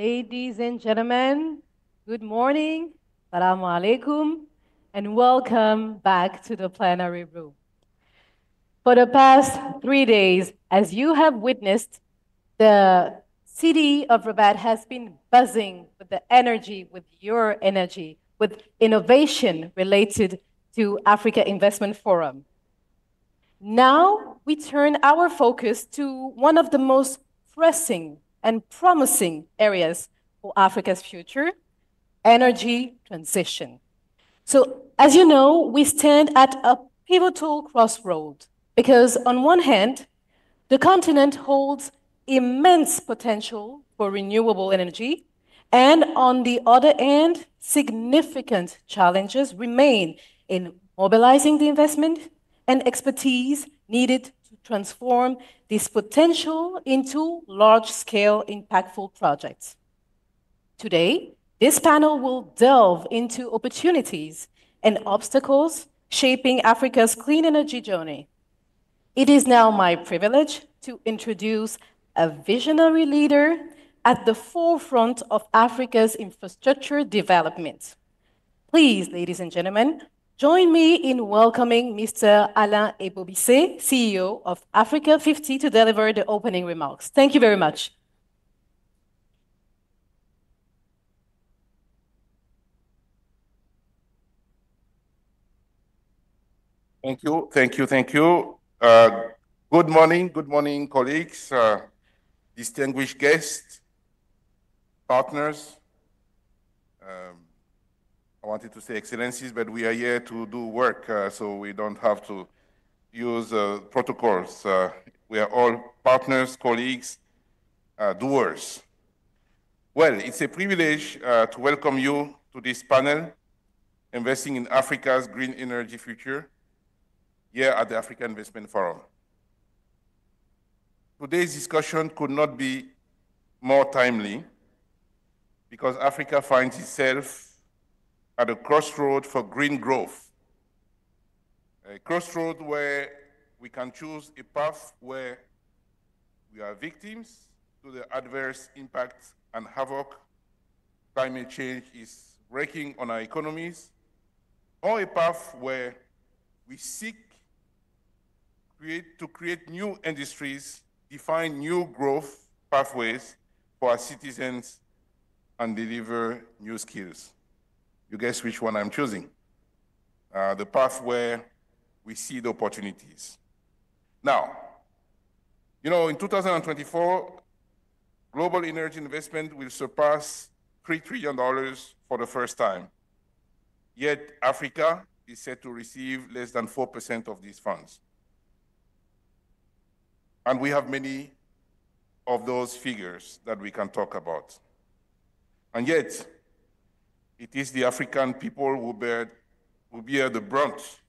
Ladies and gentlemen, good morning, Assalamu alaikum, and welcome back to the plenary room. For the past 3 days, as you have witnessed, the city of Rabat has been buzzing with the energy, with your energy, with innovation related to Africa Investment Forum. Now we turn our focus to one of the most pressing and promising areas for Africa's future, energy transition. So, as you know, we stand at a pivotal crossroad because, on one hand, the continent holds immense potential for renewable energy, and on the other hand, significant challenges remain in mobilizing the investment and expertise needed to transform this potential into large-scale, impactful projects. Today, this panel will delve into opportunities and obstacles shaping Africa's clean energy journey. It is now my privilege to introduce a visionary leader at the forefront of Africa's infrastructure development. Please, ladies and gentlemen, join me in welcoming Mr. Alain Ebobisse, CEO of Africa 50, to deliver the opening remarks. Thank you very much. Thank you, thank you, thank you. Good morning, colleagues, distinguished guests, partners. I wanted to say excellencies, but we are here to do work, so we don't have to use protocols. We are all partners, colleagues, doers. Well, it's a privilege to welcome you to this panel, Investing in Africa's Green Energy Future, here at the African Investment Forum. Today's discussion could not be more timely because Africa finds itself at a crossroad for green growth, a crossroad where we can choose a path where we are victims to the adverse impacts and havoc climate change is wreaking on our economies, or a path where we seek to create new industries, define new growth pathways for our citizens, and deliver new skills. You guess which one I'm choosing? The path where we see the opportunities. Now, you know, in 2024, global energy investment will surpass $3 trillion for the first time. Yet Africa is set to receive less than 4% of these funds. And we have many of those figures that we can talk about. And yet, it is the African people who bear the brunt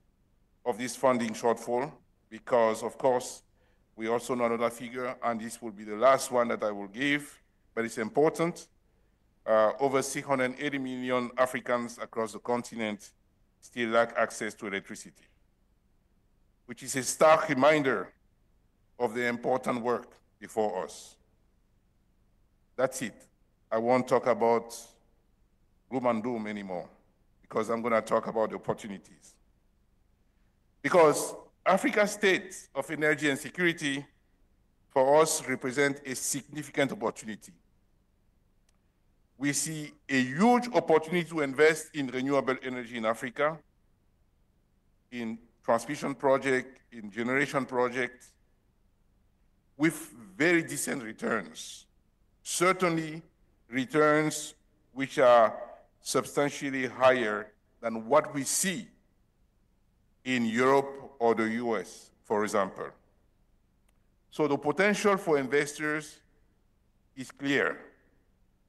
of this funding shortfall because, of course, we also know another figure, and this will be the last one that I will give, but it's important. Over 680 million Africans across the continent still lack access to electricity, which is a stark reminder of the important work before us. That's it. I won't talk about gloom and doom anymore because I'm going to talk about the opportunities. Because Africa's state of energy and security for us represent a significant opportunity. We see a huge opportunity to invest in renewable energy in Africa, in transmission projects, in generation projects, with very decent returns. Certainly returns which are substantially higher than what we see in Europe or the US, for example. So the potential for investors is clear,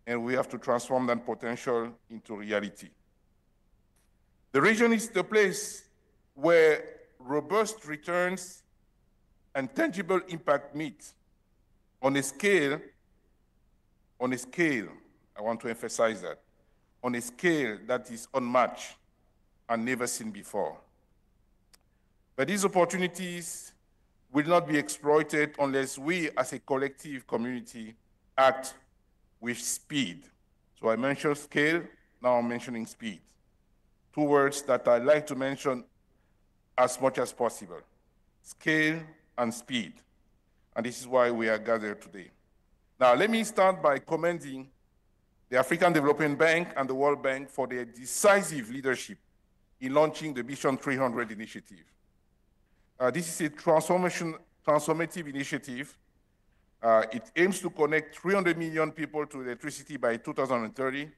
and we have to transform that potential into reality. The region is the place where robust returns and tangible impact meet on a scale, I want to emphasize that, on a scale that is unmatched and never seen before. But these opportunities will not be exploited unless we as a collective community act with speed. So I mentioned scale, now I'm mentioning speed. Two words that I like to mention as much as possible: scale and speed. And this is why we are gathered today. Now, let me start by commending the African Development Bank and the World Bank for their decisive leadership in launching the Mission 300 initiative. This is a transformative initiative. It aims to connect 300 million people to electricity by 2030.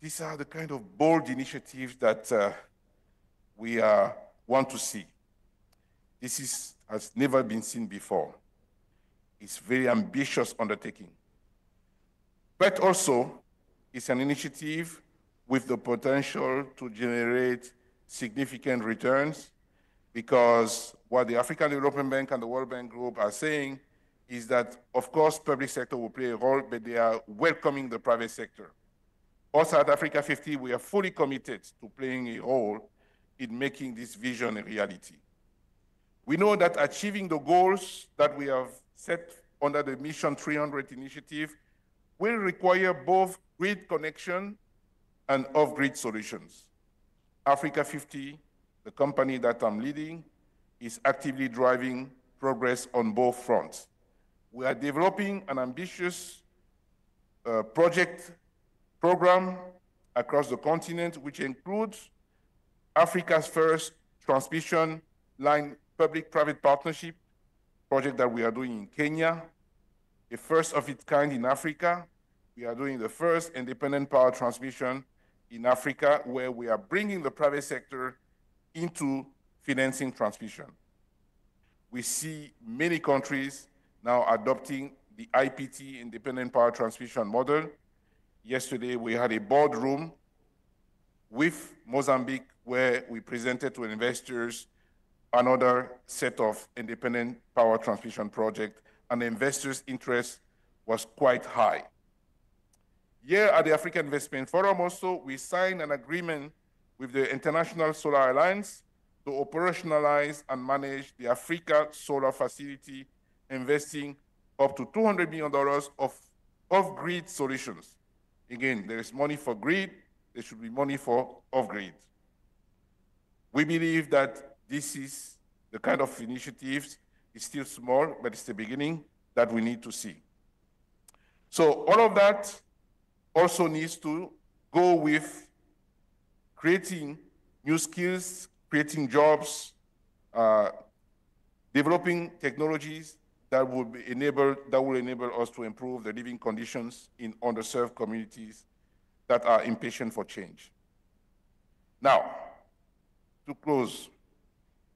These are the kind of bold initiatives that we want to see. This has never been seen before. It's a very ambitious undertaking. But also, it's an initiative with the potential to generate significant returns, because what the African Development Bank and the World Bank Group are saying is that, of course, public sector will play a role, but they are welcoming the private sector. Also at Africa 50, we are fully committed to playing a role in making this vision a reality. We know that achieving the goals that we have set under the Mission 300 initiative will require both grid connection and off-grid solutions. Africa 50, the company that I'm leading, is actively driving progress on both fronts. We are developing an ambitious program across the continent, which includes Africa's first transmission line public-private partnership project that we are doing in Kenya, a first of its kind in Africa. We are doing the first independent power transmission in Africa, where we are bringing the private sector into financing transmission. We see many countries now adopting the IPT, independent power transmission model. Yesterday, we had a boardroom with Mozambique where we presented to investors another set of independent power transmission project, and the investors' interest was quite high. Here at the African Investment Forum also, we signed an agreement with the International Solar Alliance to operationalize and manage the Africa Solar Facility, investing up to $200 million of off-grid solutions. Again, there is money for grid, there should be money for off-grid. We believe that this is the kind of initiatives, it's still small, but it's the beginning that we need to see. So all of that also needs to go with creating new skills, creating jobs, developing technologies that will enable us to improve the living conditions in underserved communities that are impatient for change. Now, to close,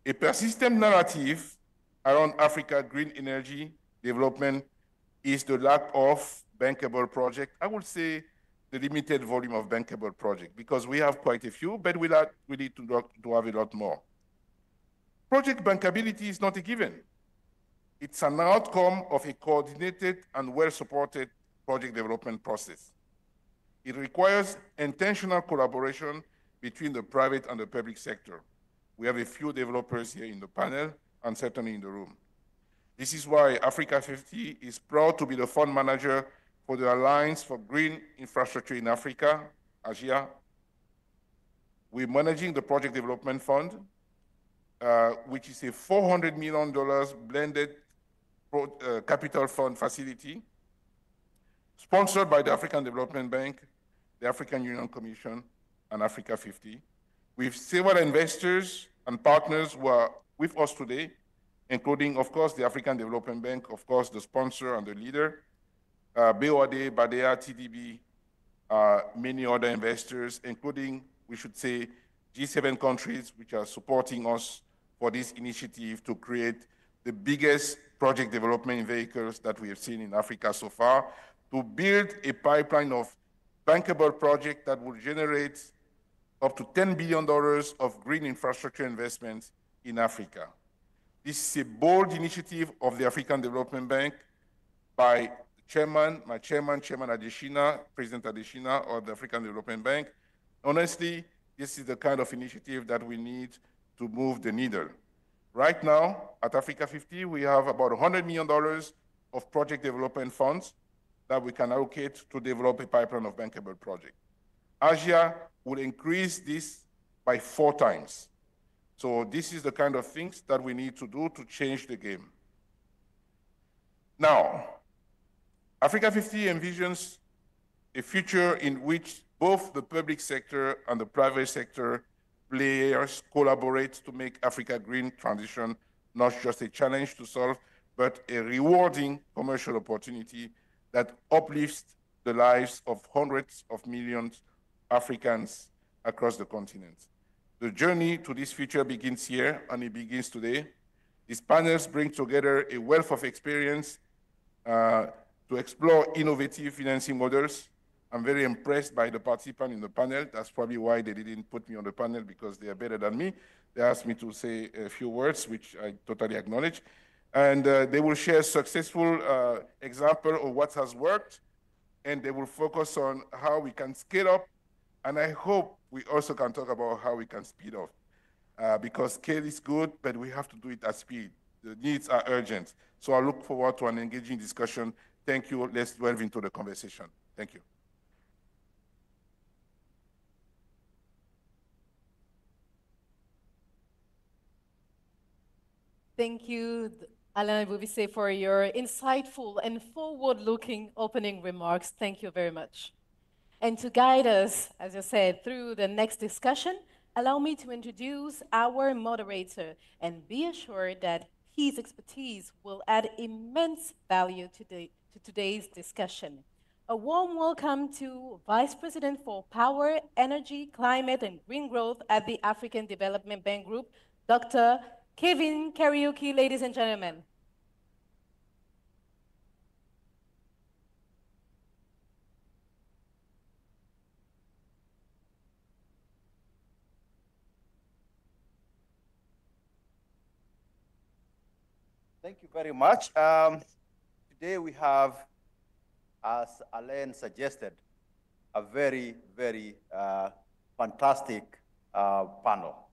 a persistent narrative around Africa green energy development is the lack of bankable project. I would say the limited volume of bankable project, because we have quite a few, but we need to have a lot more. Project bankability is not a given. It's an outcome of a coordinated and well-supported project development process. It requires intentional collaboration between the private and the public sector. We have a few developers here in the panel and certainly in the room. This is why Africa 50 is proud to be the fund manager for the Alliance for Green Infrastructure in Africa, AGIA. We're managing the Project Development Fund, which is a $400 million blended capital fund facility, sponsored by the African Development Bank, the African Union Commission, and Africa 50, with several investors and partners who are with us today, including, of course, the African Development Bank, of course, the sponsor and the leader, BOAD, BADEA, TDB, many other investors, including, we should say, G7 countries, which are supporting us for this initiative to create the biggest project development vehicles that we have seen in Africa so far, to build a pipeline of bankable projects that will generate up to $10 billion of green infrastructure investments in Africa. This is a bold initiative of the African Development Bank by my chairman, Chairman Adesina, President Adesina of the African Development Bank. Honestly, this is the kind of initiative that we need to move the needle. Right now, at Africa 50, we have about $100 million of project development funds. that we can allocate to develop a pipeline of bankable projects. Asia will increase this by 4 times. So this is the kind of things that we need to do to change the game. Now, Africa 50 envisions a future in which both the public sector and the private sector players collaborate to make Africa green transition not just a challenge to solve, but a rewarding commercial opportunity that uplifts the lives of hundreds of millions of Africans across the continent. The journey to this future begins here, and it begins today. These panels bring together a wealth of experience to explore innovative financing models. I'm very impressed by the participants in the panel. That's probably why they didn't put me on the panel, because they are better than me. They asked me to say a few words, which I totally acknowledge. And they will share successful example of what has worked, and they will focus on how we can scale up. And I hope we also can talk about how we can speed up, because scale is good, but we have to do it at speed. The needs are urgent. So I look forward to an engaging discussion. Thank you. Let's delve into the conversation. Thank you. Thank you, Alain Boubissé, for your insightful and forward-looking opening remarks. Thank you very much. And to guide us, as I said, through the next discussion, allow me to introduce our moderator and be assured that his expertise will add immense value to today's discussion. A warm welcome to Vice President for Power, Energy, Climate, and Green Growth at the African Development Bank Group, Dr. Kevin Kariuki, ladies and gentlemen. Thank you very much. Today we have, as Alain suggested, a very, very fantastic panel.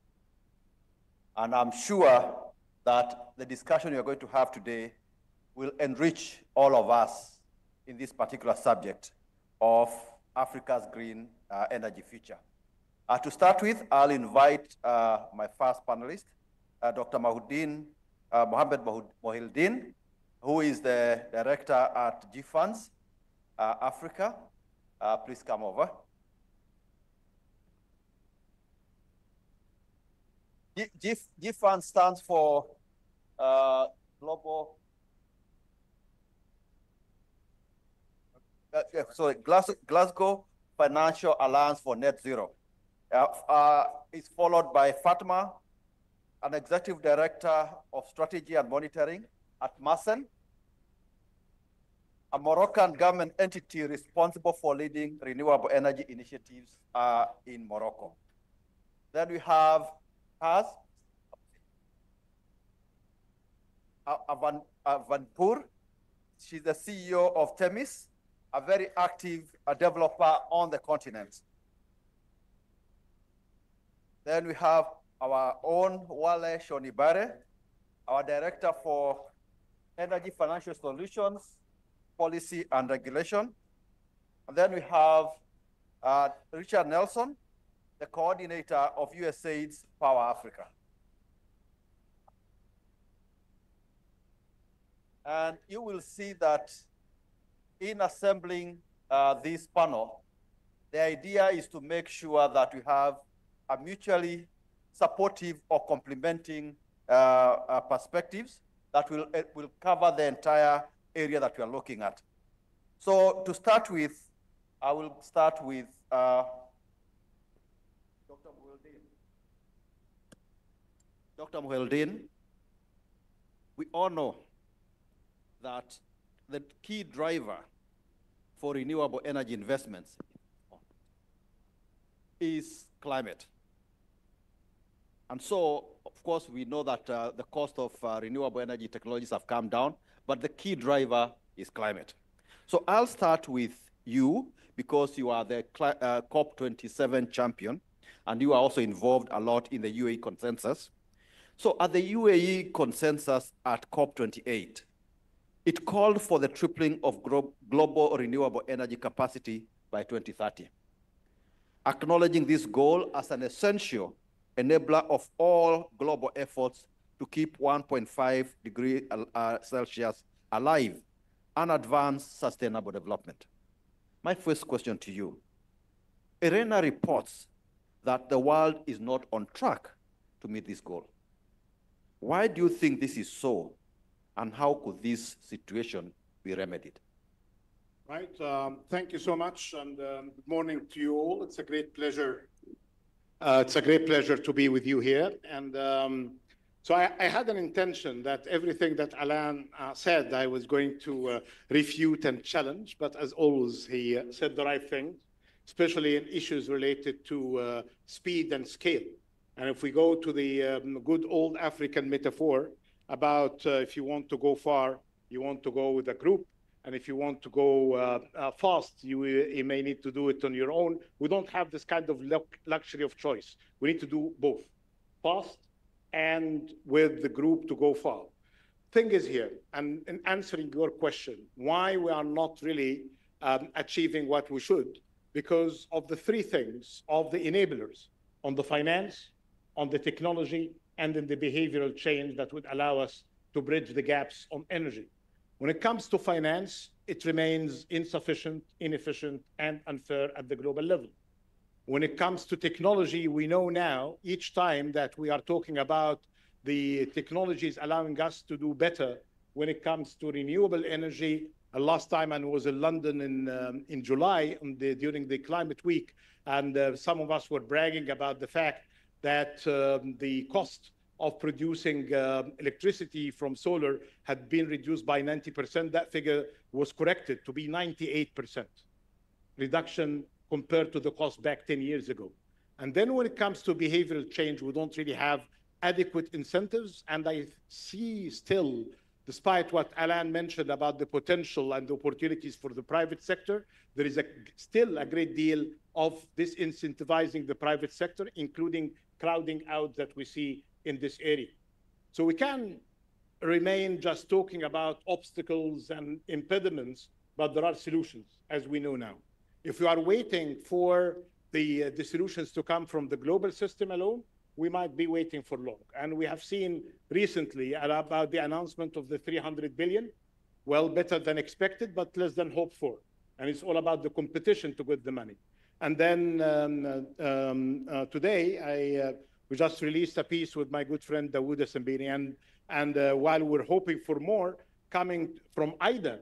And I'm sure that the discussion you're going to have today will enrich all of us in this particular subject of Africa's green energy future. To start with, I'll invite my first panelist, Dr. Mohamed Mohildin, who is the director at GFunds Africa. Please come over. GFunds stands for Global. Glasgow Financial Alliance for Net Zero. It's followed by Fatma, an executive director of strategy and monitoring at Masen, a Moroccan government entity responsible for leading renewable energy initiatives in Morocco. Then we have Haz Avanpour. She's the CEO of Temis, a very active developer on the continent. Then we have our own Wale Shonibare, our Director for Energy Financial Solutions, Policy and Regulation. And then we have Richard Nelson, the coordinator of USAID's Power Africa. And you will see that in assembling this panel, the idea is to make sure that we have a mutually supportive or complementing perspectives that will cover the entire area that we are looking at. So to start with, I will start with Dr. Mohildin. Dr. Mohildin, we all know that the key driver for renewable energy investments is climate. And so, of course, we know that the cost of renewable energy technologies have come down, but the key driver is climate. So I'll start with you, because you are the COP27 champion, and you are also involved a lot in the UAE consensus. So at the UAE consensus at COP28, It called for the tripling of global renewable energy capacity by 2030. Acknowledging this goal as an essential enabler of all global efforts to keep 1.5 degrees Celsius alive and advance sustainable development. My first question to you, IRENA reports that the world is not on track to meet this goal. Why do you think this is so, and how could this situation be remedied? Right, thank you so much, and good morning to you all. It's a great pleasure. It's a great pleasure to be with you here. And so I had an intention that everything that Alain said, I was going to refute and challenge, but as always, he said the right thing, especially in issues related to speed and scale. And if we go to the good old African metaphor about if you want to go far, you want to go with a group. And if you want to go fast, you may need to do it on your own. We don't have this kind of luxury of choice. We need to do both, fast and with the group to go far. Thing is here, and in answering your question, why we are not really achieving what we should, because of the three things of the enablers, on the finance, on the technology, and in the behavioral change that would allow us to bridge the gaps on energy. When it comes to finance, it remains insufficient, inefficient, and unfair at the global level. When it comes to technology, we know now, each time that we are talking about the technologies allowing us to do better when it comes to renewable energy. Last time I was in London in July during the Climate Week, and some of us were bragging about the fact that the cost of producing electricity from solar had been reduced by 90%. That figure was corrected to be 98% reduction compared to the cost back 10 years ago. And then when it comes to behavioral change, we don't really have adequate incentives. And I see still, despite what Alain mentioned about the potential and the opportunities for the private sector, there is still a great deal of disincentivizing the private sector, including crowding out that we see in this area. So we can remain just talking about obstacles and impediments, but there are solutions, as we know now. If we are waiting for the solutions to come from the global system alone, we might be waiting for long. And we have seen recently about the announcement of the 300 billion, well, better than expected, but less than hoped for. And it's all about the competition to get the money. And then today, we just released a piece with my good friend Dawood Sambini, and while we're hoping for more coming from IDA,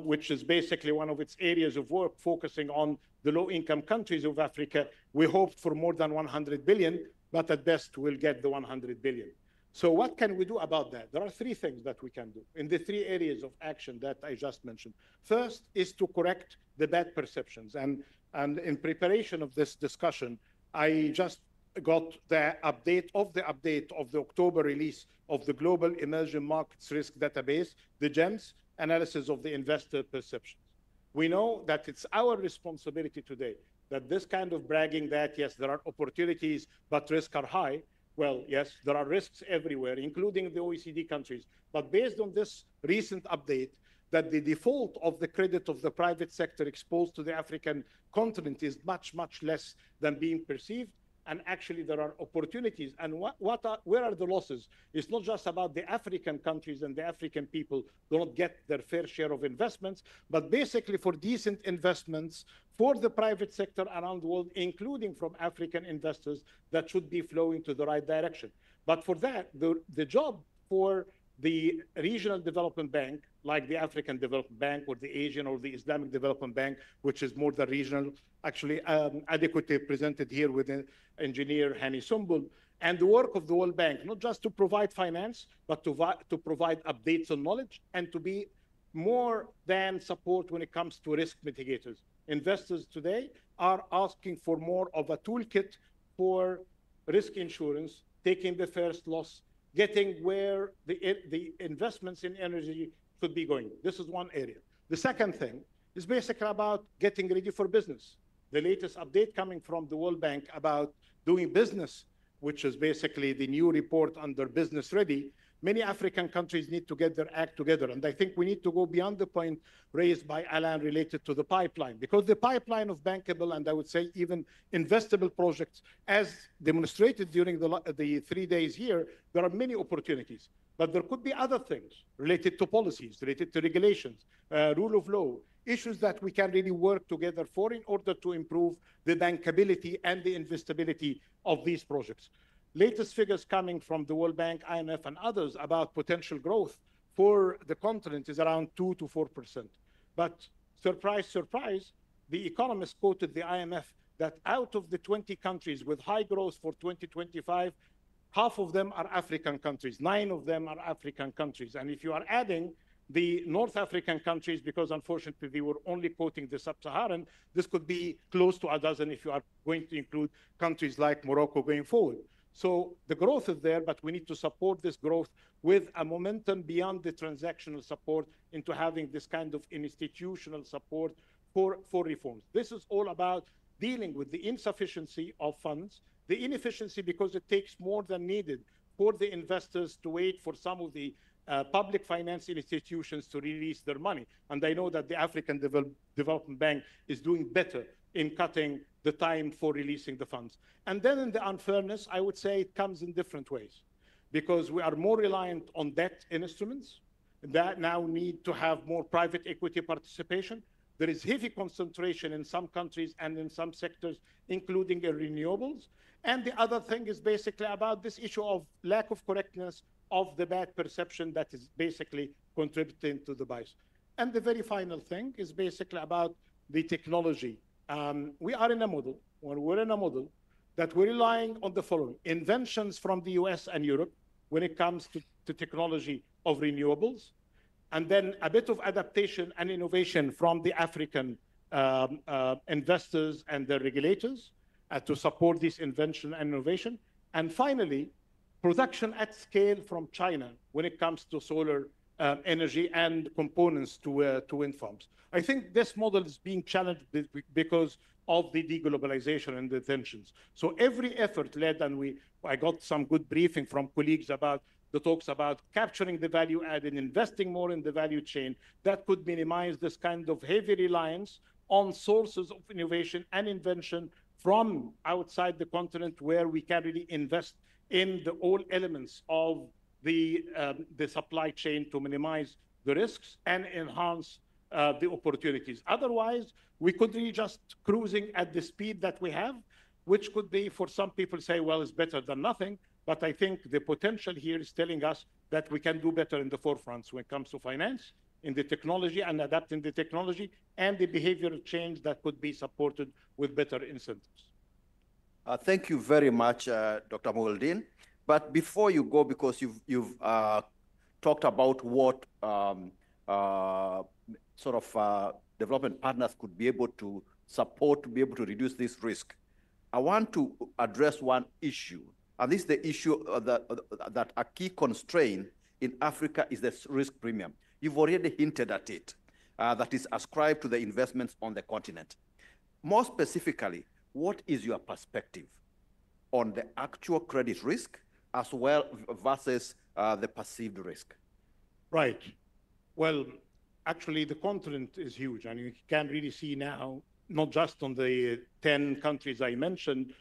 which is basically one of its areas of work focusing on the low-income countries of Africa, we hoped for more than 100 billion, but at best we'll get the 100 billion. So what can we do about that? There are three things that we can do in the three areas of action that I just mentioned. First is to correct the bad perceptions. And in preparation of this discussion, I just got the update of the October release of the Global Emerging Markets Risk Database, the GEMS, analysis of the investor perceptions. We know that it's our responsibility today that this kind of bragging that, yes, there are opportunities, but risks are high. Well, yes, there are risks everywhere, including the OECD countries. But based on this recent update, that the default of the credit of the private sector exposed to the African continent is much, much less than being perceived. And actually, there are opportunities. And where are the losses? It's not just about the African countries and the African people do not get their fair share of investments, but basically for decent investments for the private sector around the world, including from African investors, that should be flowing to the right direction. But for that, the job for the regional development bank, like the African Development Bank or the Asian or the Islamic Development Bank, which is more the regional, actually adequately presented here with engineer Hani Sumbul, and the work of the World Bank, not just to provide finance, but to provide updates on knowledge and to be more than support when it comes to risk mitigators. Investors today are asking for more of a toolkit for risk insurance, taking the first loss, getting where the investments in energy should be going. This is one area. The second thing is basically about getting ready for business. The latest update coming from the World Bank about doing business, which is basically the new report under Business Ready, many African countries need to get their act together. And I think we need to go beyond the point raised by Alan related to the pipeline, because the pipeline of bankable and I would say even investable projects, as demonstrated during the 3 days here, there are many opportunities. But there could be other things related to policies, related to regulations, rule of law, issues that we can really work together for in order to improve the bankability and the investability of these projects. Latest figures coming from the World Bank, IMF, and others about potential growth for the continent is around 2 to 4%. But surprise, surprise, the economists quoted the IMF that out of the 20 countries with high growth for 2025, half of them are African countries, 9 of them are African countries. And if you are adding the North African countries, because unfortunately we were only quoting the sub-Saharan, this could be close to a dozen if you are going to include countries like Morocco going forward. So the growth is there, but we need to support this growth with a momentum beyond the transactional support into having this kind of institutional support for reforms. This is all about dealing with the insufficiency of funds, the inefficiency because it takes more than needed for the investors to wait for some of the public financial institutions to release their money. And I know that the African Development Bank is doing better in cutting the time for releasing the funds. And then in the unfairness, I would say it comes in different ways, because we are more reliant on debt instruments that now need to have more private equity participation. There is heavy concentration in some countries and in some sectors, including in renewables. And the other thing is basically about this issue of lack of correctness of the bad perception that is basically contributing to the bias. And the very final thing is basically about the technology. We are in a model, when we're in a model, that we're relying on the following: inventions from the US and Europe when it comes to technology of renewables, and then a bit of adaptation and innovation from the African investors and the regulators to support this invention and innovation. And finally, production at scale from China when it comes to solar energy and components to wind farms. I think this model is being challenged because of the deglobalization and the tensions. So every effort led, and I got some good briefing from colleagues about the talks about capturing the value add and investing more in the value chain that could minimize this kind of heavy reliance on sources of innovation and invention from outside the continent, where we can really invest in the all elements of the supply chain to minimize the risks and enhance the opportunities. Otherwise, we could be just cruising at the speed that we have, which could be, for some people say, well, it's better than nothing. But I think the potential here is telling us that we can do better in the forefronts when it comes to finance, in the technology and adapting the technology, and the behavioral change that could be supported with better incentives. Thank you very much, Dr. Mouldine. But before you go, because you've talked about what development partners could be able to support to be able to reduce this risk, I want to address one issue. And this is the issue that a key constraint in Africa is the risk premium. You've already hinted at it, that is ascribed to the investments on the continent. More specifically, what is your perspective on the actual credit risk as well versus the perceived risk? Right. Well, actually, the continent is huge, and you can really see now, not just on the 10 countries I mentioned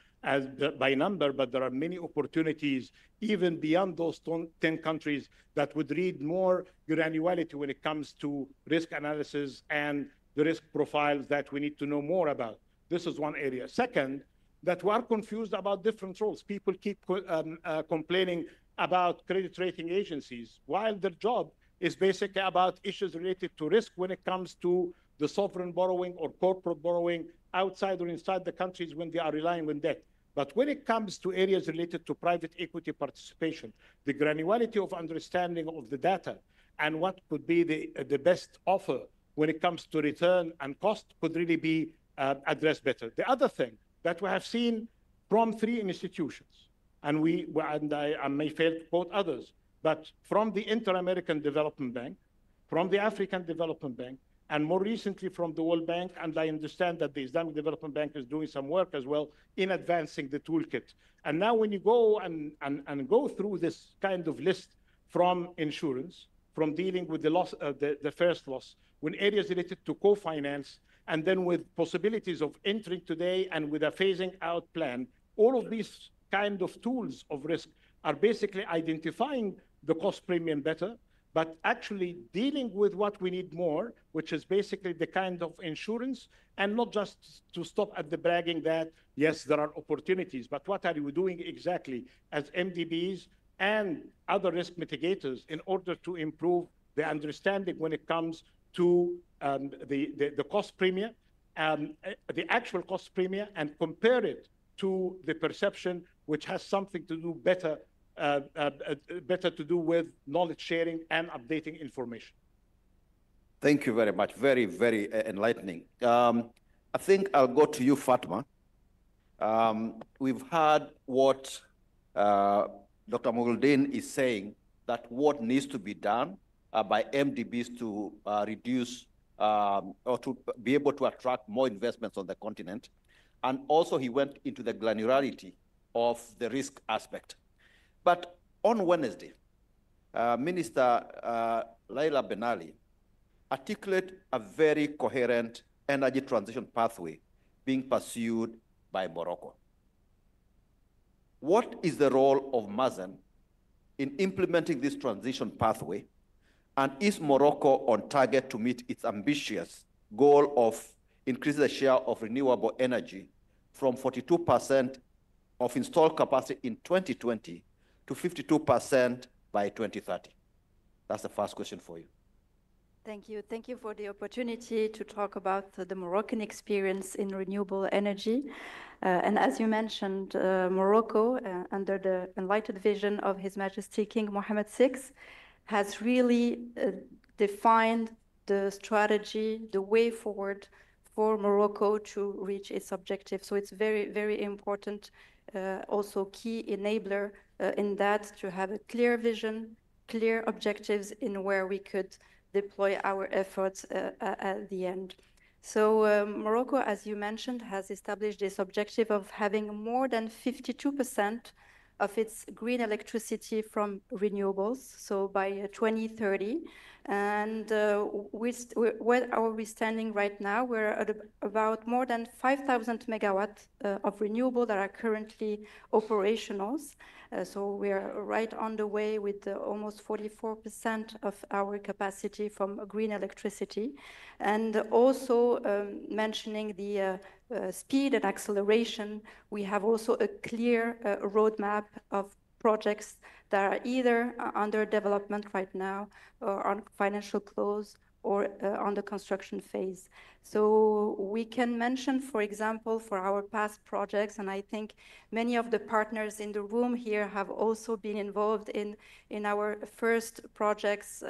by number, but there are many opportunities even beyond those 10 countries that would need more granularity when it comes to risk analysis and the risk profiles that we need to know more about. This is one area. Second, that we are confused about different roles. People keep complaining about credit rating agencies, while their job is basically about issues related to risk when it comes to the sovereign borrowing or corporate borrowing outside or inside the countries when they are relying on debt. But when it comes to areas related to private equity participation, the granularity of understanding of the data and what could be the best offer when it comes to return and cost could really be addressed better. The other thing that we have seen from 3 institutions, and I may fail to quote others, but from the Inter-American Development Bank, from the African Development Bank, and more recently from the World Bank, and I understand that the Islamic Development Bank is doing some work as well in advancing the toolkit. And now when you go and go through this kind of list from insurance, from dealing with the loss, the first loss, when areas related to co-finance, and then with possibilities of entering today and with a phasing out plan. All of these kind of tools of risk are basically identifying the cost premium better, but actually dealing with what we need more, which is basically the kind of insurance, and not just to stop at the bragging that, yes, there are opportunities, but what are you doing exactly as MDBs and other risk mitigators in order to improve the understanding when it comes to the cost premium, the actual cost premium, and compare it to the perception, which has something to do better to do with knowledge sharing and updating information. Thank you very much. Very, very enlightening. I think I'll go to you, Fatma. We've heard what Dr. Mughaldin is saying, that what needs to be done by MDBs to reduce or to be able to attract more investments on the continent. And also he went into the granularity of the risk aspect. But on Wednesday, Minister Laila Ben Ali articulated a very coherent energy transition pathway being pursued by Morocco. What is the role of Mazen in implementing this transition pathway? And is Morocco on target to meet its ambitious goal of increasing the share of renewable energy from 42% of installed capacity in 2020 to 52% by 2030? That's the first question for you. Thank you. Thank you for the opportunity to talk about the Moroccan experience in renewable energy. And as you mentioned, Morocco, under the enlightened vision of His Majesty King Mohammed VI, has really defined the strategy, the way forward for Morocco to reach its objective. So it's very, very important, also key enabler in that, to have a clear vision, clear objectives in where we could deploy our efforts at the end. So Morocco, as you mentioned, has established this objective of having more than 52% of its green electricity from renewables, so by 2030. And where are we standing right now? We're at about more than 5,000 megawatts of renewable that are currently operational. So we are right on the way with almost 44% of our capacity from green electricity. And also mentioning the speed and acceleration, we have also a clear roadmap of projects that are either under development right now or on financial close or on the construction phase. So we can mention, for example, for our past projects, and I think many of the partners in the room here have also been involved in our first projects,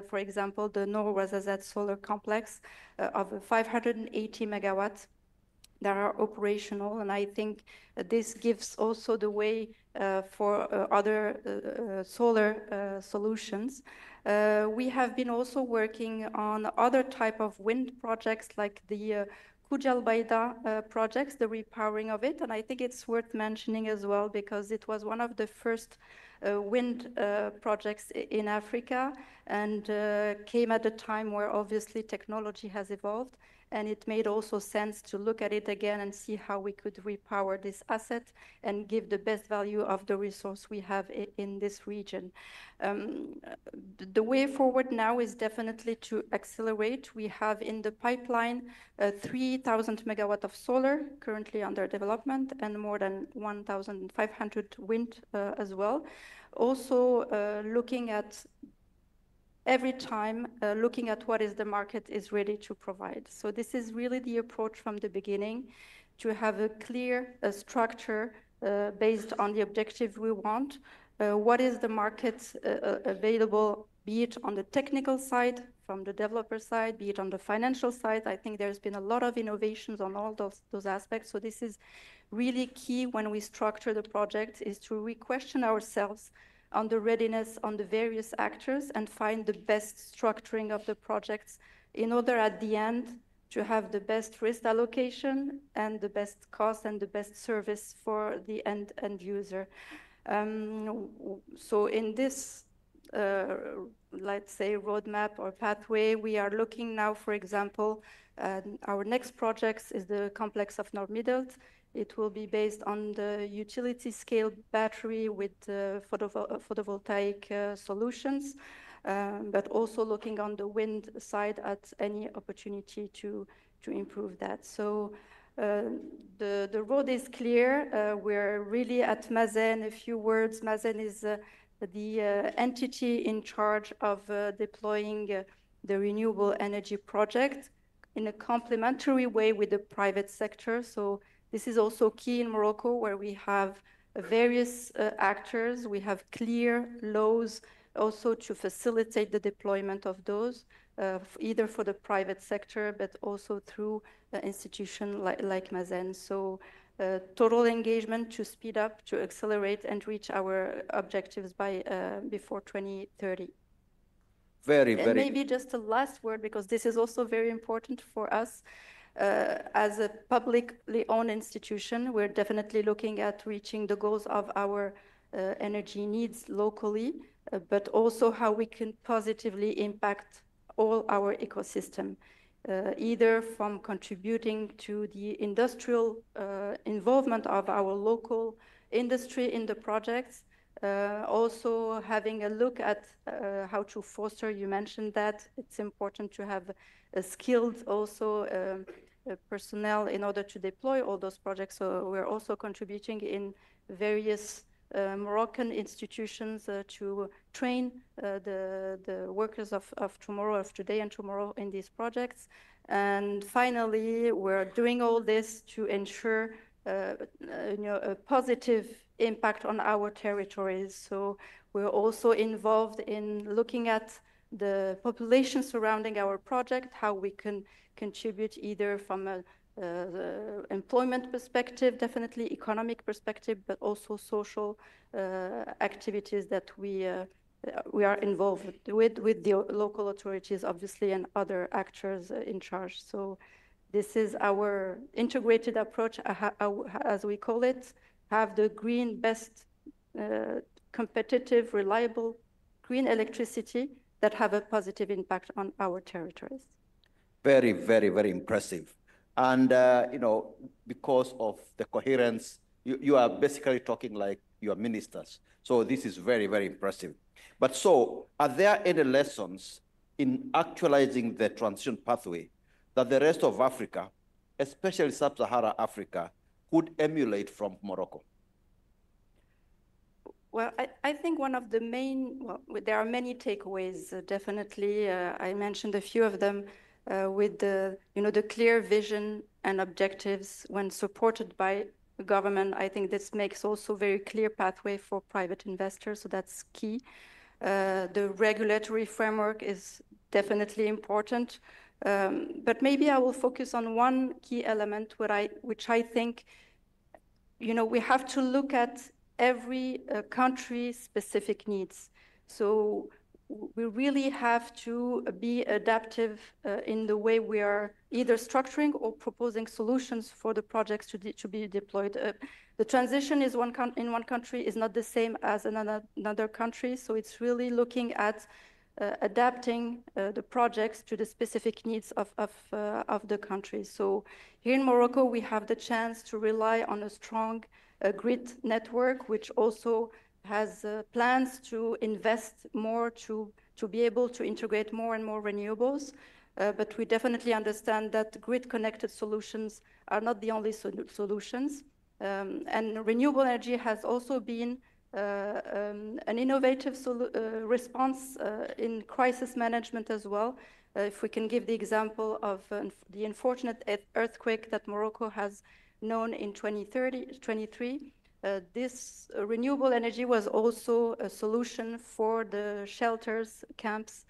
for example, the Noor Ouarzazate solar complex of 580 megawatts that are operational. And I think this gives also the way for other solar solutions. We have been also working on other type of wind projects like the Khuj Bayda projects, the repowering of it. And I think it's worth mentioning as well because it was one of the first wind projects in Africa and came at a time where obviously technology has evolved. And it made also sense to look at it again and see how we could repower this asset and give the best value of the resource we have in this region. The way forward now is definitely to accelerate. We have in the pipeline 3,000 megawatts of solar currently under development and more than 1,500 wind as well. Also looking at every time looking at what is the market is ready to provide. So this is really the approach from the beginning, to have a clear structure based on the objective we want. What is the market available, be it on the technical side, from the developer side, be it on the financial side. I think there's been a lot of innovations on all those aspects. So this is really key when we structure the project, is to re-question ourselves on the readiness on the various actors and find the best structuring of the projects in order at the end to have the best risk allocation and the best cost and the best service for the end user. So in this let's say, roadmap or pathway. We are looking now, for example, our next project is the complex of North-Middelt. It will be based on the utility scale battery with photovoltaic solutions, but also looking on the wind side at any opportunity to improve that. So the road is clear. We're really at Mazen. A few words. Mazen is the entity in charge of deploying the renewable energy project in a complementary way with the private sector. So this is also key in Morocco, where we have various actors. We have clear laws also to facilitate the deployment of those, either for the private sector, but also through institutions like Mazen. So total engagement to speed up, to accelerate, and reach our objectives by before 2030. And maybe just a last word, because this is also very important for us. As a publicly owned institution, we're definitely looking at reaching the goals of our energy needs locally, but also how we can positively impact all our ecosystem, either from contributing to the industrial involvement of our local industry in the projects, also having a look at how to foster, you mentioned that, it's important to have a skilled also personnel in order to deploy all those projects. So we're also contributing in various Moroccan institutions to train the workers of tomorrow, of today and tomorrow in these projects. And finally, we're doing all this to ensure a positive impact on our territories. So we're also involved in looking at the population surrounding our project, how we can contribute either from a employment perspective, definitely economic perspective, but also social activities that we are involved with the local authorities, obviously, and other actors in charge. So this is our integrated approach, as we call it, have the green, best, competitive, reliable green electricity that have a positive impact on our territories. Very, very, very impressive. And, because of the coherence, you are basically talking like you are ministers. So this is very, very impressive. But so, are there any lessons in actualizing the transition pathway that the rest of Africa, especially Sub-Saharan Africa, could emulate from Morocco? Well, I think one of the main, there are many takeaways, definitely. I mentioned a few of them with the clear vision and objectives when supported by the government. I think this makes also very clear pathway for private investors, so that's key. The regulatory framework is definitely important. But maybe I will focus on one key element which I think, we have to look at every country's specific needs. So we really have to be adaptive in the way we are either structuring or proposing solutions for the projects to be deployed. The transition in one country is not the same as another country, so it's really looking at adapting the projects to the specific needs of the country. So here in Morocco, we have the chance to rely on a strong grid network, which also has plans to invest more to be able to integrate more and more renewables. But we definitely understand that grid-connected solutions are not the only solutions. And renewable energy has also been an innovative response in crisis management as well. If we can give the example of the unfortunate earthquake that Morocco has known in 2023, this renewable energy was also a solution for the shelters, camps,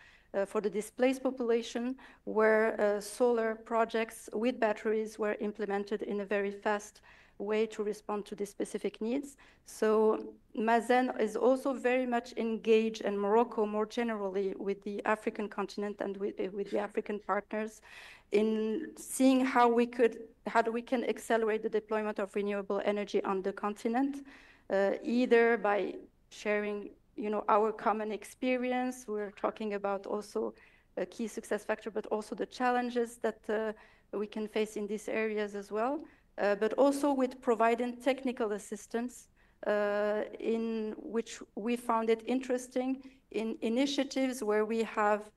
for the displaced population, where solar projects with batteries were implemented in a very fast way to respond to the specific needs. So Mazen is also very much engaged, and Morocco more generally, with the African continent and with the African partners in seeing how we can accelerate the deployment of renewable energy on the continent, either by sharing our common experience. We're talking about also a key success factor, but also the challenges that we can face in these areas as well, but also with providing technical assistance in which we found it interesting in initiatives where we have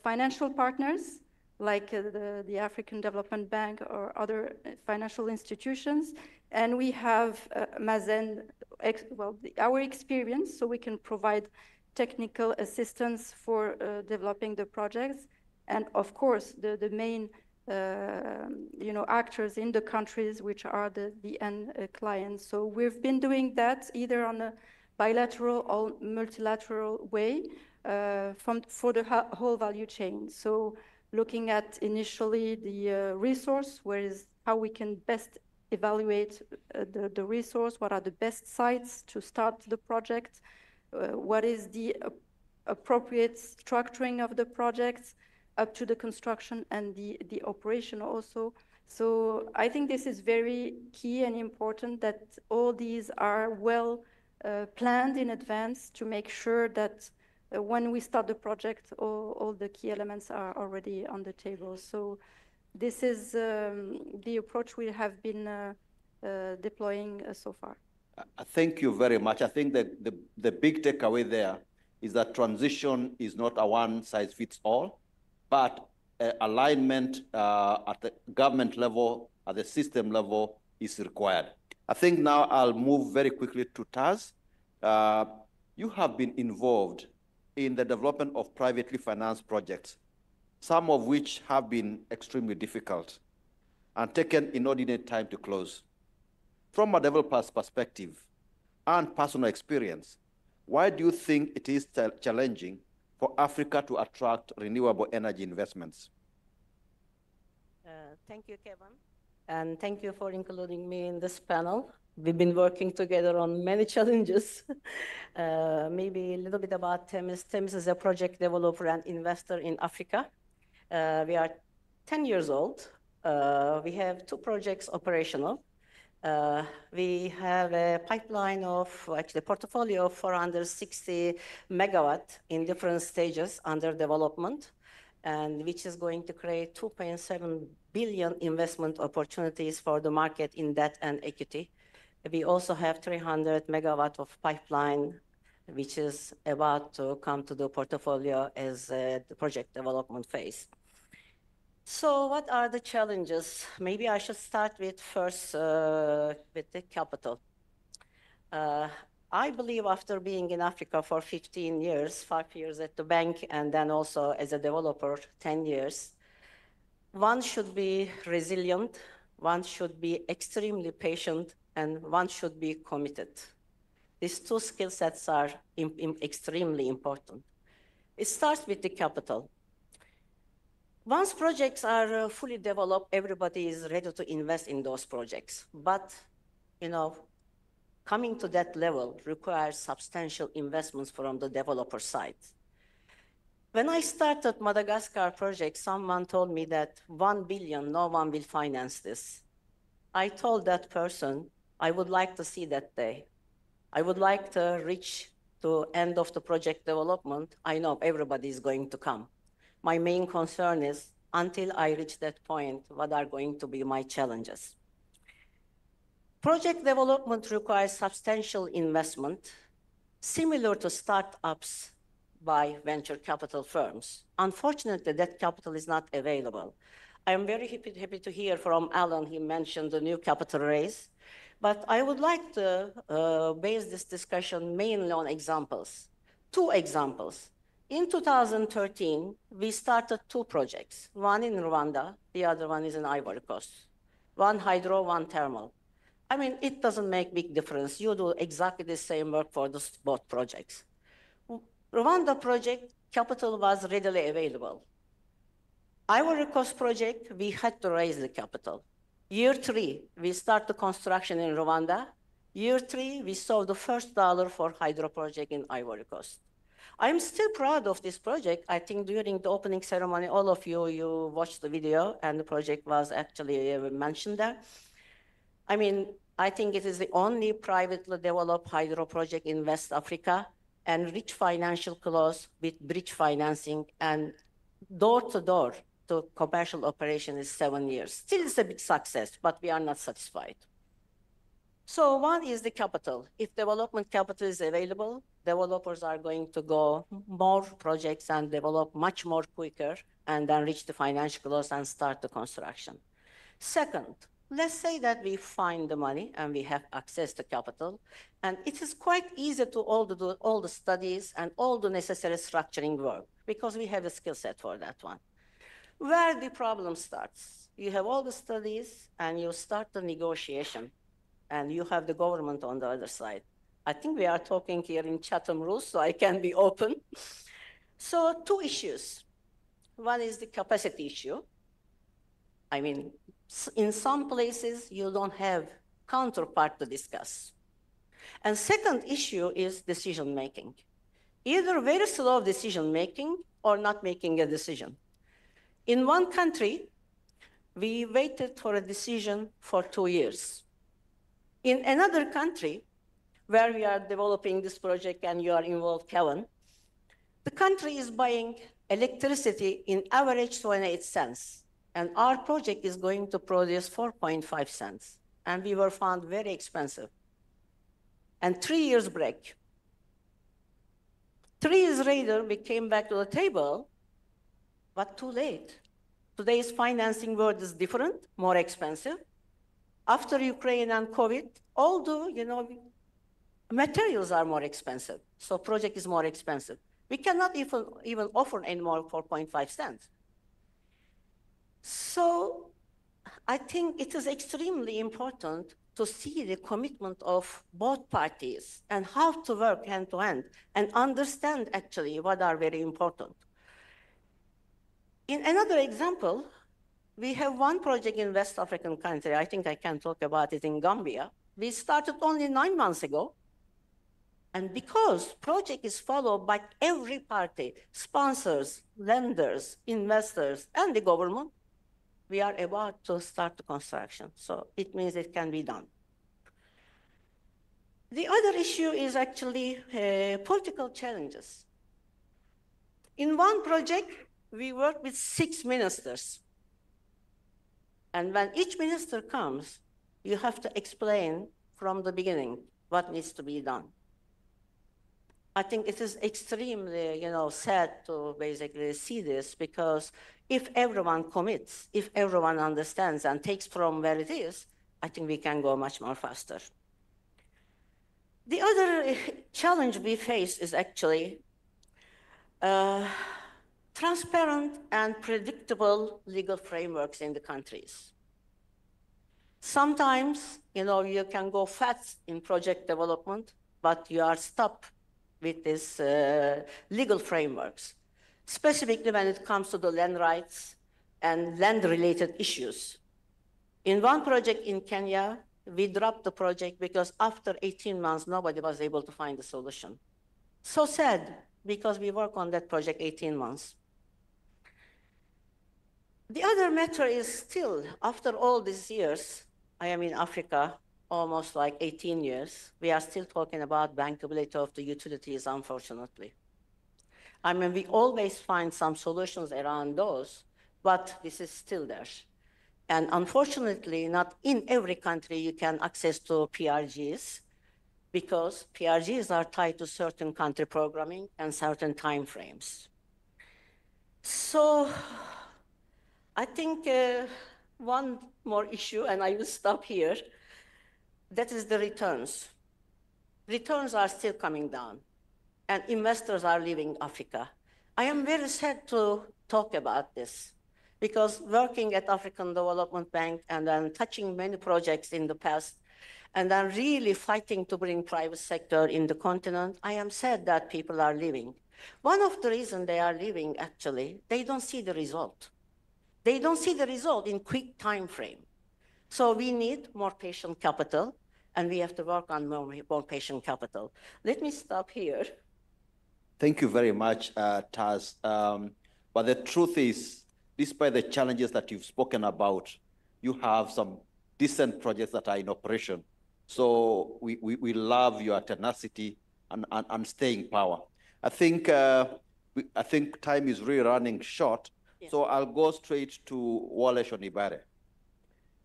financial partners like the African Development Bank or other financial institutions. And we have Mazen, our experience, so we can provide technical assistance for developing the projects. And of course, the main actors in the countries which are the end clients. So we've been doing that either on a bilateral or multilateral way for the whole value chain. So looking at initially the resource, how we can best evaluate the resource, what are the best sites to start the project, what is the appropriate structuring of the projects up to the construction and the operation also. So I think this is very key and important that all these are well planned in advance to make sure that when we start the project, all the key elements are already on the table. So this is the approach we have been deploying so far. Thank you very much. I think that the big takeaway there is that transition is not a one-size-fits-all, but alignment at the government level, at the system level is required. I think now I'll move very quickly to Taz. You have been involved in the development of privately financed projects, some of which have been extremely difficult and taken inordinate time to close. From a developer's perspective and personal experience, why do you think it is challenging for Africa to attract renewable energy investments? Thank you, Kevin. And thank you for including me in this panel. We've been working together on many challenges. Maybe a little bit about Temis. Temis is a project developer and investor in Africa. We are 10 years old. We have 2 projects operational. We have a pipeline of, actually, a portfolio of 460 megawatt in different stages under development, and which is going to create 2.7 billion investment opportunities for the market in debt and equity. We also have 300 megawatt of pipeline, which is about to come to the portfolio as the project development phase. So what are the challenges? Maybe I should start with first with the capital. I believe after being in Africa for 15 years, 5 years at the bank, and then also as a developer, 10 years, one should be resilient, one should be extremely patient, and one should be committed. These 2 skill sets are extremely important. It starts with the capital. Once projects are fully developed, everybody is ready to invest in those projects. But, coming to that level requires substantial investments from the developer side. When I started Madagascar project, someone told me that 1 billion, no one will finance this. I told that person, I would like to see that day. I would like to reach to end of the project development. I know everybody is going to come. My main concern is, until I reach that point, what are going to be my challenges? Project development requires substantial investment, similar to startups by venture capital firms. Unfortunately, that capital is not available. I am very happy to hear from Alan. He mentioned the new capital raise. But I would like to base this discussion mainly on examples. 2 examples. In 2013, we started 2 projects, one in Rwanda, the other one is in Ivory Coast. One hydro, one thermal. I mean, it doesn't make big difference. You do exactly the same work for both projects. Rwanda project, capital was readily available. Ivory Coast project, we had to raise the capital. Year 3, we start the construction in Rwanda. Year 3, we saw the first dollar for hydro project in Ivory Coast. I'm still proud of this project. I think during the opening ceremony, all of you watched the video and the project was actually mentioned there. I mean, I think it is the only privately developed hydro project in West Africa, and reach financial close with bridge financing, and door-to-door to commercial operation is 7 years. Still, it's a big success, but we are not satisfied. So one is the capital. If development capital is available, developers are going to go more projects and develop much more quicker, and then reach the financial close and start the construction. Second, let's say that we find the money and we have access to capital, and it is quite easy to do all the studies and all the necessary structuring work because we have a skill set for that one. Where the problem starts, you have all the studies and you start the negotiation, and you have the government on the other side. I think we are talking here in Chatham rules, so I can be open. So two issues. One is the capacity issue. I mean, in some places, you don't have counterpart to discuss. And second issue is decision-making. Either very slow decision-making or not making a decision. In one country, we waited for a decision for 2 years. In another country, where we are developing this project and you are involved, Kevin, the country is buying electricity in average 28 cents. And our project is going to produce 4.5 cents. And we were found very expensive. And 3 years break. 3 years later, we came back to the table, but too late. Today's financing world is different, more expensive. After Ukraine and COVID, although, materials are more expensive, so project is more expensive. We cannot even offer anymore 4.5 cents. So I think it is extremely important to see the commitment of both parties and how to work hand to hand and understand actually what are very important. In another example, we have one project in West African country. I think I can talk about it in Gambia. We started only 9 months ago. And because project is followed by every party, sponsors, lenders, investors, and the government, we are about to start the construction. So it means it can be done. The other issue is actually political challenges. In one project, we work with 6 ministers. And when each minister comes, you have to explain from the beginning what needs to be done. I think it is extremely, sad to basically see this, because if everyone commits, if everyone understands and takes from where it is, I think we can go much more faster. The other challenge we face is actually transparent and predictable legal frameworks in the countries. Sometimes, you can go fast in project development, but you are stuck with these legal frameworks, specifically when it comes to the land rights and land-related issues. In one project in Kenya, we dropped the project because after 18 months, nobody was able to find a solution. So sad, because we worked on that project 18 months. The other matter is still, after all these years, I am in Africa, almost like 18 years, we are still talking about bankability of the utilities, unfortunately. I mean, we always find some solutions around those, but this is still there. And unfortunately, not in every country you can access to PRGs, because PRGs are tied to certain country programming and certain timeframes. So I think one more issue, and I will stop here, that is the returns. Returns are still coming down, and investors are leaving Africa. I am very sad to talk about this, because working at African Development Bank and then touching many projects in the past, and then really fighting to bring private sector in the continent, I am sad that people are leaving. One of the reasons they are leaving, actually, they don't see the result. They don't see the result in quick time frame. So we need more patient capital, and we have to work on more patient capital. Let me stop here. Thank you very much, Taz. But the truth is, despite the challenges that you've spoken about, you have some decent projects that are in operation. So we love your tenacity and staying power. I think time is really running short, Yeah. so I'll go straight to Wale Shonibare.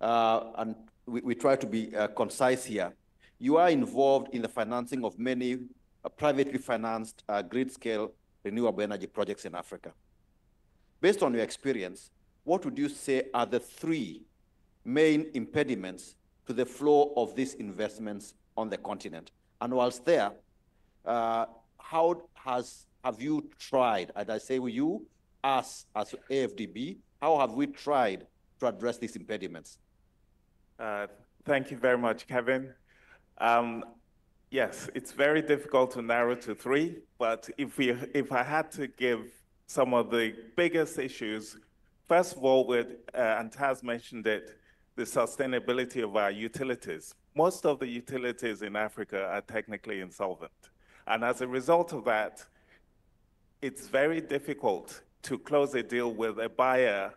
And we try to be concise here. You are involved in the financing of many privately financed grid-scale renewable energy projects in Africa. Based on your experience, what would you say are the 3 main impediments to the flow of these investments on the continent? And whilst there, how have you tried, and I say you, us as AFDB, how have we tried to address these impediments? Thank you very much, Kevin. Yes, it's very difficult to narrow to 3, but if I had to give some of the biggest issues, first of all, and Taz mentioned it, the sustainability of our utilities. Most of the utilities in Africa are technically insolvent. And as a result of that, it's very difficult to close a deal with a buyer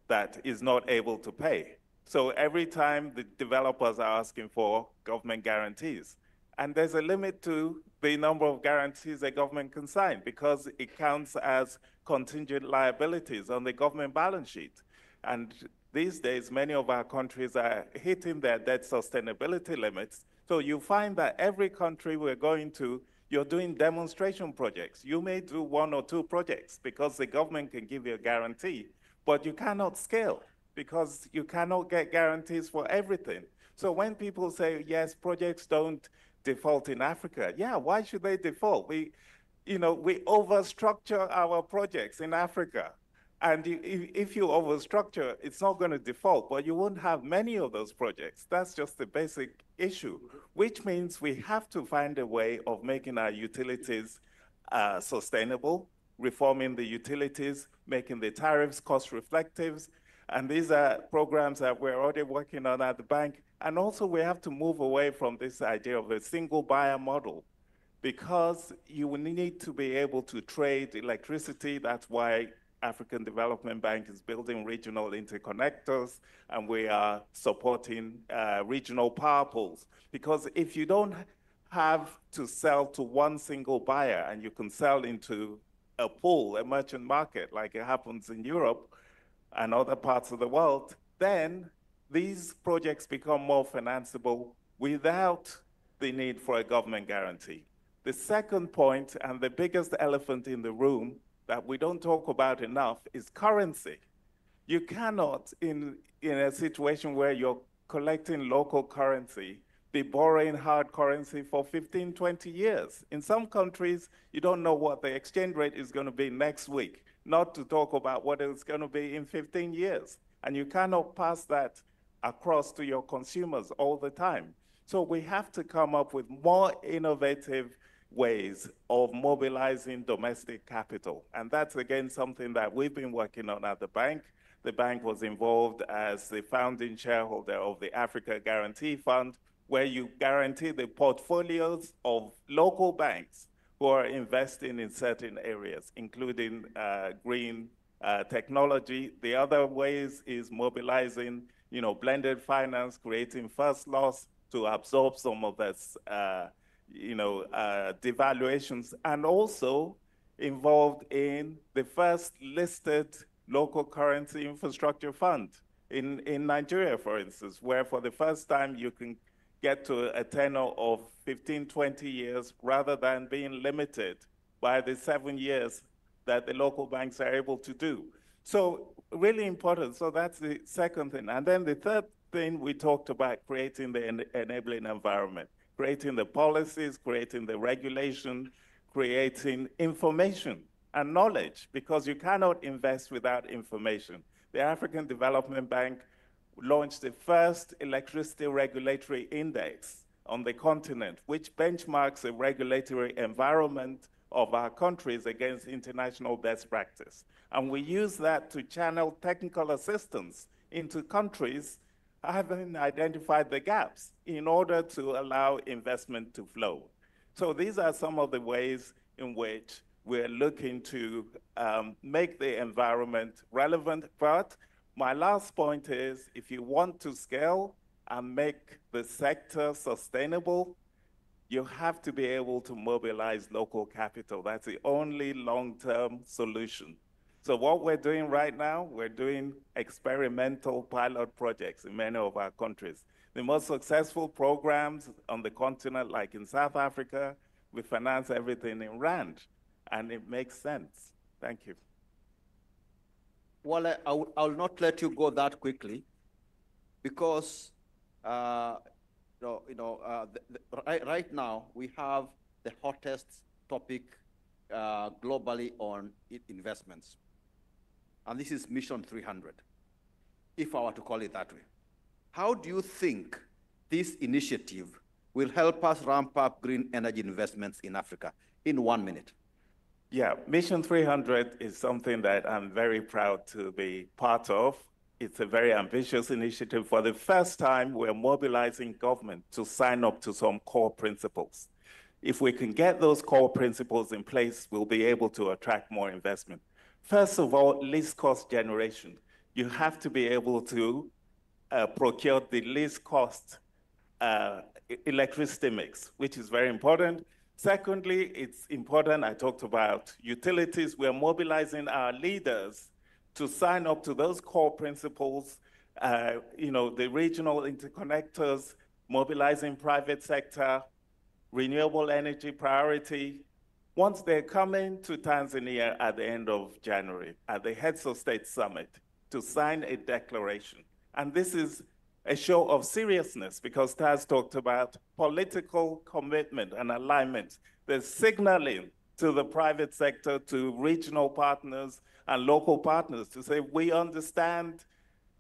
that is not able to pay. So every time the developers are asking for government guarantees, and there's a limit to the number of guarantees a government can sign because it counts as contingent liabilities on the government balance sheet. And these days, many of our countries are hitting their debt sustainability limits. So you find that every country we're going to, you're doing demonstration projects. You may do 1 or 2 projects because the government can give you a guarantee, but you cannot scale because you cannot get guarantees for everything. So when people say, yes, projects don't default in Africa, yeah, why should they default? We overstructure our projects in Africa. And if you overstructure, it's not going to default, but you won't have many of those projects. That's just the basic issue, which means we have to find a way of making our utilities sustainable, reforming the utilities, making the tariffs cost reflective. And these are programs that we're already working on at the bank. And also we have to move away from this idea of a single buyer model, because you will need to be able to trade electricity. That's why African Development Bank is building regional interconnectors, and we are supporting regional power pools. Because if you don't have to sell to one single buyer and you can sell into a pool, a merchant market, like it happens in Europe and other parts of the world, then these projects become more financeable without the need for a government guarantee. The second point, and the biggest elephant in the room that we don't talk about enough, is currency. You cannot, in a situation where you're collecting local currency, be borrowing hard currency for 15, 20 years. In some countries, you don't know what the exchange rate is going to be next week, not to talk about what it's going to be in 15 years. And you cannot pass that across to your consumers all the time. So we have to come up with more innovative ways of mobilizing domestic capital. And that's, again, something that we've been working on at the bank. The bank was involved as the founding shareholder of the Africa Guarantee Fund, where you guarantee the portfolios of local banks who are investing in certain areas, including green technology. The other ways is mobilizing, blended finance, creating first loss to absorb some of this devaluations, and also involved in the first listed local currency infrastructure fund in Nigeria, for instance, where for the first time you can get to a tenure of 15, 20 years rather than being limited by the 7 years that the local banks are able to do. So really important. So that's the second thing. And then the third thing, we talked about creating the enabling environment, creating the policies, creating the regulation, creating information and knowledge, because you cannot invest without information. The African Development Bank launched the first electricity regulatory index on the continent, which benchmarks the regulatory environment of our countries against international best practice. And we use that to channel technical assistance into countries having identified the gaps in order to allow investment to flow. So these are some of the ways in which we're looking to make the environment relevant. But my last point is, if you want to scale and make the sector sustainable, You have to be able to mobilize local capital. That's the only long-term solution. So what we're doing right now, we're doing experimental pilot projects in many of our countries. The most successful programs on the continent, like in South Africa, we finance everything in Rand, and it makes sense. Thank you. Well, I'll not let you go that quickly, because right now we have the hottest topic globally on investments. And this is Mission 300, if I were to call it that way. How do you think this initiative will help us ramp up green energy investments in Africa? In 1 minute. Yeah, Mission 300 is something that I'm very proud to be part of. It's a very ambitious initiative. For the first time, we're mobilizing government to sign up to some core principles. If we can get those core principles in place, we'll be able to attract more investment. First of all, least cost generation. You have to be able to procure the least cost electricity mix, which is very important. Secondly, it's important, I talked about utilities. We're mobilizing our leaders to sign up to those core principles, the regional interconnectors, mobilizing private sector, renewable energy priority. Once they're coming to Tanzania at the end of January, at the Heads of State Summit, to sign a declaration. And this is a show of seriousness, because Taz talked about political commitment and alignment. There's signaling to the private sector, to regional partners and local partners to say, we understand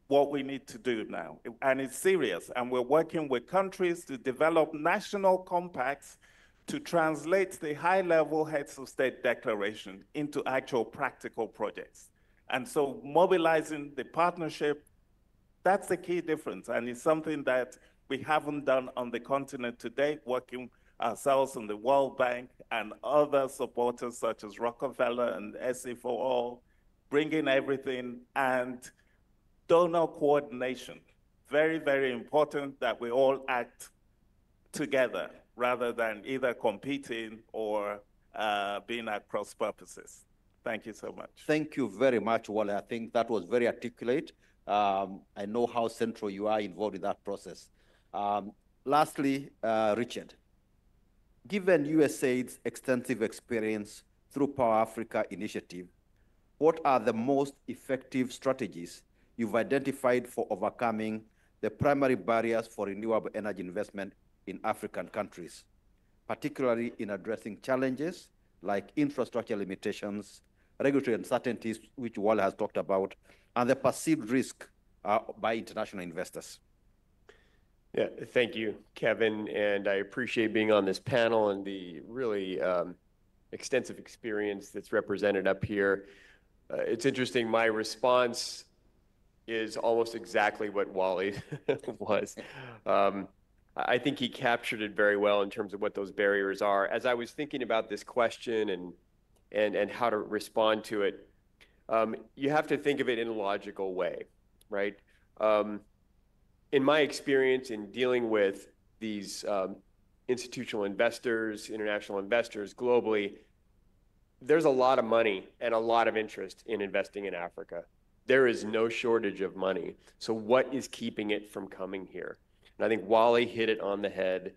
what we need to do now. And it's serious. And we're working with countries to develop national compacts to translate the high-level Heads of State declaration into actual practical projects. And so mobilizing the partnership, that's the key difference. And it's something that we haven't done on the continent to date, working ourselves on the World Bank and other supporters such as Rockefeller and SE for All, bringing everything, and donor coordination. Very, very important that we all act together rather than either competing or being at cross purposes. Thank you so much. Thank you very much, Wale. I think that was very articulate. I know how central you are involved in that process. Lastly, Richard, given USAID's extensive experience through Power Africa initiative, what are the most effective strategies you've identified for overcoming the primary barriers for renewable energy investment in African countries, particularly in addressing challenges like infrastructure limitations, regulatory uncertainties, which Wale has talked about, and the perceived risk by international investors? Yeah, thank you, Kevin, and I appreciate being on this panel and the really extensive experience that's represented up here. It's interesting, my response is almost exactly what Wale was. I think he captured it very well in terms of what those barriers are. As I was thinking about this question and how to respond to it, you have to think of it in a logical way, right? In my experience in dealing with these institutional investors, international investors globally, there's a lot of money and a lot of interest in investing in Africa. There is no shortage of money. So what is keeping it from coming here? And I think Wale hit it on the head,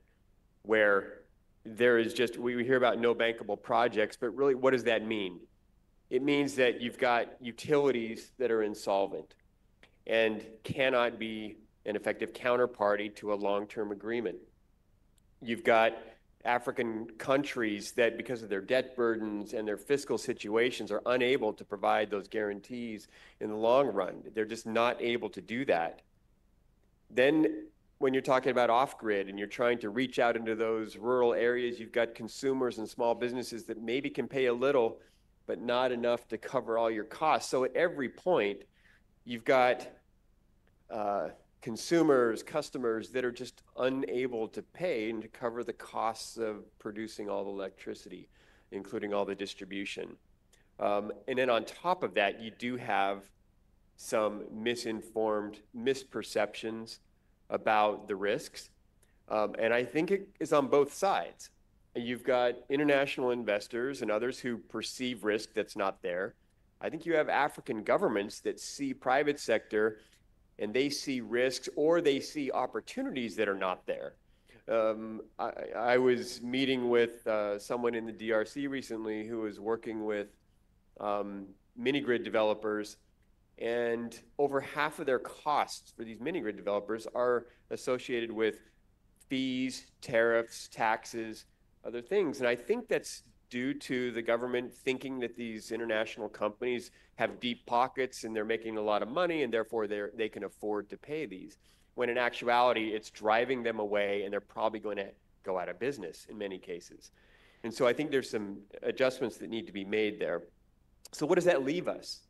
where there is just, we hear about no bankable projects, but really what does that mean? It means that you've got utilities that are insolvent and cannot be an effective counterparty to a long-term agreement. You've got African countries that, because of their debt burdens and their fiscal situations, are unable to provide those guarantees in the long run. They're just not able to do that. Then when you're talking about off-grid and you're trying to reach out into those rural areas, you've got consumers and small businesses that maybe can pay a little, but not enough to cover all your costs. So at every point, you've got consumers, customers that are just unable to pay and to cover the costs of producing all the electricity, including all the distribution. And then on top of that, you do have some misinformed misperceptions about the risks. And I think it is on both sides. You've got international investors and others who perceive risk that's not there. I think you have African governments that see private sector and they see risks or they see opportunities that are not there. I was meeting with someone in the DRC recently who was working with mini grid developers, and over half of their costs for these mini grid developers are associated with fees, tariffs, taxes, other things. And I think that's due to the government thinking that these international companies have deep pockets and they're making a lot of money and therefore they can afford to pay these. When in actuality, it's driving them away and they're probably going to go out of business in many cases. And so I think there's some adjustments that need to be made there. So what does that leave us?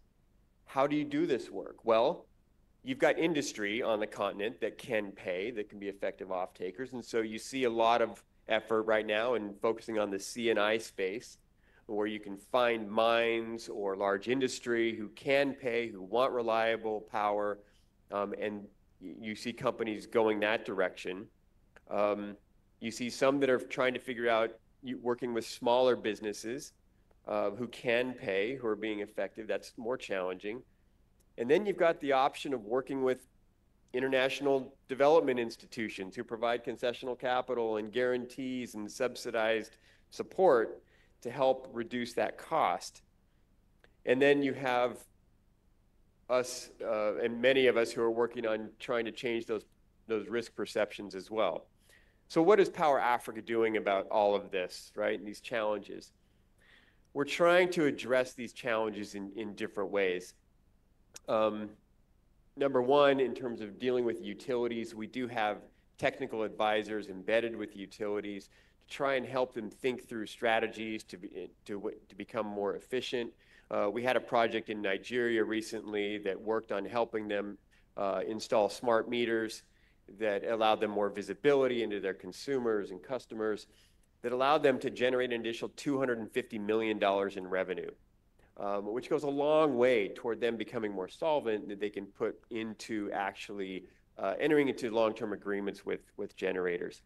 How do you do this work? Well, you've got industry on the continent that can pay, that can be effective off-takers. And so you see a lot of effort right now in focusing on the C&I space, where you can find mines or large industry who can pay, who want reliable power, and you see companies going that direction. You see some that are trying to figure out working with smaller businesses who can pay, who are being effective. That's more challenging. And then you've got the option of working with international development institutions who provide concessional capital and guarantees and subsidized support to help reduce that cost. And then you have us and many of us who are working on trying to change those risk perceptions as well. So what is Power Africa doing about all of this, right, and these challenges? We're trying to address these challenges in different ways. Number one, in terms of dealing with utilities, we do have technical advisors embedded with utilities to try and help them think through strategies to become more efficient. We had a project in Nigeria recently that worked on helping them install smart meters that allowed them more visibility into their consumers and customers, that allowed them to generate an additional $250 million in revenue, which goes a long way toward them becoming more solvent, that they can put into actually entering into long-term agreements with generators.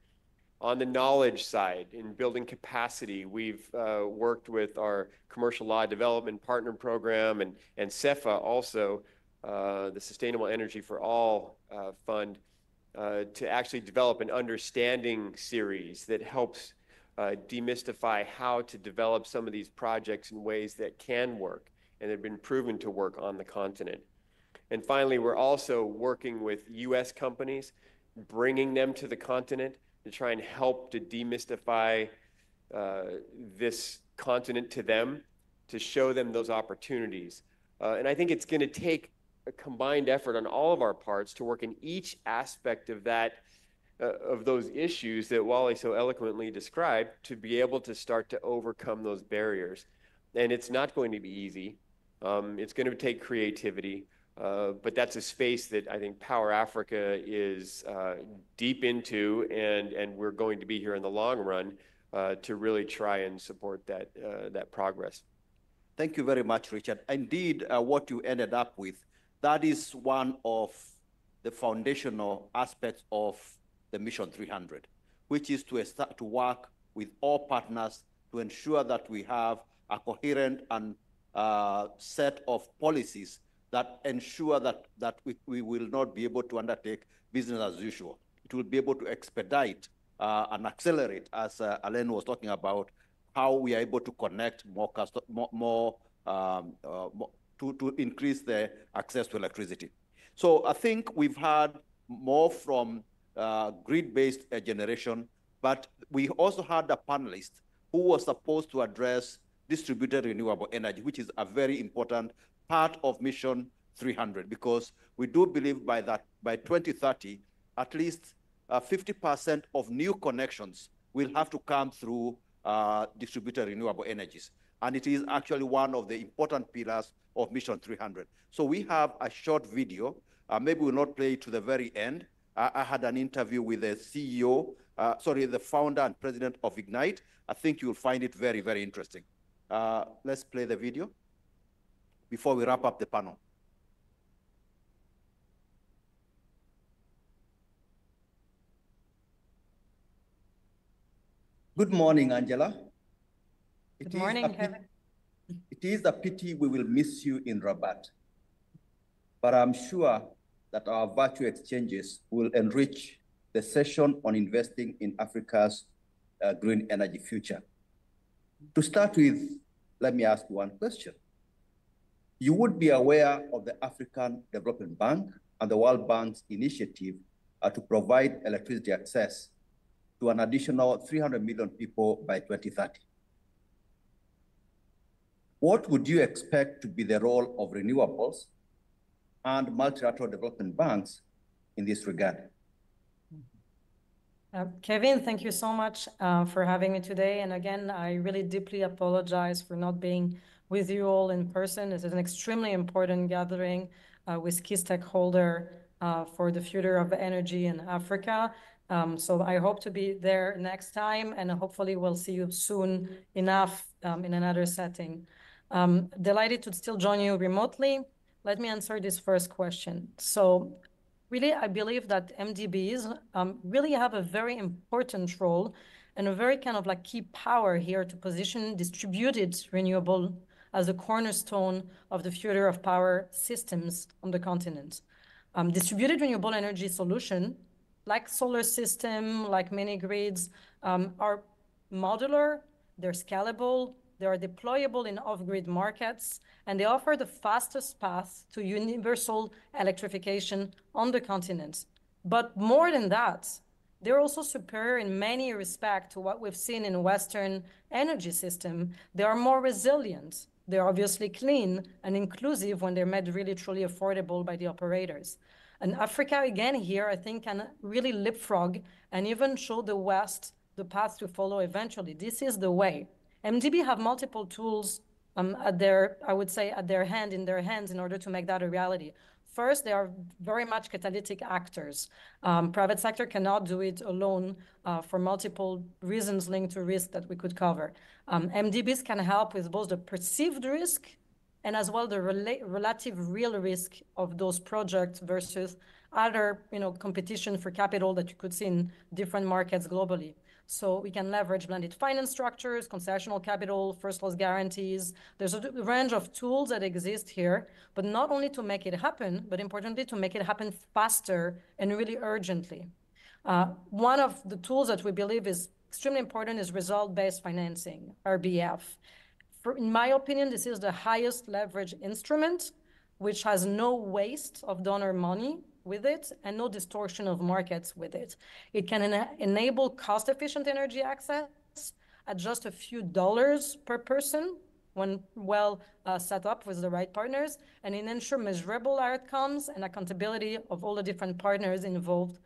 On the knowledge side, in building capacity, we've worked with our Commercial Law Development Partner Program and CEFA also, the Sustainable Energy for All Fund, to actually develop an understanding series that helps demystify how to develop some of these projects in ways that can work and have been proven to work on the continent. And finally, we're also working with US companies, bringing them to the continent to try and help to demystify this continent to them, to show them those opportunities. And I think it's going to take a combined effort on all of our parts to work in each aspect of that, of those issues that Wally so eloquently described, to be able to start to overcome those barriers. And it's not going to be easy. It's going to take creativity. But that's a space that I think Power Africa is deep into, and we're going to be here in the long run to really try and support that progress. Thank you very much, Richard. Indeed, what you ended up with, that is one of the foundational aspects of the Mission 300, which is to start to work with all partners to ensure that we have a coherent and set of policies that ensure that we will not be able to undertake business as usual. It will be able to expedite and accelerate, as Alain was talking about, how we are able to connect to increase the access to electricity. So I think we've had more from grid-based generation, but we also had a panelist who was supposed to address distributed renewable energy, which is a very important part of Mission 300, because we do believe by 2030, at least 50% of new connections will have to come through distributed renewable energies. And it is actually one of the important pillars of Mission 300. So we have a short video. Maybe we'll not play it to the very end. I had an interview with the the founder and president of Ignite. I think you'll find it very, very interesting. Let's play the video before we wrap up the panel. Good morning, Angela. Good morning, Kevin. It is a pity we will miss you in Rabat, but I'm sure that our virtual exchanges will enrich the session on investing in Africa's green energy future. To start with, let me ask one question. You would be aware of the African Development Bank and the World Bank's initiative to provide electricity access to an additional 300 million people by 2030. What would you expect to be the role of renewables and multilateral development banks in this regard? Kevin, thank you so much for having me today. And again, I really deeply apologize for not being with you all in person. This is an extremely important gathering with key stakeholders for the future of energy in Africa. So I hope to be there next time, and hopefully we'll see you soon enough in another setting. Delighted to still join you remotely. Let me answer this first question. So really, I believe that MDBs really have a very important role and a very kind of like key power here to position distributed renewable as a cornerstone of the future of power systems on the continent. Distributed renewable energy solution, like solar system, like mini grids, are modular, they're scalable, they are deployable in off-grid markets, and they offer the fastest path to universal electrification on the continent. But more than that, they're also superior in many respects to what we've seen in Western energy system. They are more resilient. They're obviously clean and inclusive when they're made really truly affordable by the operators. And Africa, again, here, I think, can really leapfrog and even show the West the path to follow eventually. This is the way. MDB have multiple tools in their hands in order to make that a reality. First, they are very much catalytic actors. Private sector cannot do it alone for multiple reasons linked to risk that we could cover. MDBs can help with both the perceived risk and as well the relative real risk of those projects versus other competition for capital that you could see in different markets globally. So we can leverage blended finance structures, concessional capital, first loss guarantees. There's a range of tools that exist here, but not only to make it happen, but importantly to make it happen faster and really urgently. One of the tools that we believe is extremely important is result-based financing, RBF. In my opinion, this is the highest leverage instrument, which has no waste of donor money with it and no distortion of markets with it. It can enable cost-efficient energy access at just a few dollars per person when well set up with the right partners, and it ensures measurable outcomes and accountability of all the different partners involved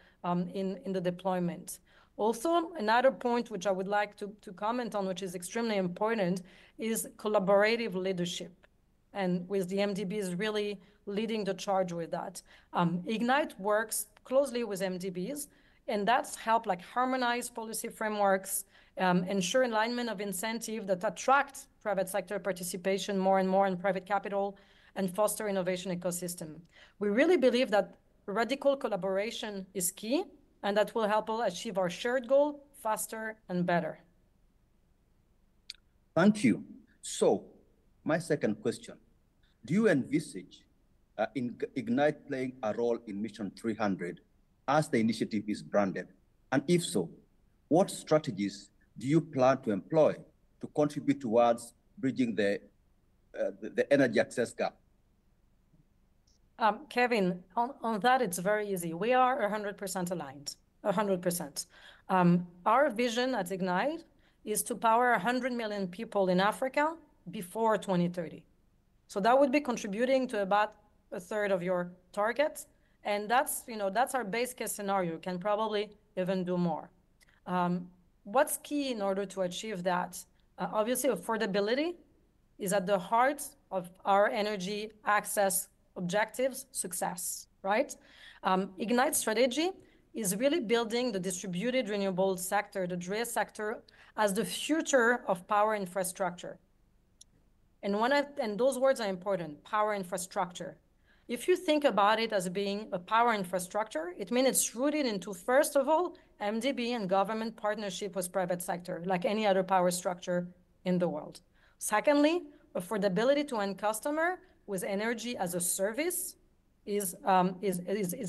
in the deployment. Also, another point which I would like to comment on, which is extremely important, is collaborative leadership. And with the MDBs really leading the charge with that. Ignite works closely with MDBs, and that's helped like harmonize policy frameworks, ensure alignment of incentive that attract private sector participation more and more in private capital, and foster innovation ecosystem. We really believe that radical collaboration is key, and that will help us achieve our shared goal faster and better. Thank you. So, my second question, do you envisage Ignite playing a role in Mission 300 as the initiative is branded? And if so, what strategies do you plan to employ to contribute towards bridging the energy access gap? Kevin, on that, it's very easy. We are 100% aligned, 100%. Our vision at Ignite is to power 100 million people in Africa before 2030. So that would be contributing to about a third of your target. And that's our base case scenario. Can probably even do more. What's key in order to achieve that? Obviously, affordability is at the heart of our energy access objectives, success, right? Ignite strategy is really building the distributed renewable sector, the DRE sector, as the future of power infrastructure. And those words are important, power infrastructure. If you think about it as being a power infrastructure, it means it's rooted into, first of all, MDB and government partnership with private sector, like any other power structure in the world. Secondly, affordability to end customer with energy as a service is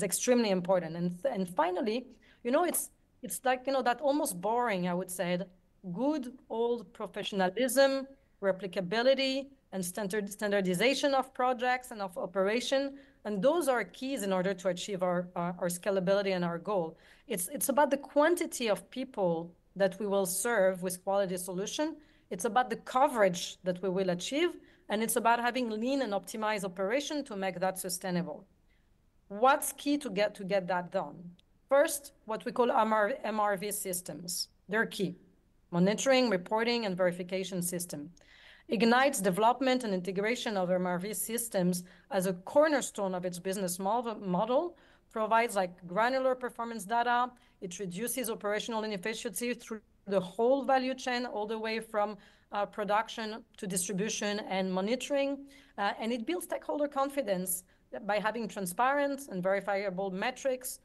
extremely important. And finally, it's like, that almost boring, I would say, good old professionalism, replicability, and standardization of projects and of operation. And those are keys in order to achieve our scalability and our goal. It's about the quantity of people that we will serve with quality solution. It's about the coverage that we will achieve. And it's about having lean and optimized operation to make that sustainable. What's key to get that done? First, what we call MRV systems. They're key. Monitoring, reporting, and verification system. Ignite's development and integration of MRV systems as a cornerstone of its business model provides granular performance data. It reduces operational inefficiency through the whole value chain, all the way from production to distribution and monitoring. And it builds stakeholder confidence by having transparent and verifiable metrics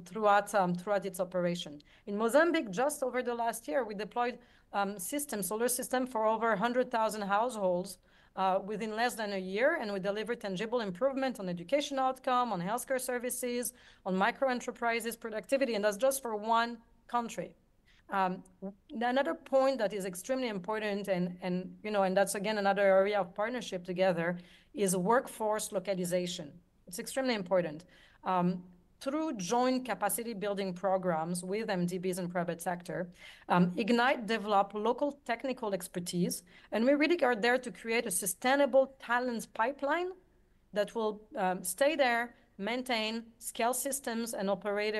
throughout its operation. In Mozambique, just over the last year, we deployed solar system for over 100,000 households within less than a year, and we delivered tangible improvement on education outcome, on healthcare services, on micro enterprises productivity, and that's just for one country. Another point that is extremely important, and that's again another area of partnership together, is workforce localization. It's extremely important. Through joint capacity building programs with MDBs and private sector, Ignite developed local technical expertise, and we really are there to create a sustainable talents pipeline that will stay there, maintain, scale systems, and operate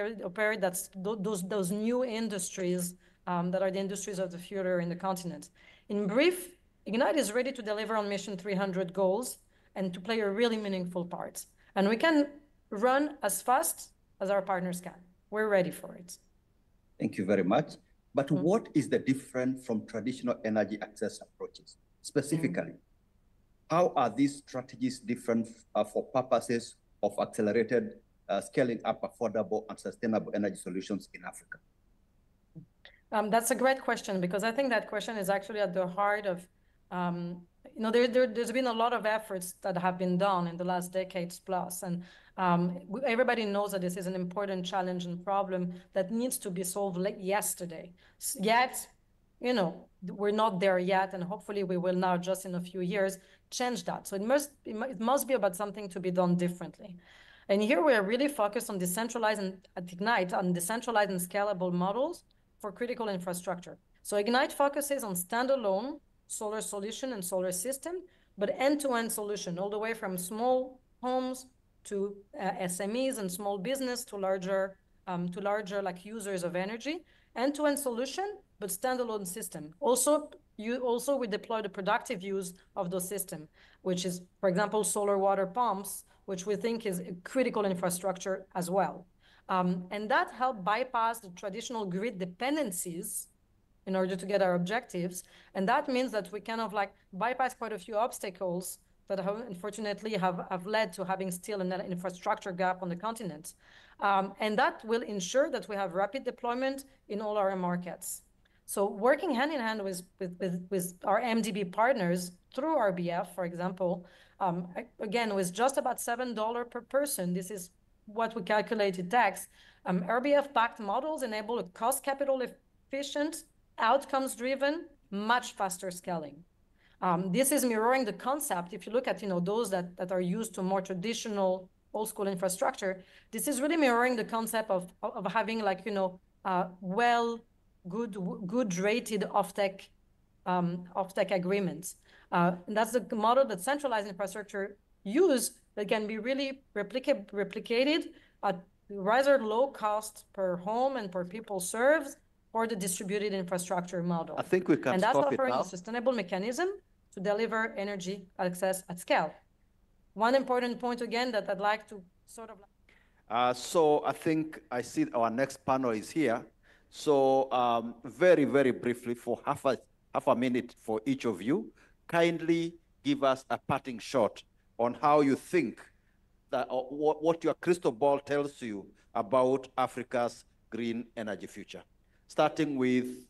those new industries that are the industries of the future in the continent. In brief, Ignite is ready to deliver on Mission 300 goals and to play a really meaningful part. And we can run as fast as our partners can. We're ready for it. Thank you very much. But what is the difference from traditional energy access approaches? Specifically, how are these strategies different for purposes of accelerated scaling up affordable and sustainable energy solutions in Africa? That's a great question, because I think that question is actually at the heart of, there's been a lot of efforts that have been done in the last decades plus. And everybody knows that this is an important challenge and problem that needs to be solved yesterday. Yet, we're not there yet, and hopefully we will now, just in a few years, change that. So it must be about something to be done differently. And here we are really focused on decentralized at Ignite, on decentralized and scalable models for critical infrastructure. So Ignite focuses on standalone solar solution and solar system, but end-to-end solution, all the way from small homes to SMEs and small business to larger users of energy. End-to-end solution, but standalone system. Also, we deploy the productive use of those systems, which is, for example, solar water pumps, which we think is a critical infrastructure as well. And that helped bypass the traditional grid dependencies in order to get our objectives. And that means that we kind of bypass quite a few obstacles that unfortunately have led to having still an infrastructure gap on the continent. And that will ensure that we have rapid deployment in all our markets. So working hand in hand with our MDB partners through RBF, for example, again, with just about $7 per person, this is what we calculated tax. RBF-backed models enable a cost capital efficient, outcomes-driven, much faster scaling. This is mirroring the concept. If you look at those that are used to more traditional old-school infrastructure, this is really mirroring the concept of having good rated offtake agreements. And that's the model that centralized infrastructure use that can be really replicated at rather low cost per home and per people served for the distributed infrastructure model. I think we can and that's stop offering it now. a sustainable mechanism to deliver energy access at scale. One important point again that I'd like to sort of... So I think I see our next panel is here. So very, very briefly, for half a minute for each of you, kindly give us a parting shot on how you think that what your crystal ball tells you about Africa's green energy future. Starting with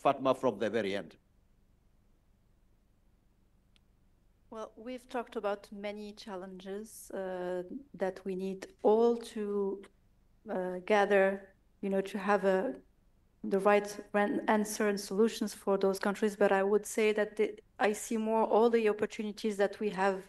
Fatma from the very end. Well, we've talked about many challenges that we need all to gather, to have the right answer and solutions for those countries. But I would say that I see more all the opportunities that we have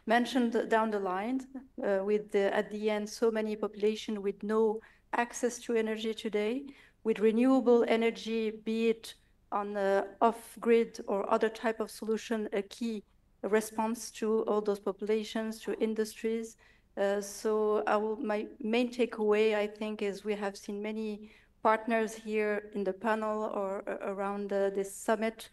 mentioned down the line, with at the end so many population with no access to energy today, with renewable energy, be it on off-grid or other type of solution, a key response to all those populations, to industries. So my main takeaway, I think, is we have seen many partners here in the panel or around this summit.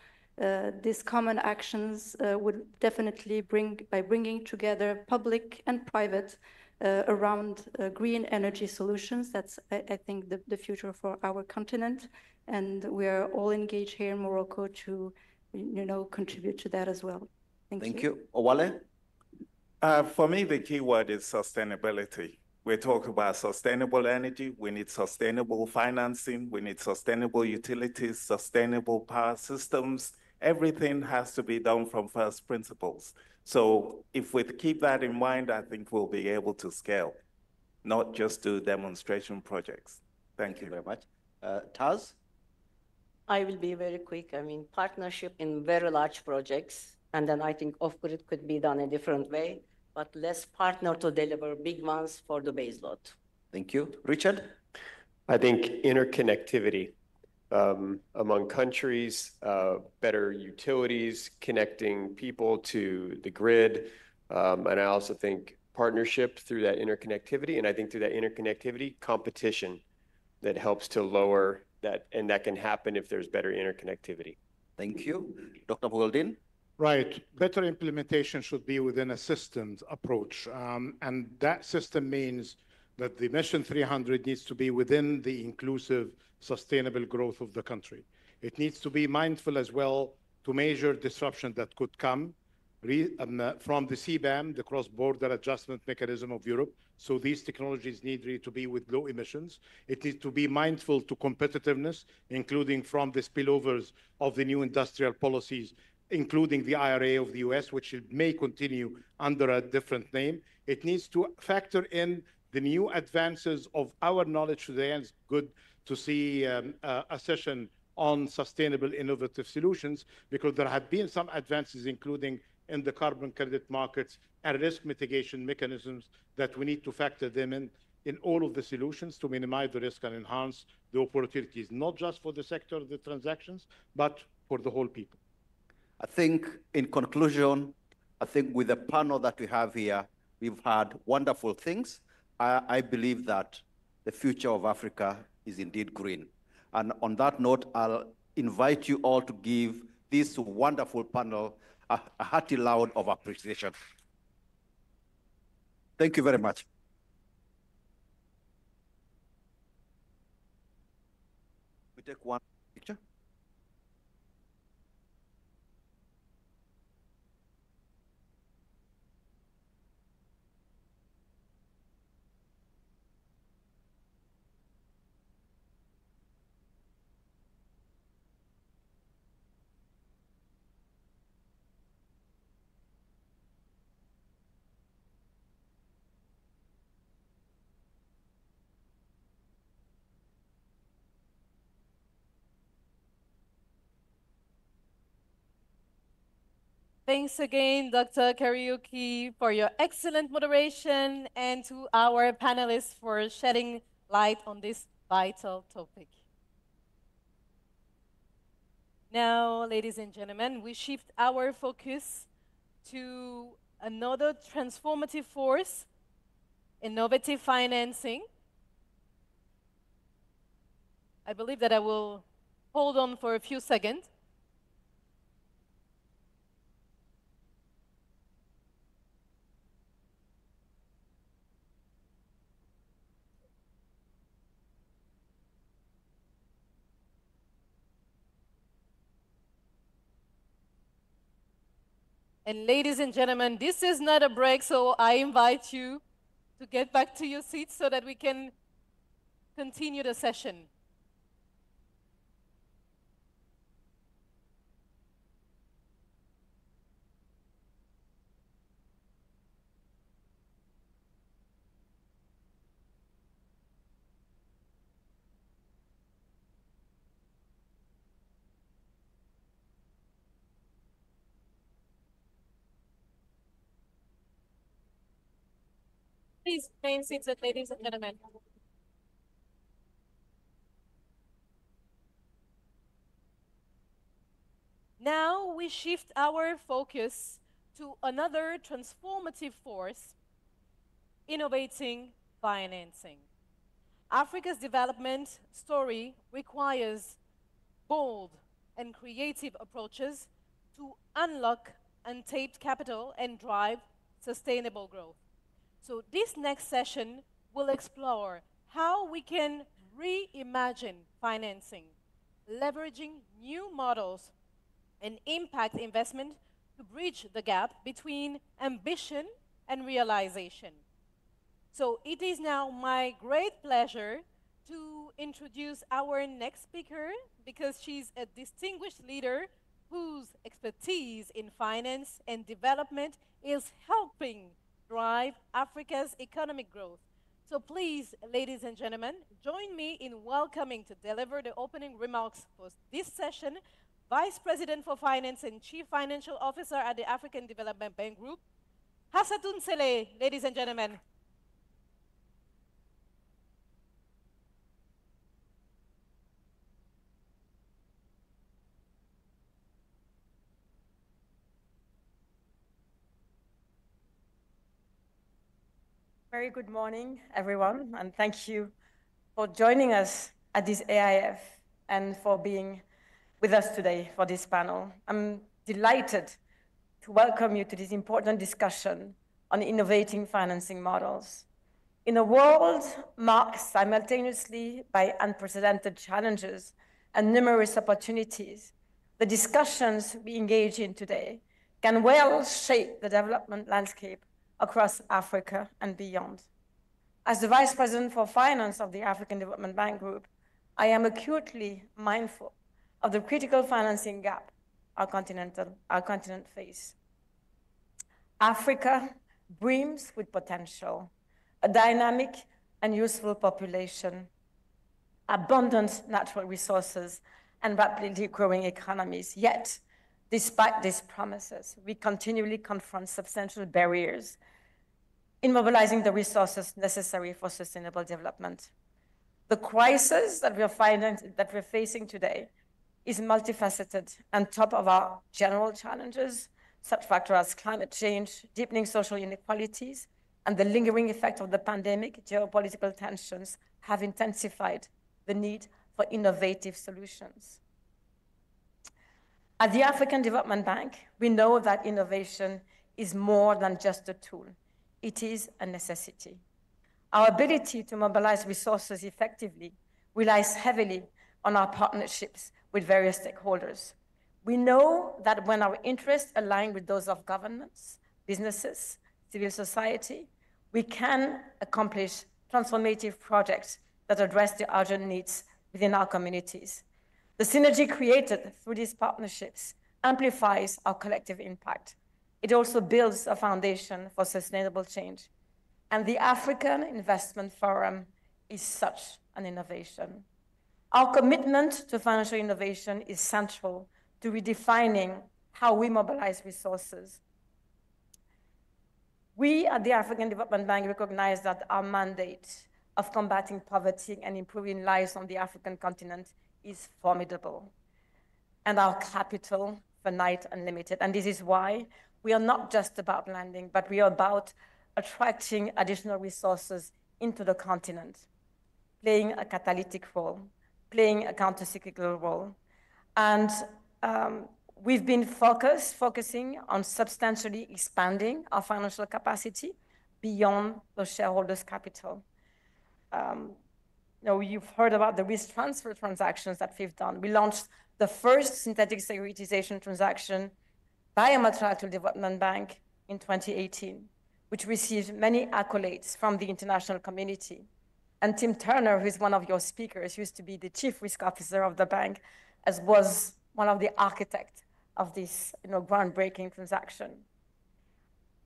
These common actions would definitely by bringing together public and private around green energy solutions. That's, I think, the future for our continent. And we are all engaged here in Morocco to, contribute to that as well. Thank you. Owale? For me, the key word is sustainability. We talk about sustainable energy. We need sustainable financing. We need sustainable utilities, sustainable power systems. Everything has to be done from first principles. So if we keep that in mind, I think we'll be able to scale, not just do demonstration projects. Thank you very much. Taz? I will be very quick. I mean, partnership in very large projects, and then I think off-grid could be done a different way, but let's partner to deliver big ones for the base load. Thank you. Richard? I think interconnectivity among countries, better utilities, connecting people to the grid, and I also think partnership through that interconnectivity, and I think through that interconnectivity, competition that helps to lower that, and that can happen if there's better interconnectivity. Thank you. Dr. Bouldin? Right. Better implementation should be within a systems approach. And that system means that the Mission 300 needs to be within the inclusive, sustainable growth of the country. It needs to be mindful as well to measure disruption that could come from the CBAM, the cross-border adjustment mechanism of Europe. So these technologies need really to be with low emissions. It needs to be mindful to competitiveness, including from the spillovers of the new industrial policies, including the IRA of the US, which may continue under a different name. It needs to factor in the new advances of our knowledge today, and it's good to see a session on sustainable innovative solutions, because there have been some advances, including in the carbon credit markets and risk mitigation mechanisms, that we need to factor them in all of the solutions to minimize the risk and enhance the opportunities, not just for the sector of the transactions, but for the whole people. I think in conclusion, I think with the panel that we have here, we've had wonderful things. I believe that the future of Africa is indeed green. And on that note, I'll invite you all to give this wonderful panel a hearty round of appreciation. Thank you very much. We take one picture. Thanks again, Dr. Kariuki, for your excellent moderation, and to our panelists for shedding light on this vital topic. Now, ladies and gentlemen, we shift our focus to another transformative force, innovative financing. I believe that I will hold on for a few seconds. And ladies and gentlemen, this is not a break, so I invite you to get back to your seats so that we can continue the session. Please remain seated, ladies and gentlemen. Now we shift our focus to another transformative force, innovating financing. Africa's development story requires bold and creative approaches to unlock untapped capital and drive sustainable growth. So this next session will explore how we can reimagine financing, leveraging new models and impact investment to bridge the gap between ambition and realization. So it is now my great pleasure to introduce our next speaker because she's a distinguished leader whose expertise in finance and development is helping drive Africa's economic growth. So please, ladies and gentlemen, join me in welcoming to deliver the opening remarks for this session, Vice President for Finance and Chief Financial Officer at the African Development Bank Group, Hassatoun Salle, ladies and gentlemen. Very good morning, everyone, and thank you for joining us at this AIF and for being with us today for this panel. I'm delighted to welcome you to this important discussion on innovating financing models. In a world marked simultaneously by unprecedented challenges and numerous opportunities, the discussions we engage in today can well shape the development landscape across Africa and beyond. As the Vice President for Finance of the African Development Bank Group, I am acutely mindful of the critical financing gap our continent faces. Africa brims with potential, a dynamic and useful population, abundant natural resources, and rapidly growing economies. Yet, despite these promises, we continually confront substantial barriers in mobilizing the resources necessary for sustainable development. The crisis that we're facing today is multifaceted and top of our general challenges, such factors as climate change, deepening social inequalities, and the lingering effect of the pandemic. Geopolitical tensions have intensified the need for innovative solutions. At the African Development Bank, we know that innovation is more than just a tool. It is a necessity. Our ability to mobilize resources effectively relies heavily on our partnerships with various stakeholders. We know that when our interests align with those of governments, businesses, civil society, we can accomplish transformative projects that address the urgent needs within our communities. The synergy created through these partnerships amplifies our collective impact. It also builds a foundation for sustainable change. And the African Investment Forum is such an innovation. Our commitment to financial innovation is central to redefining how we mobilize resources. We at the African Development Bank recognize that our mandate of combating poverty and improving lives on the African continent is formidable, and our capital finite and limited. And this is why we are not just about lending, but we are about attracting additional resources into the continent, playing a catalytic role, playing a counter-cyclical role. And we've been focusing on substantially expanding our financial capacity beyond the shareholders' capital. You've heard about the risk transfer transactions that we've done. We launched the first synthetic securitization transaction by a multilateral development bank in 2018, which received many accolades from the international community. And Tim Turner, who's one of your speakers, used to be the chief risk officer of the bank, as was one of the architects of this groundbreaking transaction.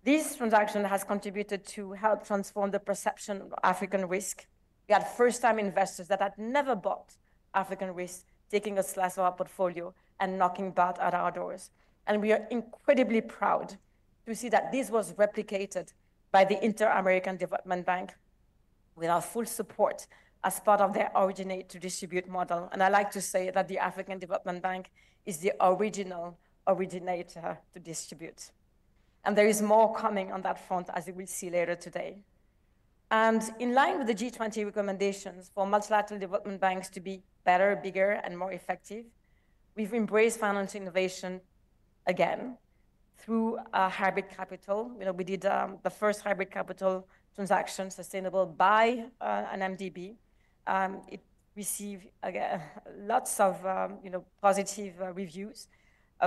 This transaction has contributed to help transform the perception of African risk. We had first-time investors that had never bought African risk taking a slice of our portfolio and knocking back at our doors. And we are incredibly proud to see that this was replicated by the Inter-American Development Bank with our full support as part of their originate to distribute model. And I like to say that the African Development Bank is the original originator to distribute. And there is more coming on that front, as you will see later today. And in line with the G20 recommendations for multilateral development banks to be better, bigger, and more effective, we've embraced financial innovation again through hybrid capital. We did the first hybrid capital transaction sustainable by an MDB. It received lots of positive reviews.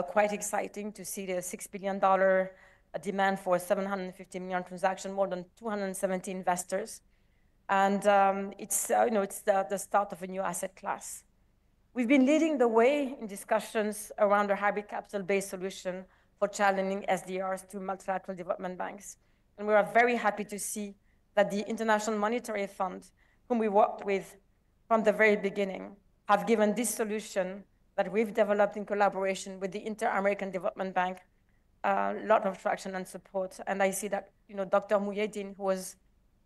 Quite exciting to see the $6 billion demand for a $750 million transaction, more than 270 investors. And it's the start of a new asset class. We've been leading the way in discussions around a hybrid capital-based solution for challenging SDRs to multilateral development banks. And we are very happy to see that the International Monetary Fund, whom we worked with from the very beginning, have given this solution that we've developed in collaboration with the Inter-American Development Bank a lot of traction and support. And I see that Dr. Muyedin, who was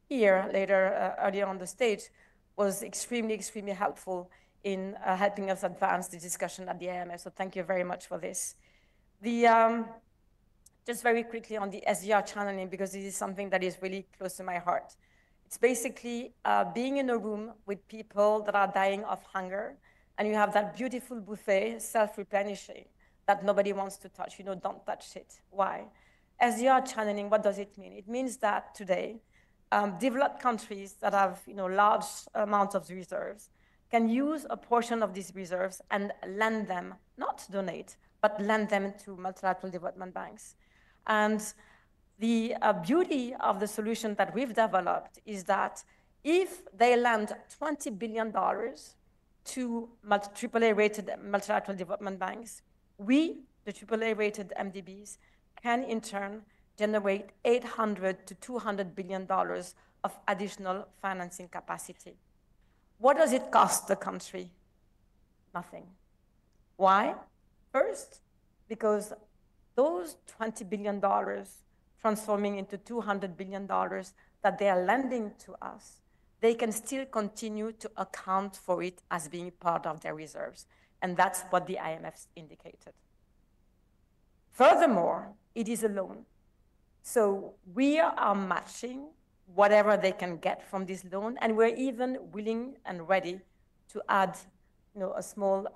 here earlier on the stage, was extremely, extremely helpful in helping us advance the discussion at the IMF. So thank you very much for this. Just very quickly on the SDR channeling, because this is something that is really close to my heart. It's basically being in a room with people that are dying of hunger, and you have that beautiful buffet, self-replenishing, that nobody wants to touch. Don't touch it. Why? SDR channeling, what does it mean? It means that today, developed countries that have large amounts of reserves can use a portion of these reserves and lend them, not donate, but lend them to multilateral development banks. And the beauty of the solution that we've developed is that if they lend $20 billion to AAA-rated multilateral development banks, we, the AAA-rated MDBs, can in turn generate $800 to $200 billion of additional financing capacity. What does it cost the country? Nothing. Why? First, because those $20 billion transforming into $200 billion that they are lending to us, they can still continue to account for it as being part of their reserves. And that's what the IMF indicated. Furthermore, it is a loan. So we are matching whatever they can get from this loan, and we're even willing and ready to add a small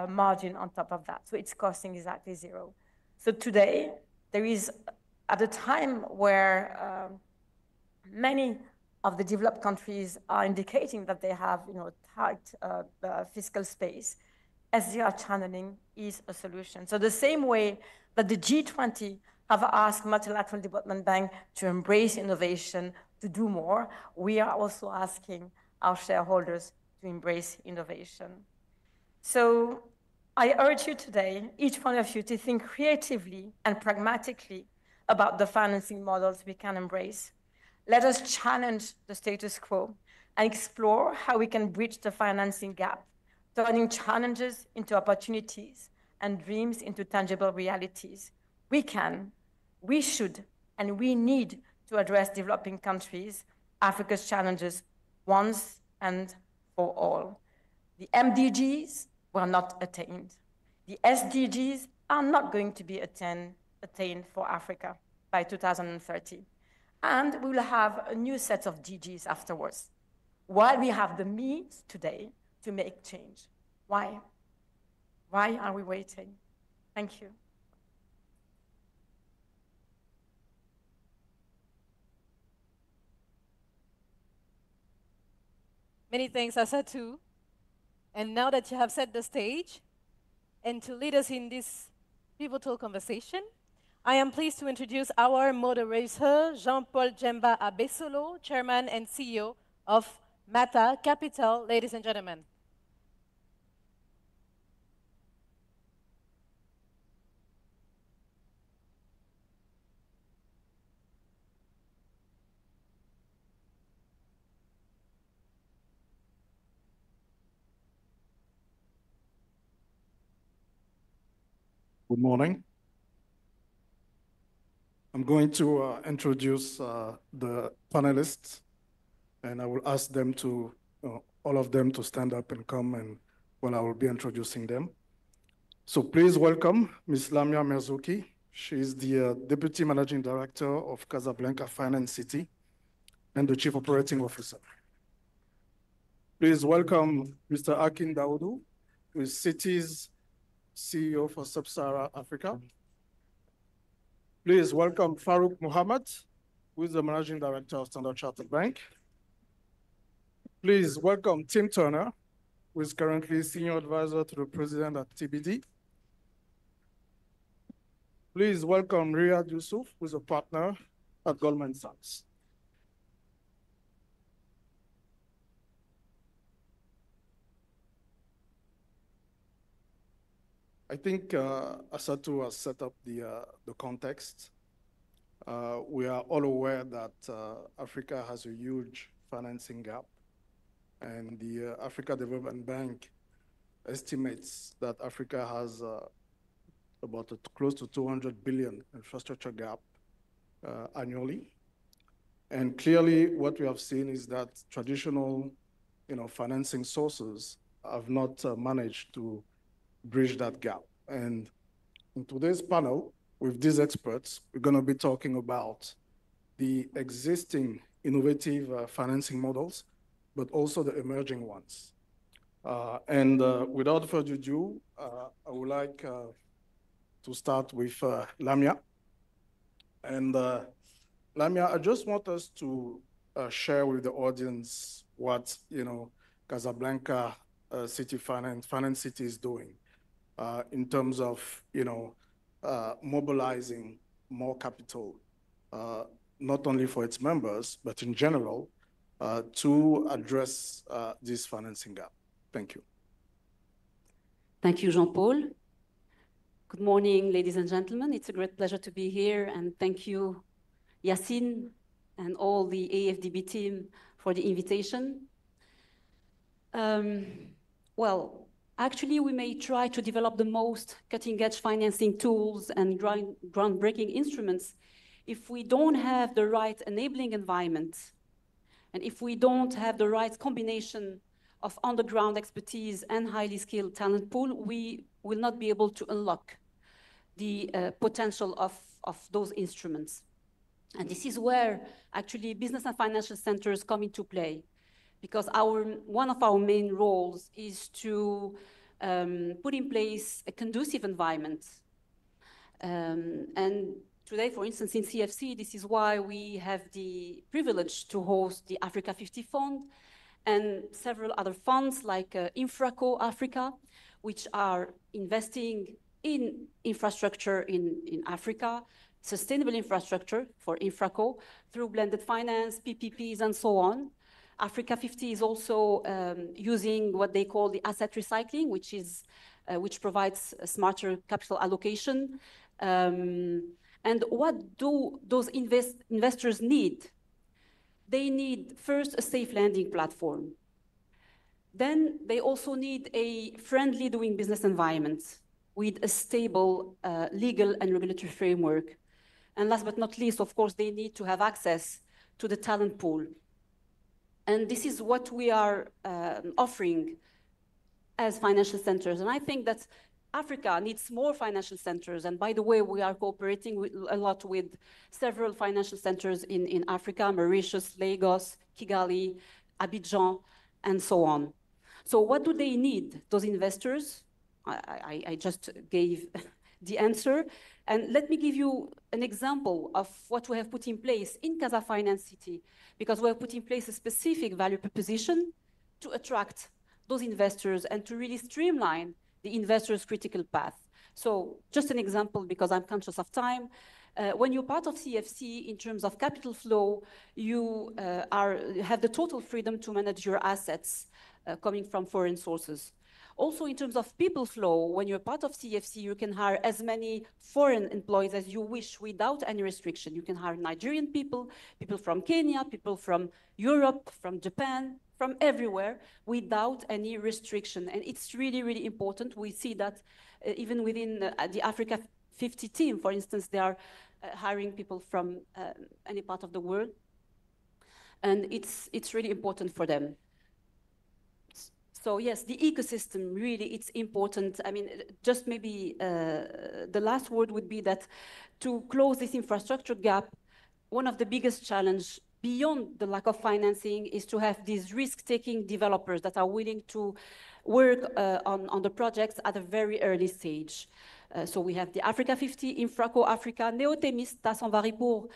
margin on top of that. So it's costing exactly zero. So today, there is, at a time where many of the developed countries are indicating that they have tight fiscal space, SDR channeling is a solution. So the same way that the G20 have asked multilateral development bank to embrace innovation, to do more, we are also asking our shareholders to embrace innovation. So I urge you today, each one of you, to think creatively and pragmatically about the financing models we can embrace. Let us challenge the status quo and explore how we can bridge the financing gap, turning challenges into opportunities and dreams into tangible realities. We can, we should, and we need to address developing countries, Africa's challenges once and for all. The MDGs were not attained. The SDGs are not going to be attained for Africa by 2030. And we will have a new set of DGs afterwards, while we have the means today to make change. Why? Why are we waiting? Thank you. Many thanks, Asatu. And now that you have set the stage, and to lead us in this pivotal conversation, I am pleased to introduce our moderator, Jean-Paul Djemba Abesolo, Chairman and CEO of Mata Capital, ladies and gentlemen. Good morning. I'm going to introduce the panelists, and I will ask them to, all of them to stand up and come, and I will be introducing them. So please welcome Ms. Lamia Merzouki. She is the Deputy Managing Director of Casablanca Finance City and the Chief Operating Officer. Please welcome Mr. Akin Daoudou, who is City's CEO for Sub-Saharan Africa. Please welcome Farouk Mohammed, who is the Managing Director of Standard Chartered Bank. Please welcome Tim Turner, who is currently Senior Advisor to the President at TBD. Please welcome Riyad Yusuf, who is a partner at Goldman Sachs. I think Asatu has set up the context. We are all aware that Africa has a huge financing gap, and the Africa Development Bank estimates that Africa has about close to 200 billion infrastructure gap annually. And clearly what we have seen is that traditional financing sources have not managed to bridge that gap. And in today's panel, with these experts, we're going to be talking about the existing innovative financing models, but also the emerging ones. Without further ado, I would like to start with Lamia. And Lamia, I just want us to share with the audience what Casablanca City Finance City is doing in terms of mobilizing more capital, not only for its members, but in general, to address this financing gap. Thank you. Thank you, Jean-Paul. Good morning, ladies and gentlemen. It's a great pleasure to be here, and thank you, Yassine, and all the AFDB team for the invitation. Well, actually, we may try to develop the most cutting-edge financing tools and groundbreaking instruments if we don't have the right enabling environment, and if we don't have the right combination of on-the-ground expertise and highly skilled talent pool, we will not be able to unlock the potential of those instruments. And this is where actually business and financial centers come into play, because one of our main roles is to put in place a conducive environment. And today, for instance, in CFC, this is why we have the privilege to host the Africa 50 Fund and several other funds like Infraco Africa, which are investing in infrastructure in Africa, sustainable infrastructure for Infraco through blended finance, PPPs, and so on. Africa 50 is also using what they call the asset recycling, which provides a smarter capital allocation. And what do those investors need? They need first a safe lending platform. Then they also need a friendly doing business environment with a stable legal and regulatory framework. And last but not least, of course, they need to have access to the talent pool. And this is what we are offering as financial centers. And I think that Africa needs more financial centers. And by the way, we are cooperating a lot with several financial centers in Africa: Mauritius, Lagos, Kigali, Abidjan, and so on. So what do they need, those investors? I just gave the answer. And let me give you an example of what we have put in place in Casa Finance City, because we have put in place a specific value proposition to attract those investors and to really streamline the investor's critical path. So just an example, because I'm conscious of time. When you're part of CFC, in terms of capital flow, you have the total freedom to manage your assets coming from foreign sources. Also, in terms of people flow, when you're part of CFC, you can hire as many foreign employees as you wish without any restriction. You can hire Nigerian people, people from Kenya, people from Europe, from Japan, from everywhere, without any restriction. And it's really, really important. We see that even within the Africa 50 team, for instance, they are hiring people from any part of the world. And it's really important for them. So yes, the ecosystem, really, it's important. I mean, just maybe the last word would be that to close this infrastructure gap, one of the biggest challenges beyond the lack of financing is to have these risk-taking developers that are willing to work on the projects at a very early stage. So we have the Africa 50, Infraco Africa, Neotemis, Tassanvaripur.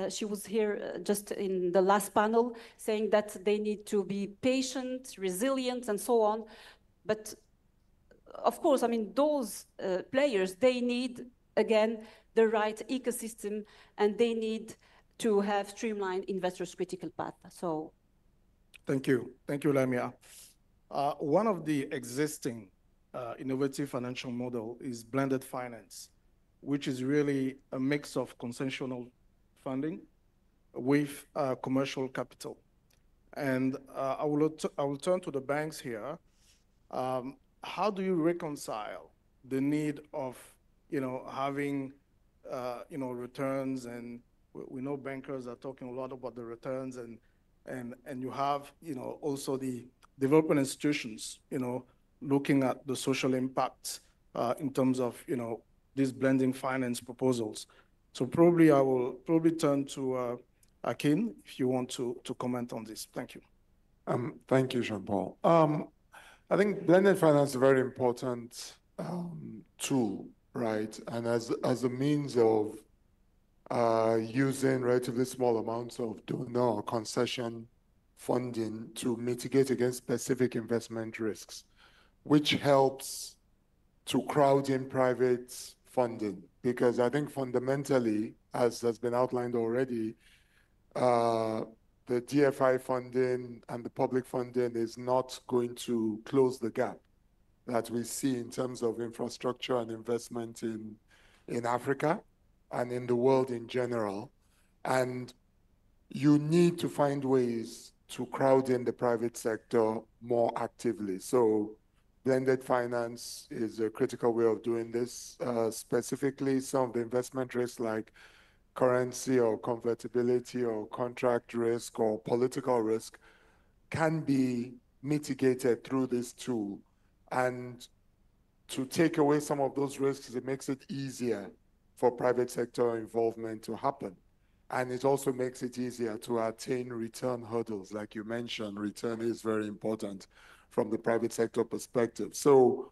She was here just in the last panel saying that they need to be patient, resilient, and so on. But of course, I mean, those players, they need, again, the right ecosystem, and they need to have streamlined investors' critical path. So, thank you, Lamia. One of the existing innovative financial model is blended finance, which is really a mix of concessional funding with commercial capital. And I will turn to the banks here. How do you reconcile the need of having returns, and we know bankers are talking a lot about the returns, and you have also the development institutions looking at the social impacts in terms of these blending finance proposals. So probably I will turn to Akin if you want to comment on this. Thank you. Thank you, Jean-Paul. I think blended finance is a very important tool, right? And as a means of using relatively small amounts of donor or concession funding to mitigate against specific investment risks, which helps to crowd in private funding. Because I think fundamentally, as has been outlined already, the DFI funding and the public funding is not going to close the gap that we see in terms of infrastructure and investment in Africa and in the world in general. And you need to find ways to crowd in the private sector more actively. So blended finance is a critical way of doing this. Specifically, some of the investment risks like currency or convertibility or contract risk or political risk can be mitigated through this tool. And to take away some of those risks, it makes it easier for private sector involvement to happen. And it also makes it easier to attain return hurdles. Like you mentioned, return is very important from the private sector perspective. So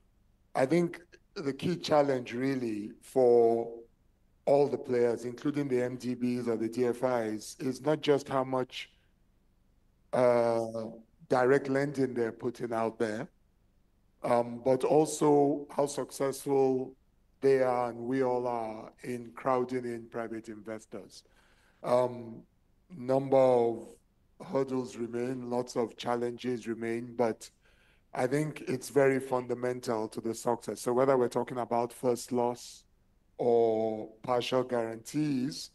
I think the key challenge really for all the players, including the MDBs or the DFIs, is not just how much direct lending they're putting out there, but also how successful they are and we all are in crowding in private investors. Number of hurdles remain, lots of challenges remain, but I think it's very fundamental to the success. So whether we're talking about first loss or partial guarantees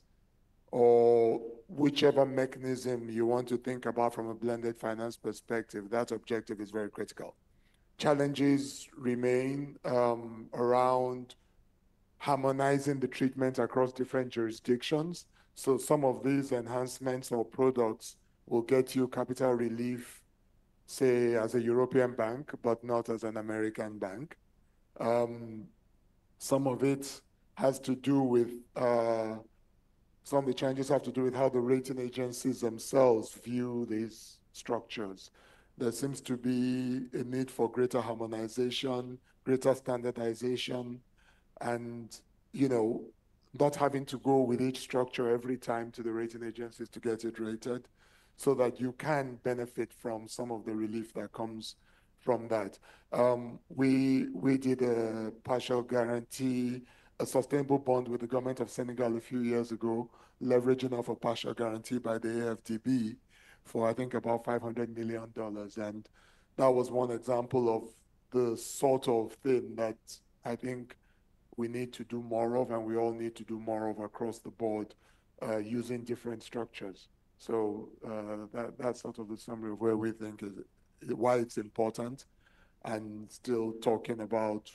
or whichever mechanism you want to think about from a blended finance perspective, that objective is very critical. Challenges remain around harmonizing the treatment across different jurisdictions. So some of these enhancements or products will get you capital relief, say, as a European bank, but not as an American bank. Some of it has to do with, some of the changes have to do with how the rating agencies themselves view these structures. There seems to be a need for greater harmonization, greater standardization, and, not having to go with each structure every time to the rating agencies to get it rated, so that you can benefit from some of the relief that comes from that. We did a partial guarantee a sustainable bond with the government of Senegal a few years ago, leveraging off a partial guarantee by the AFDB for, I think, about $500 million. And that was one example of the sort of thing that I think we need to do more of, and we all need to do more of across the board using different structures. So that's sort of the summary of where we think is why it's important, and still talking about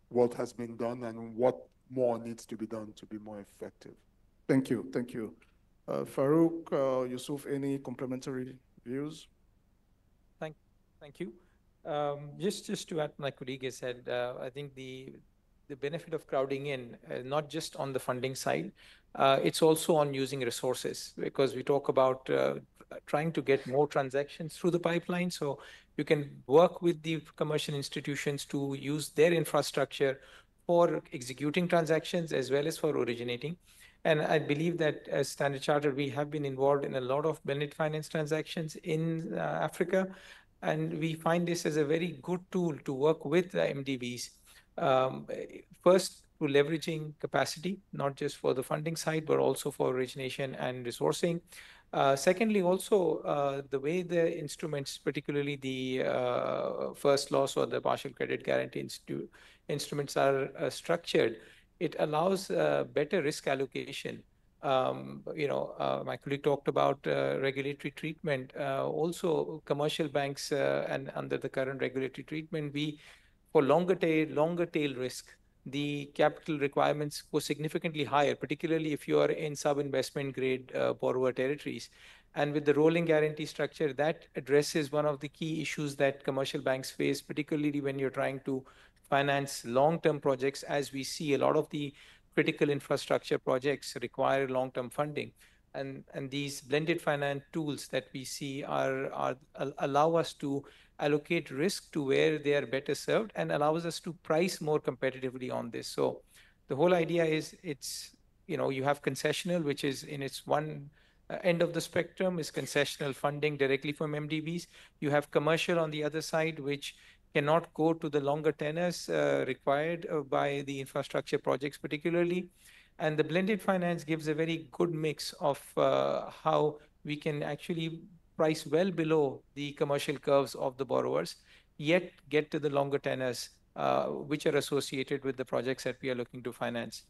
what has been done and what more needs to be done to be more effective. Thank you. Thank you. Farouk, Yusuf, any complementary views? Thank you. Just to add, my colleague has said, I think the benefit of crowding in, not just on the funding side, it's also on using resources, because we talk about trying to get more transactions through the pipeline. So you can work with the commercial institutions to use their infrastructure for executing transactions as well as for originating. And I believe that as Standard Chartered, we have been involved in a lot of blended finance transactions in Africa. And we find this as a very good tool to work with the MDBs. First, to leveraging capacity, not just for the funding side, but also for origination and resourcing. Secondly, also the way the instruments, particularly the first loss or the partial credit guarantee instruments are structured, it allows better risk allocation. My colleague talked about regulatory treatment. Also, commercial banks and under the current regulatory treatment, for longer tail risk, the capital requirements go significantly higher, particularly if you are in sub-investment grade borrower territories. And with the rolling guarantee structure, that addresses one of the key issues that commercial banks face, particularly when you're trying to finance long-term projects, as we see a lot of the critical infrastructure projects require long-term funding. And these blended finance tools that we see allow us to allocate risk to where they are better served and allows us to price more competitively on this. So the whole idea is you have concessional, which is in its one end of the spectrum is concessional funding directly from MDBs. You have commercial on the other side, which cannot go to the longer tenors required by the infrastructure projects particularly. And the blended finance gives a very good mix of how we can actually price well below the commercial curves of the borrowers, yet get to the longer tenors which are associated with the projects that we are looking to finance.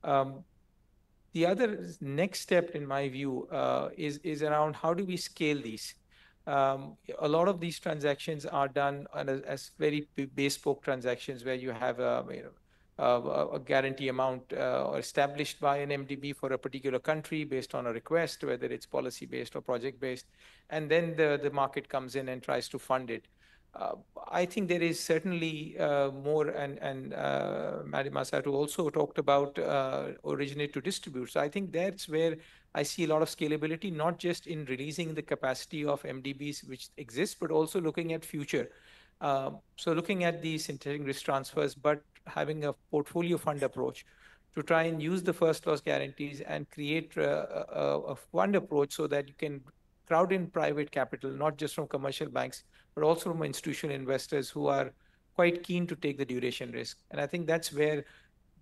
The other next step, in my view, is around how do we scale these? A lot of these transactions are done as very bespoke transactions where you have a guarantee amount established by an MDB for a particular country based on a request, whether it's policy-based or project-based, and then the market comes in and tries to fund it. I think there is certainly more, and Madam Asatu also talked about originate to distribute. So I think that's where I see a lot of scalability, not just in releasing the capacity of MDBs which exists, but also looking at future. So looking at the synthetic risk transfers, but having a portfolio fund approach to try and use the first loss guarantees and create a fund approach so that you can crowd in private capital, not just from commercial banks, but also from institutional investors who are quite keen to take the duration risk. And I think that's where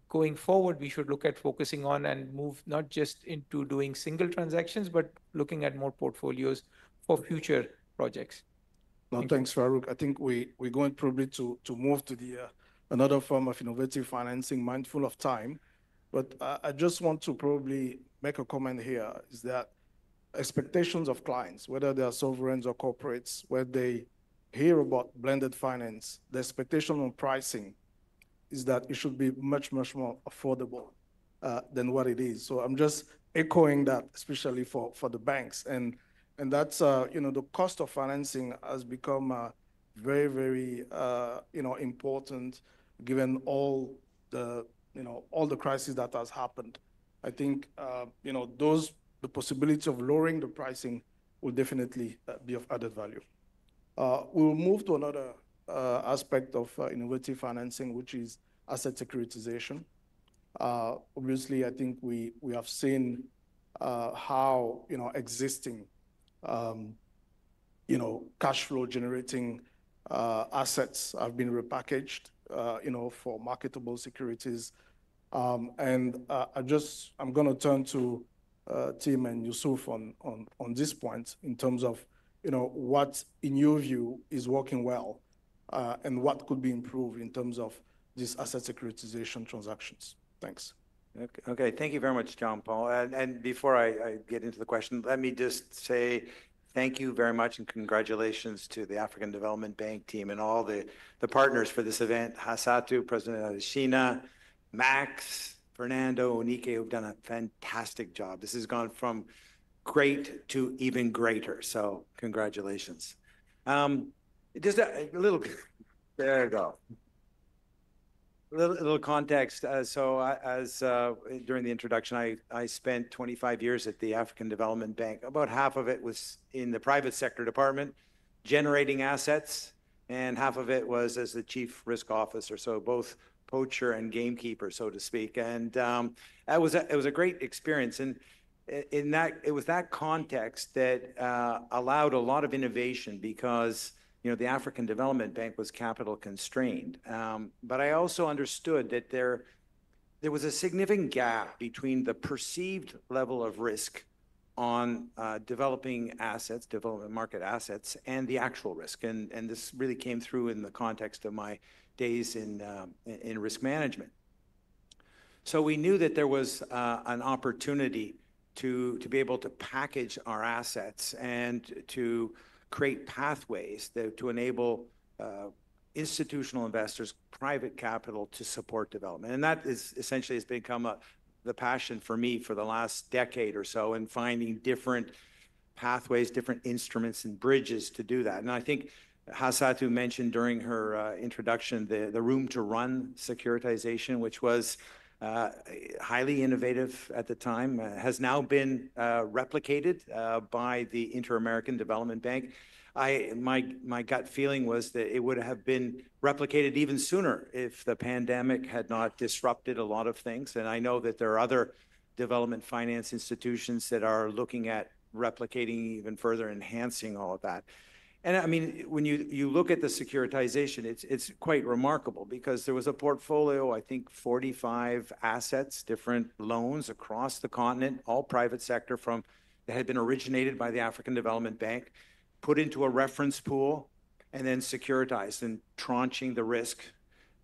going forward, we should look at focusing on and move not just into doing single transactions, but looking at more portfolios for future projects. No, thanks, Farouk. I think we're going probably to move to the another form of innovative financing, mindful of time. But I just want to probably make a comment here, is that expectations of clients, whether they are sovereigns or corporates, where they hear about blended finance, the expectation on pricing is that it should be much, much more affordable than what it is. So I'm just echoing that, especially for the banks. And that's, the cost of financing has become very, very, important given all the crisis that has happened. I think, the possibility of lowering the pricing will definitely be of added value. We'll move to another aspect of innovative financing, which is asset securitization. Obviously, I think we have seen how existing cash flow generating assets have been repackaged for marketable securities I'm going to turn to Tim and Yusuf on this point in terms of, what in your view is working well and what could be improved in terms of these asset securitization transactions. Thanks. Okay, thank you very much, John Paul. And before I get into the question, let me just say thank you very much and congratulations to the African Development Bank team and all the partners for this event, Hassatu, President Adesina, Max, Fernando, Onike, who've done a fantastic job. This has gone from great to even greater, so congratulations. Just a little, there you go. A little context. During the introduction, I spent 25 years at the African Development Bank. About half of it was in the private sector department, generating assets, and half of it was as the chief risk officer. So both poacher and gamekeeper, so to speak. And it was a great experience. And it was that context that allowed a lot of innovation because the African Development Bank was capital constrained. But I also understood that there was a significant gap between the perceived level of risk on developing assets, development market assets, and the actual risk. And this really came through in the context of my days in risk management. So we knew that there was an opportunity to be able to package our assets and to create pathways to enable institutional investors, private capital to support development. And that is essentially has become the passion for me for the last decade or so in finding different pathways, different instruments and bridges to do that. And I think Hassatu mentioned during her introduction the room to run securitization, which was highly innovative at the time, has now been replicated by the Inter-American Development Bank. My gut feeling was that it would have been replicated even sooner if the pandemic had not disrupted a lot of things. And I know that there are other development finance institutions that are looking at replicating even further, enhancing all of that. And I mean, when you look at the securitization, it's quite remarkable because there was a portfolio, I think 45 assets, different loans across the continent, all private sector that had been originated by the African Development Bank, put into a reference pool, and then securitized and tranching the risk.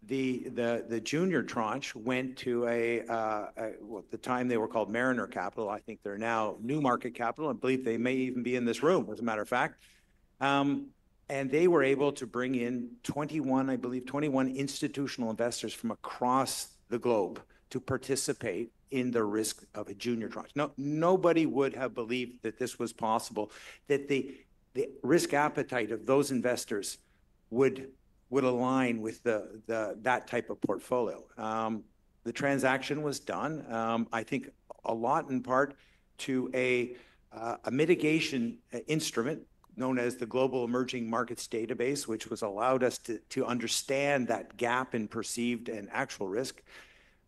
The junior tranche went to well, at the time they were called Mariner Capital. I think they're now New Market Capital. I believe they may even be in this room, as a matter of fact. And they were able to bring in 21 institutional investors from across the globe to participate in the risk of a junior tranche. No, nobody would have believed that this was possible, that the risk appetite of those investors would align with that type of portfolio. The transaction was done, I think a lot in part to a mitigation instrument known as the Global Emerging Markets Database, which was allowed us to understand that gap in perceived and actual risk.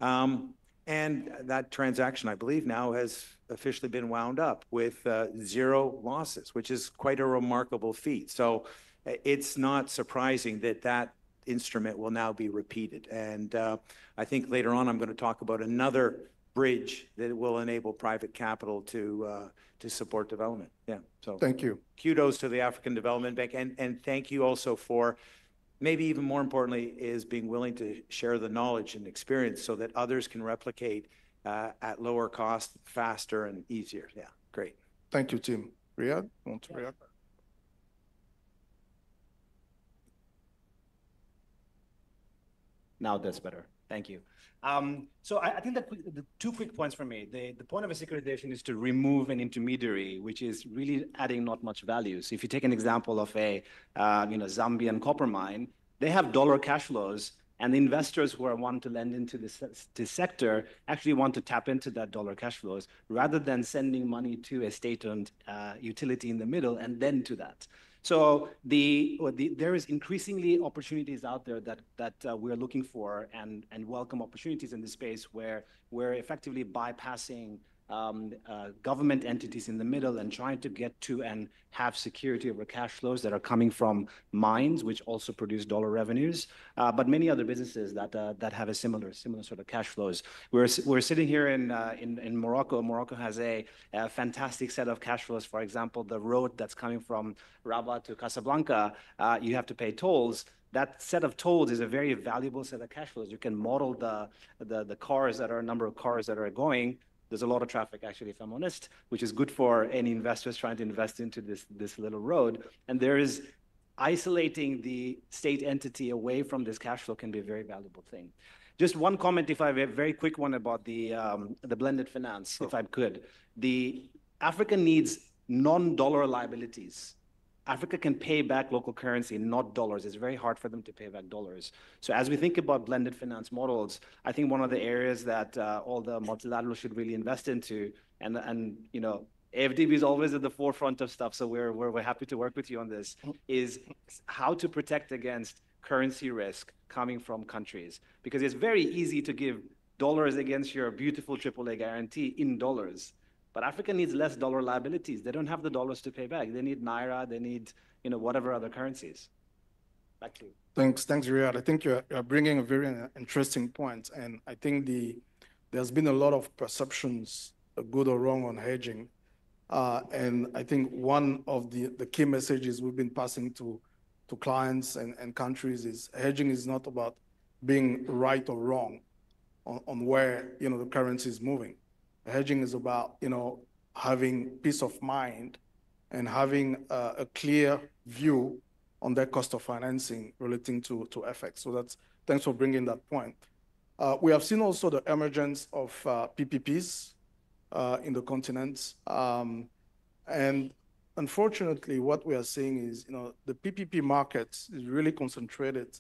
And that transaction, I believe, now has officially been wound up with 0 losses, which is quite a remarkable feat. So it's not surprising that that instrument will now be repeated. And I think later on I'm going to talk about another bridge that will enable private capital to support development. Yeah. So thank you. Kudos to the African Development Bank, and thank you also for, maybe even more importantly, is being willing to share the knowledge and experience so that others can replicate at lower cost, faster and easier. Yeah, great. Thank you, Tim. Riyad, want to react? Now that's better. Thank you. So I think that the 2 quick points for me. The point of a securitization is to remove an intermediary, which is really adding not much value. So if you take an example of a Zambian copper mine, they have dollar cash flows, and the investors who are wanting to lend into this sector actually want to tap into that dollar cash flows rather than sending money to a state-owned utility in the middle and then to that. So there is increasingly opportunities out there that we're looking for and welcome opportunities in this space where we're effectively bypassing government entities in the middle and trying to get to and have security over cash flows that are coming from mines, which also produce dollar revenues, but many other businesses that have a similar sort of cash flows. We're sitting here in Morocco. Morocco has a fantastic set of cash flows. For example, the road that's coming from Rabat to Casablanca, you have to pay tolls. That set of tolls is a very valuable set of cash flows. You can model the cars that are number of cars that are going. There's a lot of traffic, actually, if I'm honest, which is good for any investors trying to invest into this little road. And there is isolating the state entity away from this cash flow can be a very valuable thing. Just one comment, if I have a very quick one about the blended finance, if I could. The Africa needs non-dollar liabilities. Africa can pay back local currency, not dollars. It's very hard for them to pay back dollars. So as we think about blended finance models, I think one of the areas that all the multilaterals should really invest into, and you know, AFDB is always at the forefront of stuff, so we're happy to work with you on this, is how to protect against currency risk coming from countries. Because it's very easy to give dollars against your beautiful AAA guarantee in dollars. But Africa needs less dollar liabilities. They don't have the dollars to pay back. They need Naira, they need, you know, whatever other currencies. Back to you. Thanks, Riyad. I think you're bringing a very interesting point. And I think there's been a lot of perceptions, good or wrong, on hedging. And I think one of the key messages we've been passing to clients and countries is hedging is not about being right or wrong on where, you know, the currency is moving. Hedging is about, you know, having peace of mind and having a clear view on their cost of financing relating to FX. So thanks for bringing that point. We have seen also the emergence of PPPs in the continent. And unfortunately, what we are seeing is, you know, the PPP market is really concentrated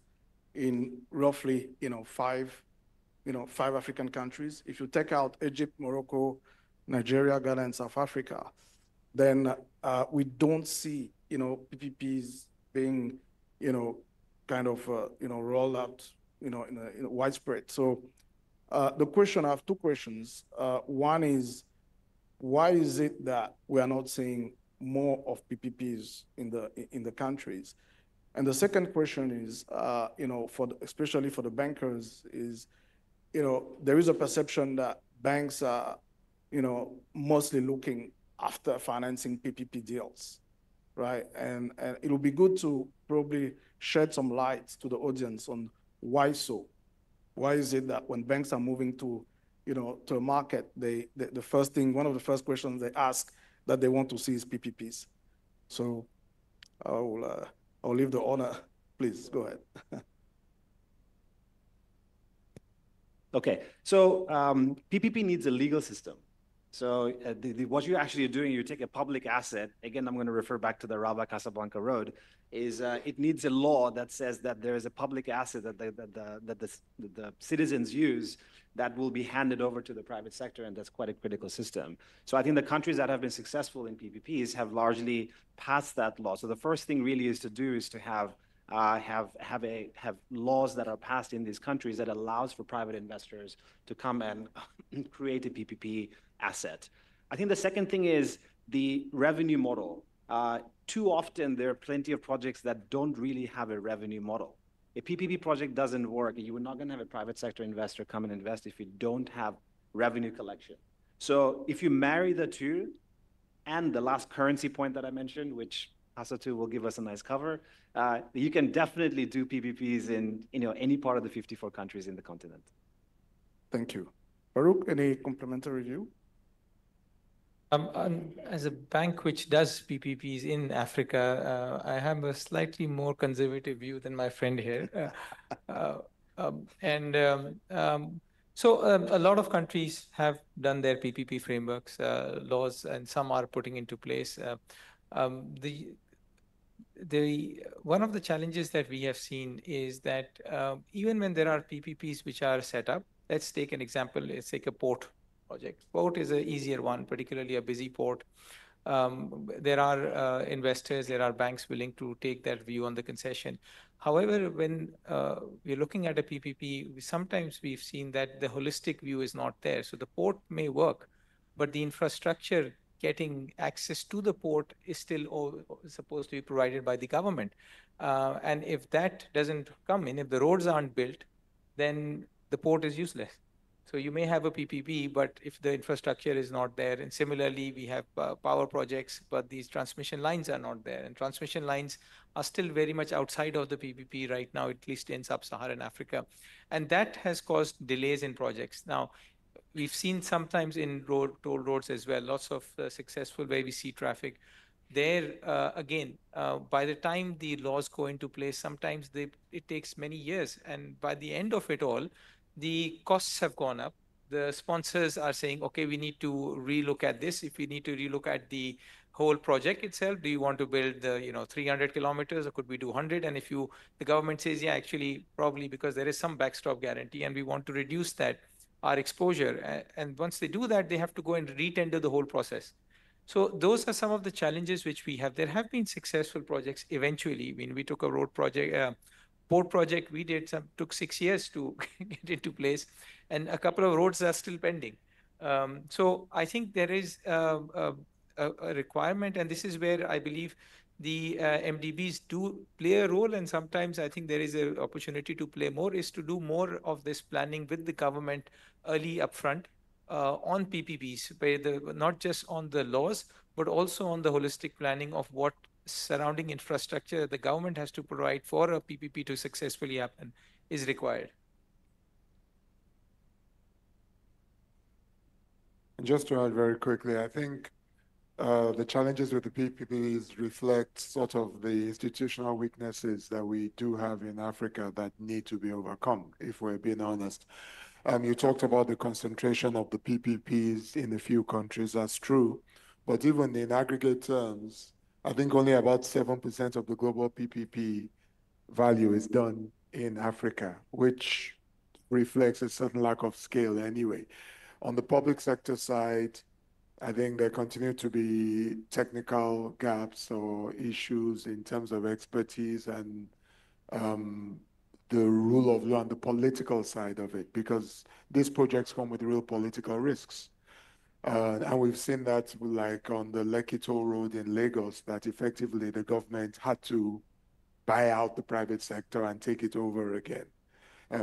in roughly, five African countries. If you take out Egypt, Morocco, Nigeria, Ghana, and South Africa, then we don't see, PPPs being, kind of, rolled out, in a widespread. So I have two questions. One is, why is it that we are not seeing more of PPPs in the countries? And the second question is, especially for the bankers, is, there is a perception that banks are, mostly looking after financing PPP deals, right? And it will be good to probably shed some light to the audience on why so. Why is it that when banks are moving to a market, one of the first questions they ask that they want to see is PPPs. So I'll leave the honor. Please go ahead. Okay, so PPP needs a legal system. So what you're actually doing, you take a public asset, again, I'm going to refer back to the Rabat Casablanca Road, is it needs a law that says that there is a public asset that the citizens use that will be handed over to the private sector, and that's quite a critical system. So I think the countries that have been successful in PPPs have largely passed that law. So the first thing really is to have laws that are passed in these countries that allows for private investors to come and create a PPP asset. I think the second thing is the revenue model. Too often there are plenty of projects that don't really have a revenue model. A PPP project doesn't work. You are not going to have a private sector investor come and invest if you don't have revenue collection. So if you marry the two, and the last currency point that I mentioned, which Hasatu will give us a nice cover, you can definitely do PPPs in any part of the 54 countries in the continent. Thank you. Farouk, any complementary view? As a bank which does PPPs in Africa, I have a slightly more conservative view than my friend here. So a lot of countries have done their PPP frameworks, laws, and some are putting into place. One of the challenges that we have seen is that even when there are PPPs which are set up, let's take an example, let's take a port project. Port is an easier one, particularly a busy port. There are investors, there are banks willing to take that view on the concession. However, when we're looking at a PPP, sometimes we've seen that the holistic view is not there. So the port may work, but the infrastructure getting access to the port is still supposed to be provided by the government. And if that doesn't come in, if the roads aren't built, then the port is useless. So you may have a PPP, but if the infrastructure is not there, and similarly, we have power projects, but these transmission lines are not there. And transmission lines are still very much outside of the PPP right now, at least in sub-Saharan Africa. And that has caused delays in projects. Now, we've seen sometimes in toll roads as well, lots of successful where we see traffic. There, again, by the time the laws go into place, sometimes it takes many years. And by the end of it all, the costs have gone up. The sponsors are saying, okay, we need to relook at this. If we need to relook at the whole project itself, do you want to build the 300 kilometers, or could we do 100? And if the government says, yeah, actually, probably because there is some backstop guarantee and we want to reduce our exposure. And once they do that, they have to go and retender the whole process. So those are some of the challenges which we have. There have been successful projects eventually. I mean, we took a road project, port project we did, took 6 years to get into place, and a couple of roads are still pending. So I think there is a requirement, and this is where I believe the MDBs do play a role, and sometimes I think there is an opportunity to play more, is to do more of this planning with the government early upfront on PPPs, where not just on the laws, but also on the holistic planning of what surrounding infrastructure the government has to provide for a PPP to successfully happen is required. Just to add very quickly, I think the challenges with the PPPs reflect sort of the institutional weaknesses that we do have in Africa that need to be overcome, if we're being honest. You talked about the concentration of the PPPs in a few countries. That's true. But even in aggregate terms, I think only about 7% of the global PPP value is done in Africa, which reflects a certain lack of scale anyway. On the public sector side, I think there continue to be technical gaps or issues in terms of expertise and the rule of law and the political side of it, because these projects come with real political risks. And we've seen that like on the Lekki Toll Road in Lagos, that effectively the government had to buy out the private sector and take it over again.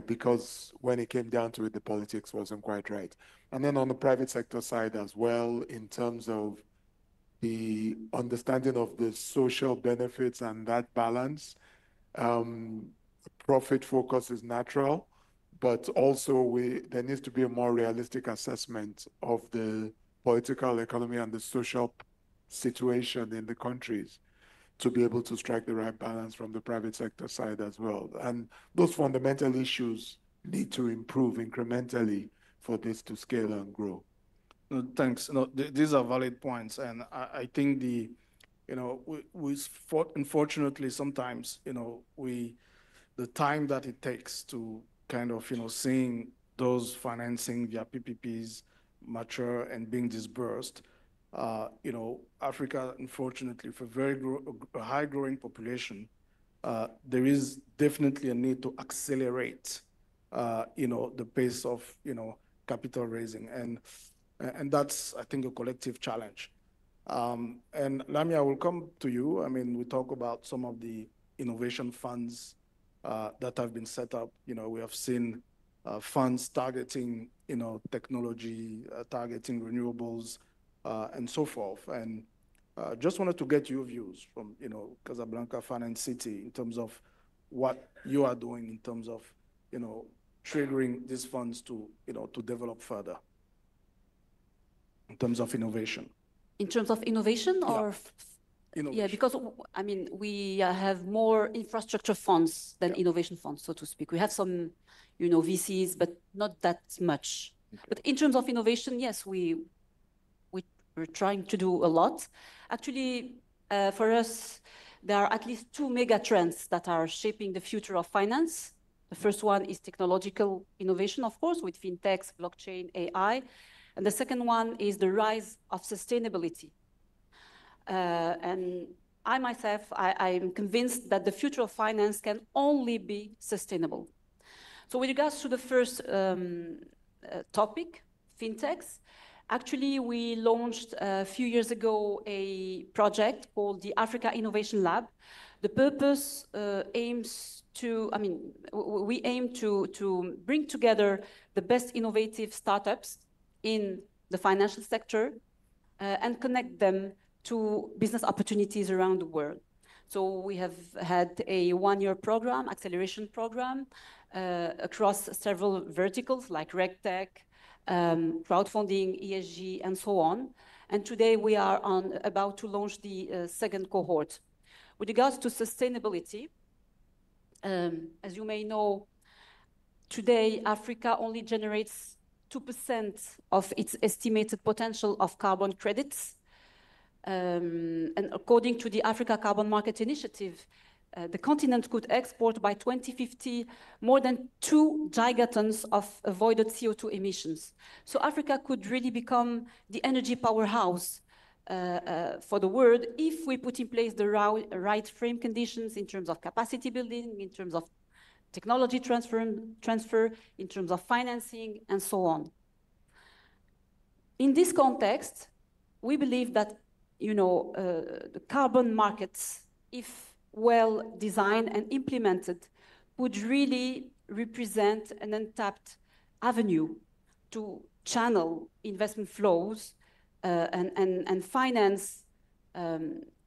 Because when it came down to it, the politics wasn't quite right. And then on the private sector side as well, in terms of the understanding of the social benefits and that balance, profit focus is natural, but also there needs to be a more realistic assessment of the political economy and the social situation in the countries to be able to strike the right balance from the private sector side as well. And those fundamental issues need to improve incrementally for this to scale and grow. No, thanks. No, these are valid points. And I think unfortunately, sometimes, the time that it takes to kind of, seeing those financing via PPPs mature and being disbursed, Africa, unfortunately, for a high growing population, there is definitely a need to accelerate, the pace of, capital raising. And that's, I think, a collective challenge. And Lamia, I will come to you. I mean, we talk about some of the innovation funds that have been set up. We have seen funds targeting, technology, targeting renewables, and so forth. And just wanted to get your views from, Casablanca Finance City in terms of what you are doing in terms of, triggering these funds to, to develop further in terms of innovation. In terms of innovation, or? Innovation. Yeah, because, I mean, we have more infrastructure funds than innovation funds, so to speak. We have some, VCs, but not that much. Okay. But in terms of innovation, yes, we're trying to do a lot. Actually, for us, there are at least 2 mega trends that are shaping the future of finance. The first one is technological innovation, of course, with fintechs, blockchain, AI. And the second one is the rise of sustainability. And I myself, I'm convinced that the future of finance can only be sustainable. So with regards to the first topic, fintechs, Actually, we launched a few years ago a project called the Africa Innovation Lab. The purpose aims to, we aim to bring together the best innovative startups in the financial sector and connect them to business opportunities around the world. So we have had a one-year program, acceleration program, across several verticals like RegTech, crowdfunding, ESG, and so on. And today we are about to launch the second cohort. With regards to sustainability, as you may know, today Africa only generates 2% of its estimated potential of carbon credits. And according to the Africa Carbon Market Initiative, the continent could export by 2050 more than 2 gigatons of avoided CO2 emissions. So Africa could really become the energy powerhouse for the world if we put in place the right frame conditions in terms of capacity building, in terms of technology transfer, in terms of financing, and so on. In this context, we believe that the carbon markets, if well designed and implemented, would really represent an untapped avenue to channel investment flows and finance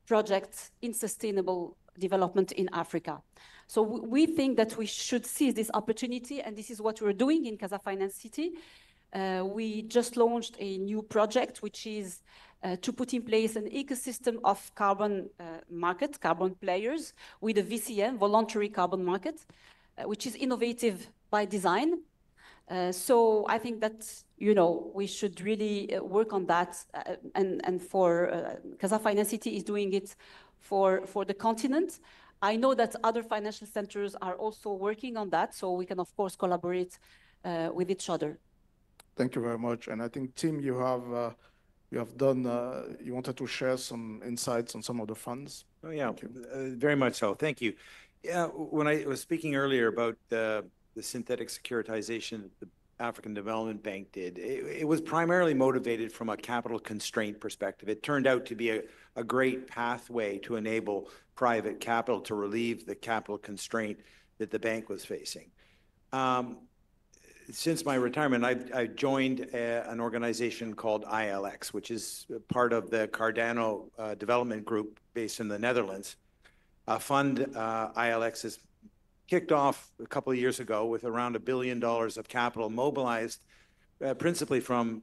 projects in sustainable development in Africa. So we think that we should seize this opportunity, and this is what we're doing in Casa Finance City. We just launched a new project, which is to put in place an ecosystem of carbon markets, carbon players, with a VCM, voluntary carbon market, which is innovative by design. So I think that we should really work on that, and for Casa Finance City is doing it for the continent. I know that other financial centers are also working on that, so we can of course collaborate with each other. Thank you very much. And I think, Tim, you wanted to share some insights on some of the funds. Oh, yeah, very much so. Thank you. Yeah, when I was speaking earlier about the synthetic securitization the African Development Bank did, it was primarily motivated from a capital constraint perspective. It turned out to be a great pathway to enable private capital to relieve the capital constraint that the bank was facing. Since my retirement, I joined an organization called ILX, which is part of the Cardano Development Group based in the Netherlands. A fund, ILX, is kicked off a couple of years ago with around $1 billion of capital mobilized, principally from,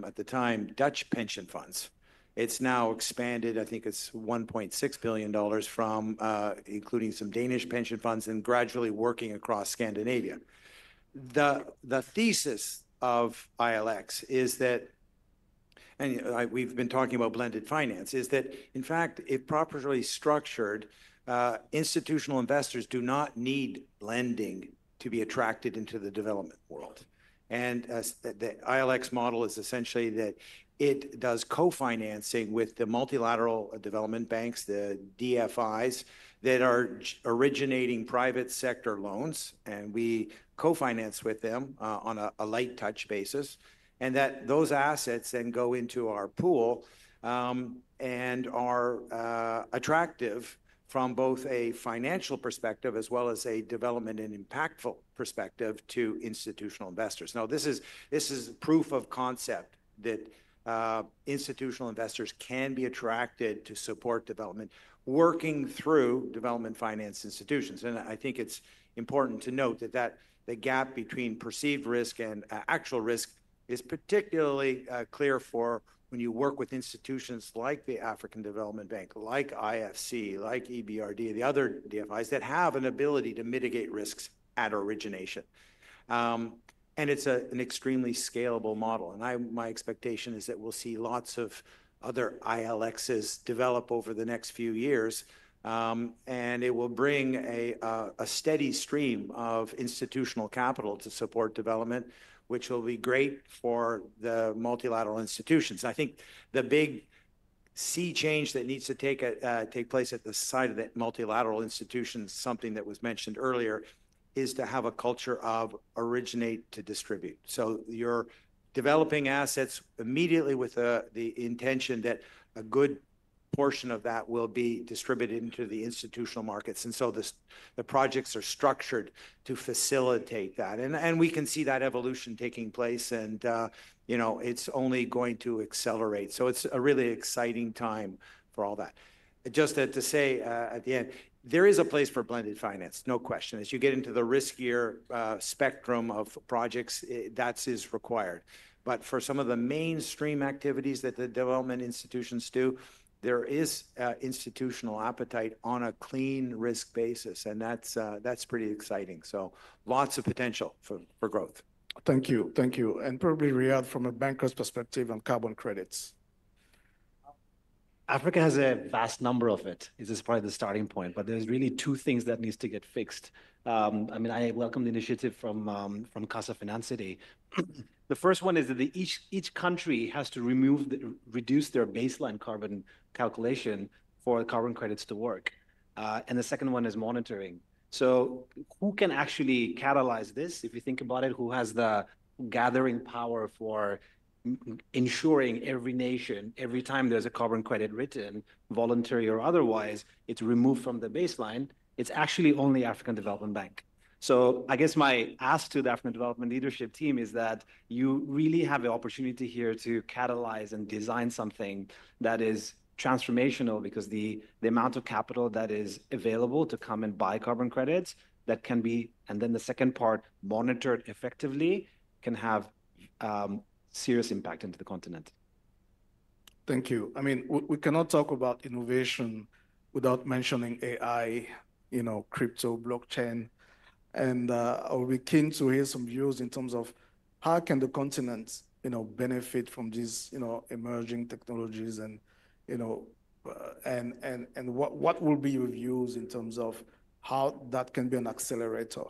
at the time, Dutch pension funds. It's now expanded, I think it's $1.6 billion from including some Danish pension funds and gradually working across Scandinavia. The thesis of ILX is that, and we've been talking about blended finance, is that, in fact, if properly structured, institutional investors do not need lending to be attracted into the development world. And the ILX model is essentially that it does co-financing with the multilateral development banks, the DFIs, that are originating private sector loans, and we co-finance with them on a light touch basis, and that those assets then go into our pool and are attractive from both a financial perspective as well as a development and impactful perspective to institutional investors. Now, this is proof of concept that institutional investors can be attracted to support development working through development finance institutions. And I think it's important to note that the gap between perceived risk and actual risk is particularly clear for when you work with institutions like the African Development Bank, like IFC, like EBRD, the other DFIs that have an ability to mitigate risks at origination. And it's an extremely scalable model. And my expectation is that we'll see lots of other ILXs develop over the next few years. And it will bring a steady stream of institutional capital to support development, which will be great for the multilateral institutions. I think the big sea change that needs to take place at the side of the multilateral institutions, something that was mentioned earlier, is to have a culture of originate to distribute. So your developing assets immediately with the intention that a good portion of that will be distributed into the institutional markets. And so the projects are structured to facilitate that. And we can see that evolution taking place, and you know, it's only going to accelerate. So it's a really exciting time for all that. Just to say at the end, there is a place for blended finance, no question. As you get into the riskier spectrum of projects, that is required. But for some of the mainstream activities that the development institutions do, there is institutional appetite on a clean risk basis, and that's pretty exciting. So lots of potential for growth. Thank you, thank you. And probably Riyadh, from a banker's perspective on carbon credits. Africa has a vast number of it. This is probably the starting point, but there's really two things that needs to get fixed. I mean, I welcome the initiative from Casa Financiera. The first one is that each country has to reduce their baseline carbon calculation for carbon credits to work. And the second one is monitoring. So who can actually catalyze this? If you think about it, who has the gathering power for ensuring every nation, every time there's a carbon credit written, voluntary or otherwise, it's removed from the baseline? It's actually only African Development Bank. So I guess my ask to the African Development Leadership Team is that you really have the opportunity here to catalyze and design something that is transformational, because the amount of capital that is available to come and buy carbon credits that can be, and then the second part, monitored effectively, can have serious impact into the continent. Thank you. I mean, we cannot talk about innovation without mentioning AI, you know, crypto, blockchain. And I will be keen to hear some views in terms of how can the continent, you know, benefit from these, you know, emerging technologies, and, you know, and what will be your views in terms of how that can be an accelerator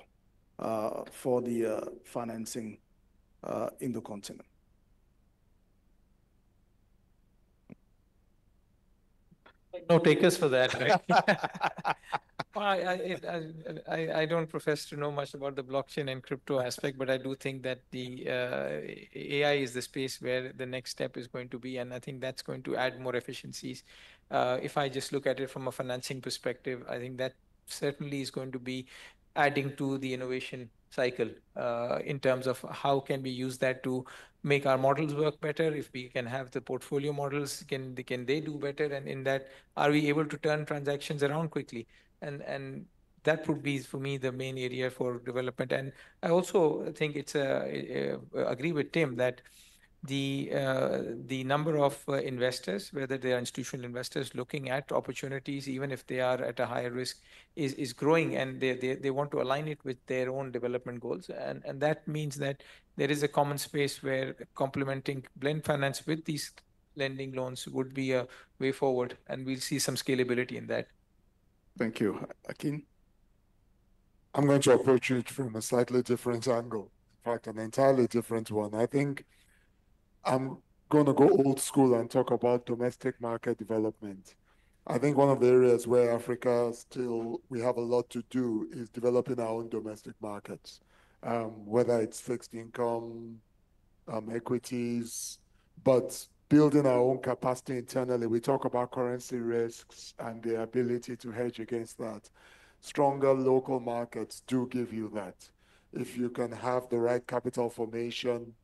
for the financing in the continent? No takers for that, right? Well, I don't profess to know much about the blockchain and crypto aspect, but I do think that the AI is the space where the next step is going to be, and I think that's going to add more efficiencies. If I just look at it from a financing perspective, I think that certainly is going to be adding to the innovation cycle in terms of how can we use that to make our models work better. If we can have the portfolio models, can they do better? And in that, are we able to turn transactions around quickly? And that would be, for me, the main area for development. And I also think it's agree with Tim that the number of investors, whether they are institutional investors looking at opportunities, even if they are at a higher risk, is growing, and they want to align it with their own development goals. And that means that there is a common space where complementing blend finance with these lending loans would be a way forward, and we'll see some scalability in that. Thank you. Akin? I'm going to approach it from a slightly different angle. In fact, an entirely different one. I think I'm going to go old school and talk about domestic market development. I think one of the areas where Africa we have a lot to do is developing our own domestic markets, whether it's fixed income, equities, but building our own capacity internally. We talk about currency risks and the ability to hedge against that. Stronger local markets do give you that. If you can have the right capital formation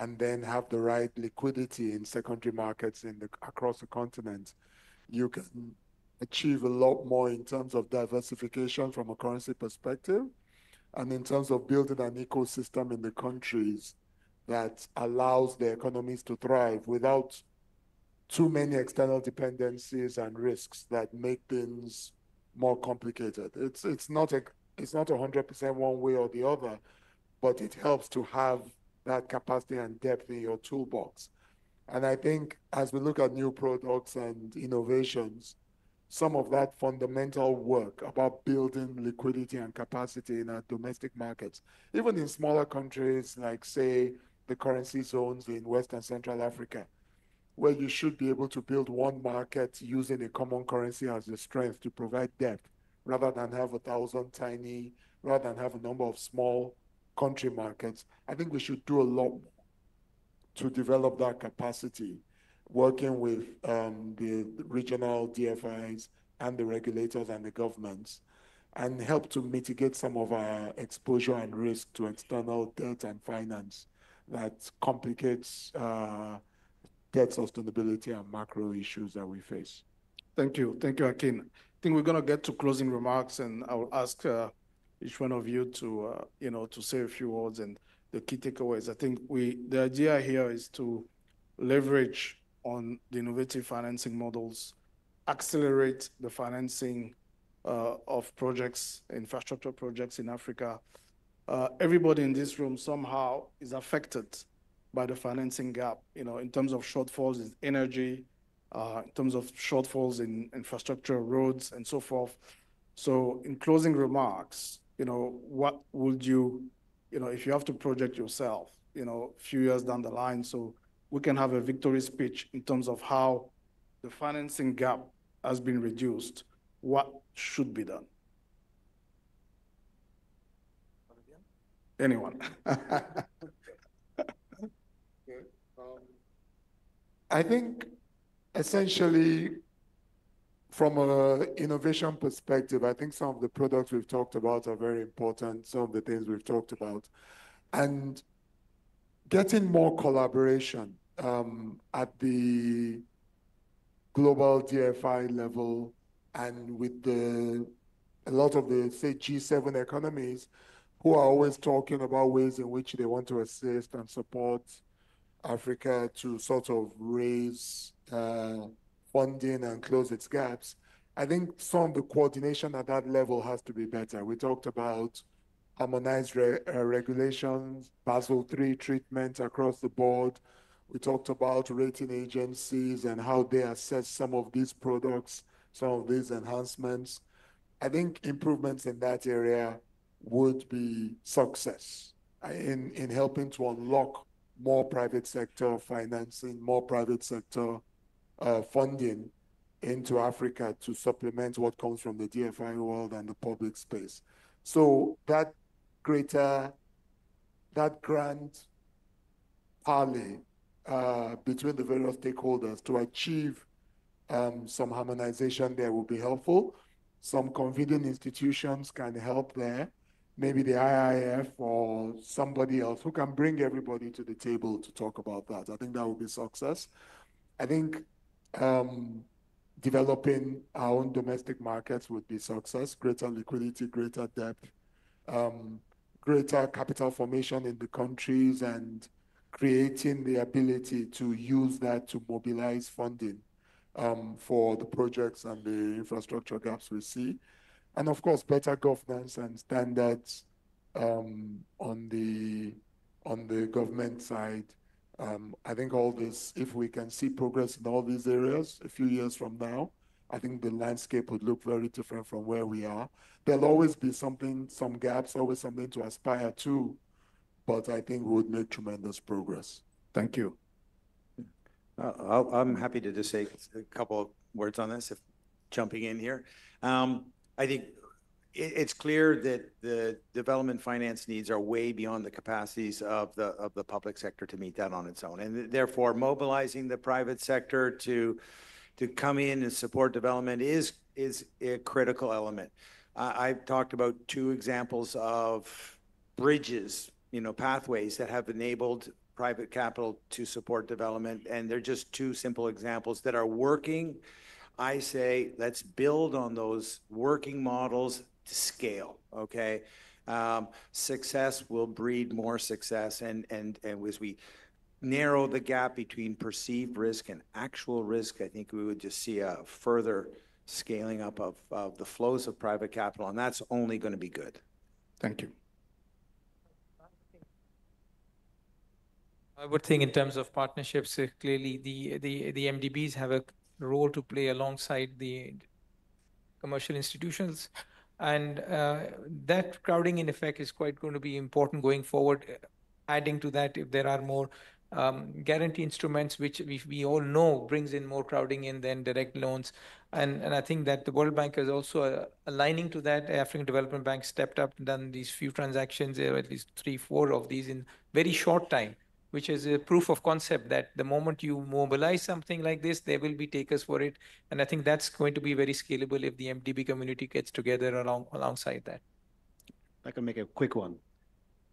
and then have the right liquidity in secondary markets across the continent, you can achieve a lot more in terms of diversification from a currency perspective, and in terms of building an ecosystem in the countries that allows the economies to thrive without too many external dependencies and risks that make things more complicated. It's not 100% one way or the other, but it helps to have that capacity and depth in your toolbox. And I think as we look at new products and innovations, some of that fundamental work about building liquidity and capacity in our domestic markets, even in smaller countries like, say, the currency zones in West and Central Africa, where you should be able to build one market using a common currency as the strength to provide depth, rather than have 1,000 rather than have a number of small country markets. I think we should do a lot more. to develop that capacity, working with the regional DFIs and the regulators and the governments, and help to mitigate some of our exposure and risk to external debt and finance that complicates debt sustainability and macro issues that we face. Thank you. Thank you, Akin. I think we're going to get to closing remarks, and I'll ask each one of you to, to say a few words and the key takeaways. I think the idea here is to leverage on the innovative financing models, accelerate the financing of projects, infrastructure projects in Africa. Everybody in this room somehow is affected by the financing gap, in terms of shortfalls in energy, in terms of shortfalls in infrastructure, roads, and so forth. So in closing remarks, what would you, if you have to project yourself, a few years down the line, so we can have a victory speech in terms of how the financing gap has been reduced, what should be done? Anyone? I think essentially from an innovation perspective, I think some of the products we've talked about are very important, some of the things we've talked about. And getting more collaboration at the global DFI level and with a lot of the, say, G7 economies who are always talking about ways in which they want to assist and support Africa to sort of raise funding and close its gaps. I think some of the coordination at that level has to be better. We talked about harmonized regulations, Basel III treatment across the board. We talked about rating agencies and how they assess some of these products, some of these enhancements. I think improvements in that area would be success in helping to unlock more private sector financing, more private sector funding into Africa to supplement what comes from the DFI world and the public space. So that grand parley between the various stakeholders to achieve some harmonization there will be helpful. Some convening institutions can help there. Maybe the AIF or somebody else who can bring everybody to the table to talk about that. I think that will be success. I think developing our own domestic markets would be success, greater liquidity, greater depth, greater capital formation in the countries, and creating the ability to use that to mobilize funding for the projects and the infrastructure gaps we see. And of course, better governance and standards on the government side. I think all this, if we can see progress in all these areas a few years from now, I think the landscape would look very different from where we are. There'll always be something, some gaps, always something to aspire to, but I think we would make tremendous progress. Thank you. I'm happy to just say a couple of words on this, if jumping in here. I think it's clear that the development finance needs are way beyond the capacities of the public sector to meet that on its own. And therefore, mobilizing the private sector to come in and support development is a critical element. I've talked about two examples of bridges, pathways that have enabled private capital to support development. And they're just two simple examples that are working. I say, let's build on those working models to scale, okay? Success will breed more success. And as we narrow the gap between perceived risk and actual risk, I think we would just see a further scaling up of the flows of private capital, and that's only going to be good. Thank you. I would think in terms of partnerships, clearly the MDBs have a role to play alongside the commercial institutions. And that crowding in effect is quite going to be important going forward. Adding to that, if there are more guarantee instruments, which we all know brings in more crowding in than direct loans. And I think that the World Bank is also aligning to that. African Development Bank stepped up and done these few transactions, at least 3, 4 of these in very short time, which is a proof of concept that the moment you mobilize something like this, there will be takers for it. And I think that's going to be very scalable if the MDB community gets together alongside that. I can make a quick one.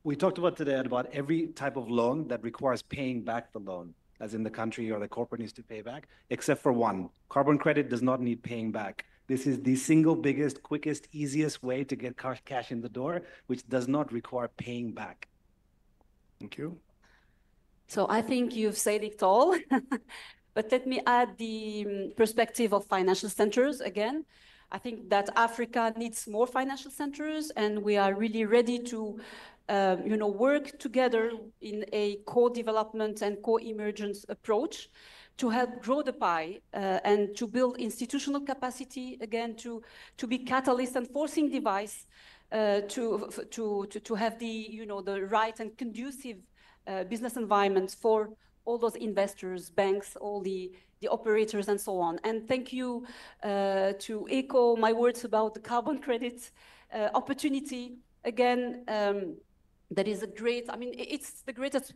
We talked about today about every type of loan that requires paying back the loan, as in the country or the corporate needs to pay back, except for one. Carbon credit does not need paying back. This is the single biggest, quickest, easiest way to get cash in the door, which does not require paying back. Thank you. So I think you've said it all, but let me add the perspective of financial centers again. I think that Africa needs more financial centers, and we are really ready to work together in a co-development and co-emergence approach to help grow the pie and to build institutional capacity, again, to be catalyst and forcing device to have the right and conducive business environments for all those investors, banks, all the operators, and so on. And thank you to echo my words about the carbon credit opportunity. Again, that is a great, I mean, it's the greatest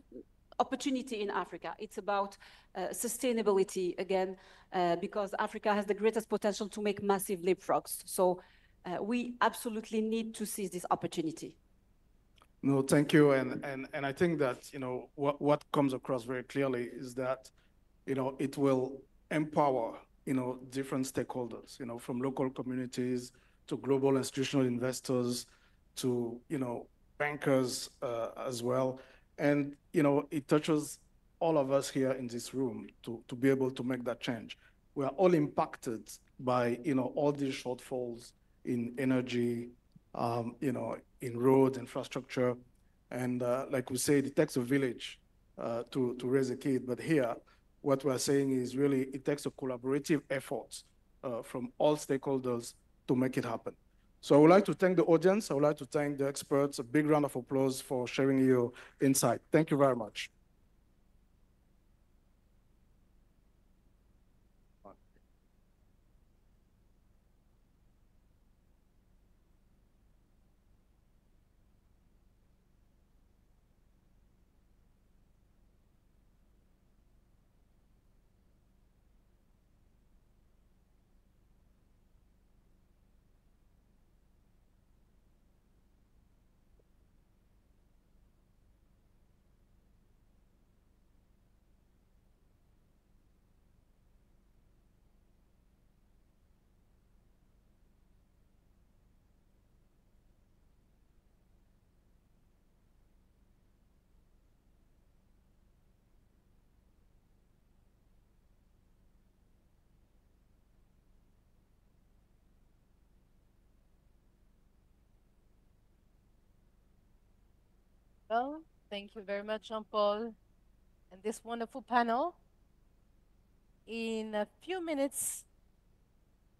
opportunity in Africa. It's about sustainability, again, because Africa has the greatest potential to make massive leapfrogs. So we absolutely need to seize this opportunity. No, thank you. And I think that, what comes across very clearly is that, it will empower, different stakeholders, from local communities to global institutional investors to, bankers as well. And, it touches all of us here in this room to be able to make that change. We are all impacted by, all these shortfalls in energy, in road infrastructure. And like we said, it takes a village to raise a kid. But here, what we're saying is really it takes a collaborative effort from all stakeholders to make it happen. So I would like to thank the audience. I would like to thank the experts. A big round of applause for sharing your insight. Thank you very much. Well, thank you very much, Jean-Paul, and this wonderful panel. In a few minutes,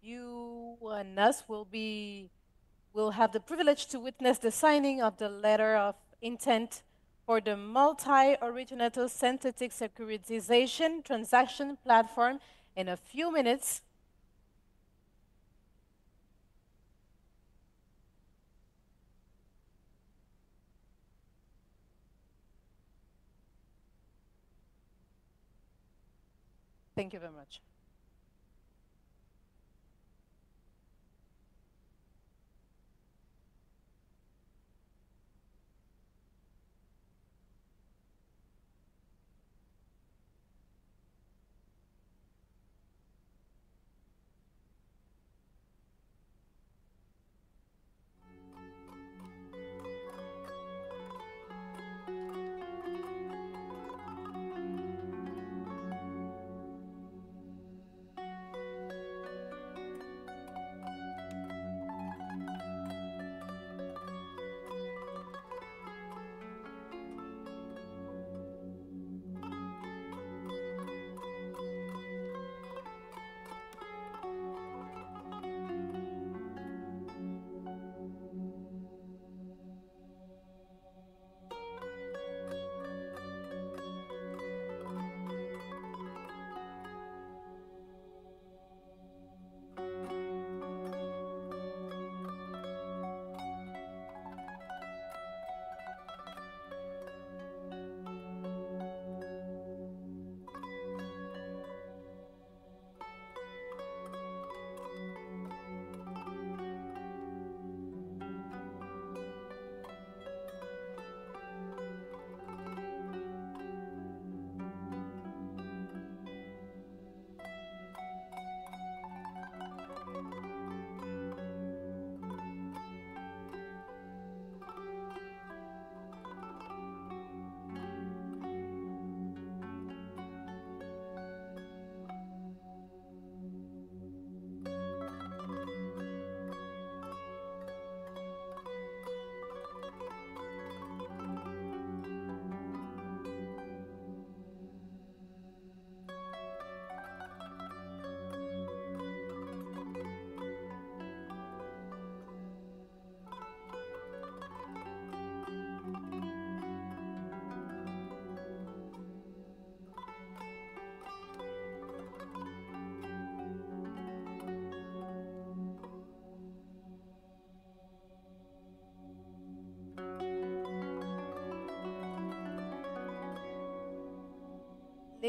you and us will have the privilege to witness the signing of the letter of intent for the multi-originator synthetic securitization transaction platform in a few minutes. Thank you very much.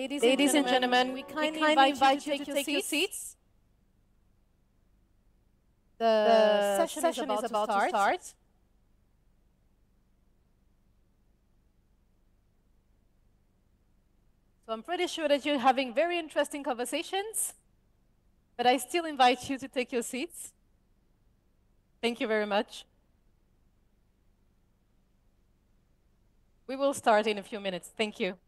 Ladies and gentlemen, we kindly invite you to take your seats. The session is about to start. So I'm pretty sure that you're having very interesting conversations, but I still invite you to take your seats. Thank you very much. We will start in a few minutes. Thank you.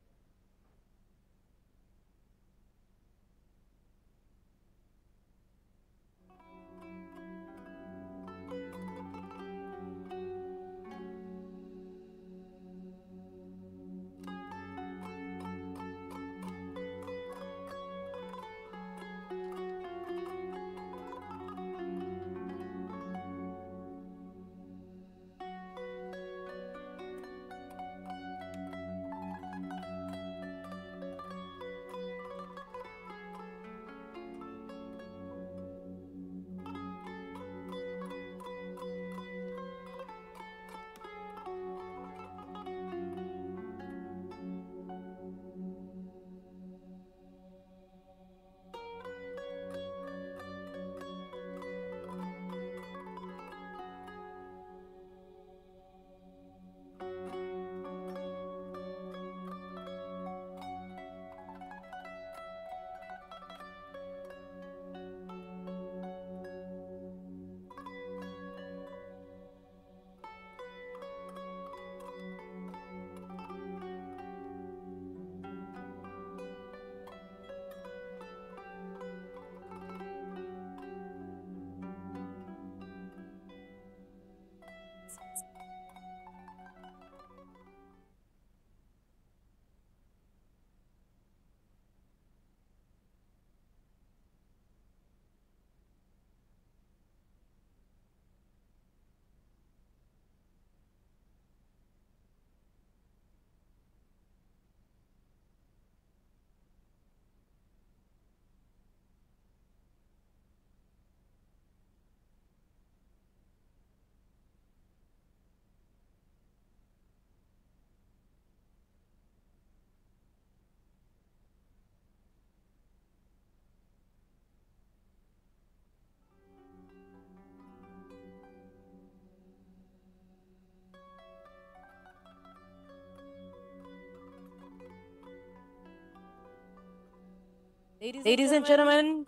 Ladies and gentlemen,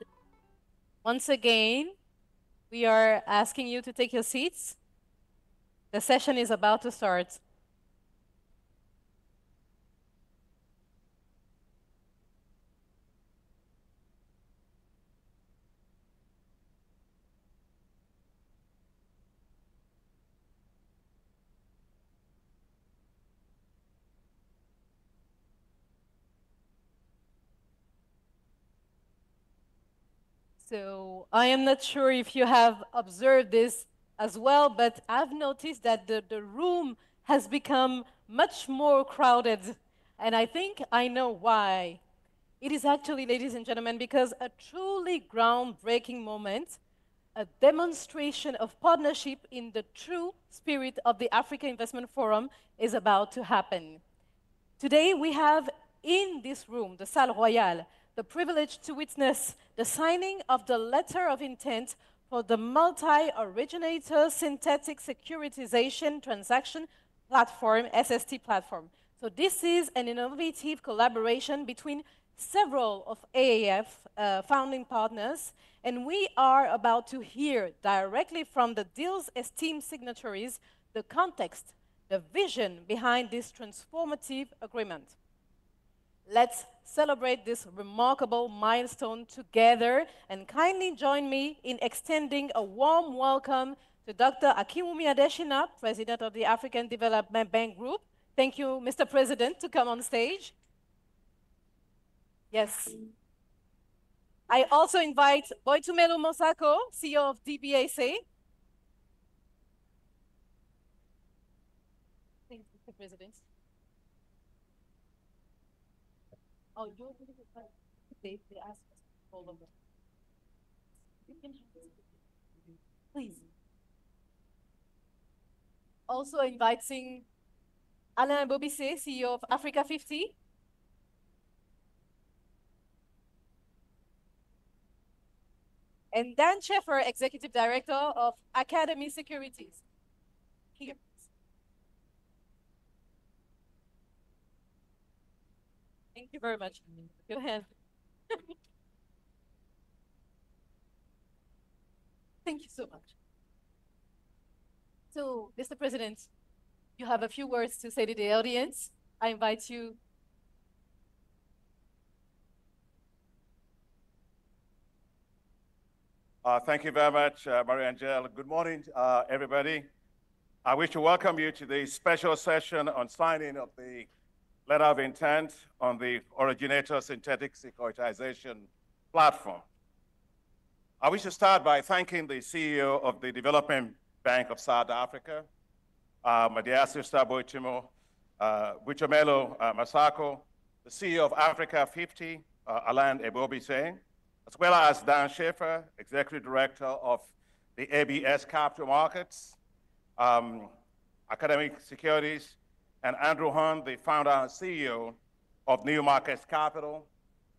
once again, we are asking you to take your seats. The session is about to start. So I am not sure if you have observed this as well, but I've noticed that the room has become much more crowded. And I think I know why. It is actually, ladies and gentlemen, because a truly groundbreaking moment, a demonstration of partnership in the true spirit of the Africa Investment Forum is about to happen. Today, we have in this room, the Salle Royale, the privilege to witness the signing of the letter of intent for the multi-originator synthetic securitization transaction platform, SST platform. So this is an innovative collaboration between several of AIF founding partners, and we are about to hear directly from the deal's esteemed signatories the context, the vision behind this transformative agreement. Let's celebrate this remarkable milestone together and kindly join me in extending a warm welcome to Dr. Akinwumi Adesina, President of the African Development Bank Group. Thank you, Mr. President, to come on stage. Yes. I also invite Boitumelo Mosako, CEO of DBAC. Thank you, Mr. President. Oh, you're they asked us to hold over. You can have this. Please. Also inviting Alain Bobisse, CEO of Africa 50. and Dan Sheffer, Executive Director of Academy Securities. Here. Thank you very much. Go ahead. Thank you so much. So, Mr. President, you have a few words to say to the audience. I invite you. Thank you very much, Marie-Angele. Good morning, everybody. I wish to welcome you to the special session on signing of the letter of intent on the originator synthetic securitization platform. I wish to start by thanking the CEO of the Development Bank of South Africa, my dear sister Boitimo Buchomelo Masako, the CEO of Africa 50, Alain Ebobise, as well as Dan Sheffer, Executive Director of the ABS Capital Markets, Academic Securities, and Andrew Hunt, the founder and CEO of New Markets Capital,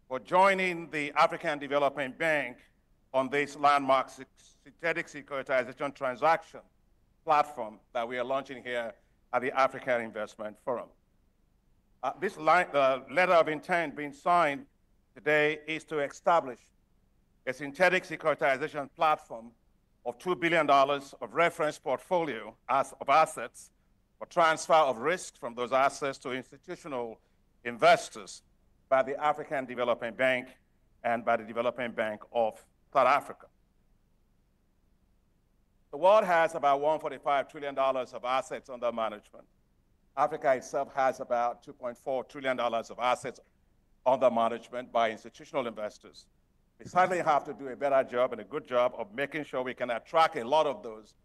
for joining the African Development Bank on this landmark synthetic securitization transaction platform that we are launching here at the African Investment Forum. This letter of intent being signed today is to establish a synthetic securitization platform of $2 billion of reference portfolio of assets for transfer of risk from those assets to institutional investors by the African Development Bank and by the Development Bank of South Africa. The world has about $145 trillion of assets under management. Africa itself has about $2.4 trillion of assets under management by institutional investors. We certainly have to do a better job and a good job of making sure we can attract a lot of those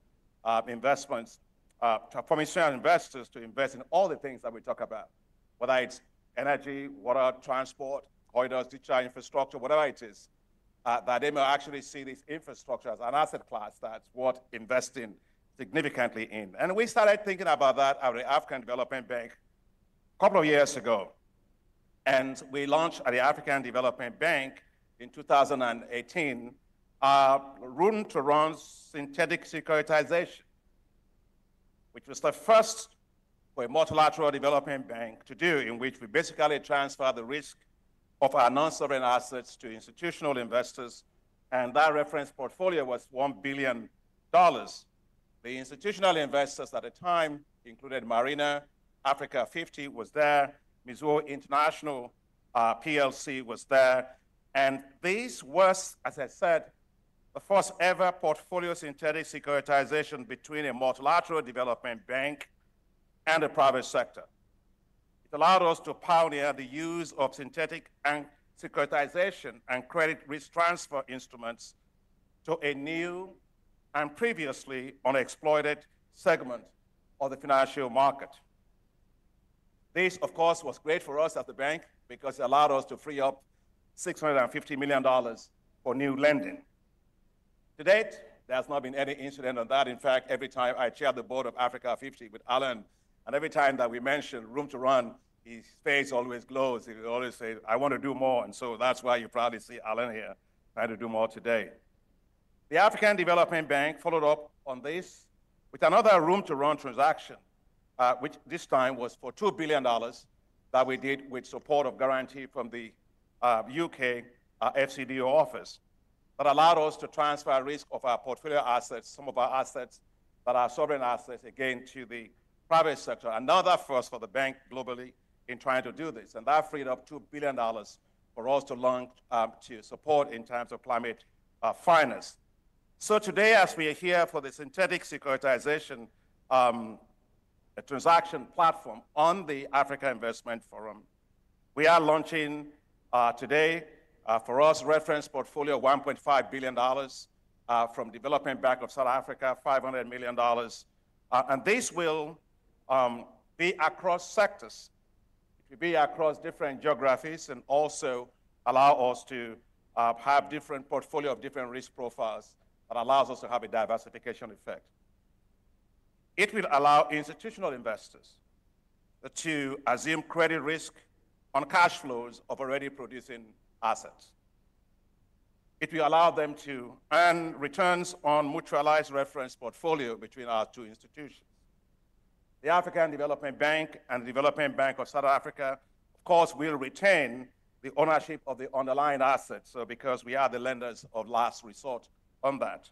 investments from institutional investors to invest in all the things that we talk about, whether it's energy, water, transport, corridors, digital infrastructure, whatever it is, that they may actually see this infrastructure as an asset class that's worth investing significantly in. And we started thinking about that at the African Development Bank a couple of years ago. And we launched at the African Development Bank in 2018, room to run synthetic securitization, which was the first for a multilateral development bank to do, in which we basically transfer the risk of our non-sovereign assets to institutional investors, and that reference portfolio was $1 billion. The institutional investors at the time included Marina, Africa 50 was there, Mizuho International PLC was there, and this was, as I said, the first ever portfolio synthetic securitization between a multilateral development bank and the private sector. It allowed us to pioneer the use of synthetic and securitization and credit risk transfer instruments to a new and previously unexploited segment of the financial market. This, of course, was great for us at the bank because it allowed us to free up $650 million for new lending. To date, there has not been any incident on that. In fact, every time I chair the board of Africa 50 with Alan, and every time that we mention room to run, his face always glows. He always says, I want to do more. And so that's why you probably see Alan here trying to do more today. The African Development Bank followed up on this with another room to run transaction, which this time was for $2 billion that we did with support of guarantee from the UK FCDO office that allowed us to transfer risk of our portfolio assets, some of our assets that are sovereign assets, again, to the private sector. Another first for the bank globally in trying to do this. And that freed up $2 billion for us to launch to support in terms of climate finance. So today, as we are here for the synthetic securitization a transaction platform on the Africa Investment Forum, we are launching today, for us, reference portfolio $1.5 billion from Development Bank of South Africa, $500 million. And this will be across sectors. It will be across different geographies and also allow us to have different portfolio of different risk profiles that allows us to have a diversification effect. It will allow institutional investors to assume credit risk on cash flows of already producing assets. it will allow them to earn returns on mutualized reference portfolio between our two institutions. The African Development Bank and the Development Bank of South Africa, of course, will retain the ownership of the underlying assets, so because we are the lenders of last resort on that.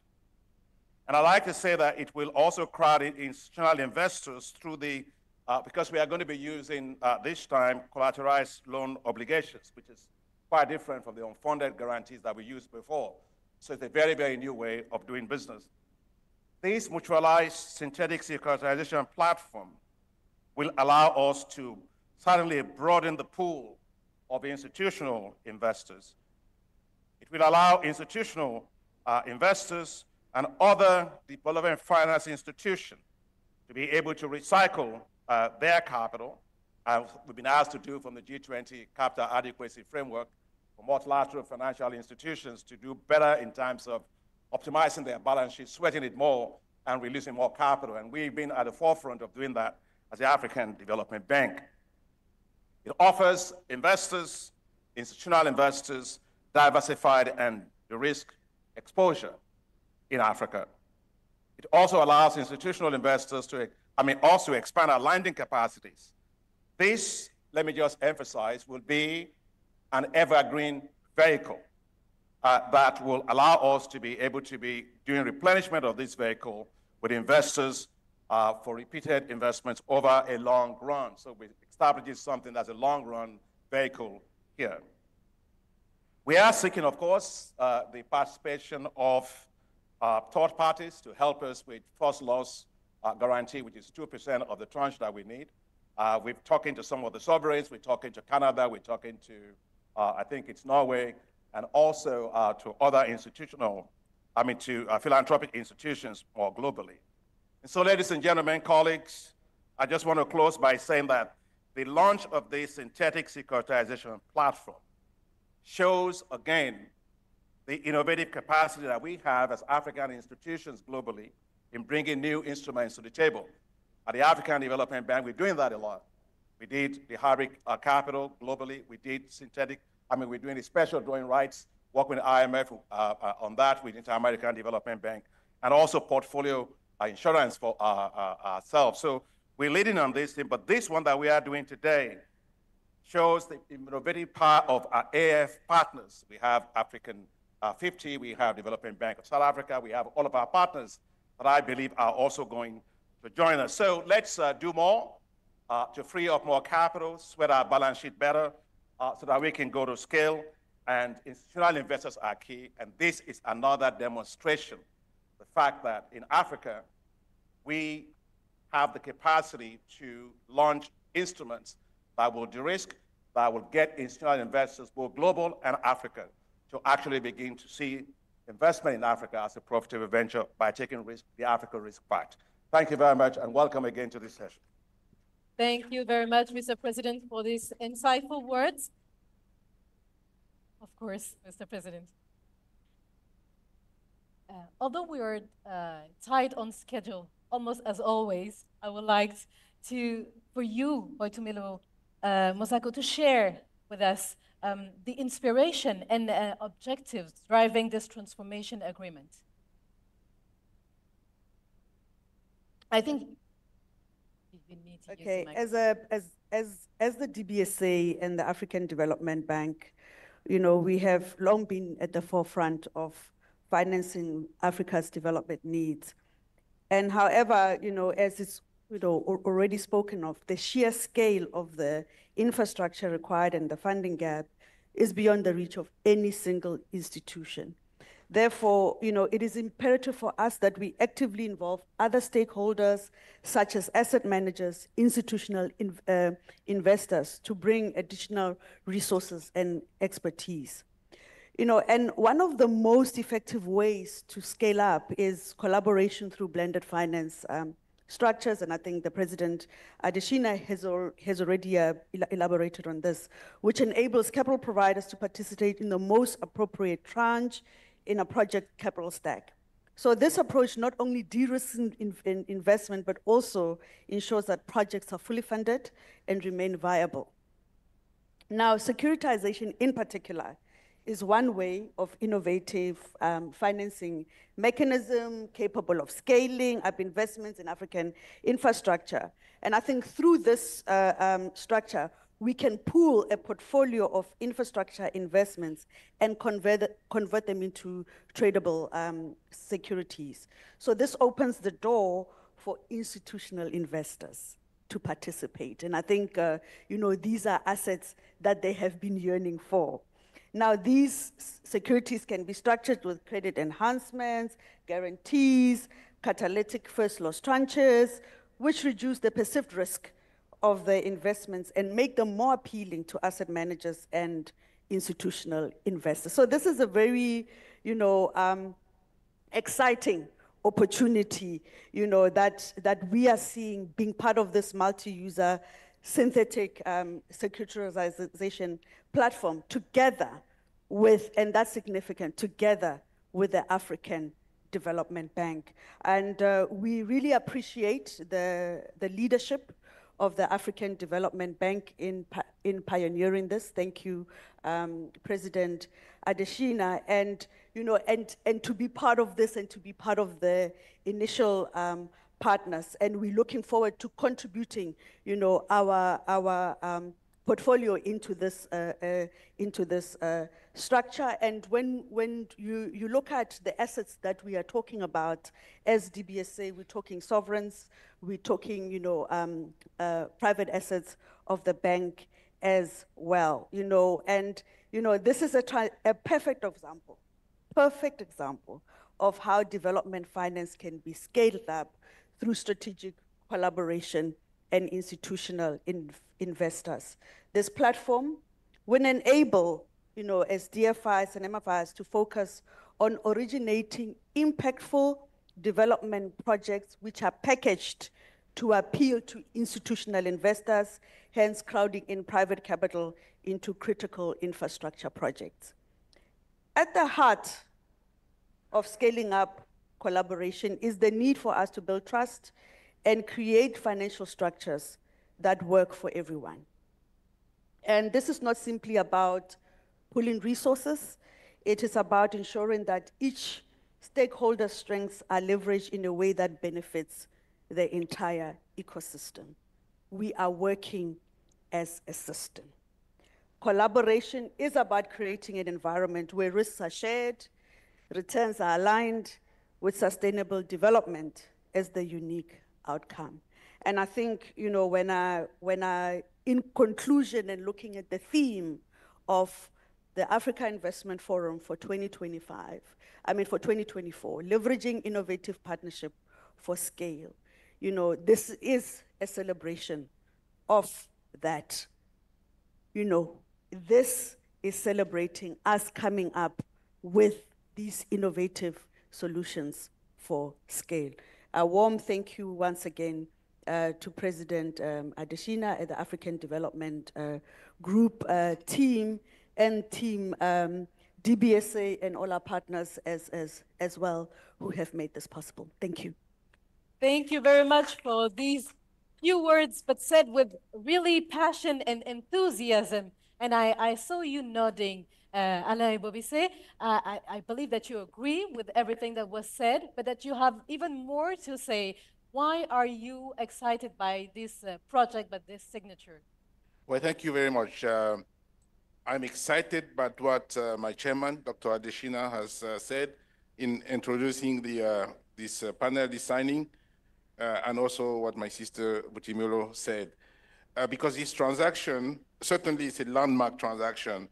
And I'd like to say that it will also crowd in institutional investors through the, because we are going to be using this time collateralized loan obligations, which is quite different from the unfunded guarantees that we used before. So it's a very, very new way of doing business. This mutualized synthetic securitization platform will allow us to certainly broaden the pool of institutional investors. It will allow institutional investors and other development finance institutions to be able to recycle their capital, as we've been asked to do from the G20 capital adequacy framework for multilateral financial institutions to do better in terms of optimizing their balance sheet, sweating it more, and releasing more capital. And we've been at the forefront of doing that as the African Development Bank. It offers investors, institutional investors, diversified and de-risk exposure in Africa. It also allows institutional investors to, also expand our lending capacities. This, let me just emphasize, will be an evergreen vehicle that will allow us to be able to be doing replenishment of this vehicle with investors for repeated investments over a long run. So we established something that's a long run vehicle here. We are seeking, of course, the participation of third parties to help us with first loss guarantee, which is 2% of the tranche that we need. We're talking to some of the sovereigns, we're talking to Canada, we're talking to, I think it's Norway, and also to other institutional, to philanthropic institutions more globally. And so, ladies and gentlemen, colleagues, I just want to close by saying that the launch of this synthetic securitization platform shows, again, the innovative capacity that we have as African institutions globally in bringing new instruments to the table. At the African Development Bank, we're doing that a lot. We did the hybrid capital globally. We did synthetic, we're doing the special drawing rights, working with IMF on that with Inter-American Development Bank, and also portfolio insurance for ourselves. So we're leading on this thing, but this one that we are doing today shows the innovative power of our AIF partners. We have African 50, we have Development Bank of South Africa, we have all of our partners that I believe are also going to join us. So let's do more to free up more capital, sweat our balance sheet better, so that we can go to scale, and institutional investors are key, and this is another demonstration, the fact that in Africa, we have the capacity to launch instruments that will de-risk, that will get institutional investors, both global and African, to actually begin to see investment in Africa as a profitable venture by taking risk, the Africa Risk Pact. Thank you very much, and welcome again to this session. Thank you very much, Mr. President, for these insightful words. Of course, Mr. President. Although we are tight on schedule, almost as always, I would like for you, Boitumelo Mosako, to share with us the inspiration and objectives driving this transformation agreement. I think you need to use the mic. As the DBSA and the African Development Bank, we have long been at the forefront of financing Africa's development needs. And however, as it's already spoken of, the sheer scale of the infrastructure required and the funding gap is beyond the reach of any single institution. Therefore, it is imperative for us that we actively involve other stakeholders, such as asset managers, institutional investors, to bring additional resources and expertise. And one of the most effective ways to scale up is collaboration through blended finance structures, and I think the President Adesina has already elaborated on this, which enables capital providers to participate in the most appropriate tranche in a project capital stack. So this approach not only de-risks investment, but also ensures that projects are fully funded and remain viable. Now, securitization in particular is one way of innovative financing mechanism capable of scaling up investments in African infrastructure. And I think through this structure, we can pool a portfolio of infrastructure investments and convert them into tradable securities. So this opens the door for institutional investors to participate. And I think, these are assets that they have been yearning for. Now, these securities can be structured with credit enhancements, guarantees, catalytic first loss tranches, which reduce the perceived risk of the investments and make them more appealing to asset managers and institutional investors. So this is a very, exciting opportunity, that we are seeing being part of this multi-user synthetic securitization platform together with, and that's significant, together with the African Development Bank. And we really appreciate the leadership of the African Development Bank in pioneering this. Thank you, President Adesina, and and to be part of this and to be part of the initial partners. And we're looking forward to contributing, our portfolio into this structure. And when you look at the assets that we are talking about as DBSA, we're talking sovereigns, we're talking, private assets of the bank as well, and this is a perfect example of how development finance can be scaled up through strategic collaboration and institutional investors. This platform will enable, as DFIs and MFIs to focus on originating impactful development projects which are packaged to appeal to institutional investors, hence crowding in private capital into critical infrastructure projects. At the heart of scaling up collaboration is the need for us to build trust and create financial structures that work for everyone. And this is not simply about pooling resources, it is about ensuring that each stakeholder's strengths are leveraged in a way that benefits the entire ecosystem. We are working as a system. Collaboration is about creating an environment where risks are shared, returns are aligned with sustainable development as the unique outcome. And I think, when I, in conclusion and looking at the theme of the Africa Investment Forum for 2024, leveraging innovative partnership for scale, this is a celebration of that. This is celebrating us coming up with these innovative solutions for scale. A warm thank you once again to President Adesina at the African Development Group team and team DBSA and all our partners as well who have made this possible. Thank you. Thank you very much for these few words, but said with really passion and enthusiasm. And I saw you nodding, Alain Bobisse. I believe that you agree with everything that was said, but that you have even more to say. Why are you excited by this project, by this signature? Well, thank you very much. I'm excited by what my chairman, Dr. Adesina, has said in introducing this panel, this signing, and also what my sister Butimilo said. Because this transaction, certainly it's a landmark transaction,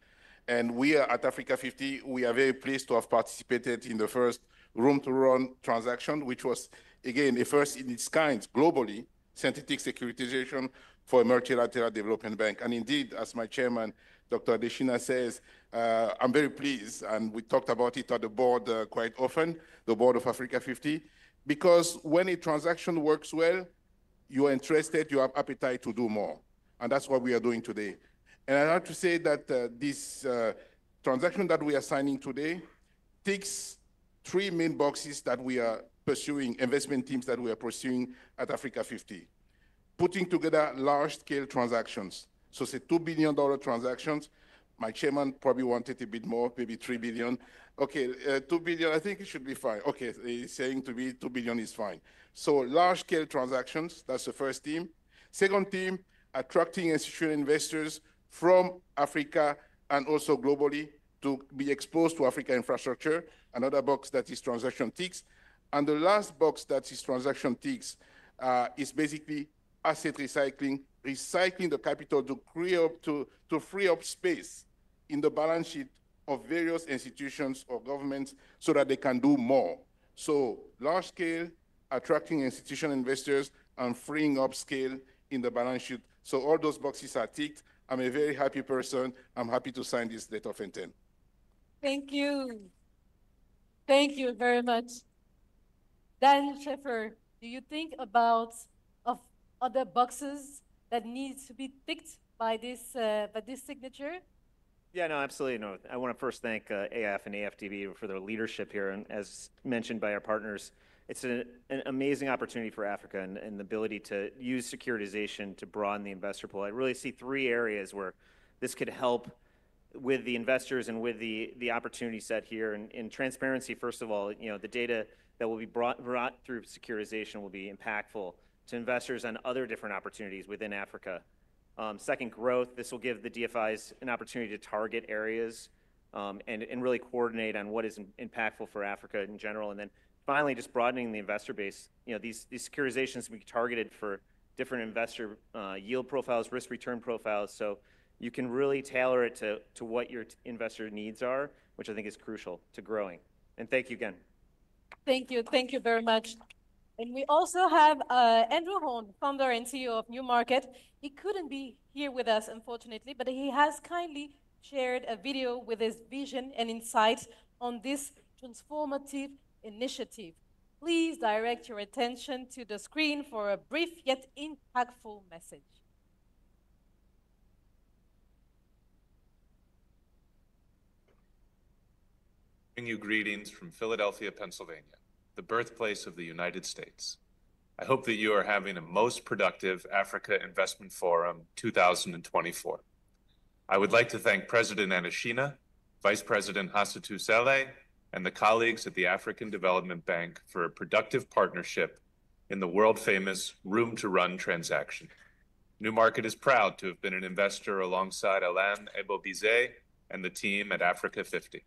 and we are at Africa 50, we are very pleased to have participated in the first room-to-run transaction, which was, again, a first in its kind globally, synthetic securitization for a multilateral development bank. And indeed, as my chairman, Dr. Adesina says, I'm very pleased, and we talked about it at the board quite often, the board of Africa 50, because when a transaction works well, you are interested, you have appetite to do more. And that's what we are doing today. And I have to say that this transaction that we are signing today ticks three main boxes that we are pursuing, investment teams that we are pursuing at Africa 50. Putting together large-scale transactions. So it's $2 billion transactions, My chairman probably wanted a bit more, maybe 3 billion. Okay, 2 billion, I think it should be fine. Okay, he's saying to me 2 billion is fine. So large-scale transactions, that's the first theme. Second theme, attracting institutional investors from Africa and also globally to be exposed to Africa infrastructure. Another box that is transaction ticks. And the last box that is transaction ticks is basically asset recycling, recycling the capital to free up space in the balance sheet of various institutions or governments so that they can do more. So large scale, attracting institutional investors and freeing up scale in the balance sheet. So all those boxes are ticked. I'm a very happy person. I'm happy to sign this letter of intent. Thank you. Thank you very much. Dan Scheffer, do you think of other boxes that need to be ticked by this signature? Yeah, no, absolutely. No, I want to first thank AIF and AFDB for their leadership here. And as mentioned by our partners, it's an amazing opportunity for Africa and the ability to use securitization to broaden the investor pool. I really see three areas where this could help with the investors and with the opportunity set here. And in transparency, first of all, the data that will be brought through securitization will be impactful to investors on other different opportunities within Africa. Second, growth. This will give the DFIs an opportunity to target areas and really coordinate on what is impactful for Africa in general. And then finally, just broadening the investor base. These securitizations will be targeted for different investor yield profiles, risk return profiles. So you can really tailor it to what your investor needs are, which I think is crucial to growing. And thank you again. Thank you very much. And we also have Andrew Horn, founder and CEO of New Market. He couldn't be here with us, unfortunately, but he has kindly shared a video with his vision and insights on this transformative initiative. Please direct your attention to the screen for a brief yet impactful message. Bring you greetings from Philadelphia, Pennsylvania, the birthplace of the United States. I hope that you are having a most productive Africa Investment Forum 2024. I would like to thank President Anashina, Vice President Hassatu Salle, and the colleagues at the African Development Bank for a productive partnership in the world-famous Room to Run transaction. New Market is proud to have been an investor alongside Alain Ebobize and the team at Africa 50.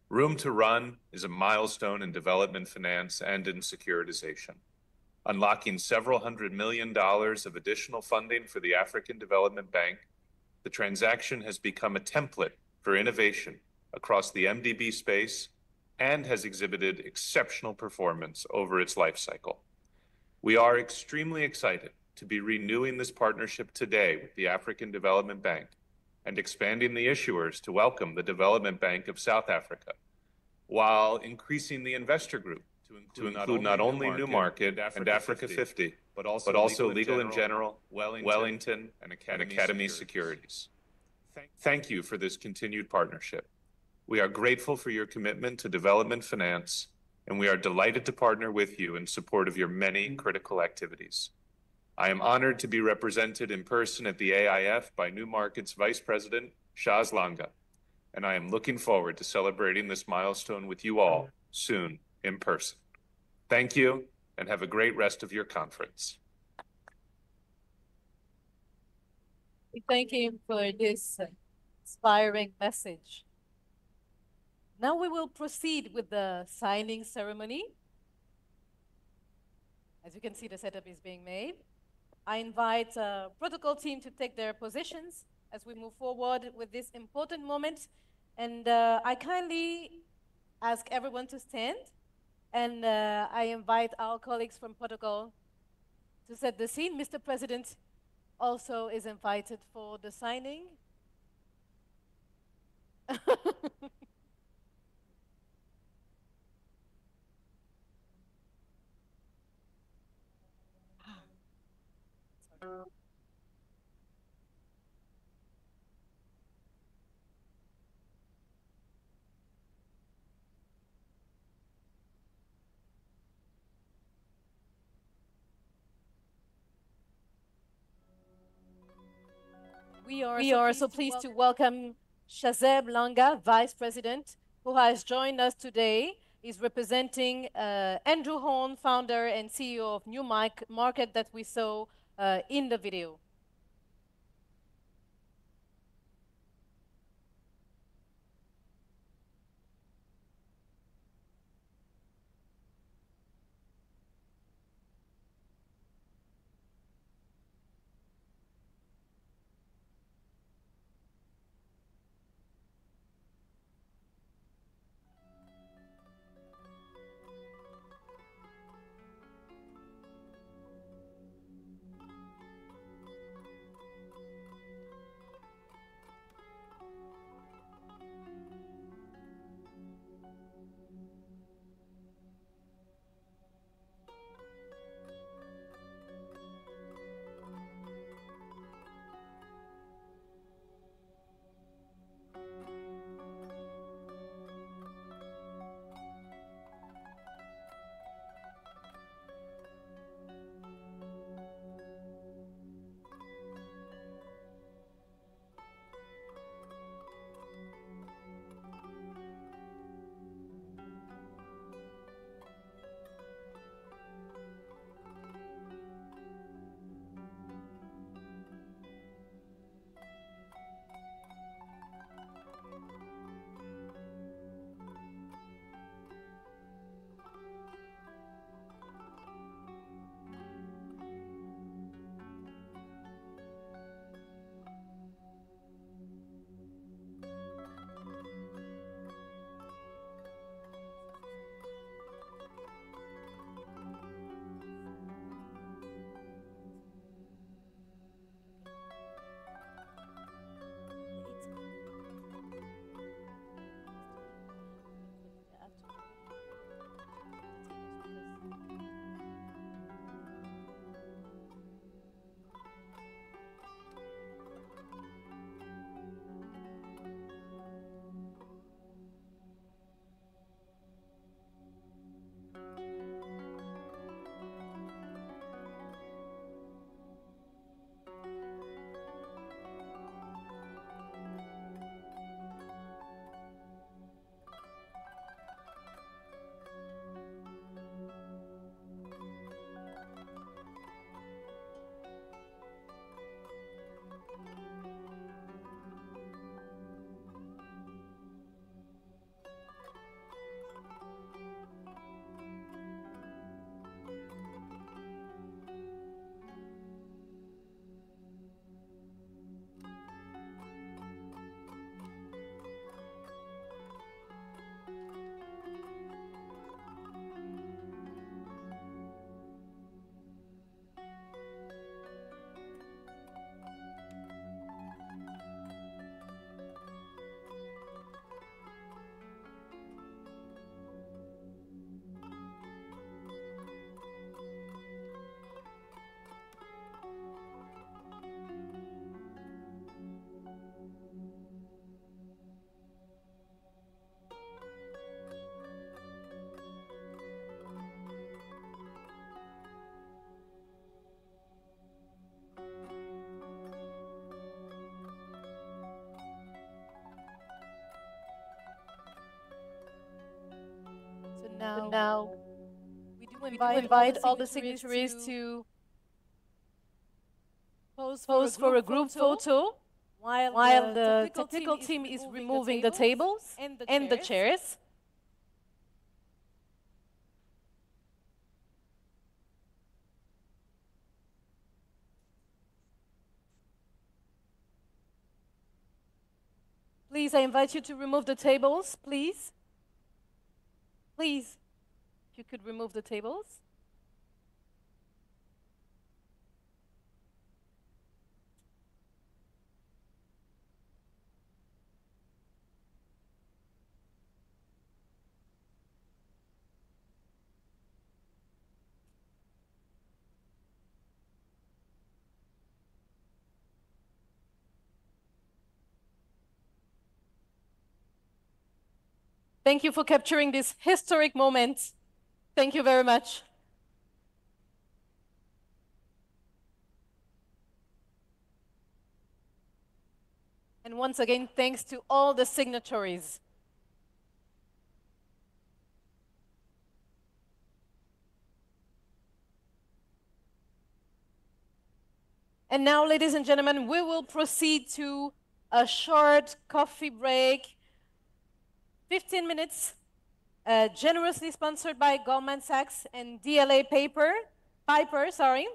Room to Run is a milestone in development finance and in securitization, unlocking several $100 million of additional funding for the African Development Bank. The transaction has become a template for innovation across the MDB space and has exhibited exceptional performance over its life cycle. We are extremely excited to be renewing this partnership today with the African Development Bank and expanding the issuers to welcome the Development Bank of South Africa, while increasing the investor group to include not only New Market and Africa 50, but also Legal & General, Wellington, and Academy Securities. Thank you for this continued partnership. We are grateful for your commitment to development finance, and we are delighted to partner with you in support of your many critical activities. I am honored to be represented in person at the AIF by New Market's Vice President, Shaz Langa, and I am looking forward to celebrating this milestone with you all soon in person. Thank you, and have a great rest of your conference. Thank you for this inspiring message. Now we will proceed with the signing ceremony. As you can see, the setup is being made. I invite the protocol team to take their positions as we move forward with this important moment. And I kindly ask everyone to stand. And I invite our colleagues from protocol to set the scene. Mr. President also is invited for the signing. We are so pleased to welcome Shazeb Langa, Vice President, who has joined us today, is representing Andrew Horn, founder and CEO of New Market that we saw in the video. Now we do invite all the signatories to pose for a group photo while the technical team is removing the tables and the chairs. Please, I invite you to remove the tables, please. Please, if you could remove the tables. Thank you for capturing this historic moment. Thank you very much. And once again, thanks to all the signatories. And now, ladies and gentlemen, we will proceed to a short coffee break, 15 minutes, generously sponsored by Goldman Sachs and DLA Piper, sorry.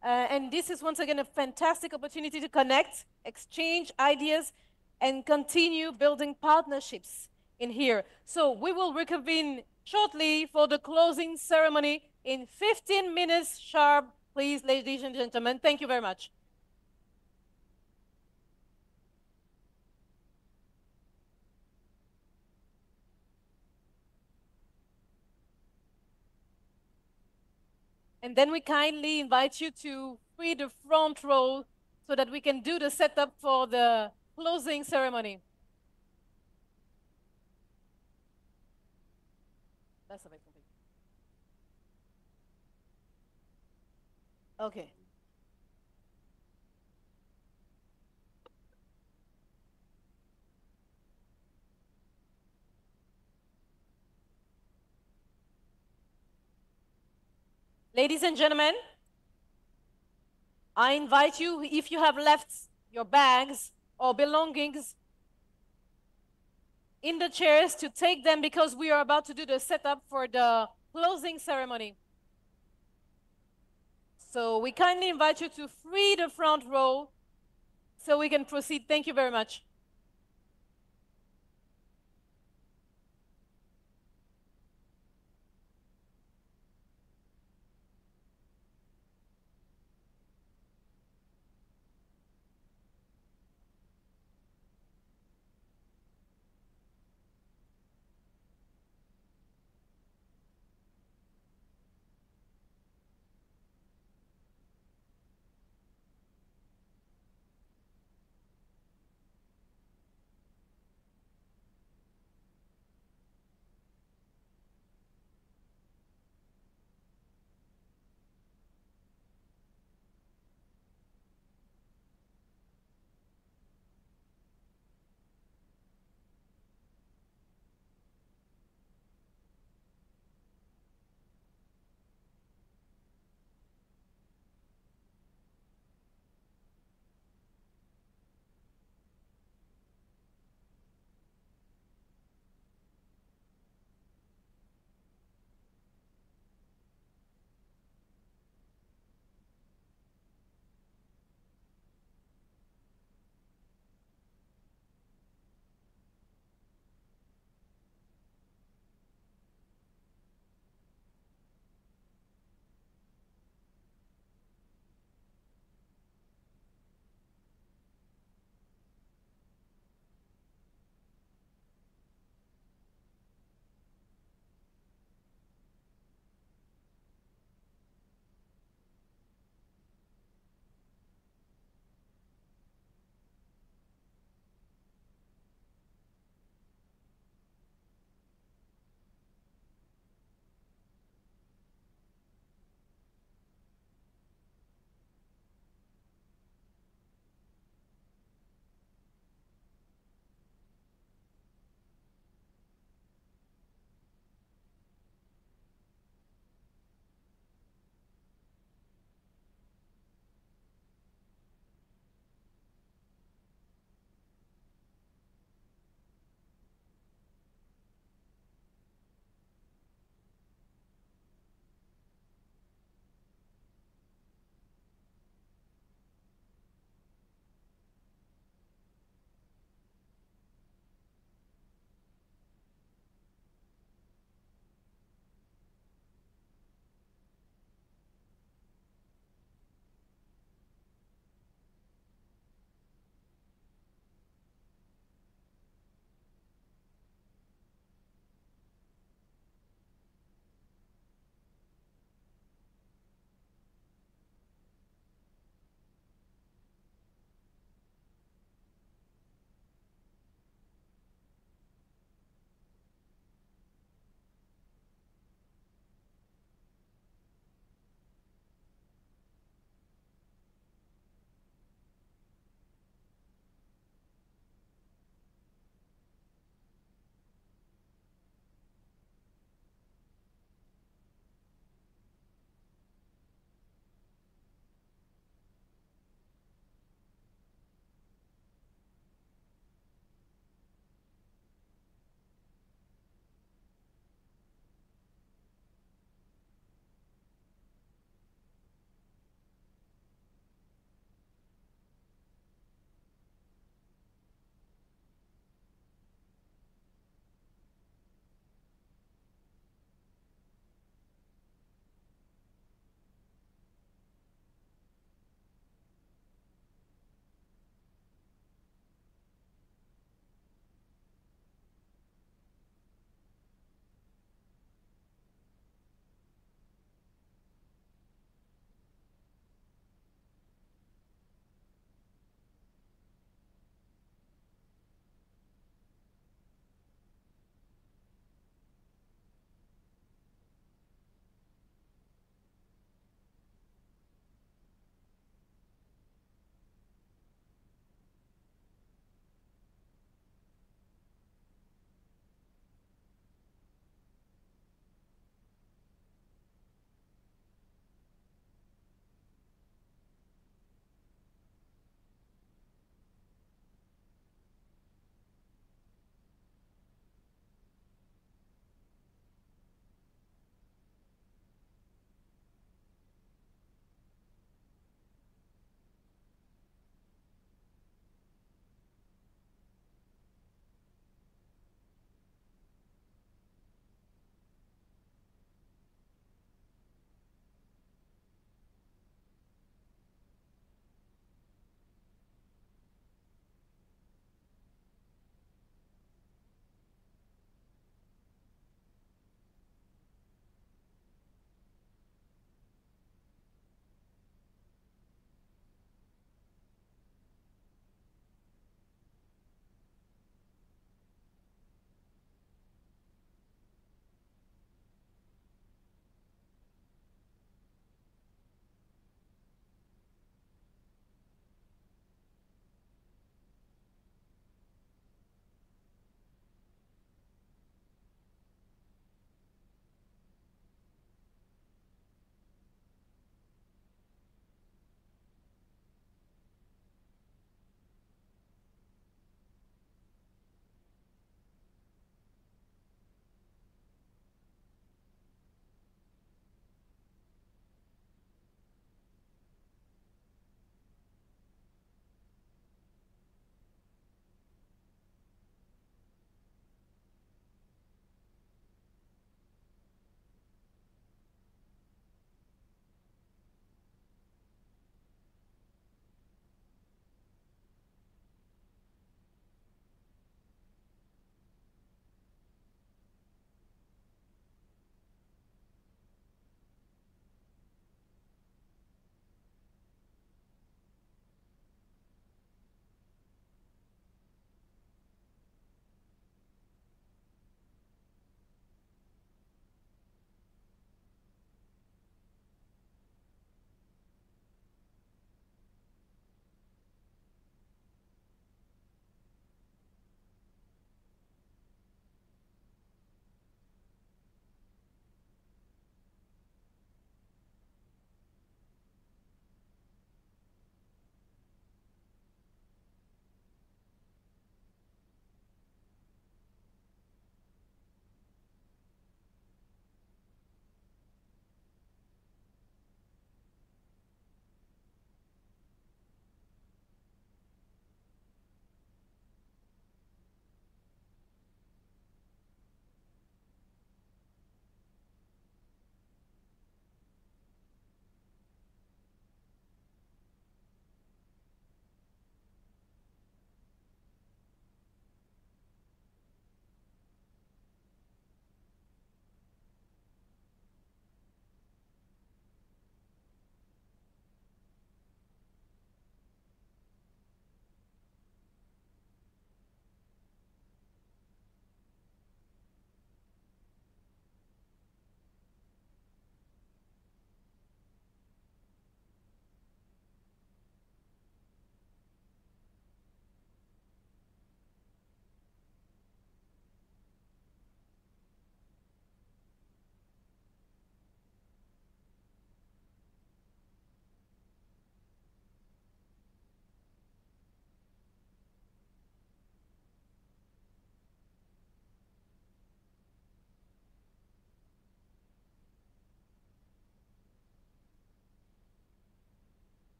And this is once again a fantastic opportunity to connect, exchange ideas, and continue building partnerships in here. So we will reconvene shortly for the closing ceremony in 15 minutes sharp. Please, ladies and gentlemen, thank you very much. And then we kindly invite you to free the front row so that we can do the setup for the closing ceremony. That's okay. Ladies and gentlemen, I invite you, if you have left your bags or belongings in the chairs, to take them because we are about to do the setup for the closing ceremony. So we kindly invite you to free the front row so we can proceed. Thank you very much.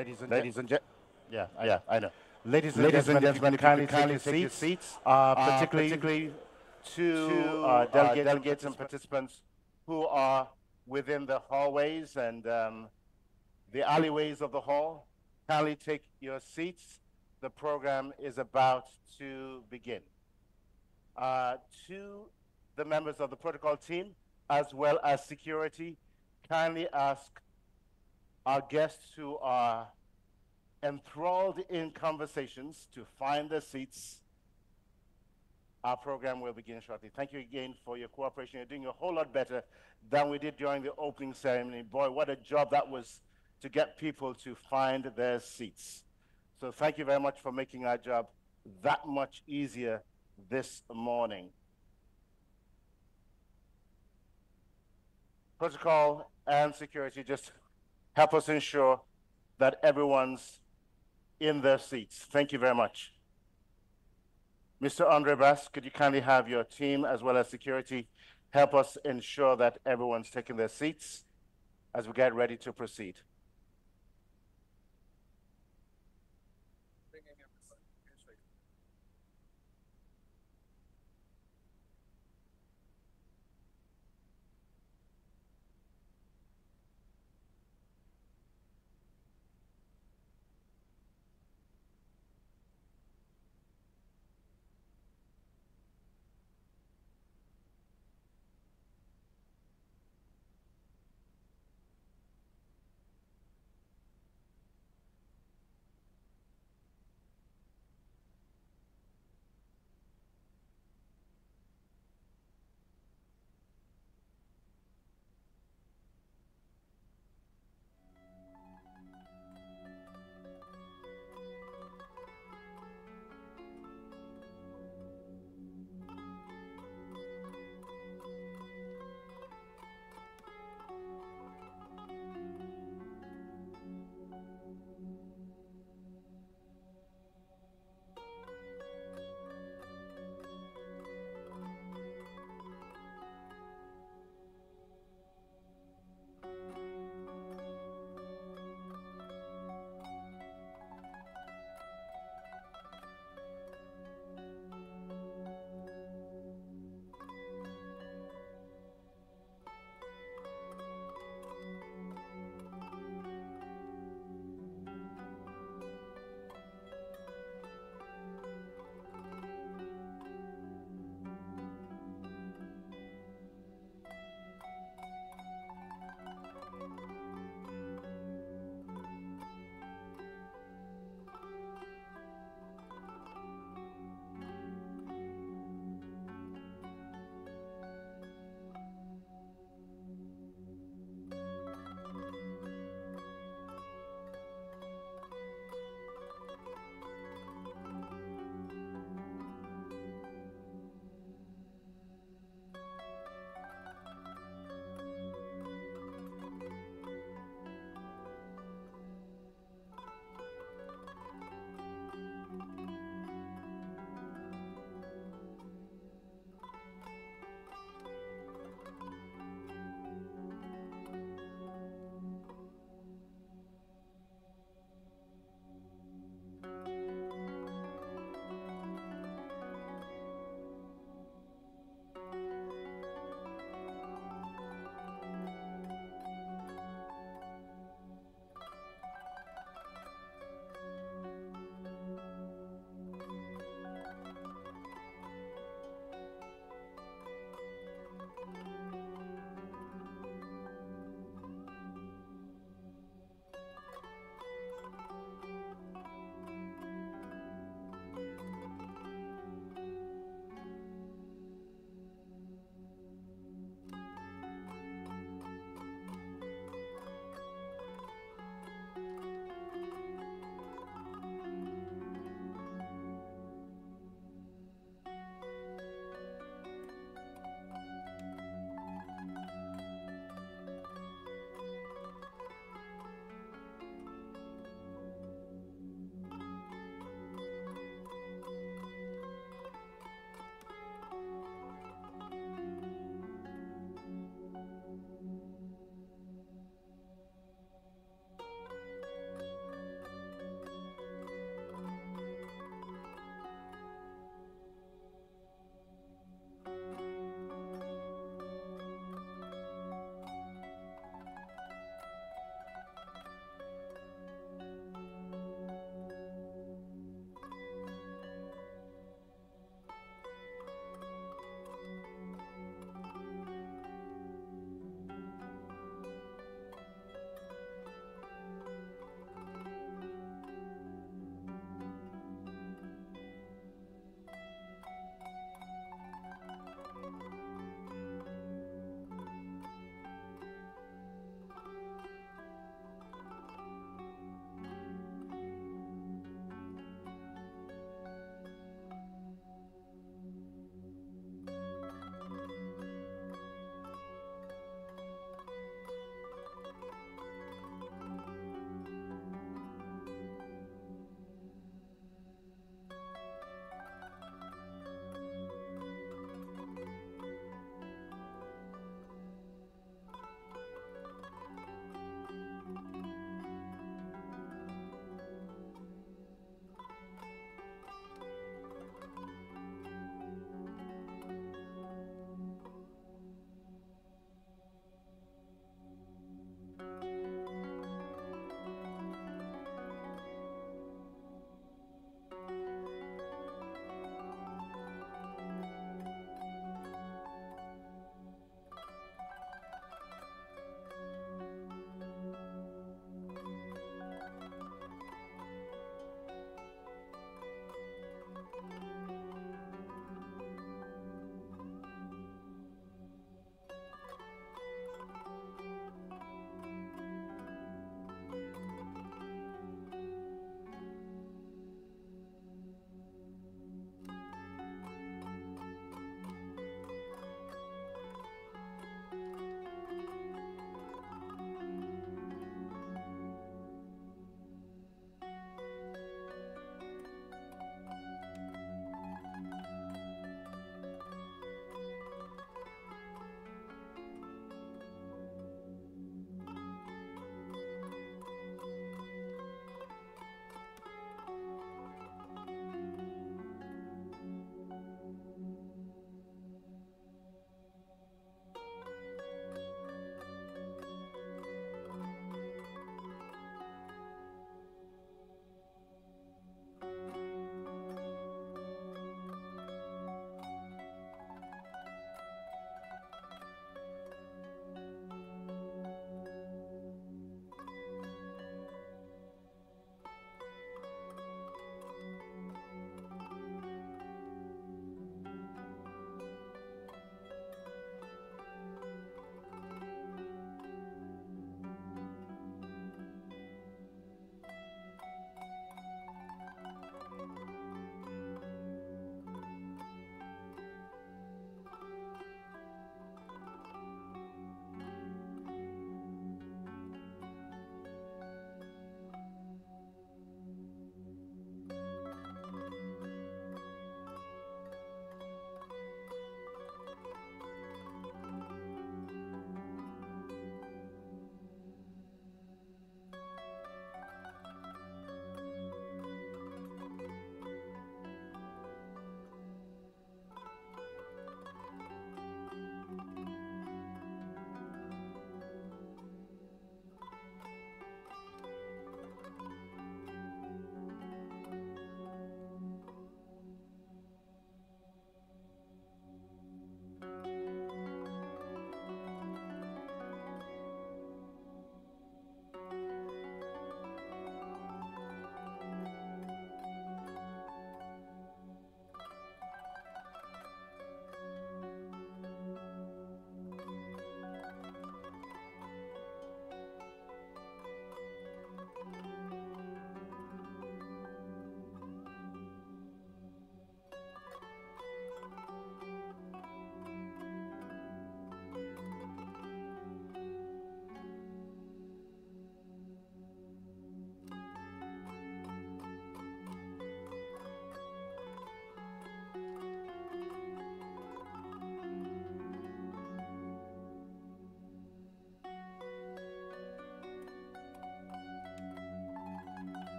Ladies and gentlemen, I know. Ladies and gentlemen, if you could kindly take your seats, particularly to delegates and participants who are within the hallways and the alleyways of the hall. Kindly take your seats. The program is about to begin. To the members of the protocol team, as well as security, kindly ask our guests who are enthralled in conversations to find their seats. Our program will begin shortly. Thank you again for your cooperation. You're doing a whole lot better than we did during the opening ceremony. Boy, what a job that was to get people to find their seats. So thank you very much for making our job that much easier this morning. Protocol and security just help us ensure that everyone's in their seats. Thank you very much. Mr. Andre Bass, could you kindly have your team as well as security help us ensure that everyone's taking their seats as we get ready to proceed.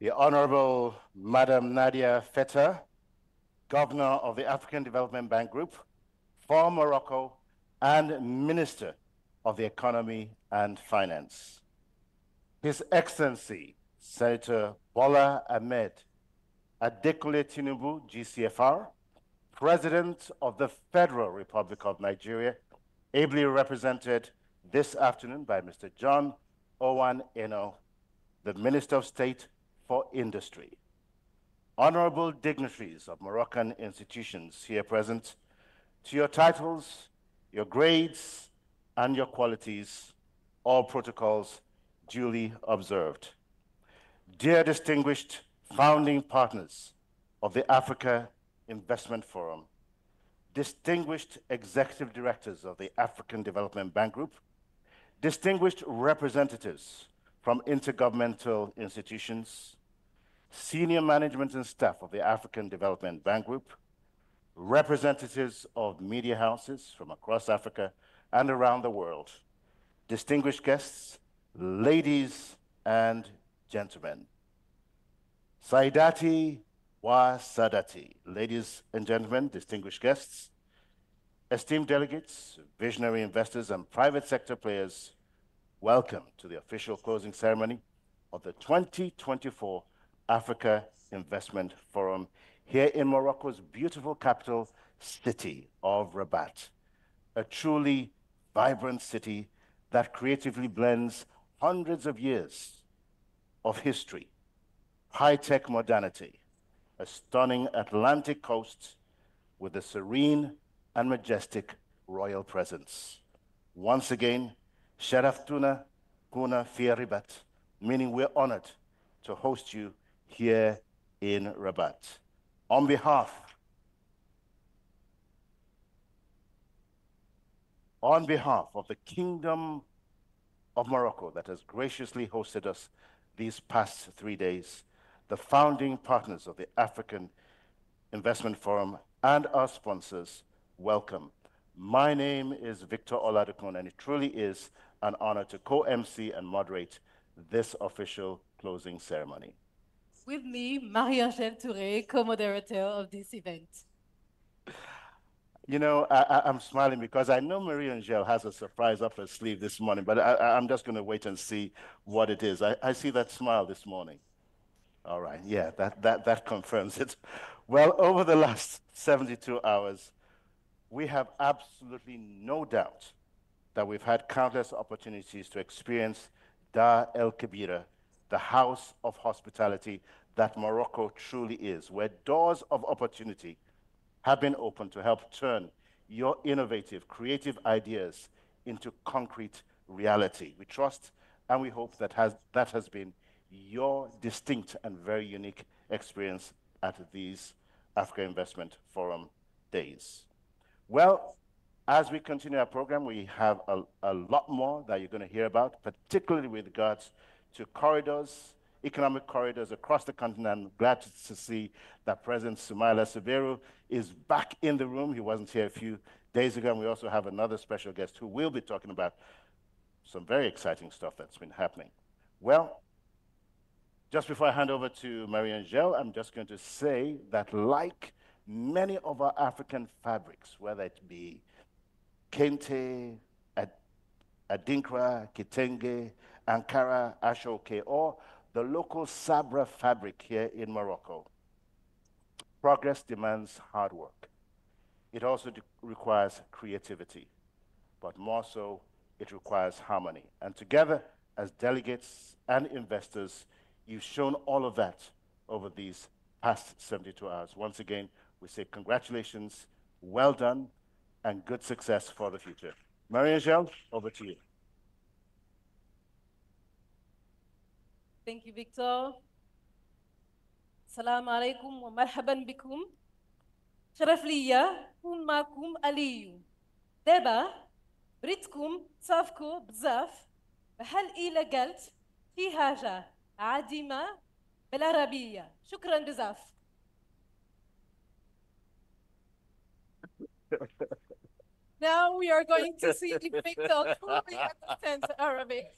the Honorable Madam Nadia Feta, Governor of the African Development Bank Group for Morocco and Minister of the Economy and Finance. His Excellency, Senator Bola Ahmed Adekunle Tinubu, GCFR, President of the Federal Republic of Nigeria, ably represented this afternoon by Mr. John Owan Eno, the Minister of State for Industry. Honorable dignitaries of Moroccan institutions here present, to your titles, your grades, and your qualities, all protocols duly observed. Dear distinguished founding partners of the Africa Investment Forum, distinguished executive directors of the African Development Bank Group, distinguished representatives from intergovernmental institutions, senior management and staff of the African Development Bank Group, representatives of media houses from across Africa and around the world, distinguished guests, ladies and gentlemen. Saidati wa Sadati, ladies and gentlemen, distinguished guests, esteemed delegates, visionary investors, and private sector players, welcome to the official closing ceremony of the 2024 Africa Investment Forum here in Morocco's beautiful capital city of Rabat, a truly vibrant city that creatively blends hundreds of years of history, high-tech modernity, a stunning Atlantic coast with a serene and majestic royal presence. Once again, Sharaftuna Kuna fi Rabat, meaning we're honored to host you here in Rabat. On behalf of the Kingdom of Morocco that has graciously hosted us these past 3 days, the founding partners of the African Investment Forum and our sponsors, welcome. My name is Victor Oladokun, and it truly is an honor to co-MC and moderate this official closing ceremony. With me, Marie-Angèle Touré, co-moderator of this event. You know, I'm smiling because I know Marie-Angèle has a surprise up her sleeve this morning, but I'm just going to wait and see what it is. I see that smile this morning. All right, yeah, that confirms it. Well, over the last 72 hours, we have absolutely no doubt that we've had countless opportunities to experience Dar El Kebira, the house of hospitality that Morocco truly is, where doors of opportunity have been opened to help turn your innovative, creative ideas into concrete reality. We trust and we hope that has been your distinct and very unique experience at these Africa Investment Forum days. Well, as we continue our program, we have a lot more that you're going to hear about, particularly with regards to corridors, economic corridors across the continent. I'm glad to see that President Soumaila Suberu is back in the room. He wasn't here a few days ago, and we also have another special guest who will be talking about some very exciting stuff that's been happening. Well, just before I hand over to Marie-Angèle, I'm just going to say that like many of our African fabrics, whether it be Kente, Adinkra, Kitenge, Ankara, Ashoke, or the local Sabra fabric here in Morocco, progress demands hard work. It also requires creativity, but more so, it requires harmony. And together, as delegates and investors, you've shown all of that over these past 72 hours. Once again, we say congratulations, well done, and good success for the future. Marie-Angèle, over to you. Thank you, Victor. Assalamu alaikum wa marhaban bikum. شرف ليا كون معكم أليو. دابا بريتكم تصافكو بزاف بحال إلا قلت شي حاجة عادمة بالعربية. شكرا بزاف. Now we are going to see if Victor truly understands Arabic.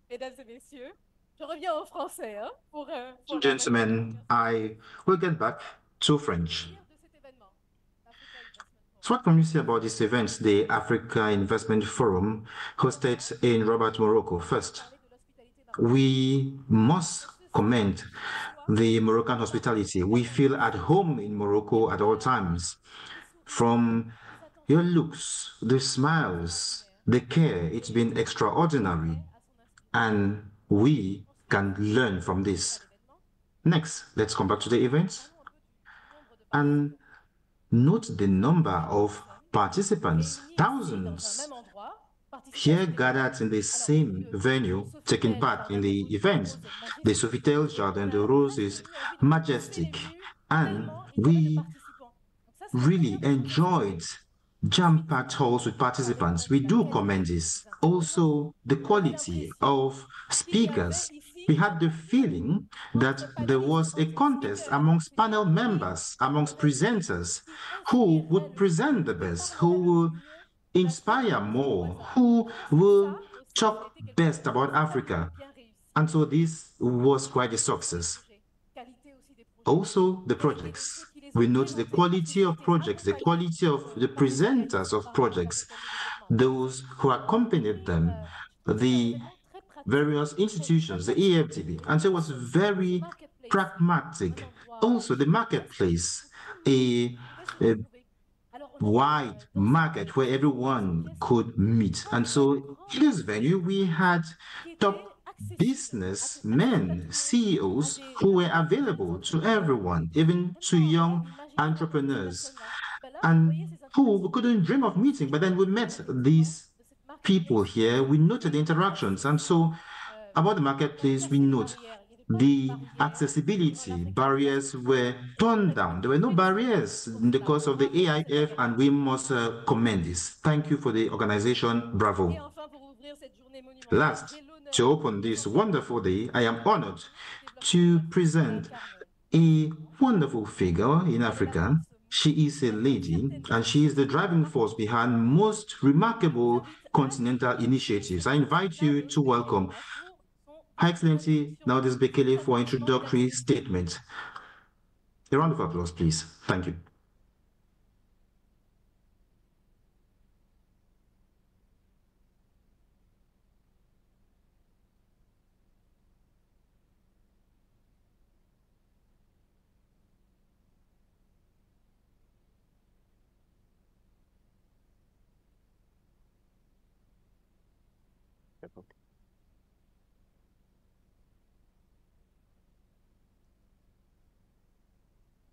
Mesdames et messieurs, Gentlemen, I will get back to French. So what can you say about this event, the Africa Investment Forum, hosted in Rabat, Morocco? First, we must commend the Moroccan hospitality. We feel at home in Morocco at all times. From your looks, the smiles, the care, it's been extraordinary. And we can learn from this. Next, let's come back to the event and note the number of participants, thousands here gathered in the same venue, taking part in the event. The Sofitel Jardin de Rose is majestic, and we really enjoyed jam-packed halls with participants. We do commend this. Also, the quality of speakers. We had the feeling that there was a contest amongst panel members, amongst presenters, who would present the best, who will inspire more, who will talk best about Africa. And so this was quite a success. Also, the projects. We note the quality of projects, the quality of the presenters of projects, those who accompanied them, the various institutions, the EFTB. And so it was very pragmatic. Also, the marketplace, a wide market where everyone could meet. And so in this venue, we had top businessmen, CEOs who were available to everyone, even to young entrepreneurs, and who we couldn't dream of meeting. But then we met these people here, we noted the interactions. And so about the marketplace, we note the accessibility barriers were torn down. There were no barriers in the course of the AIF, and we must commend this. Thank you for the organization. Bravo. Last, to open this wonderful day, I am honored to present a wonderful figure in Africa. She is a lady, and she is the driving force behind most remarkable continental initiatives. I invite you to welcome Her Excellency Naudis Bekele for introductory statement. A round of applause, please. Thank you.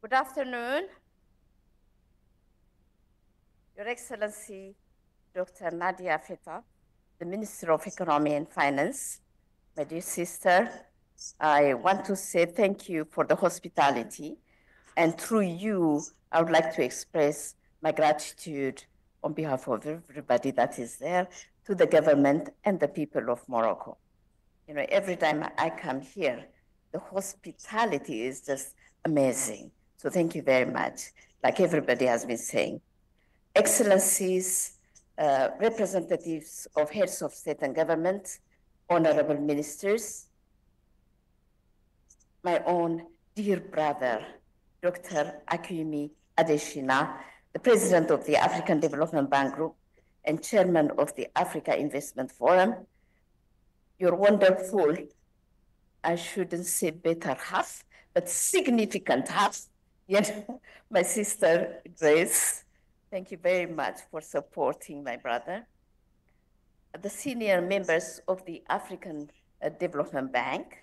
Good afternoon, Your Excellency, Dr. Nadia Feta, the Minister of Economy and Finance. My dear sister, I want to say thank you for the hospitality, and through you, I would like to express my gratitude on behalf of everybody that is there to the government and the people of Morocco. You know, every time I come here, the hospitality is just amazing. So thank you very much, like everybody has been saying. Excellencies, representatives of heads of state and government, honorable ministers, my own dear brother, Dr. Akuyemi Adeshina, the president of the African Development Bank Group and chairman of the Africa Investment Forum, your wonderful, I shouldn't say better half, but significant half, my sister Grace. Thank you very much for supporting my brother. The senior members of the African Development Bank,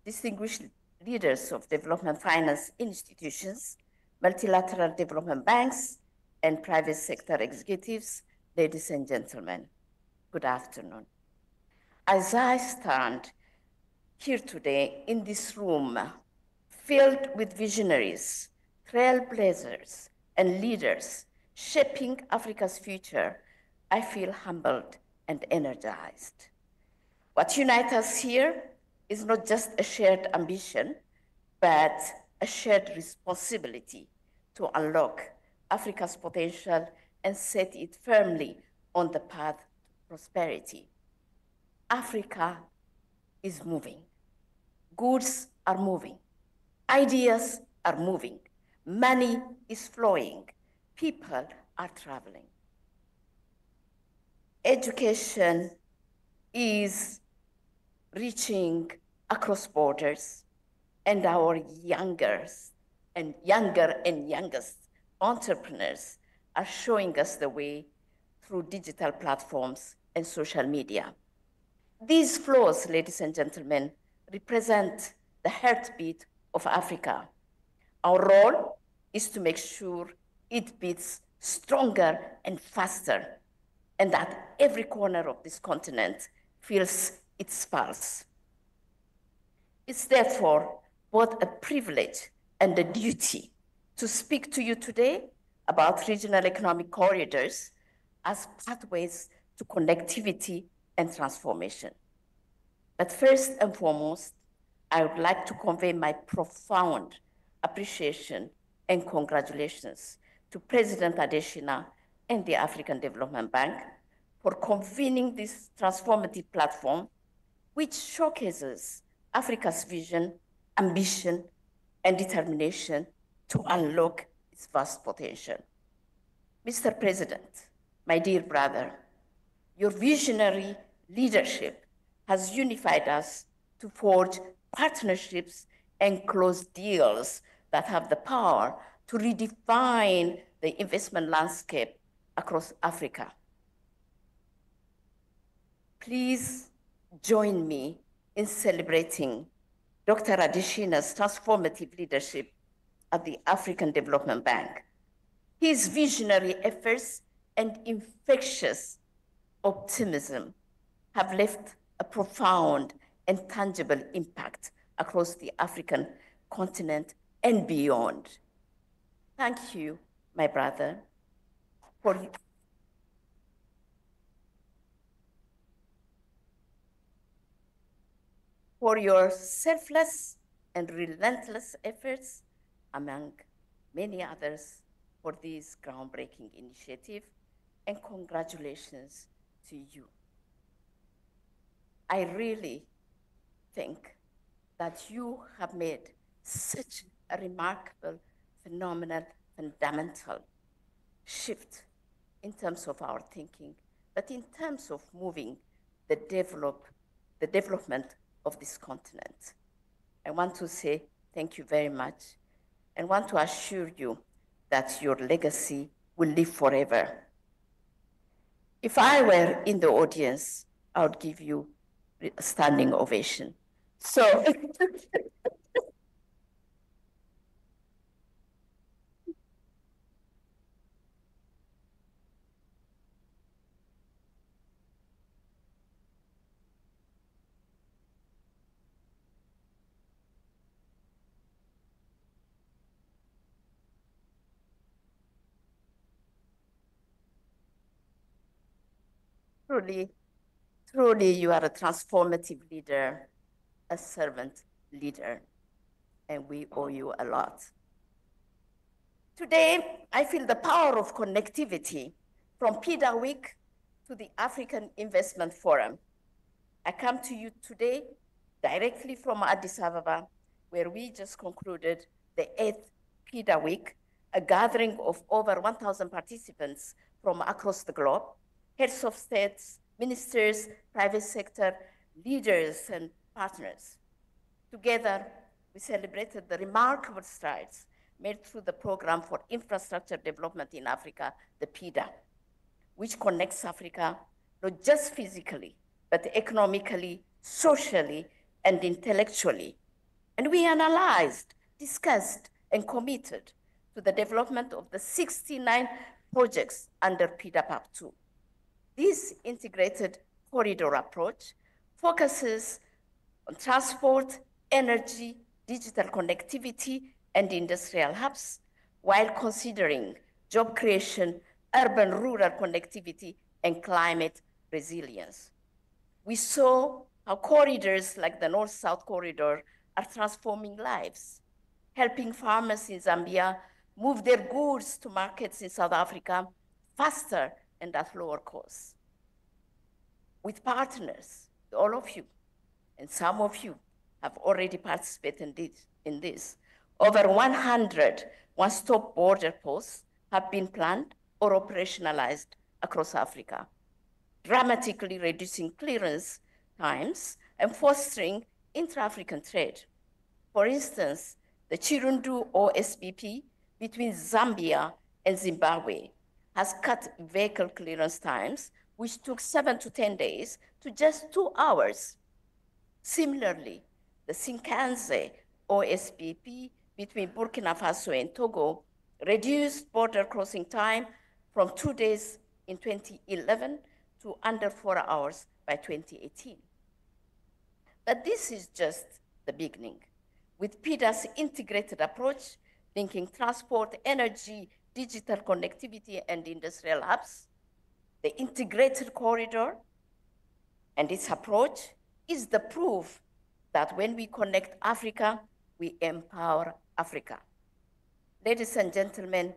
distinguished leaders of development finance institutions, multilateral development banks, and private sector executives, ladies and gentlemen, good afternoon. As I stand here today in this room, filled with visionaries, trailblazers, and leaders shaping Africa's future, I feel humbled and energized. What unites us here is not just a shared ambition, but a shared responsibility to unlock Africa's potential and set it firmly on the path to prosperity. Africa is moving. Goods are moving. Ideas are moving. Money is flowing. People are traveling. Education is reaching across borders, and our youngest entrepreneurs are showing us the way through digital platforms and social media. These flows, ladies and gentlemen, represent the heartbeat of Africa. Our role is to make sure it beats stronger and faster, and that every corner of this continent feels its pulse. It's therefore both a privilege and a duty to speak to you today about regional economic corridors as pathways to connectivity and transformation. But first and foremost, I would like to convey my profound appreciation and congratulations to President Adesina and the African Development Bank for convening this transformative platform, which showcases Africa's vision, ambition, and determination to unlock its vast potential. Mr. President, my dear brother, your visionary leadership has unified us to forge partnerships and close deals that have the power to redefine the investment landscape across Africa. Please join me in celebrating Dr. Adesina's transformative leadership at the African Development Bank. His visionary efforts and infectious optimism have left a profound and tangible impact across the African continent and beyond. Thank you, my brother, for your selfless and relentless efforts, among many others, for this groundbreaking initiative, and congratulations to you. I really think that you have made such a remarkable, phenomenal, fundamental shift in terms of our thinking, but in terms of moving the development of this continent. I want to say thank you very much and want to assure you that your legacy will live forever. If I were in the audience, I would give you a standing ovation. So, truly, you are a transformative leader, a servant leader, and we owe you a lot. Today, I feel the power of connectivity from PIDA Week to the African Investment Forum. I come to you today directly from Addis Ababa, where we just concluded the 8th PIDA Week, a gathering of over 1,000 participants from across the globe, heads of states, ministers, private sector, leaders, and partners. Together, we celebrated the remarkable strides made through the Program for Infrastructure Development in Africa, the PIDA, which connects Africa not just physically, but economically, socially, and intellectually. And we analyzed, discussed, and committed to the development of the 69 projects under PIDA PAP 2. This integrated corridor approach focuses on transport, energy, digital connectivity, and industrial hubs, while considering job creation, urban-rural connectivity, and climate resilience. We saw how corridors like the North-South Corridor are transforming lives, helping farmers in Zambia move their goods to markets in South Africa faster and at lower costs. With partners, all of you, and some of you have already participated in this. Over 100 one-stop border posts have been planned or operationalized across Africa, dramatically reducing clearance times and fostering intra-African trade. For instance, the Chirundu OSBP between Zambia and Zimbabwe has cut vehicle clearance times, which took 7 to 10 days, to just 2 hours. Similarly, the Sinkanze OSBP between Burkina Faso and Togo reduced border crossing time from 2 days in 2011 to under 4 hours by 2018. But this is just the beginning. With PIDA's integrated approach, linking transport, energy, digital connectivity, and industrial hubs, the integrated corridor and its approach is the proof that when we connect Africa, we empower Africa. Ladies and gentlemen,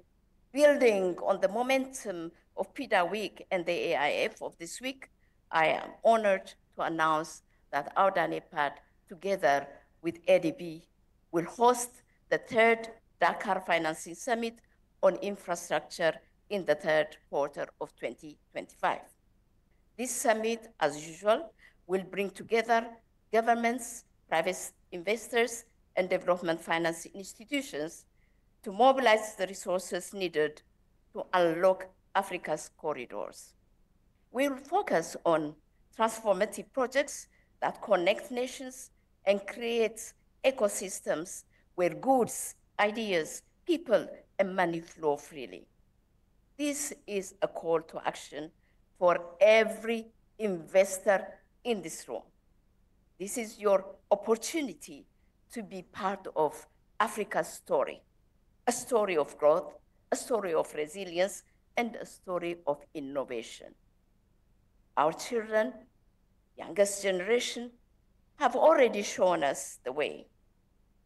building on the momentum of PIDA Week and the AIF of this week, I am honored to announce that our DANEPAD, together with ADB, will host the 3rd Dakar Financing Summit on Infrastructure in the 3rd quarter of 2025. This summit, as usual, will bring together governments, private investors, and development finance institutions to mobilize the resources needed to unlock Africa's corridors. We will focus on transformative projects that connect nations and create ecosystems where goods, ideas, people, and money flow freely. This is a call to action for every investor in this room. This is your opportunity to be part of Africa's story, a story of growth, a story of resilience, and a story of innovation. Our children, youngest generation, have already shown us the way.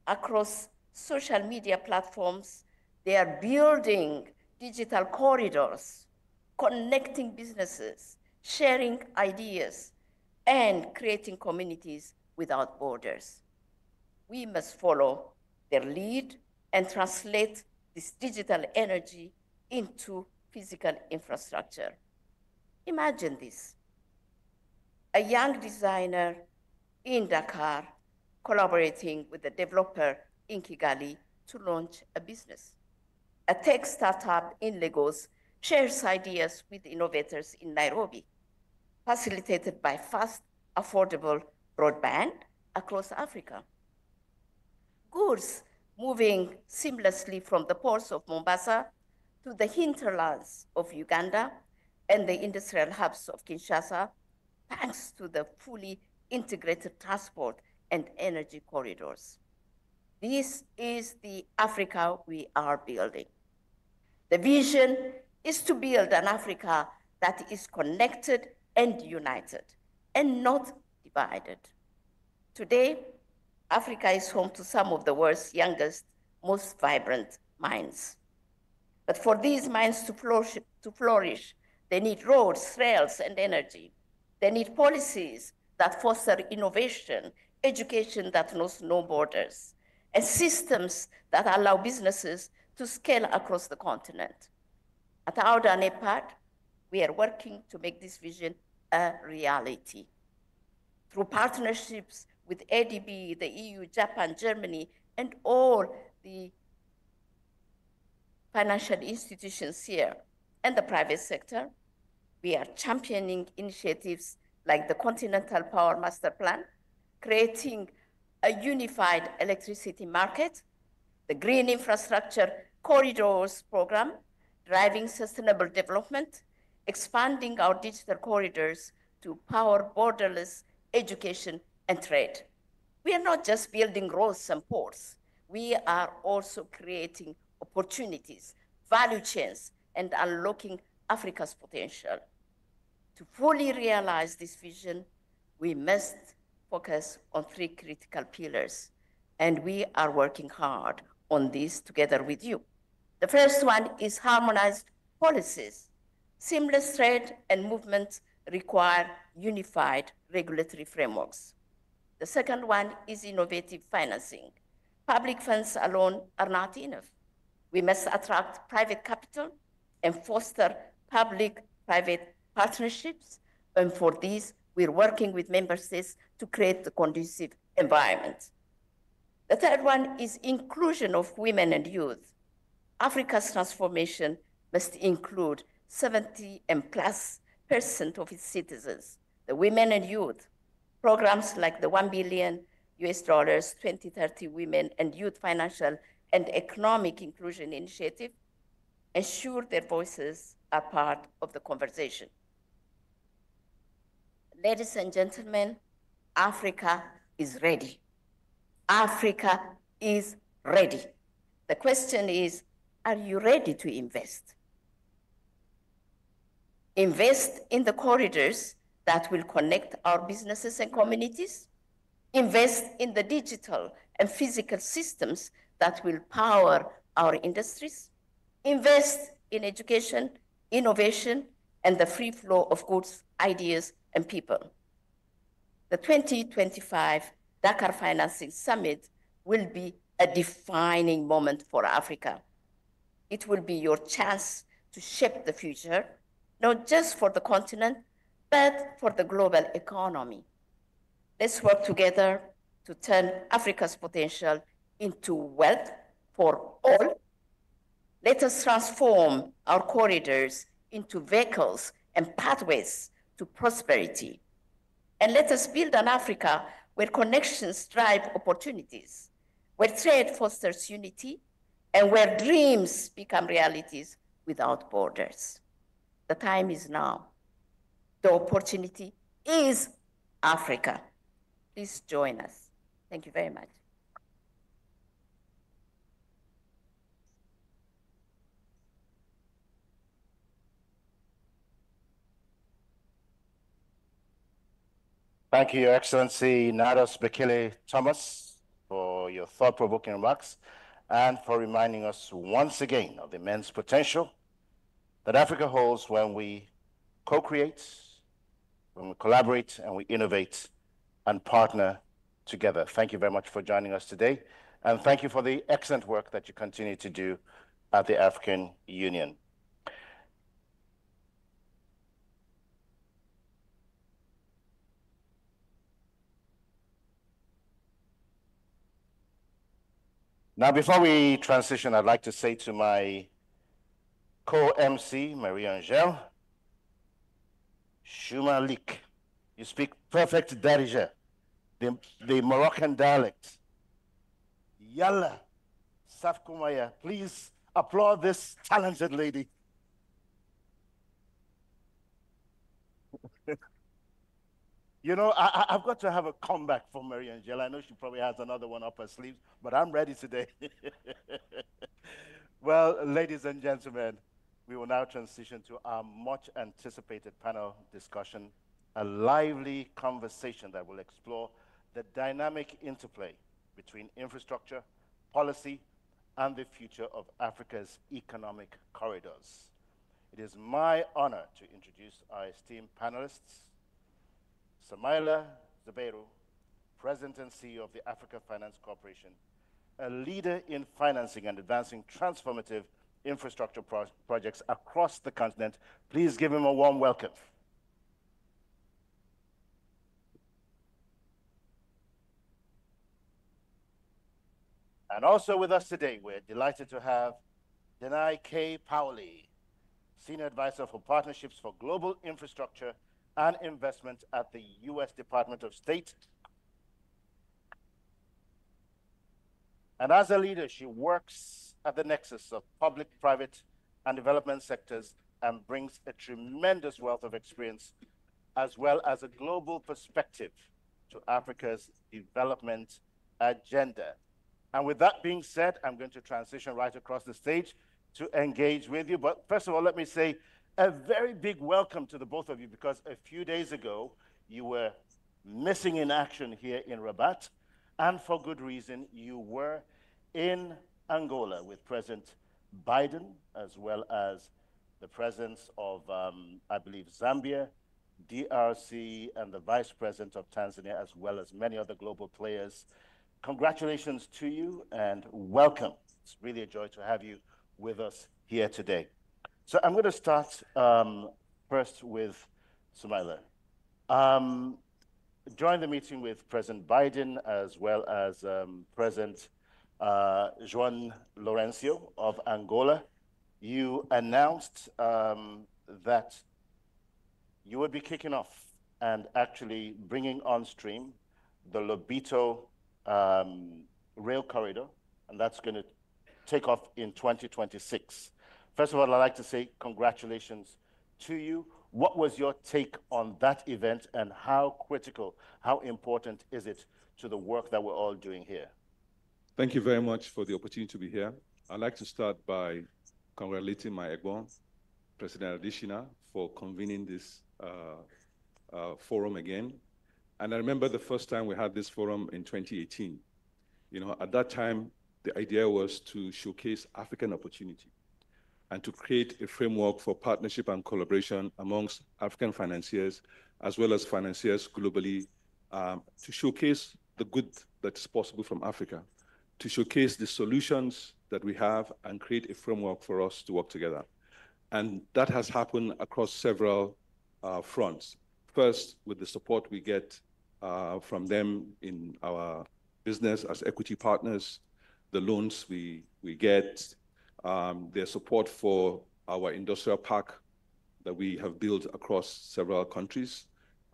Across social media platforms, they are building digital corridors, connecting businesses, sharing ideas, and creating communities without borders. We must follow their lead and translate this digital energy into physical infrastructure. Imagine this: a young designer in Dakar collaborating with a developer in Kigali to launch a business. A tech startup in Lagos shares ideas with innovators in Nairobi, facilitated by fast, affordable broadband across Africa. Goods moving seamlessly from the ports of Mombasa to the hinterlands of Uganda and the industrial hubs of Kinshasa, thanks to the fully integrated transport and energy corridors. This is the Africa we are building. The vision is to build an Africa that is connected and united, and not divided. Today, Africa is home to some of the world's youngest, most vibrant minds. But for these minds to flourish, they need roads, rails, and energy. They need policies that foster innovation, education that knows no borders, and systems that allow businesses to scale across the continent. At our DANEPAD, we are working to make this vision a reality. Through partnerships with ADB, the EU, Japan, Germany, and all the financial institutions here and the private sector, we are championing initiatives like the Continental Power Master Plan, creating a unified electricity market, the Green Infrastructure Corridors Program, driving sustainable development, expanding our digital corridors to power borderless education and trade. We are not just building roads and ports. We are also creating opportunities, value chains, and unlocking Africa's potential. To fully realize this vision, we must focus on 3 critical pillars, and we are working hard on this together with you. The first one is harmonized policies. Seamless trade and movement require unified regulatory frameworks. The second one is innovative financing. Public funds alone are not enough. We must attract private capital and foster public-private partnerships. And for this, we're working with member states to create a conducive environment. The third one is inclusion of women and youth. Africa's transformation must include 70% and plus of its citizens, the women and youth. Programs like the $1 billion 2030 Women and Youth Financial and Economic Inclusion Initiative ensure their voices are part of the conversation. Ladies and gentlemen, Africa is ready. Africa is ready. The question is, are you ready to invest? Invest in the corridors that will connect our businesses and communities. Invest in the digital and physical systems that will power our industries. Invest in education, innovation, and the free flow of goods, ideas, and people. The 2025 Dakar Financing Summit will be a defining moment for Africa. It will be your chance to shape the future, not just for the continent, but for the global economy. Let's work together to turn Africa's potential into wealth for all. Let us transform our corridors into vehicles and pathways to prosperity. And let us build an Africa where connections drive opportunities, where trade fosters unity, and where dreams become realities without borders. The time is now. The opportunity is Africa. Please join us. Thank you very much. Thank you, Your Excellency Nados Bekele Thomas, for your thought-provoking remarks and for reminding us once again of the immense potential that Africa holds when we co-create, when we collaborate, and we innovate and partner together. Thank you very much for joining us today, and thank you for the excellent work that you continue to do at the African Union. Now, before we transition, I'd like to say to my co-MC, Marie-Angèle, Shuma Lik, you speak perfect Darija, the Moroccan dialect. Yalla, Safkumaya, please applaud this talented lady. You know, I've got to have a comeback for Marie-Angèle. I know she probably has another one up her sleeve, but I'm ready today. Well, ladies and gentlemen, we will now transition to our much anticipated panel discussion, a lively conversation that will explore the dynamic interplay between infrastructure, policy, and the future of Africa's economic corridors. It is my honor to introduce our esteemed panelists, Samaila Zubeiru, President and CEO of the Africa Finance Corporation, a leader in financing and advancing transformative infrastructure projects across the continent. Please give him a warm welcome. And also with us today, we're delighted to have Denai K. Paoli, Senior Advisor for Partnerships for Global Infrastructure and Investment at the U.S. Department of State. And as a leader, she works at the nexus of public, private, and development sectors and brings a tremendous wealth of experience as well as a global perspective to Africa's development agenda. And with that being said, I'm going to transition right across the stage to engage with you. But first of all, let me say a very big welcome to the both of you, because a few days ago, you were missing in action here in Rabat, and for good reason. You were in Angola with President Biden, as well as the presence of, I believe, Zambia DRC, and the Vice President of Tanzania, as well as many other global players. Congratulations to you and welcome. It's really a joy to have you with us here today. So I'm going to start first with Sumaila. During the meeting with President Biden, as well as President João Lourenço of Angola, you announced that you would be kicking off and actually bringing on stream the Lobito rail corridor, and that's going to take off in 2026. First of all, I'd like to say congratulations to you. What was your take on that event, and how critical, how important is it to the work that we're all doing here? Thank you very much for the opportunity to be here. I'd like to start by congratulating my Egbon, President Adesina, for convening this forum again. And I remember the first time we had this forum in 2018. You know, at that time, the idea was to showcase African opportunity and to create a framework for partnership and collaboration amongst African financiers, as well as financiers globally, to showcase the good that is possible from Africa, to showcase the solutions that we have and create a framework for us to work together. And that has happened across several fronts. First, with the support we get from them in our business as equity partners, the loans we get, their support for our industrial park that we have built across several countries,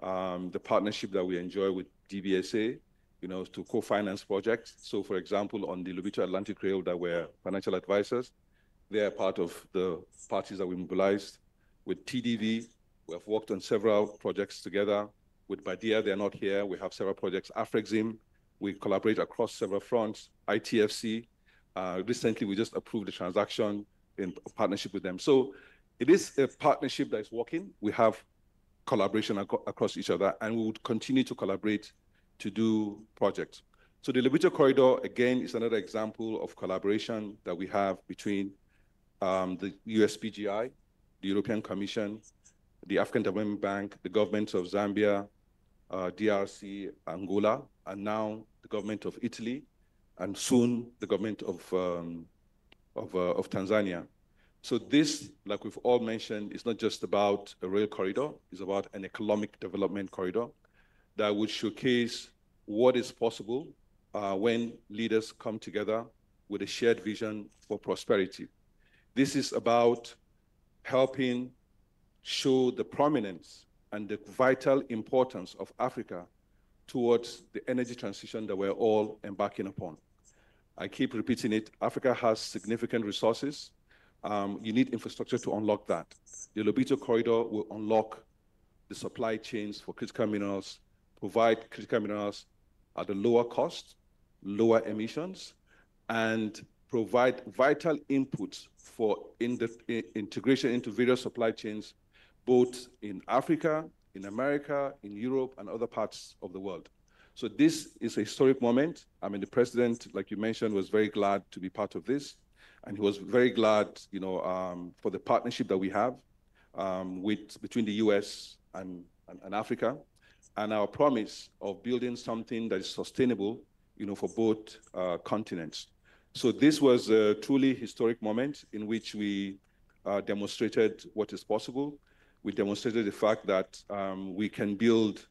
the partnership that we enjoy with DBSA, you know, to co-finance projects. So, for example, on the Lobito Atlantic Rail that we're financial advisors, they are part of the parties that we mobilized. With TDV, we have worked on several projects together. With Badia, they're not here. We have several projects. Afrexim, we collaborate across several fronts. ITFC, recently we just approved the transaction in partnership with them. So it is a partnership that is working. We have collaboration across each other, and we would continue to collaborate to do projects. So the Lobito Corridor, again, is another example of collaboration that we have between the USPGI, the European Commission, the African Development Bank, the governments of Zambia, DRC, Angola, and now the government of Italy, and soon the government of Tanzania. So this, like we've all mentioned, is not just about a rail corridor, it's about an economic development corridor that would showcase what is possible when leaders come together with a shared vision for prosperity. This is about helping show the prominence and the vital importance of Africa towards the energy transition that we're all embarking upon. I keep repeating it, Africa has significant resources. You need infrastructure to unlock that. The Lobito Corridor will unlock the supply chains for critical minerals, provide critical minerals at a lower cost, lower emissions, and provide vital inputs for integration into various supply chains, both in Africa, in America, in Europe, and other parts of the world. So this is a historic moment. I mean, the president, like you mentioned, was very glad to be part of this. And he was very glad, you know, for the partnership that we have between the US and Africa, and our promise of building something that is sustainable, you know, for both continents. So this was a truly historic moment in which we demonstrated what is possible. We demonstrated the fact that we can build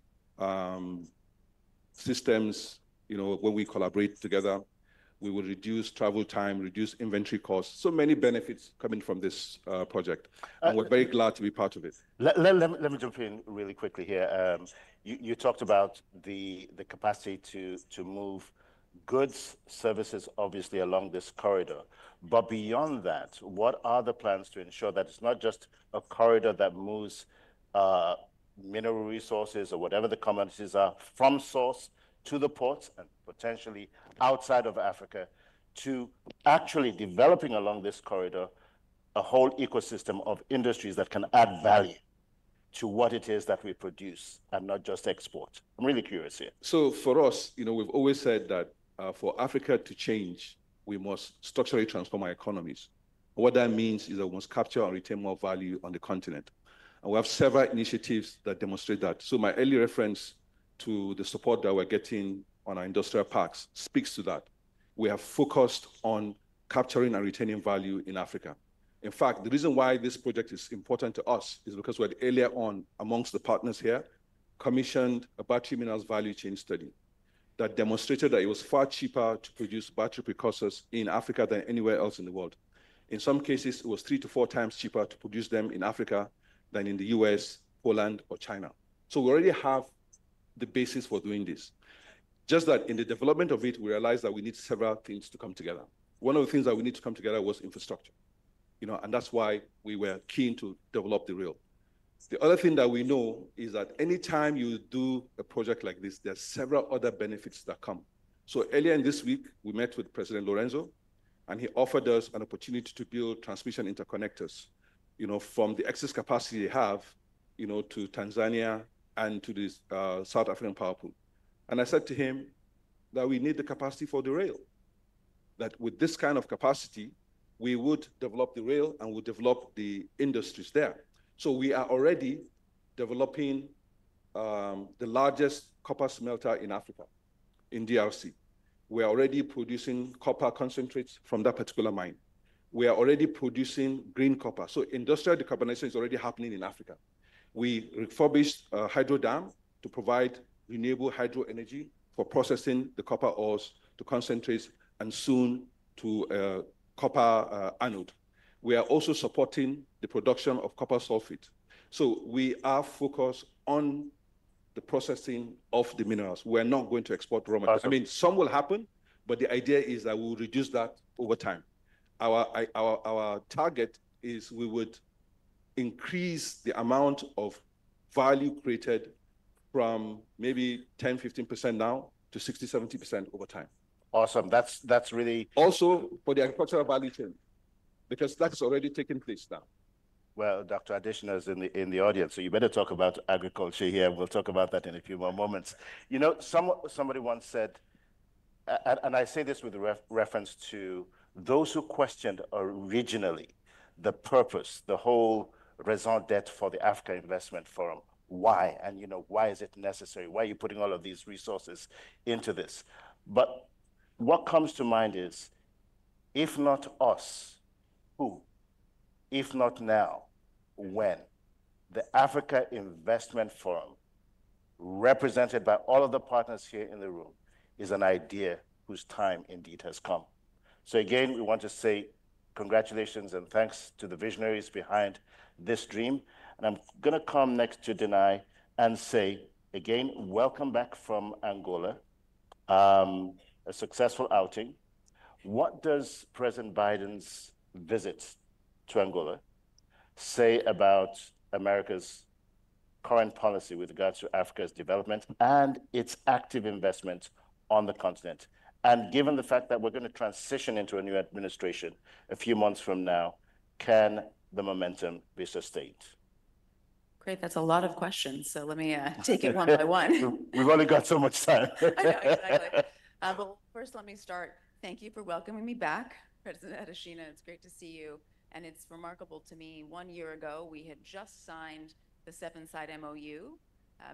systems, you know, when we collaborate together. We will reduce travel time, reduce inventory costs. So many benefits coming from this project. And we're very glad to be part of it. Let me jump in really quickly here. You talked about the capacity to move goods, services, obviously, along this corridor. But beyond that, what are the plans to ensure that it's not just a corridor that moves mineral resources or whatever the commodities are from source to the ports and potentially outside of Africa, to actually developing along this corridor a whole ecosystem of industries that can add value to what it is that we produce and not just export? I'm really curious here. So for us, you know, we've always said that for Africa to change, we must structurally transform our economies. What that means is that we must capture and retain more value on the continent. And we have several initiatives that demonstrate that. So my early reference to the support that we're getting on our industrial parks speaks to that. We have focused on capturing and retaining value in Africa. In fact, the reason why this project is important to us is because we had earlier on amongst the partners here commissioned a battery minerals value chain study that demonstrated that it was far cheaper to produce battery precursors in Africa than anywhere else in the world. In some cases, it was 3 to 4 times cheaper to produce them in Africa than in the US, Poland, or China. So we already have the basis for doing this. Just that in the development of it, we realized that we need several things to come together. One of the things that we need to come together was infrastructure, and that's why we were keen to develop the rail. The other thing that we know is that anytime you do a project like this, there's several other benefits that come. So earlier in this week, we met with President Lorenzo, and he offered us an opportunity to build transmission interconnectors, from the excess capacity they have, to Tanzania and to the South African power pool. And I said to him that we need the capacity for the rail, that with this kind of capacity, we would develop the rail and would develop the industries there. So we are already developing the largest copper smelter in Africa, in DRC. We are already producing copper concentrates from that particular mine. We are already producing green copper. So industrial decarbonization is already happening in Africa. We refurbished a hydro dam to provide renewable hydro energy for processing the copper ores to concentrates and soon to copper anode. We are also supporting the production of copper sulfate. So we are focused on the processing of the minerals. We're not going to export raw materials. Awesome. I mean, some will happen, but the idea is that we'll reduce that over time. Our target is we would increase the amount of value created from maybe 10, 15% now to 60, 70% over time. Awesome. That's really... Also for the agricultural value chain, because that's already taking place now. Well, Dr. Adeshina is in the audience, so you better talk about agriculture here. We'll talk about that in a few more moments. Somebody once said, and I say this with reference to those who questioned originally the purpose, the whole raison d'etre for the Africa Investment Forum. Why? And why is it necessary? Why are you putting all of these resources into this? But what comes to mind is, if not us, who? If not now, when? The Africa Investment Forum, represented by all of the partners here in the room, is an idea whose time indeed has come. So again, we want to say congratulations and thanks to the visionaries behind this dream. And I'm going to come next to Denai and say, again, welcome back from Angola, a successful outing. What does President Biden's visit to Angola say about America's current policy with regards to Africa's development and its active investment on the continent? And given the fact that we're going to transition into a new administration a few months from now, can the momentum be sustained? Great, that's a lot of questions. So let me take it one by one. We've only got so much time. I know, exactly. But first, let me start. Thank you for welcoming me back, President Adeshina. It's great to see you. And it's remarkable to me, 1 year ago, we had just signed the 7-side MOU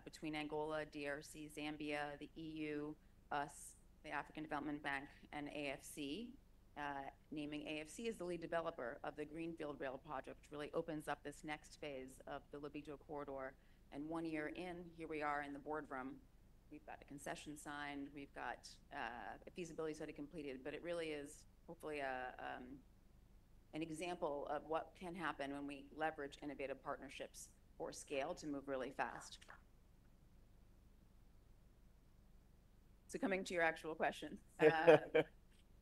between Angola, DRC, Zambia, the EU, us, the African Development Bank, and AFC, naming AFC as the lead developer of the Greenfield Rail project, which really opens up this next phase of the Lobito corridor. And 1 year in, here we are in the boardroom. We've got a concession signed, we've got a feasibility study completed, but it really is hopefully an example of what can happen when we leverage innovative partnerships for scale to move really fast. So coming to your actual question,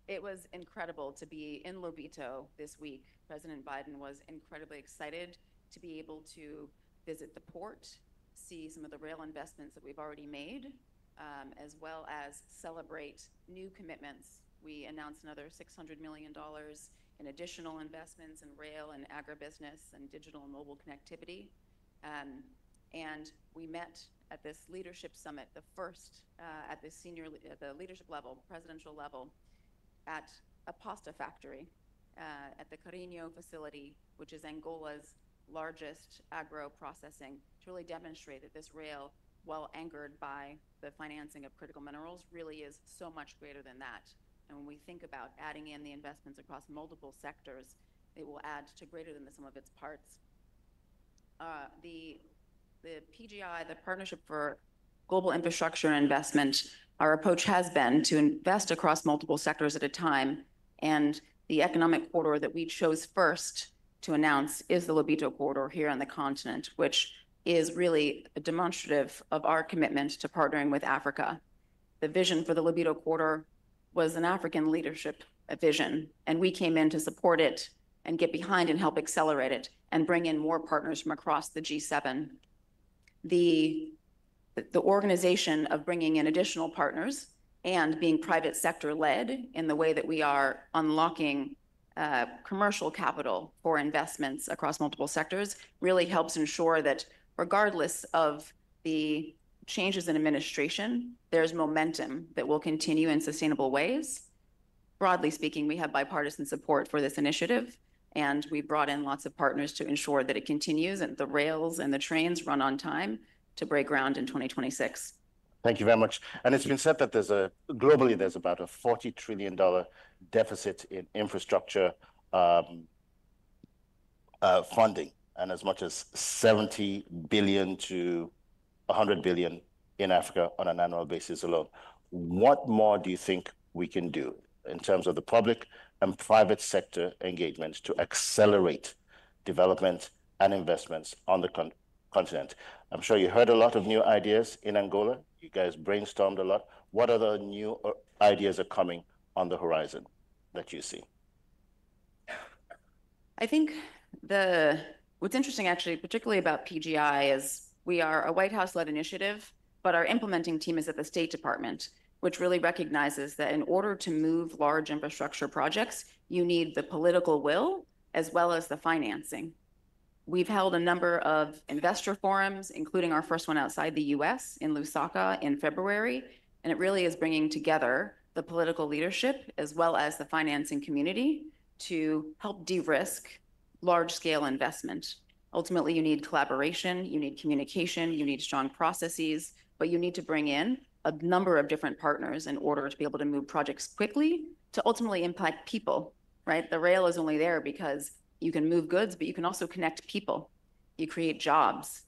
it was incredible to be in Lobito this week. President Biden was incredibly excited to be able to visit the port, see some of the rail investments that we've already made, as well as celebrate new commitments. We announced another $600 million in additional investments in rail and agribusiness and digital and mobile connectivity. And we met at this leadership summit, the first at the leadership level, presidential level, at a pasta factory at the Carinho facility, which is Angola's largest agro processing, to really demonstrate that this rail, while anchored by the financing of critical minerals, really is so much greater than that. And when we think about adding in the investments across multiple sectors, it will add to greater than the sum of its parts. The PGI, the Partnership for Global Infrastructure and Investment, our approach has been to invest across multiple sectors at a time. And the economic corridor that we chose first to announce is the Lobito corridor here on the continent, which is really a demonstrative of our commitment to partnering with Africa. The vision for the Lobito corridor was an African leadership vision, and we came in to support it and get behind and help accelerate it and bring in more partners from across the G7. The organization of bringing in additional partners and being private sector led in the way that we are unlocking commercial capital for investments across multiple sectors really helps ensure that regardless of the changes in administration, there's momentum that will continue in sustainable ways. Broadly speaking, we have bipartisan support for this initiative, and we brought in lots of partners to ensure that it continues and the rails and the trains run on time to break ground in 2026. Thank you very much. And it's been said that globally, there's about a $40 trillion deficit in infrastructure funding, and as much as 70 billion to 100 billion in Africa on an annual basis alone. What more do you think we can do in terms of the public and private sector engagement to accelerate development and investments on the continent? I'm sure you heard a lot of new ideas in Angola. You guys brainstormed a lot. What other new ideas are coming on the horizon that you see? I think what's interesting actually, particularly about PGI, is we are a White House-led initiative, but our implementing team is at the State Department, which really recognizes that in order to move large infrastructure projects, you need the political will as well as the financing. We've held a number of investor forums, including our first one outside the US in Lusaka in February, and it really is bringing together the political leadership as well as the financing community to help de-risk large-scale investment. Ultimately, you need collaboration, you need communication, you need strong processes, but you need to bring in a number of different partners in order to be able to move projects quickly to ultimately impact people, right? The rail is only there because you can move goods, but you can also connect people. You create jobs.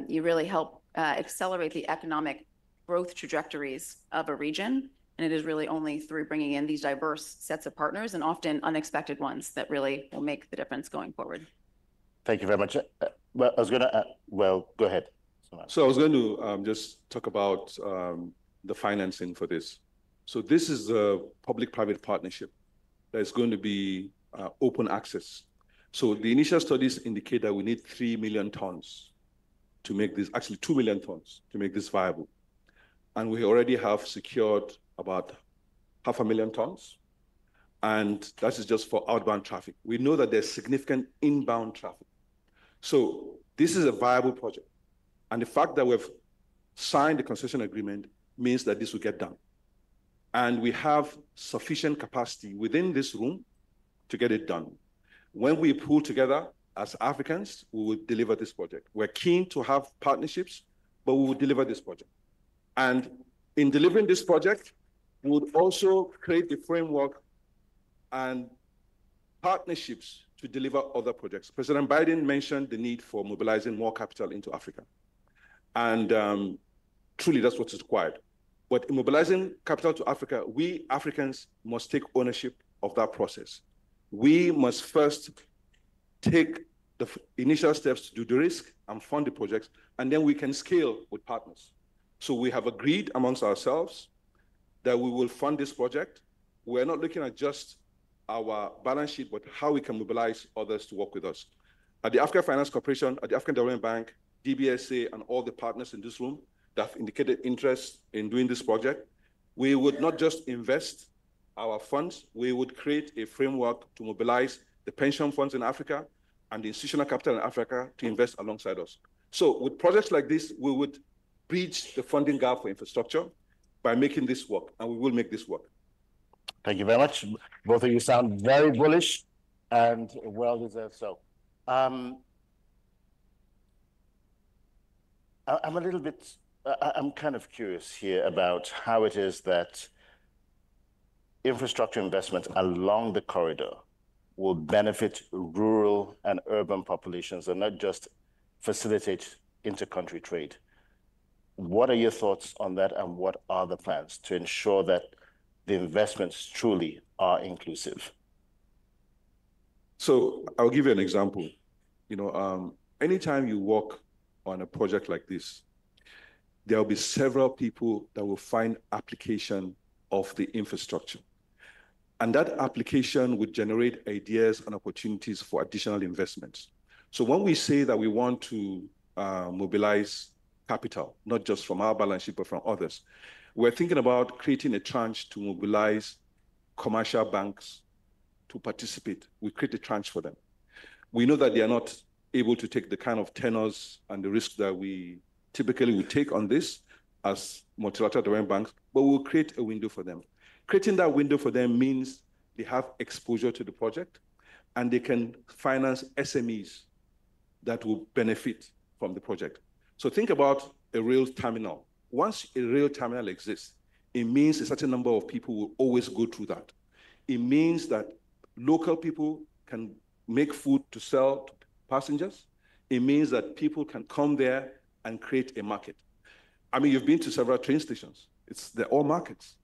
You really help accelerate the economic growth trajectories of a region. And it is really only through bringing in these diverse sets of partners and often unexpected ones that really will make the difference going forward. Thank you very much. Well, I was going to, go ahead. So I was going to just talk about the financing for this. So this is a public-private partnership that is going to be open access. So the initial studies indicate that we need 3 million tons to make this, actually 2 million tons to make this viable. And we already have secured about 500,000 tons. And that is just for outbound traffic. We know that there's significant inbound traffic. So this is a viable project. And the fact that we've signed the concession agreement means that this will get done. And we have sufficient capacity within this room to get it done. When we pull together as Africans, we will deliver this project. We're keen to have partnerships, but we will deliver this project. And in delivering this project, we would also create the framework and partnerships to deliver other projects. President Biden mentioned the need for mobilizing more capital into Africa. And truly, that's what is required. But in mobilizing capital to Africa, we Africans must take ownership of that process. We must first take the initial steps to do the risk and fund the projects, and then we can scale with partners. So we have agreed amongst ourselves that we will fund this project. We're not looking at just our balance sheet, but how we can mobilize others to work with us. At the Africa Finance Corporation, at the African Development Bank, DBSA, and all the partners in this room that have indicated interest in doing this project, we would not just invest our funds, we would create a framework to mobilize the pension funds in Africa and the institutional capital in Africa to invest alongside us. So with projects like this, we would bridge the funding gap for infrastructure by making this work, and we will make this work. Thank you very much. Both of you sound very bullish and well-deserved so. I'm a little bit, I'm kind of curious here about how it is that infrastructure investment along the corridor will benefit rural and urban populations and not just facilitate inter-country trade. What are your thoughts on that, and what are the plans to ensure that the investments truly are inclusive? So I'll give you an example. Anytime you work on a project like this, there will be several people that will find application of the infrastructure. And that application would generate ideas and opportunities for additional investments. So when we say that we want to mobilize capital, not just from our balance sheet, but from others, we're thinking about creating a tranche to mobilize commercial banks to participate. We create a tranche for them. We know that they are not able to take the kind of tenors and the risk that we typically would take on this as multilateral development banks, but we'll create a window for them. Creating that window for them means they have exposure to the project and they can finance SMEs that will benefit from the project. So think about a rail terminal. Once a rail terminal exists, it means a certain number of people will always go through that. It means that local people can make food to sell to passengers. It means that people can come there and create a market. I mean, you've been to several train stations. They're all markets,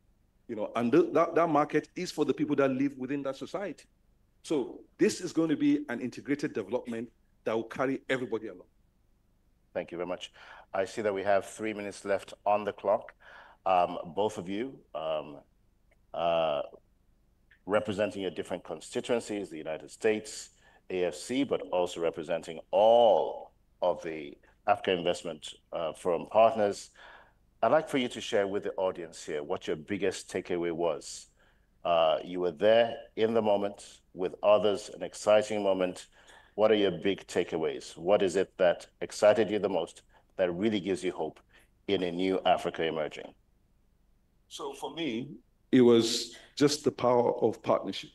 and that market is for the people that live within that society. So this is going to be an integrated development that will carry everybody along. Thank you very much. I see that we have 3 minutes left on the clock. Both of you representing your different constituencies, the United States, AFC, but also representing all of the Africa Investment Forum partners. I'd like for you to share with the audience here what your biggest takeaway was. You were there in the moment with others, an exciting moment. What are your big takeaways? What is it that excited you the most, that really gives you hope in a new Africa emerging? So for me, it was just the power of partnership,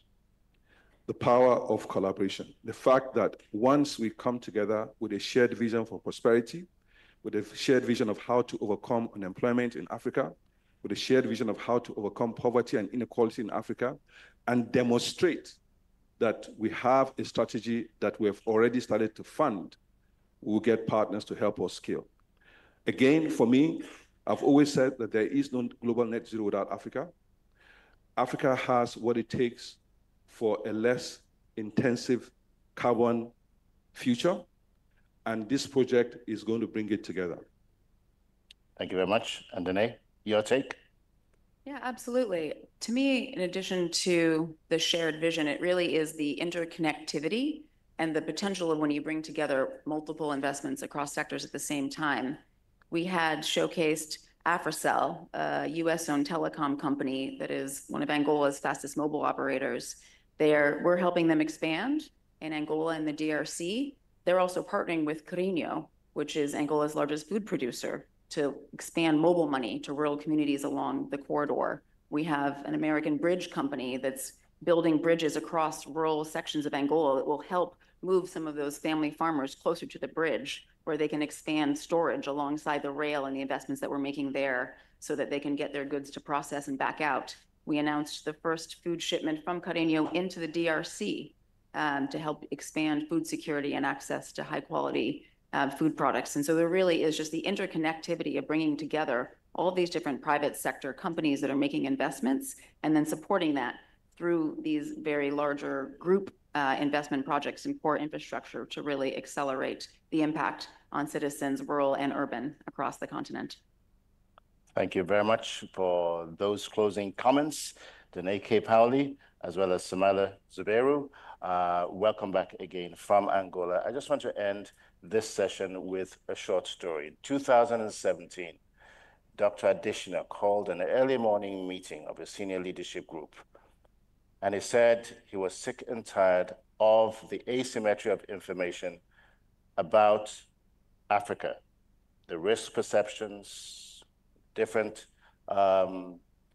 the power of collaboration, the fact that once we come together with a shared vision for prosperity, with a shared vision of how to overcome unemployment in Africa, with a shared vision of how to overcome poverty and inequality in Africa, and demonstrate that we have a strategy that we have already started to fund, we'll get partners to help us scale. Again, for me, I've always said that there is no global net zero without Africa. Africa has what it takes for a less intensive carbon future, and this project is going to bring it together. Thank you very much. And Danae, your take? Yeah, absolutely. To me, in addition to the shared vision, it really is the interconnectivity and the potential of when you bring together multiple investments across sectors at the same time. We had showcased Salle, a US-owned telecom company that is one of Angola's fastest mobile operators. We're helping them expand in Angola and the DRC. They're also partnering with Carinho, which is Angola's largest food producer, to expand mobile money to rural communities along the corridor. We have an American bridge company that's building bridges across rural sections of Angola that will help move some of those family farmers closer to the bridge, where they can expand storage alongside the rail and the investments that we're making there so that they can get their goods to process and back out. We announced the first food shipment from Carinho into the DRC to help expand food security and access to high quality food products. And so there really is just the interconnectivity of bringing together all these different private sector companies that are making investments and then supporting that through these very larger group investment projects in core infrastructure to really accelerate the impact on citizens, rural and urban, across the continent. Thank you very much for those closing comments. Danae K. Paoli, as well as Salle Zubero. Welcome back again from Angola. I just want to end this session with a short story. In 2017, Dr. Adesina called an early morning meeting of a senior leadership group. And he said he was sick and tired of the asymmetry of information about Africa, the risk perceptions, different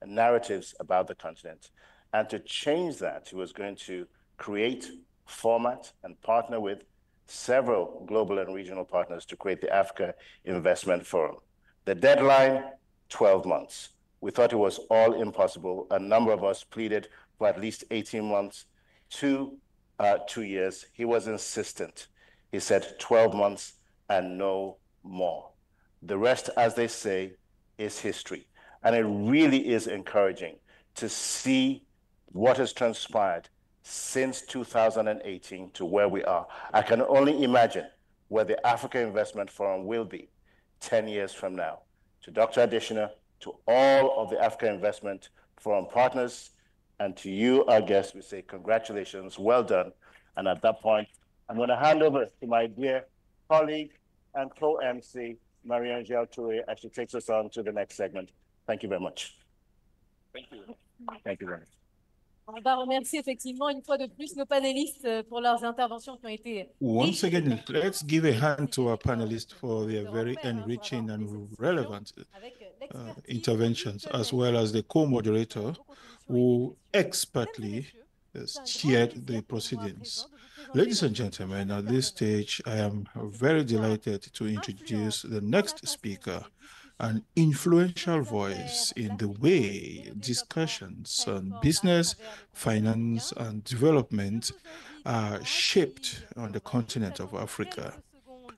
narratives about the continent. And to change that, he was going to create, format, and partner with several global and regional partners to create the Africa Investment Forum. The deadline, 12 months. We thought it was all impossible. A number of us pleaded for at least 18 months to 2 years. He was insistent. He said 12 months and no more. The rest, as they say, is history. And it really is encouraging to see what has transpired since 2018 to where we are. I can only imagine where the Africa Investment Forum will be 10 years from now. To Dr. Adesina, to all of the Africa Investment Forum partners, and to you, our guests, we say congratulations, well done. And at that point, I'm going to hand over to my dear colleague and co-MC, Marie-Angèle Touré, as she takes us on to the next segment. Thank you very much. Thank you. Thank you very much. On va remercier effectivement une fois de plus nos panélistes pour leurs interventions qui ont été Once again, let's give a hand to our panelists for their very enriching and relevant interventions, as well as the co-moderator who expertly steered the proceedings. Ladies and gentlemen, at this stage, I am very delighted to introduce the next speaker, an influential voice in the way discussions on business, finance, and development are shaped on the continent of Africa.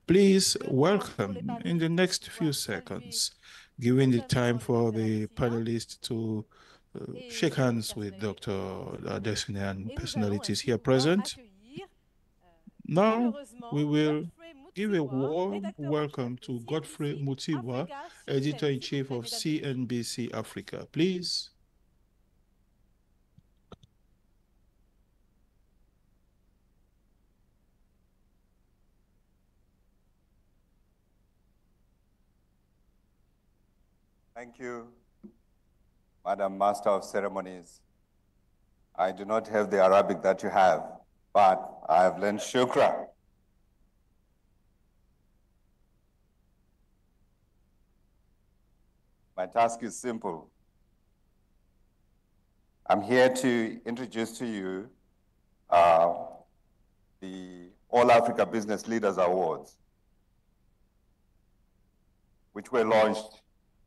Please welcome in the next few seconds, giving the time for the panelists to shake hands with Dr. Adesina and personalities here present. Now we will give a warm welcome to Godfrey Mutibwa, Editor-in-Chief of CNBC Africa. Please. Thank you, Madam Master of Ceremonies. I do not have the Arabic that you have, but I have learned shukra. My task is simple. I'm here to introduce to you the All Africa Business Leaders Awards, which were launched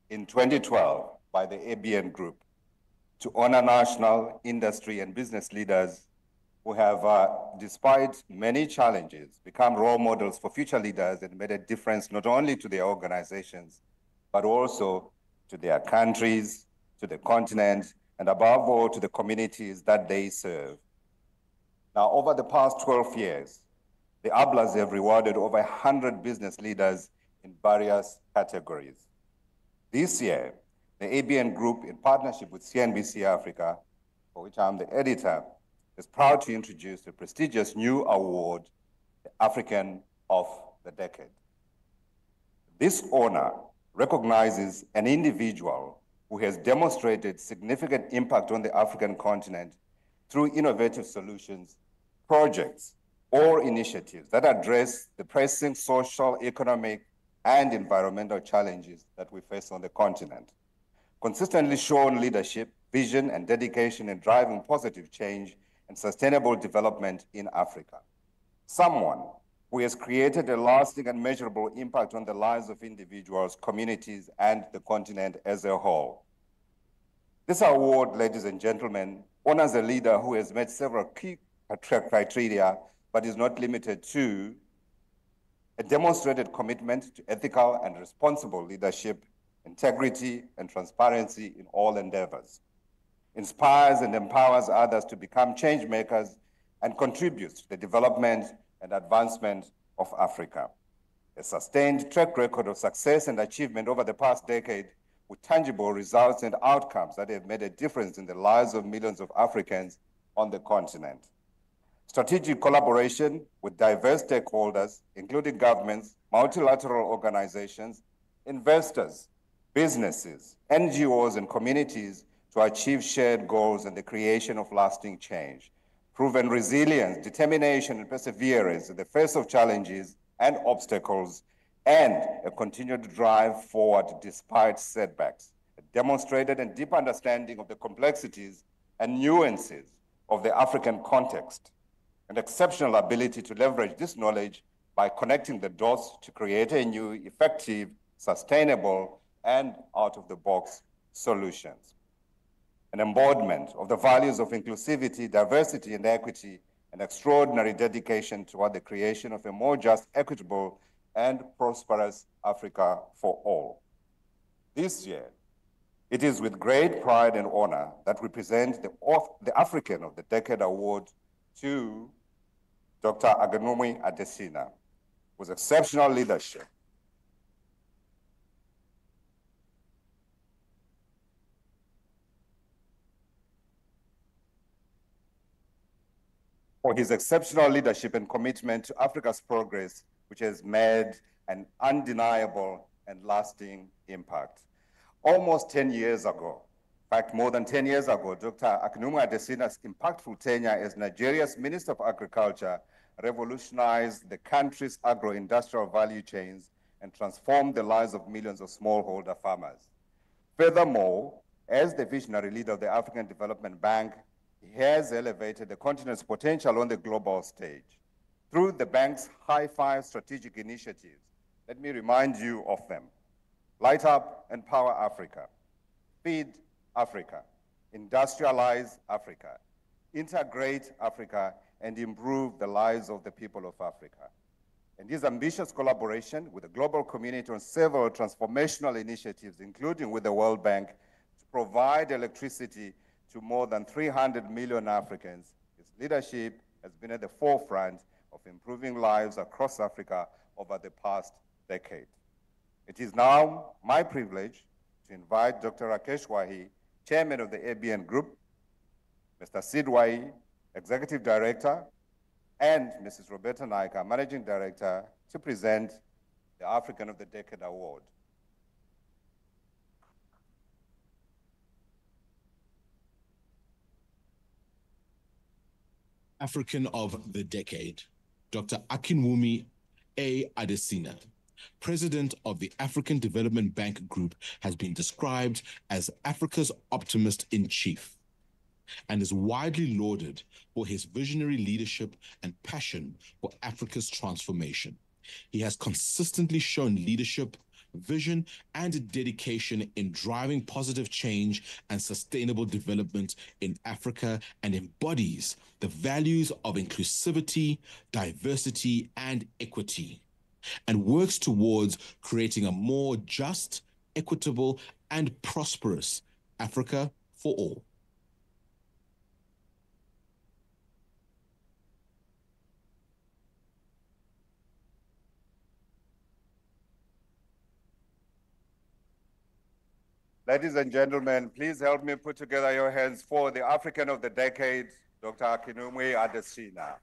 in 2012 by the ABN Group to honor national, industry, and business leaders who have, despite many challenges, become role models for future leaders and made a difference not only to their organizations, but also to their countries, to the continent, and above all, to the communities that they serve. Now, over the past 12 years, the ABLAs have rewarded over 100 business leaders in various categories. This year, the ABN Group, in partnership with CNBC Africa, for which I'm the editor, is proud to introduce the prestigious new award, the African of the Decade. This honor recognizes an individual who has demonstrated significant impact on the African continent through innovative solutions, projects, or initiatives that address the pressing social, economic, and environmental challenges that we face on the continent. Consistently shown leadership, vision, and dedication in driving positive change and sustainable development in Africa. Someone who has created a lasting and measurable impact on the lives of individuals, communities, and the continent as a whole. This award, ladies and gentlemen, honors a leader who has met several key criteria, but is not limited to a demonstrated commitment to ethical and responsible leadership, integrity, and transparency in all endeavors, inspires and empowers others to become change makers, and contributes to the development and advancement of Africa. A sustained track record of success and achievement over the past decade with tangible results and outcomes that have made a difference in the lives of millions of Africans on the continent. Strategic collaboration with diverse stakeholders, including governments, multilateral organizations, investors, businesses, NGOs, and communities to achieve shared goals and the creation of lasting change. Proven resilience, determination, and perseverance in the face of challenges and obstacles, and a continued drive forward despite setbacks. A demonstrated and deep understanding of the complexities and nuances of the African context, an exceptional ability to leverage this knowledge by connecting the dots to create a new, effective, sustainable, and out-of-the-box solutions. An embodiment of the values of inclusivity, diversity, and equity, and extraordinary dedication toward the creation of a more just, equitable, and prosperous Africa for all. This year, it is with great pride and honor that we present the African of the Decade Award to Dr. Akinwumi Adesina, with exceptional leadership, for his exceptional leadership and commitment to Africa's progress, which has made an undeniable and lasting impact. Almost 10 years ago, in fact, more than 10 years ago, Dr. Akinwumi Adesina's impactful tenure as Nigeria's Minister of Agriculture revolutionized the country's agro-industrial value chains and transformed the lives of millions of smallholder farmers. Furthermore, as the visionary leader of the African Development Bank, he has elevated the continent's potential on the global stage. Through the bank's high-five strategic initiatives, let me remind you of them. Light Up and Power Africa, Feed Africa, Industrialize Africa, Integrate Africa, and improve the lives of the people of Africa. And his ambitious collaboration with the global community on several transformational initiatives, including with the World Bank, to provide electricity to more than 300 million Africans, his leadership has been at the forefront of improving lives across Africa over the past decade. It is now my privilege to invite Dr. Rakesh Wahi, Chairman of the ABN Group, Mr. Sid Wahi, Executive Director, and Mrs. Roberta Naika, Managing Director, to present the African of the Decade Award. African of the Decade, Dr. Akinwumi A. Adesina, President of the African Development Bank Group, has been described as Africa's optimist in chief and is widely lauded for his visionary leadership and passion for Africa's transformation. He has consistently shown leadership, vision, and dedication in driving positive change and sustainable development in Africa, and embodies the values of inclusivity, diversity, and equity, and works towards creating a more just, equitable, and prosperous Africa for all. Ladies and gentlemen, please help me put together your hands for the African of the Decade, Dr. Akinwumi Adesina.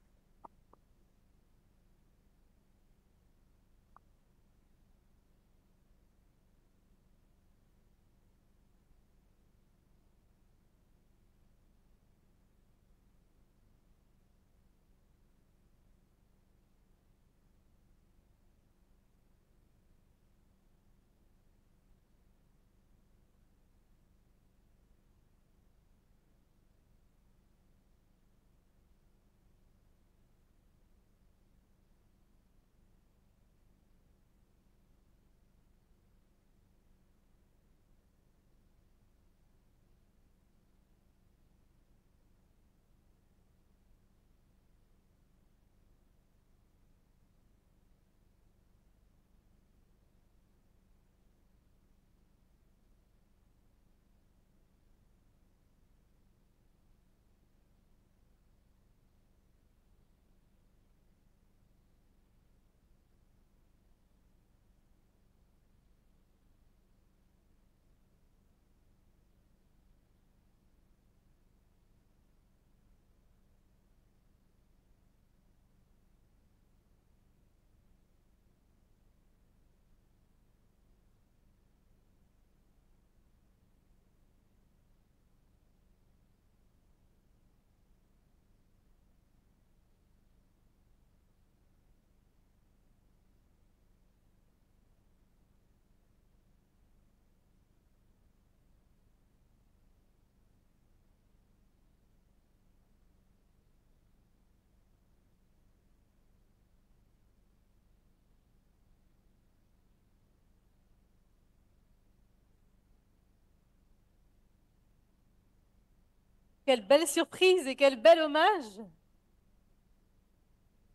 Quelle belle surprise et quel bel hommage.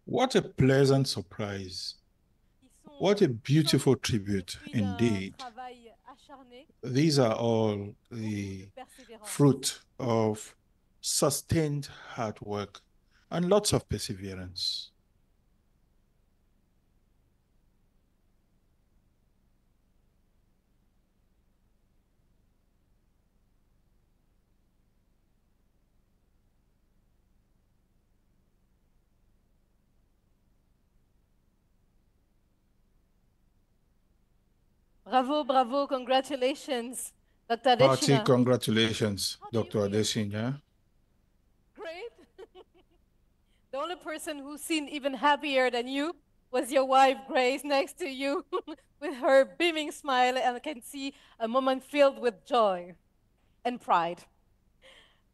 What a pleasant surprise. What a beautiful tribute indeed. These are all the fruit of sustained hard work and lots of perseverance. Bravo, bravo, congratulations, Dr. Hearty Adesina. congratulations, Dr. Adesina. Great. The only person who seemed even happier than you was your wife, Grace, next to you with her beaming smile, and I can see a moment filled with joy and pride.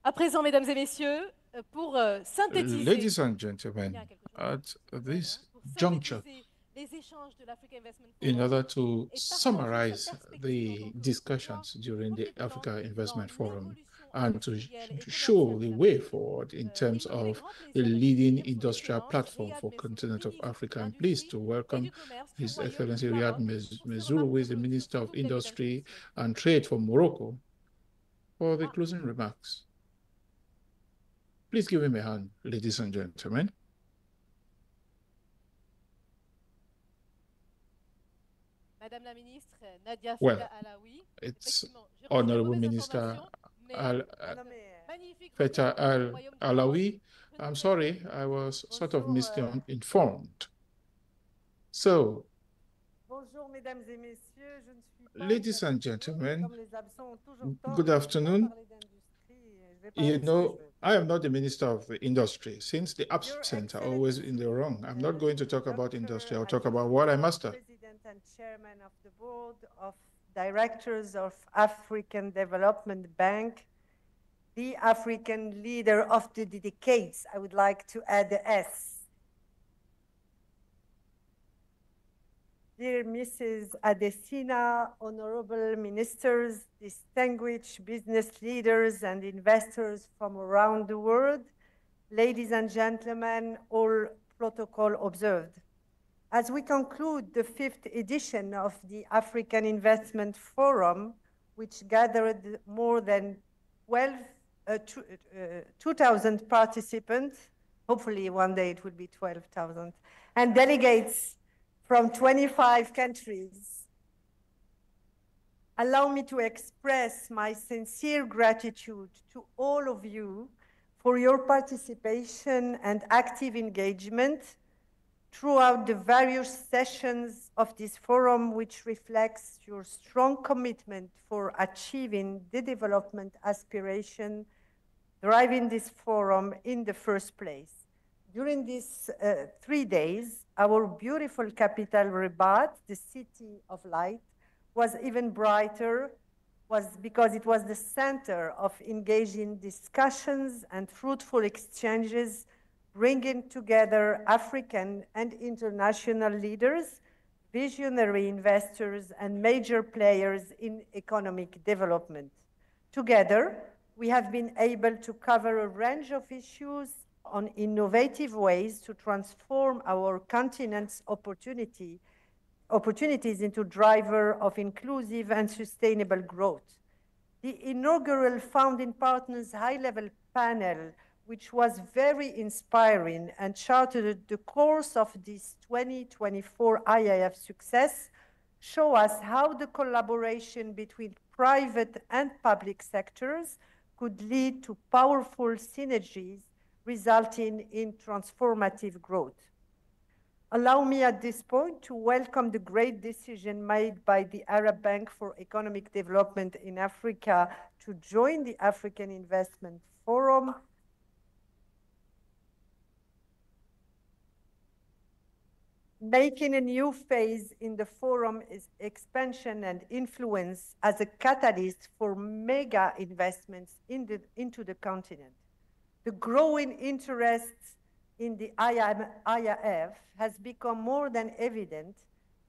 À présent, mesdames et messieurs, pour synthétiser. Ladies and gentlemen, at this juncture, in order to summarize the discussions during the Africa Investment Forum and to show the way forward in terms of the leading industrial platform for continent of Africa, I'm pleased to welcome His Excellency Riyad Mezuru, who is the Minister of Industry and Trade for Morocco, for the closing remarks. Please give him a hand, ladies and gentlemen. Well, it's Honorable Minister Feta Al-Alawi. I'm sorry, I was sort of misinformed. So, ladies and gentlemen, good afternoon. You know, I am not the Minister of the Industry. Since the absent are always in the wrong, I'm not going to talk about industry. I'll talk about what I master. President and Chairman of the Board of Directors of African Development Bank, the African leader of the decades. I would like to add the S. Dear Mrs. Adesina, honorable ministers, distinguished business leaders and investors from around the world, ladies and gentlemen, all protocol observed. As we conclude the 5th edition of the African Investment Forum, which gathered more than 2,000 participants, hopefully one day it will be 12,000, and delegates from 25 countries, allow me to express my sincere gratitude to all of you for your participation and active engagement throughout the various sessions of this forum, which reflects your strong commitment for achieving the development aspiration driving this forum in the first place. During these 3 days, our beautiful capital, Rabat, the city of light, was even brighter, because it was the center of engaging discussions and fruitful exchanges, bringing together African and international leaders, visionary investors, and major players in economic development. Together, we have been able to cover a range of issues on innovative ways to transform our continent's opportunities into driver of inclusive and sustainable growth. The inaugural Founding Partners high-level panel, which was very inspiring and charted the course of this 2024 AIF success, show us how the collaboration between private and public sectors could lead to powerful synergies resulting in transformative growth. Allow me at this point to welcome the great decision made by the Arab Bank for Economic Development in Africa to join the African Investment Forum. Making a new phase in the forum's expansion and influence as a catalyst for mega investments into the continent. The growing interest in the AIF has become more than evident,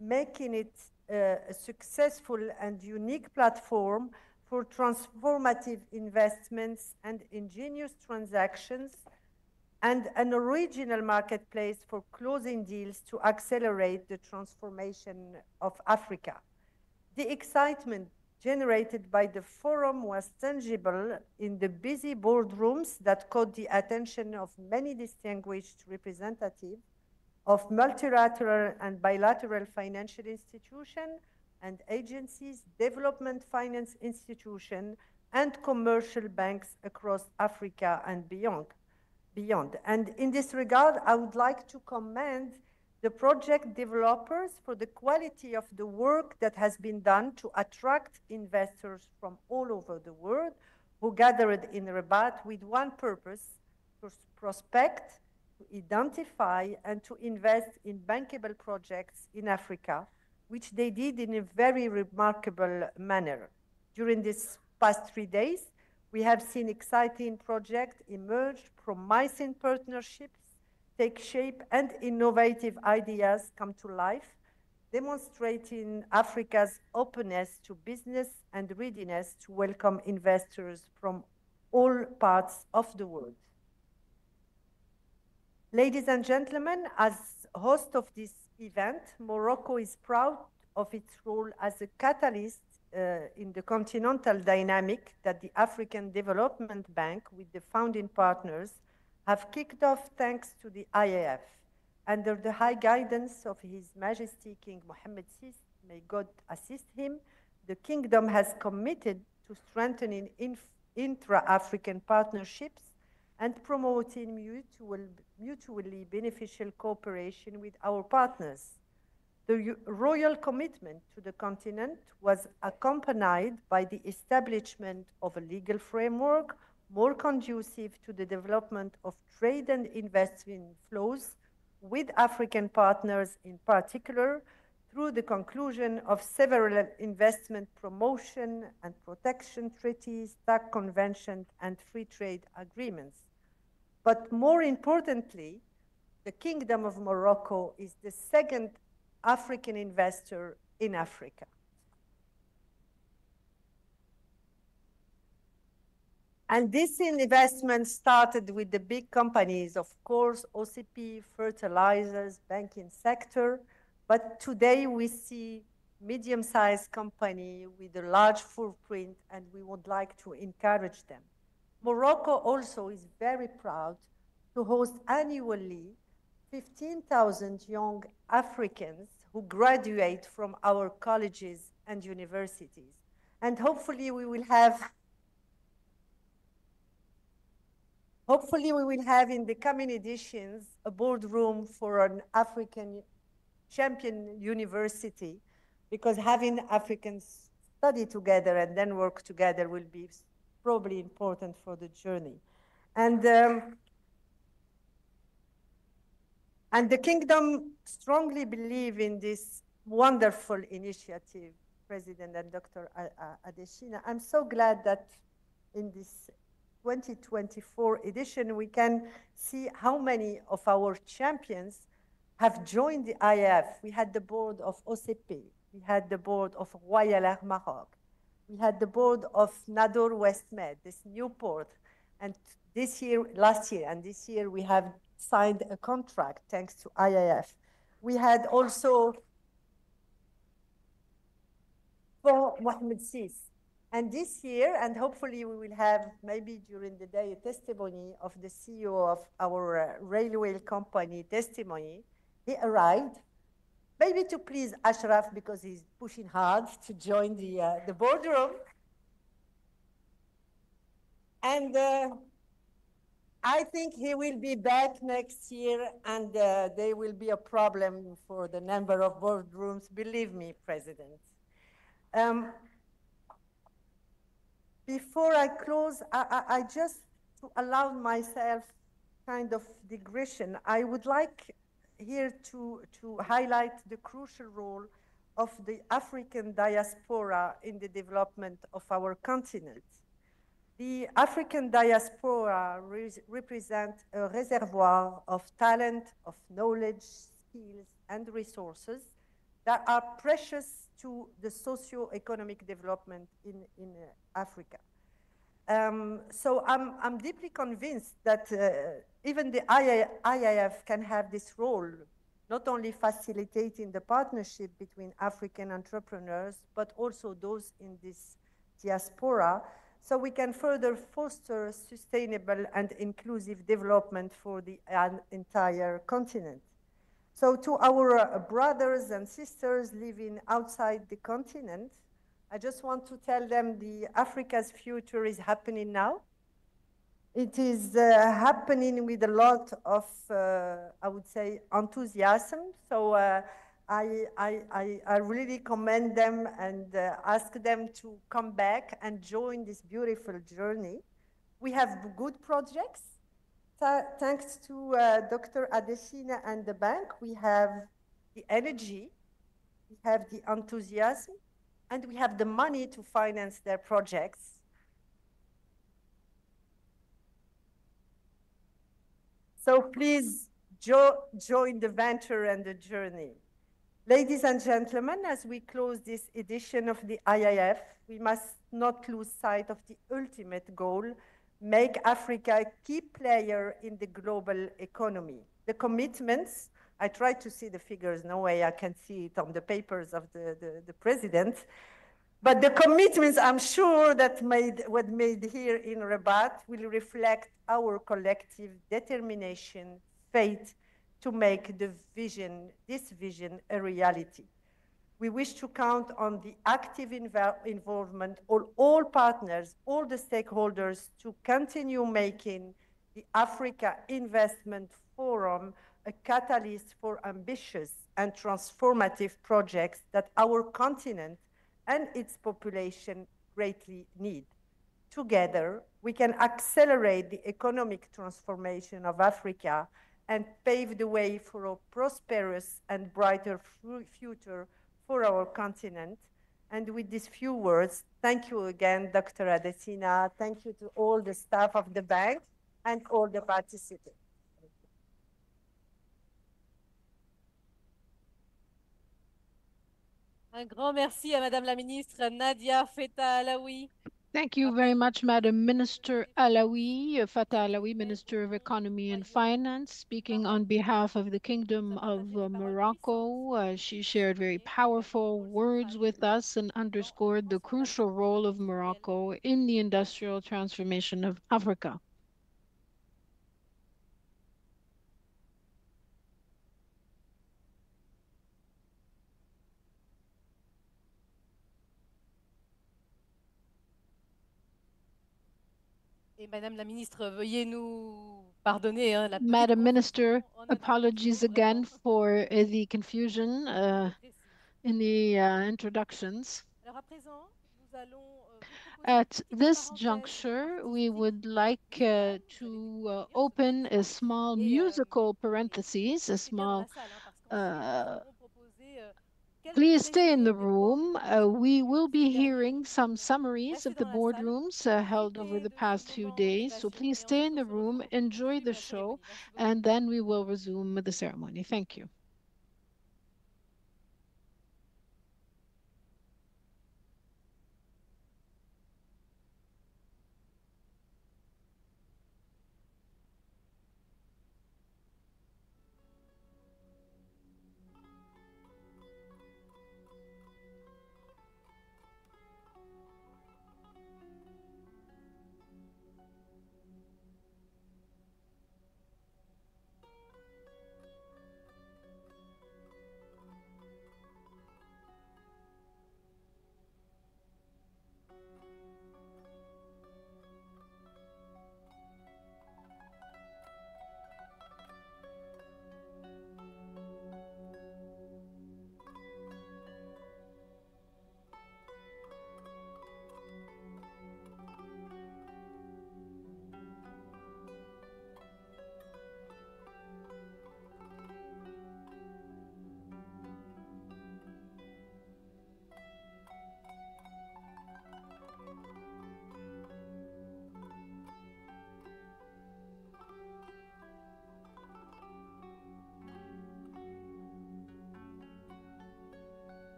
making it a successful and unique platform for transformative investments and ingenious transactions, and an original marketplace for closing deals to accelerate the transformation of Africa. The excitement generated by the forum was tangible in the busy boardrooms that caught the attention of many distinguished representatives of multilateral and bilateral financial institutions and agencies, development finance institutions, and commercial banks across Africa and beyond. And in this regard, I would like to commend the project developers for the quality of the work that has been done to attract investors from all over the world who gathered in Rabat with one purpose: to prospect, to identify, and to invest in bankable projects in Africa, which they did in a very remarkable manner. During these past 3 days, we have seen exciting projects emerge, promising partnerships take shape, and innovative ideas come to life, demonstrating Africa's openness to business and readiness to welcome investors from all parts of the world. Ladies and gentlemen, as host of this event, Morocco is proud of its role as a catalyst in the continental dynamic that the African Development Bank, with the founding partners, have kicked off thanks to the AIF. Under the high guidance of His Majesty King Mohammed VI, may God assist him, the Kingdom has committed to strengthening intra-African partnerships and promoting mutually beneficial cooperation with our partners. The royal commitment to the continent was accompanied by the establishment of a legal framework more conducive to the development of trade and investment flows with African partners, in particular, through the conclusion of several investment promotion and protection treaties, tax conventions, and free trade agreements. But more importantly, the Kingdom of Morocco is the second African investor in Africa. And this investment started with the big companies, of course, OCP, fertilizers, banking sector, but today we see medium-sized company with a large footprint, and we would like to encourage them. Morocco also is very proud to host annually 15,000 young Africans who graduate from our colleges and universities. And hopefully we will have in the coming editions a boardroom for an African champion university, because having Africans study together and then work together will be probably important for the journey. And the Kingdom strongly believe in this wonderful initiative, President and Dr. Adesina. I'm so glad that in this 2024 edition, we can see how many of our champions have joined the AIF. We had the board of OCP. We had the board of Royale Maroc. We had the board of Nador Westmed, this new port. And last year and this year, we have signed a contract thanks to AIF. We had also for Mohammed VI. And this year, and hopefully we will have maybe during the day a testimony of the CEO of our railway company testimony. He arrived, maybe to please Ashraf because he's pushing hard to join the boardroom. And I think he will be back next year, and there will be a problem for the number of boardrooms, believe me, President. Before I close, I just to allow myself kind of digression, I would like here to highlight the crucial role of the African diaspora in the development of our continent. The African diaspora represents a reservoir of talent, of knowledge, skills, and resources that are precious to the socio-economic development in Africa. So I'm deeply convinced that even the AIF can have this role, not only facilitating the partnership between African entrepreneurs, but also those in this diaspora, so we can further foster sustainable and inclusive development for the entire continent. So to our brothers and sisters living outside the continent, I just want to tell them Africa's future is happening now. It is happening with a lot of, I would say, enthusiasm. So I really commend them and ask them to come back and join this beautiful journey. We have good projects. Thanks to Dr. Adesina and the bank, we have the energy, we have the enthusiasm, and we have the money to finance their projects. So please join the venture and the journey. Ladies and gentlemen, as we close this edition of the AIF, we must not lose sight of the ultimate goal: make Africa a key player in the global economy. The commitments, I tried to see the figures, no way I can see it on the papers of the president, but the commitments I'm sure that were made here in Rabat will reflect our collective determination, faith to make this vision a reality. We wish to count on the active involvement of all partners, all the stakeholders, to continue making the Africa Investment Forum a catalyst for ambitious and transformative projects that our continent and its population greatly need. Together, we can accelerate the economic transformation of Africa and pave the way for a prosperous and brighter future for our continent. And with these few words, thank you again, Dr. Adesina. Thank you to all the staff of the bank and all the participants. Un grand merci à Madame la Ministre Nadia Feta Alaoui. Thank you very much, Madam Minister Alaoui, Fatah Alaoui, Minister of Economy and Finance, speaking on behalf of the Kingdom of Morocco. She shared very powerful words with us and underscored the crucial role of Morocco in the industrial transformation of Africa. Et Madame la Ministre, veuillez nous pardonner la petite Madam Minister, confusion. apologies again for the confusion in the introductions. Alors à présent, nous allons At this juncture, we would like to open a small musical parenthesis, a small please stay in the room. We will be hearing some summaries of the boardrooms held over the past few days. So please stay in the room, enjoy the show, and then we will resume the ceremony. Thank you.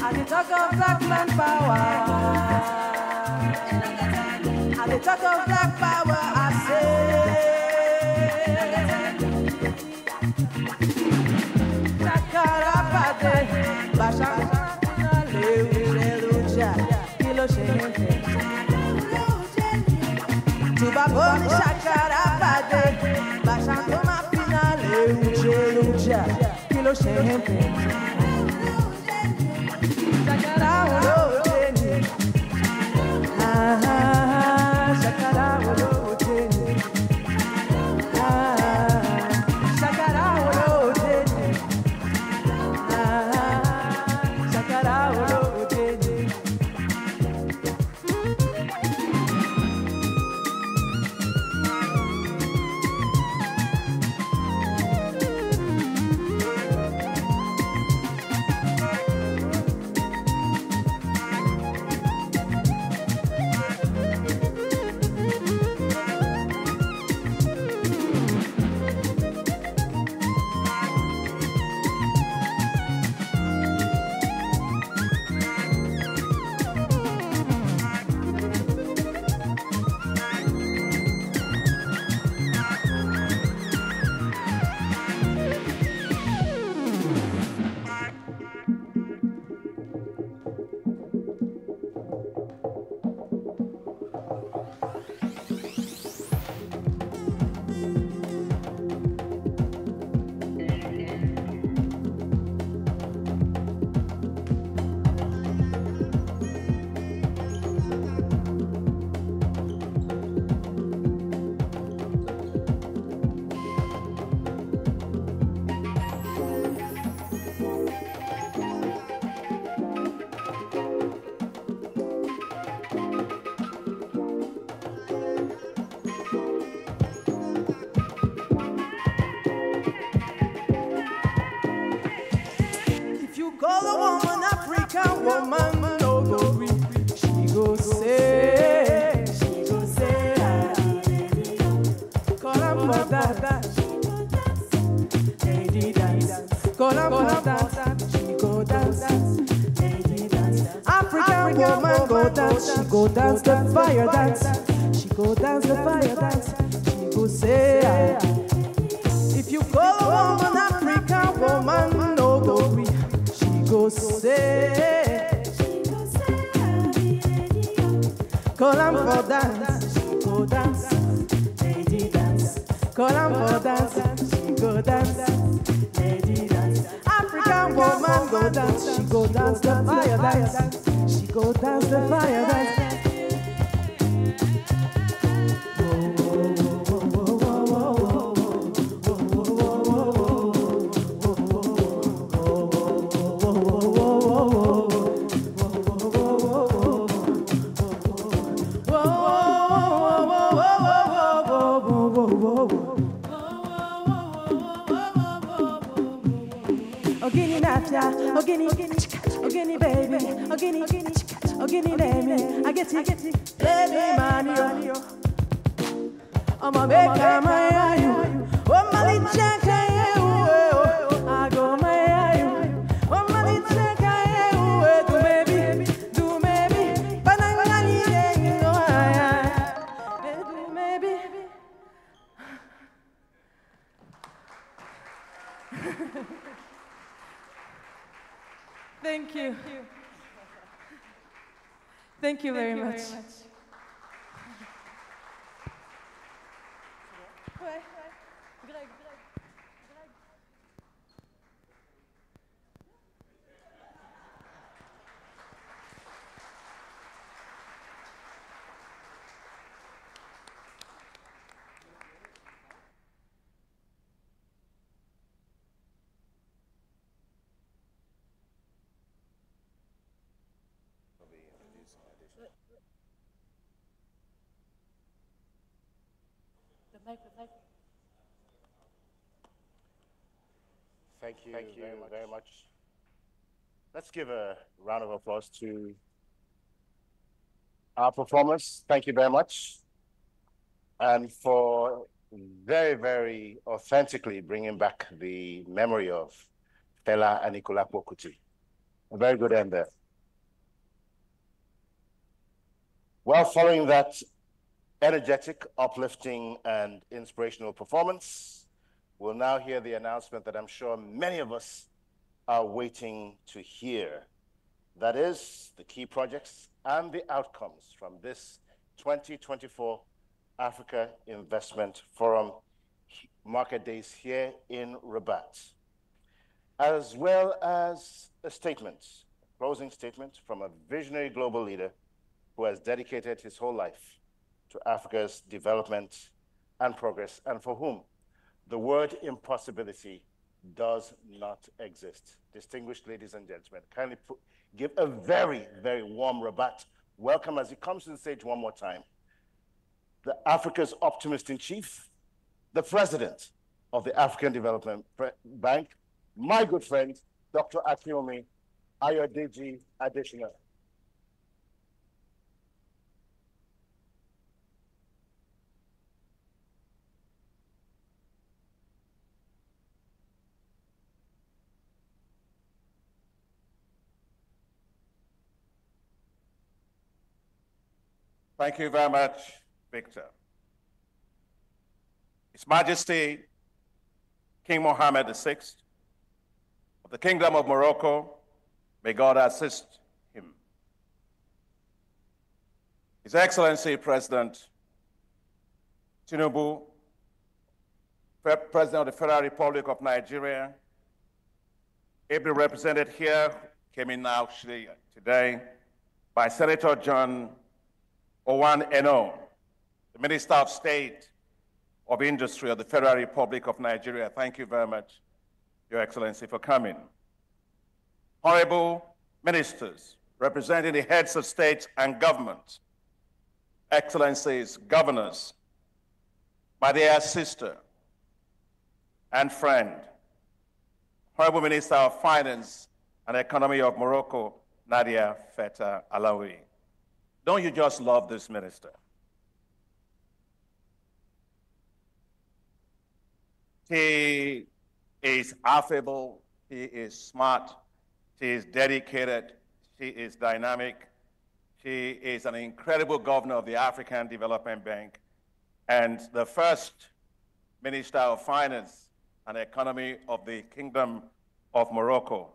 At the talk of black man power, at the talk of black power, I say, Chakarapade, Bashana, Leluja, Kilo Shente, Tubaboni Chakarapade, Bashana, Mapina, Leluja, Kilo Shente. Call a woman African woman, no go free. She go say, call her for that. Lady dance, call her for that. She go dance, lady dance. African woman go dance, she go dance the fire dance. She go dance the fire dance. She go say, if you call a woman African woman, no go free. Go say, call him for dance, she go dance, lady dance. Call him for dance, she go dance, lady dance. African woman go dance, she go dance the fire dance. She go dance the fire dance. Ogini baby, ogini baby, I get it, baby money, I'm a maker, my you, oh my little I go my you, oh my little do maybe, but I'm do maybe. Thank you. Thank you very much. Thank you very much. Let's give a round of applause to our performers. Thank you very much. And for very, very authentically bringing back the memory of Fela Anikulapo Kuti. A very good end there. Well, following that energetic, uplifting, and inspirational performance, we'll now hear the announcement that I'm sure many of us are waiting to hear. That is, the key projects and the outcomes from this 2024 Africa Investment Forum market days here in Rabat, as well as a closing statement from a visionary global leader who has dedicated his whole life to Africa's development and progress, and for whom the word impossibility does not exist. Distinguished ladies and gentlemen, kindly give a very, very warm Rabat welcome as he comes to the stage one more time. The Africa's optimist in chief, the president of the African Development Bank, my good friend, Dr. Akinwumi Ayodeji Adesina. Thank you very much, Victor. His Majesty King Mohammed VI of the Kingdom of Morocco, may God assist him. His Excellency President Tinubu, President of the Federal Republic of Nigeria, ably represented here, came in now today by Senator John Owan Eno, the Minister of State of Industry of the Federal Republic of Nigeria. Thank you very much, Your Excellency, for coming. Honorable ministers representing the heads of state and government, excellencies, governors, my dear sister and friend, Honorable Minister of Finance and Economy of Morocco, Nadia Feta Alawi. Don't you just love this minister? He is affable, he is smart, he is dedicated, he is dynamic, he is an incredible governor of the African Development Bank and the first Minister of Finance and Economy of the Kingdom of Morocco.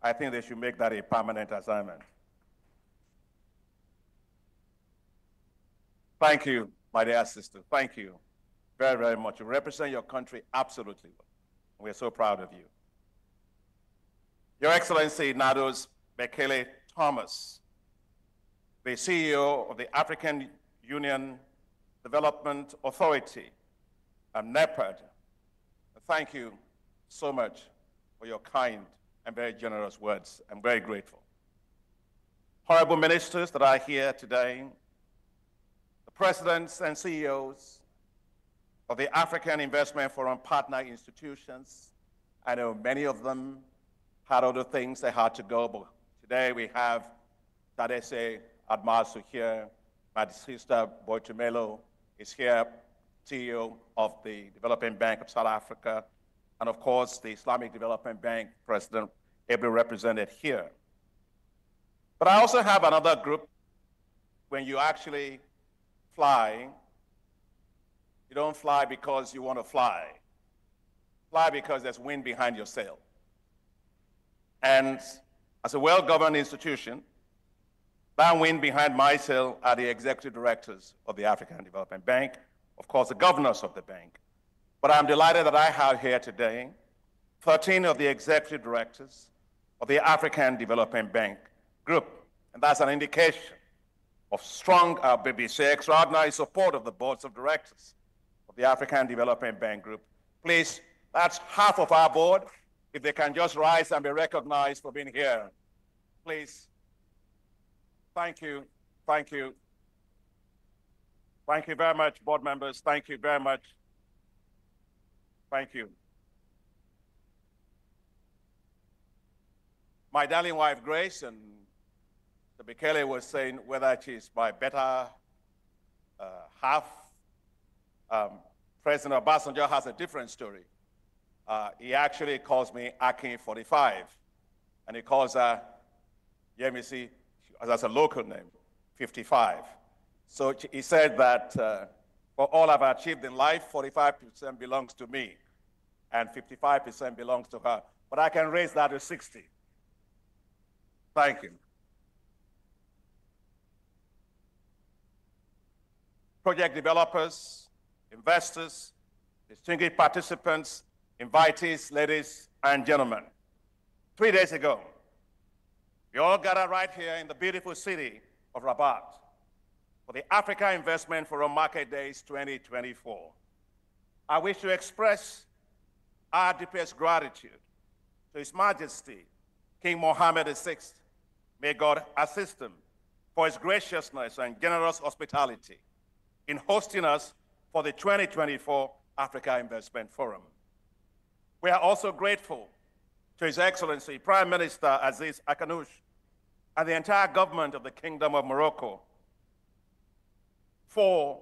I think they should make that a permanent assignment. Thank you, my dear sister. Thank you very, very much. You represent your country absolutely well. We're so proud of you. Your Excellency Nados Bekele Thomas, the CEO of the African Union Development Authority, NEPAD. Thank you so much for your kind and very generous words. I'm very grateful. Honorable ministers that are here today, presidents and CEOs of the African Investment Forum partner institutions. I know many of them had other things they had to go, but today we have Tadesse Admasu here, my sister Boitumelo is here, CEO of the Development Bank of South Africa, and of course the Islamic Development Bank President ably represented here. But I also have another group. When you actually fly, you don't fly because you want to fly. Fly because there's wind behind your sail. And as a well-governed institution, that wind behind my sail are the executive directors of the African Development Bank, of course, the governors of the bank. But I'm delighted that I have here today 13 of the executive directors of the African Development Bank Group. And that's an indication of strong, BBC, extraordinary support of the boards of directors of the African Development Bank Group. Please, that's half of our board. If they can just rise and be recognized for being here. Please. Thank you Thank you. Thank you very much, board members. Thank you very much. Thank you. My darling wife, Grace, and the Bekele was saying whether she's my better half. President Obasanjo has a different story. He actually calls me Akin 45, and he calls her, Yemisi, that's a local name, 55. So he said that for all I've achieved in life, 45% belongs to me, and 55% belongs to her. But I can raise that to 60. Thank you. Project developers, investors, distinguished participants, invitees, ladies and gentlemen. 3 days ago, we all gathered right here in the beautiful city of Rabat for the Africa Investment Forum Market Days 2024. I wish to express our deepest gratitude to His Majesty, King Mohammed VI. May God assist him for his graciousness and generous hospitality in hosting us for the 2024 Africa Investment Forum. We are also grateful to His Excellency Prime Minister Aziz Akanouche and the entire government of the Kingdom of Morocco for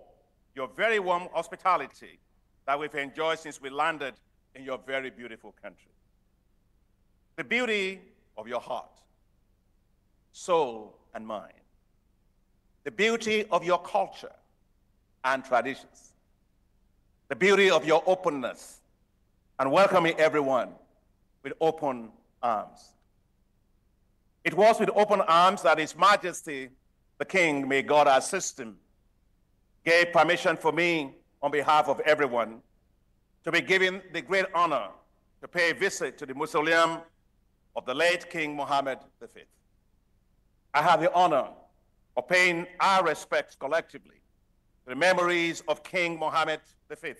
your very warm hospitality that we've enjoyed since we landed in your very beautiful country. The beauty of your heart, soul, and mind. The beauty of your culture and traditions. The beauty of your openness and welcoming everyone with open arms. It was with open arms that His Majesty, the King, may God assist him, gave permission for me, on behalf of everyone, to be given the great honor to pay a visit to the mausoleum of the late King Mohammed V. I have the honor of paying our respects collectively to the memories of King Mohammed V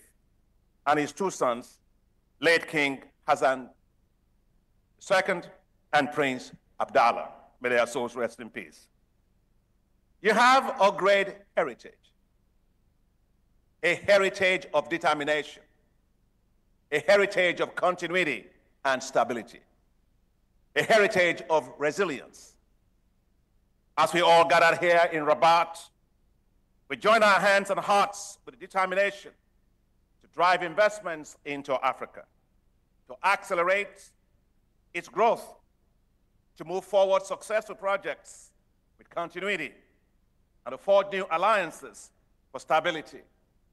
and his two sons, late King Hassan II and Prince Abdallah. May their souls rest in peace. You have a great heritage, a heritage of determination, a heritage of continuity and stability, a heritage of resilience. As we all gathered here in Rabat, we join our hands and hearts with determination to drive investments into Africa, to accelerate its growth, to move forward successful projects with continuity, and to forge new alliances for stability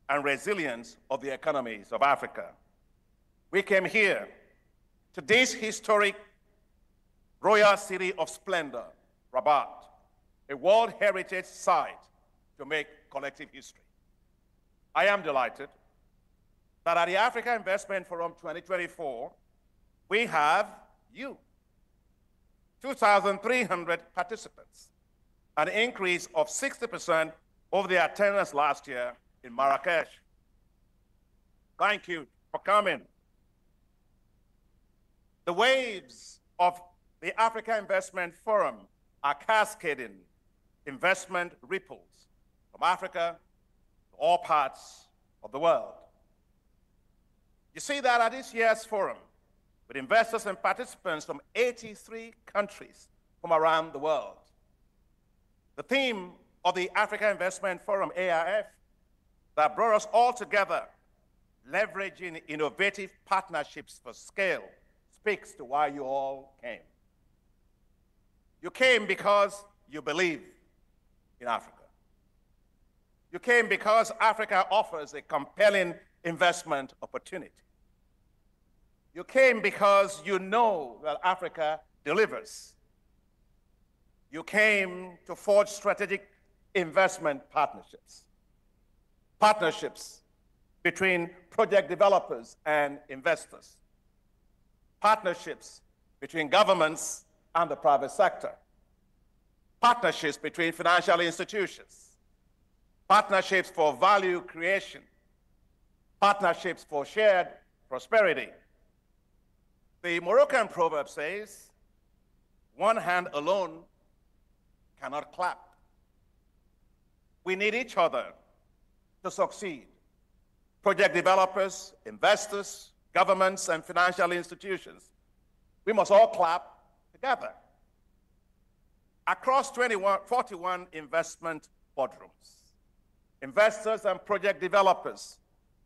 and resilience of the economies of Africa. We came here to this historic royal city of splendor, Rabat, a World Heritage Site, to make collective history. I am delighted that at the Africa Investment Forum 2024, we have you, 2,300 participants, an increase of 60% over the attendance last year in Marrakesh. Thank you for coming. The waves of the Africa Investment Forum are cascading investment ripples from Africa to all parts of the world. You see that at this year's forum, with investors and participants from 83 countries from around the world. The theme of the Africa Investment Forum, AIF, that brought us all together, leveraging innovative partnerships for scale, speaks to why you all came. You came because you believe in Africa. You came because Africa offers a compelling investment opportunity. You came because you know that Africa delivers. You came to forge strategic investment partnerships. Partnerships between project developers and investors. Partnerships between governments and the private sector. Partnerships between financial institutions. Partnerships for value creation. Partnerships for shared prosperity. The Moroccan proverb says, one hand alone cannot clap. We need each other to succeed. Project developers, investors, governments, and financial institutions. We must all clap together. Across 41 investment boardrooms, investors and project developers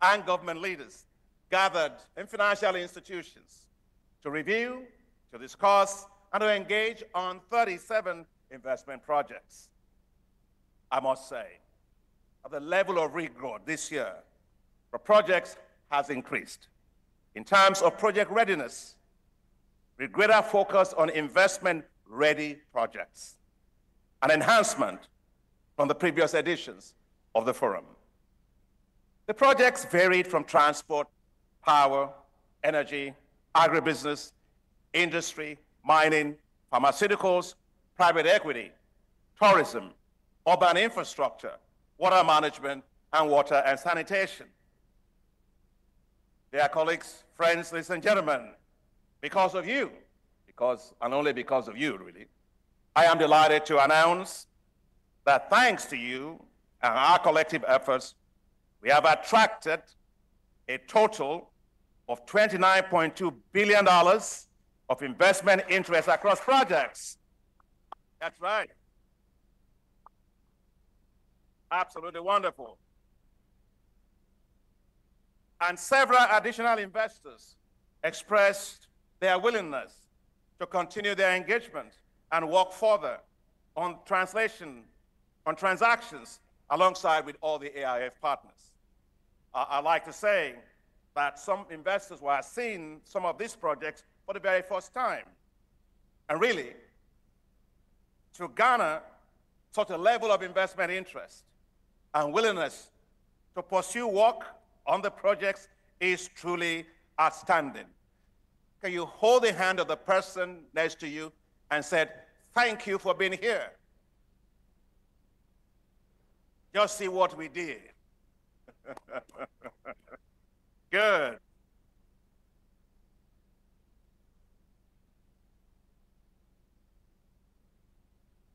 and government leaders gathered in financial institutions to review, to discuss, and to engage on 37 investment projects. I must say, the level of rigor this year for projects has increased. In terms of project readiness, with greater focus on investment-ready projects, an enhancement from the previous editions of the forum. The projects varied from transport, power, energy, agribusiness, industry, mining, pharmaceuticals, private equity, tourism, urban infrastructure, water management, and water and sanitation. Dear colleagues, friends, ladies and gentlemen, because of you, and only because of you, really, I am delighted to announce that thanks to you and our collective efforts, we have attracted a total of $29.2 billion of investment interest across projects. That's right. Absolutely wonderful. And several additional investors expressed their willingness to continue their engagement and work further on transactions alongside with all the AIF partners. I'd like to say that some investors were seeing some of these projects for the very first time. And really, to garner such a level of investment interest and willingness to pursue work on the projects is truly outstanding. Can you hold the hand of the person next to you and say, thank you for being here? Just see what we did. Good.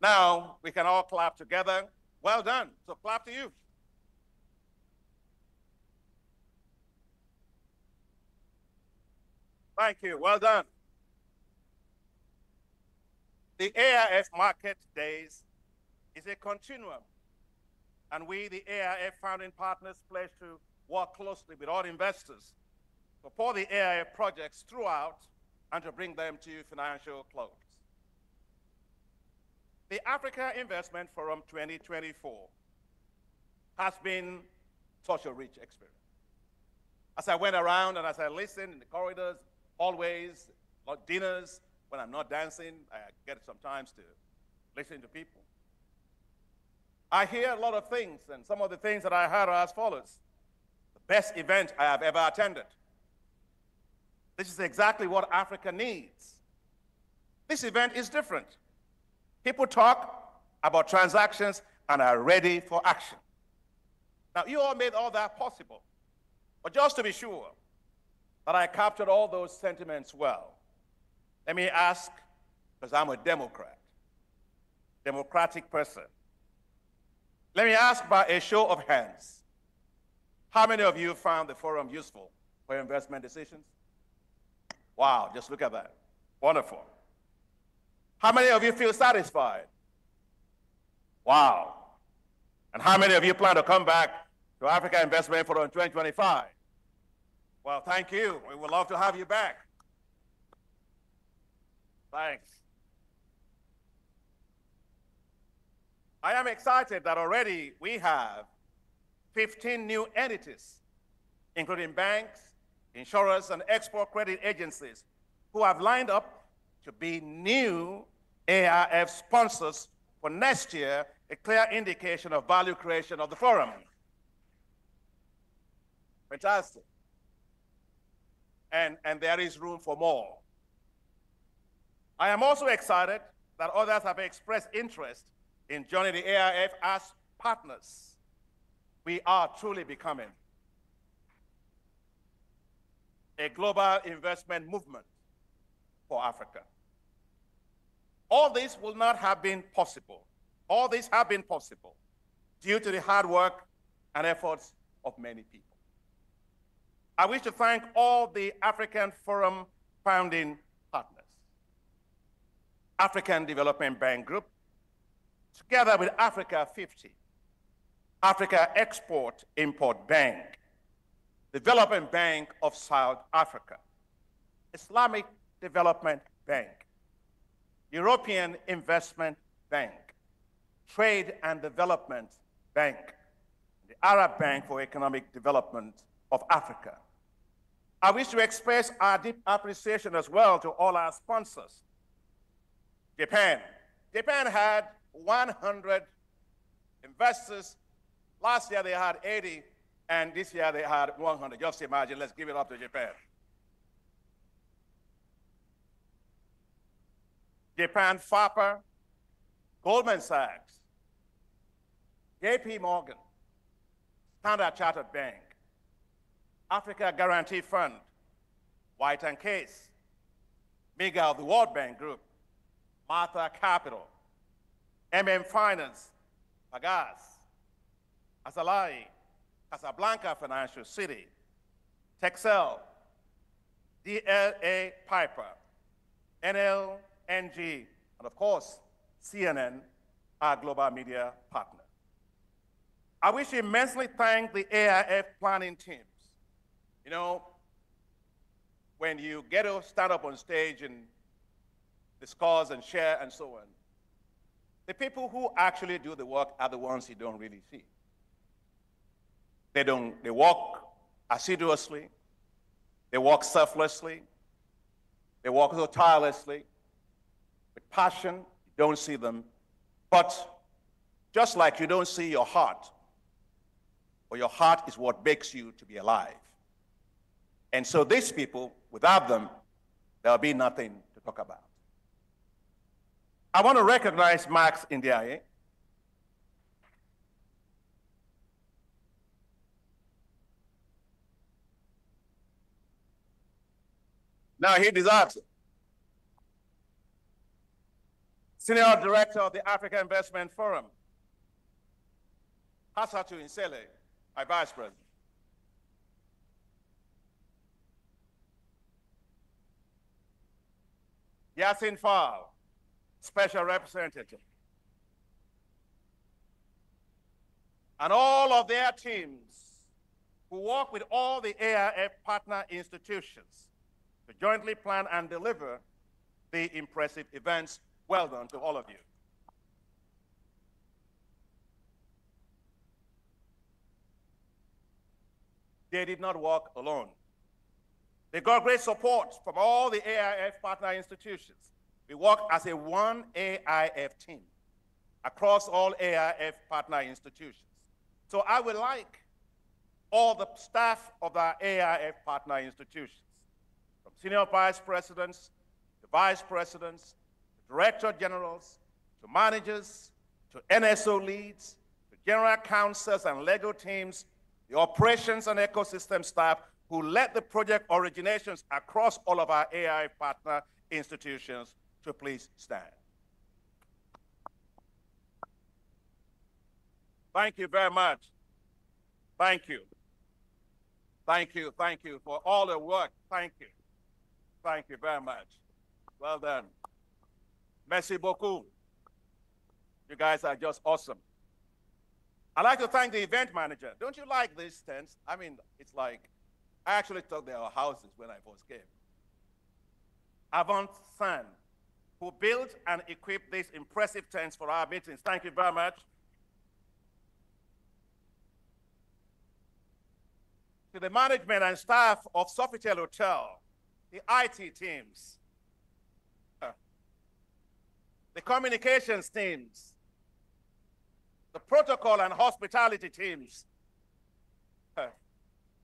Now we can all clap together. Well done. So clap to you. Thank you. Well done. The AIF Market Days is a continuum, and we, the AIF founding partners, pledge to work closely with all investors to support the AIF projects throughout and to bring them to financial close. The Africa Investment Forum 2024 has been such a rich experience. As I went around and as I listened in the corridors, hallways, dinners, when I'm not dancing, I get sometimes to listen to people. I hear a lot of things, and some of the things that I heard are as follows. The best event I have ever attended. This is exactly what Africa needs. This event is different. People talk about transactions and are ready for action. Now, you all made all that possible. But just to be sure that I captured all those sentiments well, let me ask, because I'm a Democrat, democratic person. Let me ask by a show of hands, how many of you found the forum useful for investment decisions? Wow, just look at that. Wonderful. How many of you feel satisfied? Wow. And how many of you plan to come back to Africa Investment Forum 2025? Well, thank you. We would love to have you back. Thanks. I am excited that already we have 15 new entities, including banks, insurers, and export credit agencies who have lined up to be new AIF sponsors for next year, a clear indication of value creation of the forum. Fantastic. And there is room for more. I am also excited that others have expressed interest in joining the AIF as partners. We are truly becoming a global investment movement for Africa. All this will not have been possible. All this have been possible due to the hard work and efforts of many people. I wish to thank all the African Forum founding partners, African Development Bank Group, together with Africa 50, Africa Export-Import Bank, Development Bank of South Africa, Islamic Development Bank, European Investment Bank, Trade and Development Bank, the Arab Bank for Economic Development of Africa. I wish to express our deep appreciation as well to all our sponsors. Japan. Japan had 100 investors. Last year they had 80, and this year they had 100. Just imagine, let's give it up to Japan. Japan FAPA, Goldman Sachs, JP Morgan, Standard Chartered Bank, Africa Guarantee Fund, White & Case, MEGA of the World Bank Group, Martha Capital, Finance, Pagas, Azalai, Casablanca Financial City, Texel, DLA Piper, NLNG, and of course, CNN, our global media partner. I wish to immensely thank the AIF planning teams. You know, when you get to stand up on stage and discuss and share and so on, the people who actually do the work are the ones you don't really see. They work assiduously, they work selflessly, they work so tirelessly, with passion. You don't see them, but just like you don't see your heart, or your heart is what makes you to be alive. And so these people, without them, there'll be nothing to talk about. I want to recognize Max Ndiaye. Now he deserves it. Senior Director of the Africa Investment Forum. Hassatu Salle, my Vice President. Yasin Fall, Special Representative. And all of their teams who work with all the AIF partner institutions to jointly plan and deliver the impressive events. Well done to all of you. They did not work alone. They got great support from all the AIF partner institutions. We work as a one AIF team across all AIF partner institutions. So I would like all the staff of our AIF partner institutions, from senior vice presidents to vice presidents, to director generals, to managers, to NSO leads, to general counsels and legal teams, the operations and ecosystem staff who led the project originations across all of our AI partner institutions, to please stand. Thank you very much. Thank you. Thank you, thank you for all the work. Thank you. Thank you very much. Well done. Merci beaucoup. You guys are just awesome. I'd like to thank the event manager. Don't you like these tents? I mean, it's like, I actually thought they were houses when I first came. Avant San, who built and equipped these impressive tents for our meetings. Thank you very much. To the management and staff of Sofitel Hotel, the IT teams, the communications teams, the protocol and hospitality teams,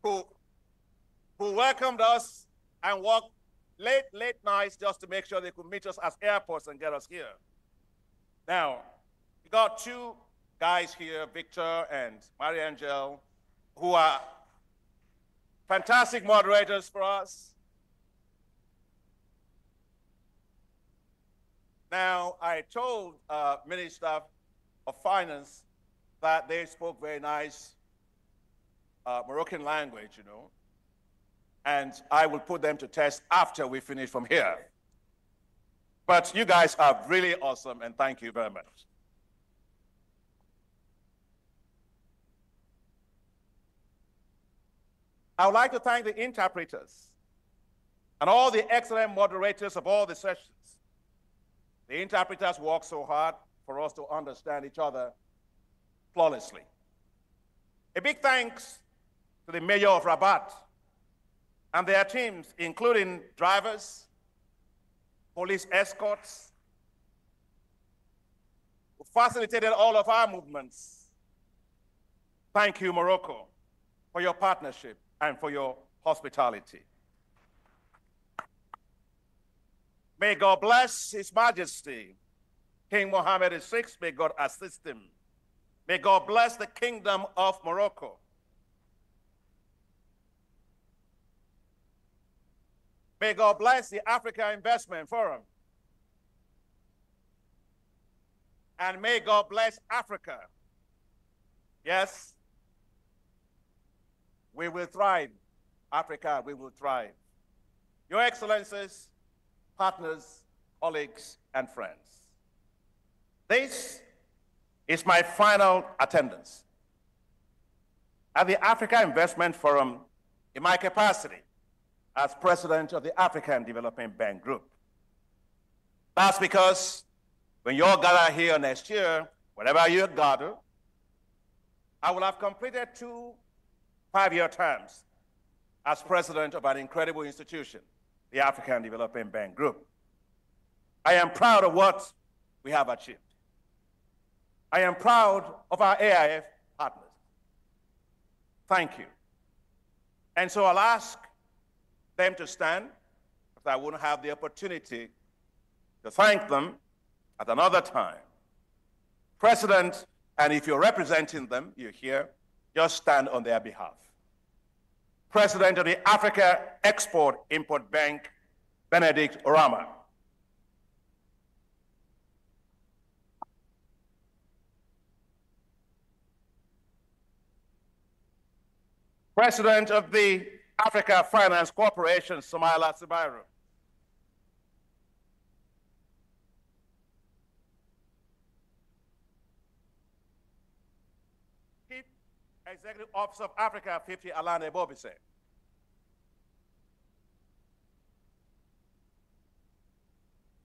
who welcomed us and worked late nights just to make sure they could meet us at airports and get us here. Now, we got two guys here, Victor and Marie-Angel, who are fantastic moderators for us. Now, I told Minister of Finance that they spoke very nice Moroccan language, you know, and I will put them to test after we finish from here. But you guys are really awesome, and thank you very much. I would like to thank the interpreters and all the excellent moderators of all the sessions. The interpreters work so hard for us to understand each other flawlessly. A big thanks to the mayor of Rabat and their teams, including drivers, police escorts, who facilitated all of our movements. Thank you, Morocco, for your partnership and for your hospitality. May God bless His Majesty, King Mohammed VI. May God assist him. May God bless the Kingdom of Morocco. May God bless the Africa Investment Forum. And may God bless Africa. Yes, we will thrive. Africa, we will thrive. Your Excellencies, partners, colleagues, and friends, this is my final attendance at the Africa Investment Forum in my capacity as president of the African Development Bank Group. That's because when you all gather here next year, wherever you gather, I will have completed 2 5-year terms as president of an incredible institution, the African Development Bank Group. I am proud of what we have achieved. I am proud of our AIF partners. Thank you. And so I'll ask them to stand, because I won't have the opportunity to thank them at another time. President, and if you're representing them, you're here, just stand on their behalf. President of the Africa Export-Import Bank, Benedict Orama. President of the Africa Finance Corporation, Sumaila Sibairu. Chief Executive Officer of Africa 50, Alane Bobise.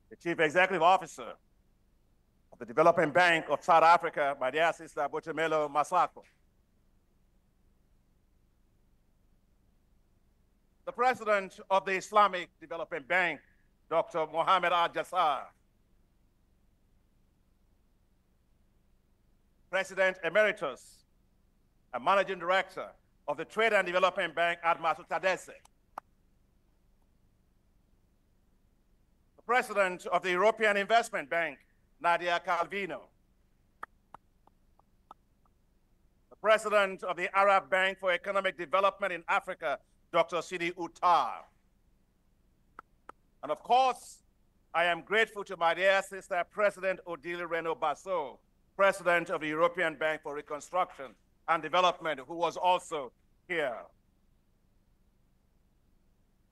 The Chief Executive Officer of the Development Bank of South Africa, my dear sister Botemelo Masako. The President of the Islamic Development Bank, Dr. Mohammed Al-Jassar. President Emeritus and Managing Director of the Trade and Development Bank, Admasu Tadesse. The President of the European Investment Bank, Nadia Calvino. The President of the Arab Bank for Economic Development in Africa, Dr. Sidi Uttar. And of course, I am grateful to my dear sister, President Odile Renaud-Basso, President of the European Bank for Reconstruction and Development, who was also here.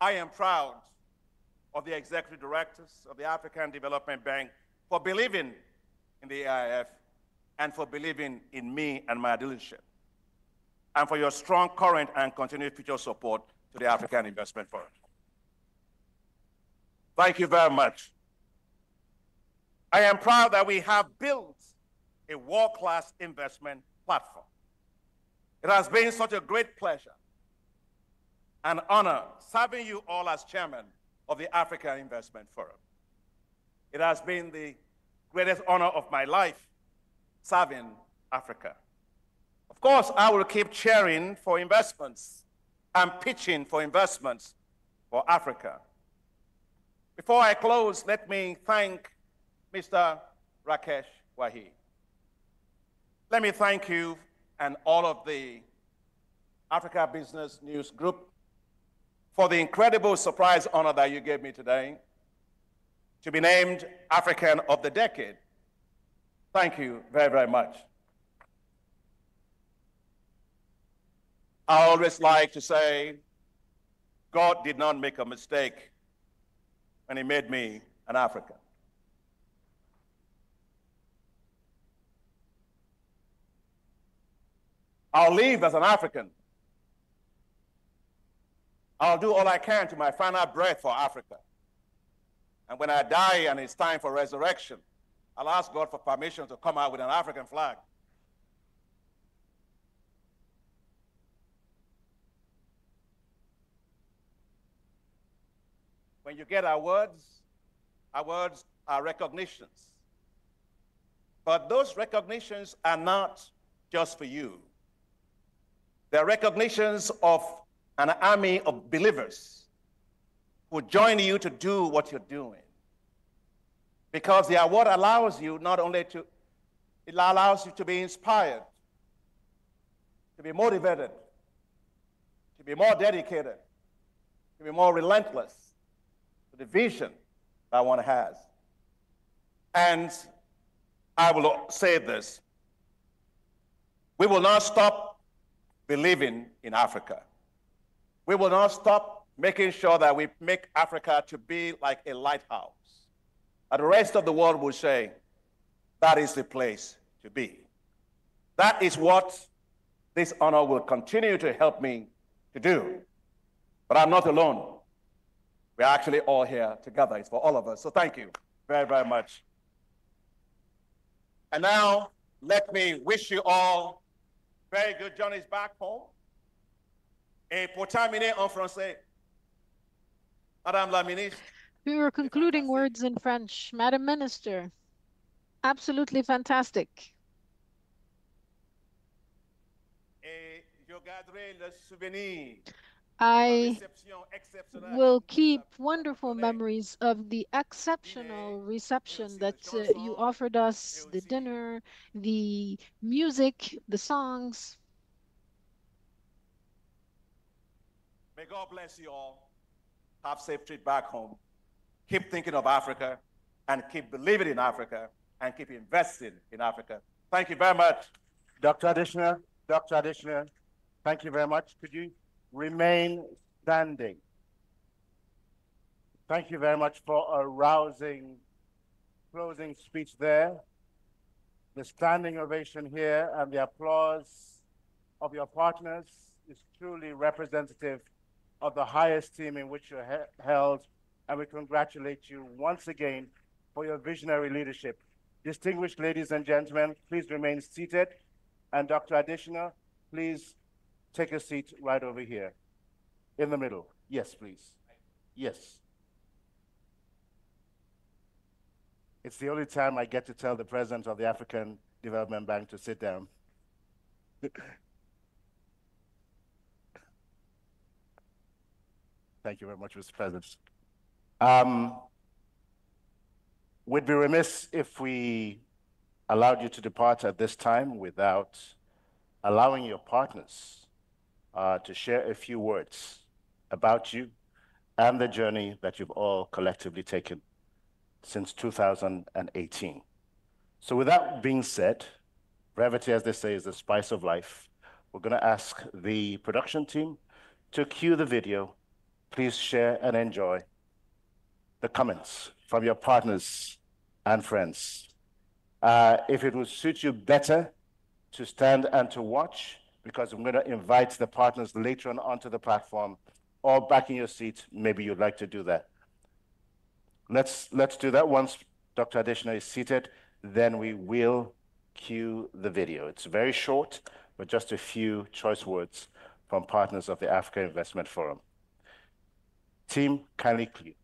I am proud of the executive directors of the African Development Bank for believing in the AIF and for believing in me and my leadership, and for your strong current and continued future support to the African Investment Forum. Thank you very much. I am proud that we have built a world-class investment platform. It has been such a great pleasure and honor serving you all as chairman of the African Investment Forum. It has been the greatest honor of my life serving Africa. Of course, I will keep cheering for investments and pitching for investments for Africa. Before I close, let me thank Mr. Rakesh Wahi. Let me thank you and all of the Africa Business News Group for the incredible surprise honor that you gave me today to be named African of the Decade. Thank you very, very much. I always like to say, God did not make a mistake when he made me an African. I'll live as an African. I'll do all I can to my final breath for Africa. And when I die and it's time for resurrection, I'll ask God for permission to come out with an African flag. When you get our words are recognitions. But those recognitions are not just for you. They're recognitions of an army of believers who join you to do what you're doing. Because the award allows you not only to, it allows you to be inspired, to be motivated, to be more dedicated, to be more relentless to the vision that one has. And I will say this, we will not stop believing in Africa. We will not stop making sure that we make Africa to be like a lighthouse. And the rest of the world will say, that is the place to be. That is what this honor will continue to help me to do. But I'm not alone. We're actually all here together. It's for all of us. So thank you very, very much. And now, let me wish you all very good journeys back home. Et pour terminer en français, Madame la Ministre. Your concluding words in French, Madam Minister. Absolutely fantastic. Et je garderai le souvenir. I will keep wonderful memories of the exceptional reception that you offered us, the dinner, the music, the songs. May God bless you all. Have safe trip back home. Keep thinking of Africa and keep believing in Africa and keep investing in Africa. Thank you very much. Dr. Additioner, thank you very much. Could you remain standing? Thank you very much for a rousing closing speech there. The standing ovation here and the applause of your partners is truly representative of the high esteem in which you're held, and we congratulate you once again for your visionary leadership. Distinguished ladies and gentlemen, please remain seated, and Dr. Additioner, please take a seat right over here, in the middle. Yes, please. Yes. It's the only time I get to tell the president of the African Development Bank to sit down. Thank you very much, Mr. President. We'd be remiss if we allowed you to depart at this time without allowing your partners to share a few words about you and the journey that you've all collectively taken since 2018. So with that being said, brevity, as they say, is the spice of life. We're going to ask the production team to cue the video. Please share and enjoy the comments from your partners and friends. If it would suit you better to stand and to watch, because I'm going to invite the partners later on onto the platform, or back in your seat, maybe you'd like to do that. Let's do that once Dr. Additioner is seated, then we will cue the video. It's very short, but just a few choice words from partners of the Africa Investment Forum. Team, kindly cue.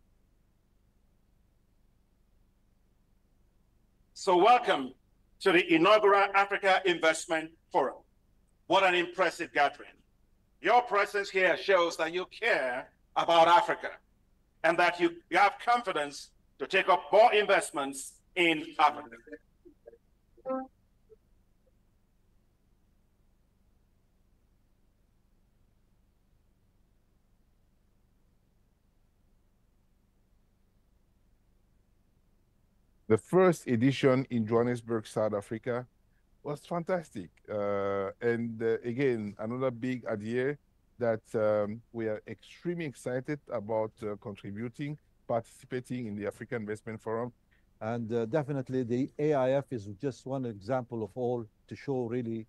So welcome to the inaugural Africa Investment Forum. What an impressive gathering. Your presence here shows that you care about Africa and that you have confidence to take up more investments in Africa. The first edition in Johannesburg, South Africa, was fantastic. Again, another big idea that we are extremely excited about contributing, participating in the African Investment Forum. And definitely the AIF is just one example of all to show really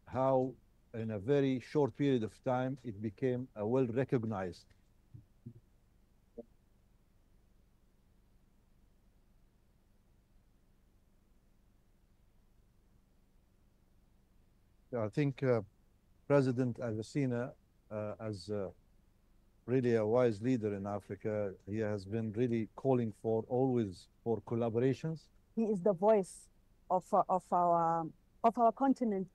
how in a very short period of time it became well recognized. I think President Adesina, as really a wise leader in Africa, he has been really calling for always for collaborations. He is the voice of our continent.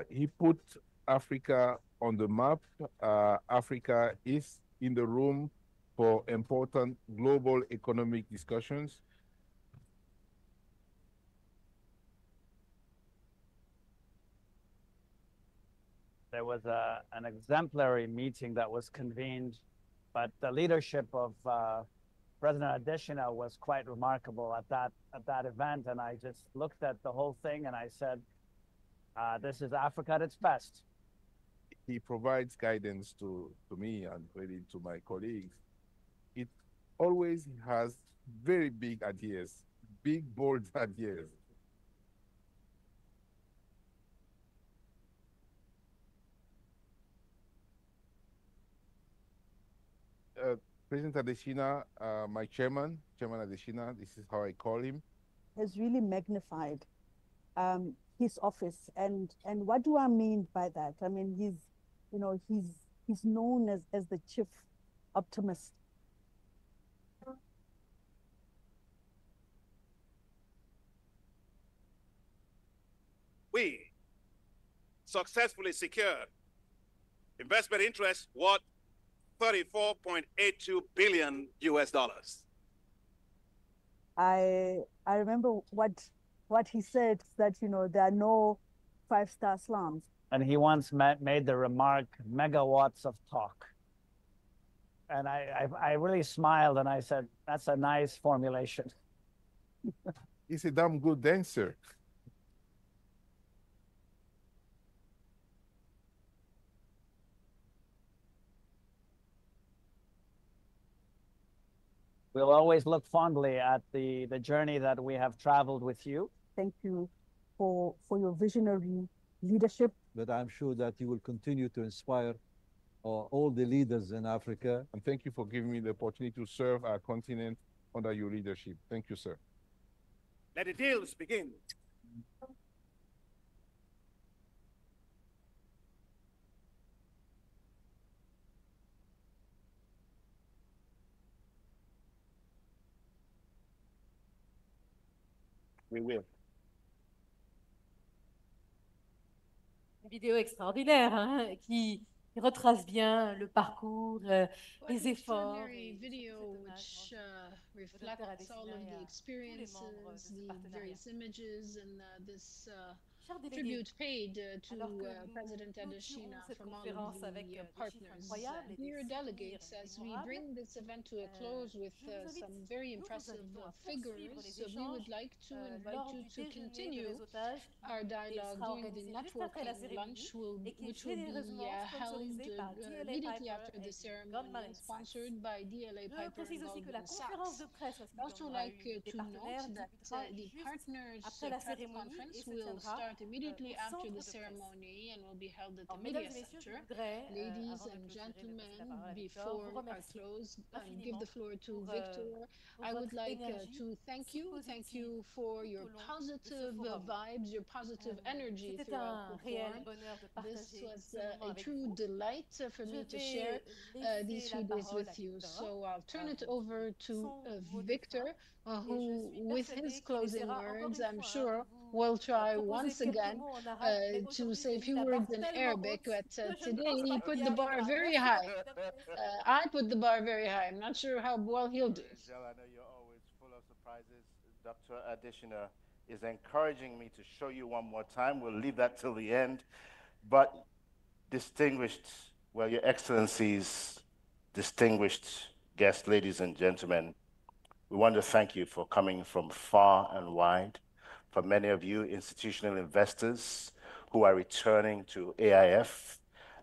He put Africa on the map. Africa is in the room for important global economic discussions. There was an exemplary meeting that was convened, but the leadership of President Adesina was quite remarkable at that event. And I just looked at the whole thing and I said, this is Africa at its best. He provides guidance to me and really to my colleagues. It always has very big ideas, big, bold ideas. President Adesina, my Chairman Adesina, this is how I call him, has really magnified his office. And what do I mean by that? I mean, he's known as the chief optimist. We successfully secured investment interest worth $34.82 billion US. I remember what he said, that there are no five-star slums. And he once made the remark, megawatts of talk. And I really smiled and I said, that's a nice formulation. He's a damn good dancer. We'll always look fondly at the journey that we have traveled with you. Thank you for your visionary leadership. But I'm sure that you will continue to inspire all the leaders in Africa. And thank you for giving me the opportunity to serve our continent under your leadership. Thank you, sir. Let the deals begin. We will. Une vidéo extraordinaire hein, qui retrace bien le parcours, les efforts. Video which reflects all of the experiences, the various images, and this tribute paid to President Adesina from all of the partners. Dear delegates, as we bring this event to a close with some very impressive figures, we would like to invite you to continue our dialogue during the networking lunch, which will be held immediately after the ceremony, sponsored by DLA Piper and Goldman Sachs. I'd also like to note that the partners press conference will start immediately after the ceremony and will be held at the Media Center. Ladies and gentlemen, before our close and give the floor to Victor, I would like to thank you for your positive vibes, your positive energy throughout the forum. This was a true delight for me to share these few days with you. So I'll turn it over to Victor, who, with his closing words, I'm sure will try once again to say a few words in Arabic, but today he put the bar very high. I put the bar very high. I'm not sure how well he'll do. I know you're always full of surprises. Dr. Adesina is encouraging me to show you one more time. We'll leave that till the end. But distinguished, well, Your Excellencies, distinguished guests, ladies and gentlemen, we want to thank you for coming from far and wide for many of you institutional investors who are returning to AIF,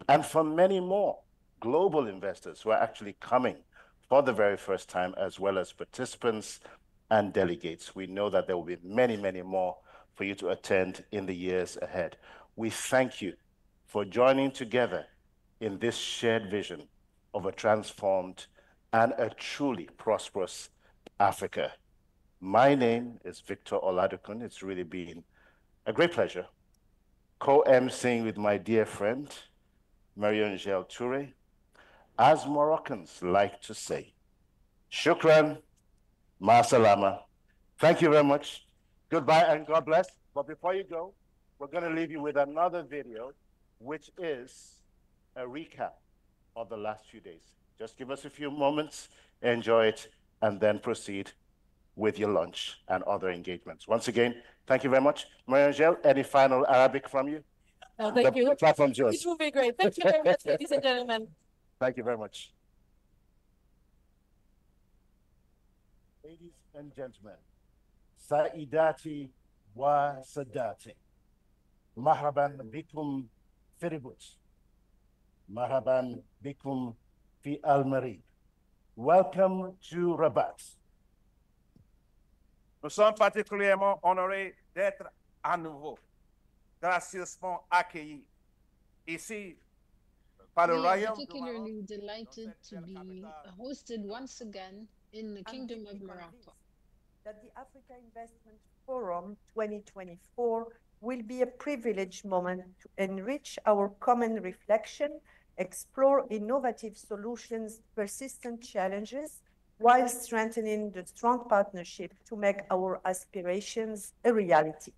and for many more global investors who are actually coming for the very first time, as well as participants and delegates. We know that there will be many, many more for you to attend in the years ahead. We thank you for joining together in this shared vision of a transformed and a truly prosperous Africa. My name is Victor Oladokun. It's really been a great pleasure co-emceeing with my dear friend, Marie-Angèle Touré. As Moroccans like to say, shukran, ma salama. Thank you very much. Goodbye and God bless. But before you go, we're going to leave you with another video, which is a recap of the last few days. Just give us a few moments, enjoy it, and then proceed with your lunch and other engagements. Once again, thank you very much. Marie-Angèle, any final Arabic from you? No, thank you. The platform's yours. It will be great. Thank you very much, ladies and gentlemen. Thank you very much. Ladies and gentlemen, Saidati wa Sadati, Marhaban bikum Firibut, Marhaban bikum fi Al-Marib. Welcome to Rabat. Nous sommes particulièrement honorés d'être à nouveau gracieusement accueillis ici par le We are Royaume. particularly delighted to be hosted once again in the Kingdom of Morocco. That the Africa Investment Forum 2024 will be a privileged moment to enrich our common reflection, explore innovative solutions, persistent challenges, while strengthening the strong partnership to make our aspirations a reality.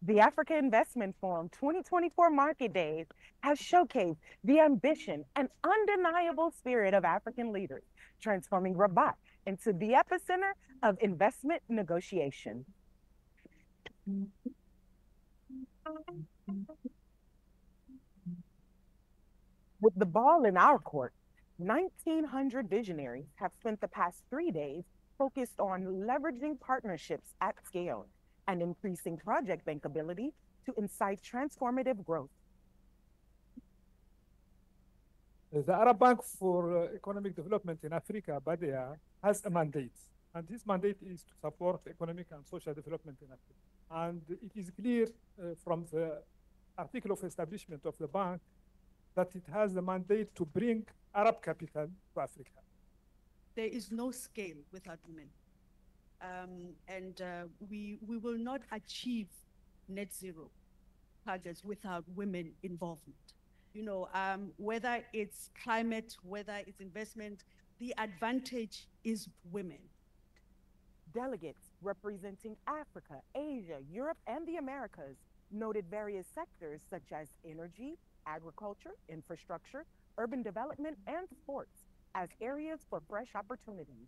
The Africa Investment Forum 2024 Market Days has showcased the ambition and undeniable spirit of African leaders, transforming Rabat into the epicenter of investment negotiation. With the ball in our court, 1,900 visionaries have spent the past 3 days focused on leveraging partnerships at scale and increasing project bankability to incite transformative growth. The Arab Bank for Economic Development in Africa, BADEA, has a mandate, and this mandate is to support economic and social development in Africa. And it is clear from the article of establishment of the bank that it has the mandate to bring Arab capital to Africa. There is no scale without women. We will not achieve net zero targets without women involvement. You know, whether it's climate, whether it's investment, the advantage is women. Delegates representing Africa, Asia, Europe, and the Americas noted various sectors such as energy, agriculture, infrastructure, urban development, and sports as areas for fresh opportunities.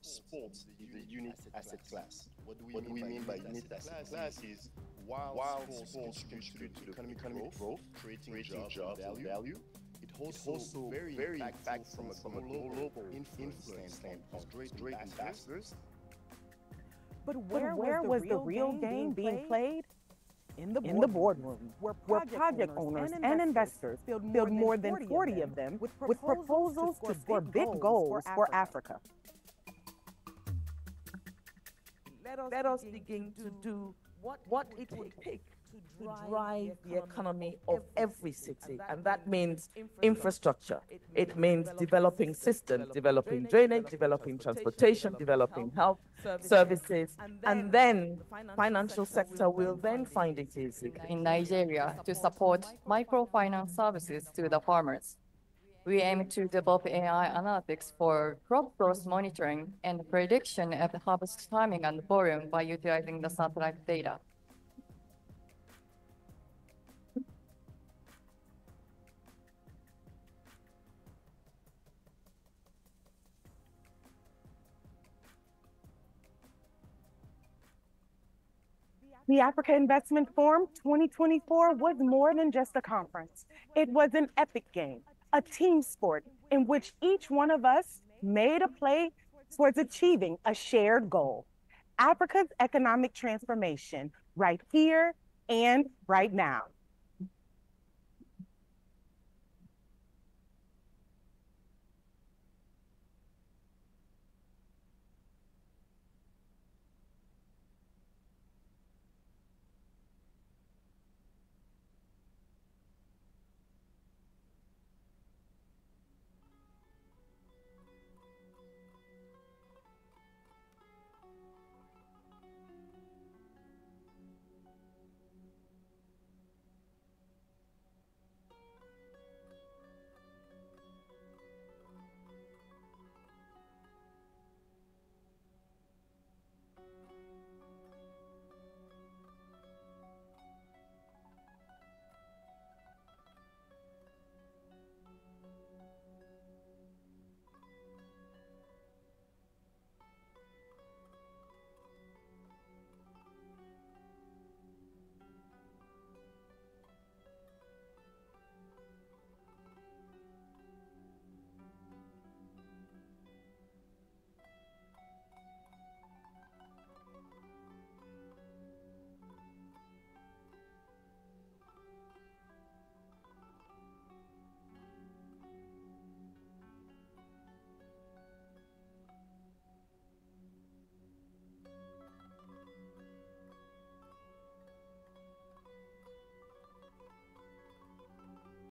Sports is a unique asset class. What do we mean by unique asset class? Is while sports contribute to the economic growth, creating jobs and value, it also very impactful from a global influence standpoint. Great ambassadors. But where was the real game being played? In the boardroom, where project owners and investors filled more than 40 of them with proposals to score big goals for Africa. Let us begin to do what it would take to drive the economy of every city. And that means infrastructure. It means developing systems, developing drainage, developing transportation, developing health services. And then the financial sector will then find it easy. In Nigeria to support microfinance services to the farmers. We aim to develop AI analytics for crop growth monitoring and prediction of the harvest timing and volume by utilizing the satellite data. The Africa Investment Forum 2024 was more than just a conference. It was an epic game, a team sport, in which each one of us made a play towards achieving a shared goal, Africa's economic transformation right here and right now.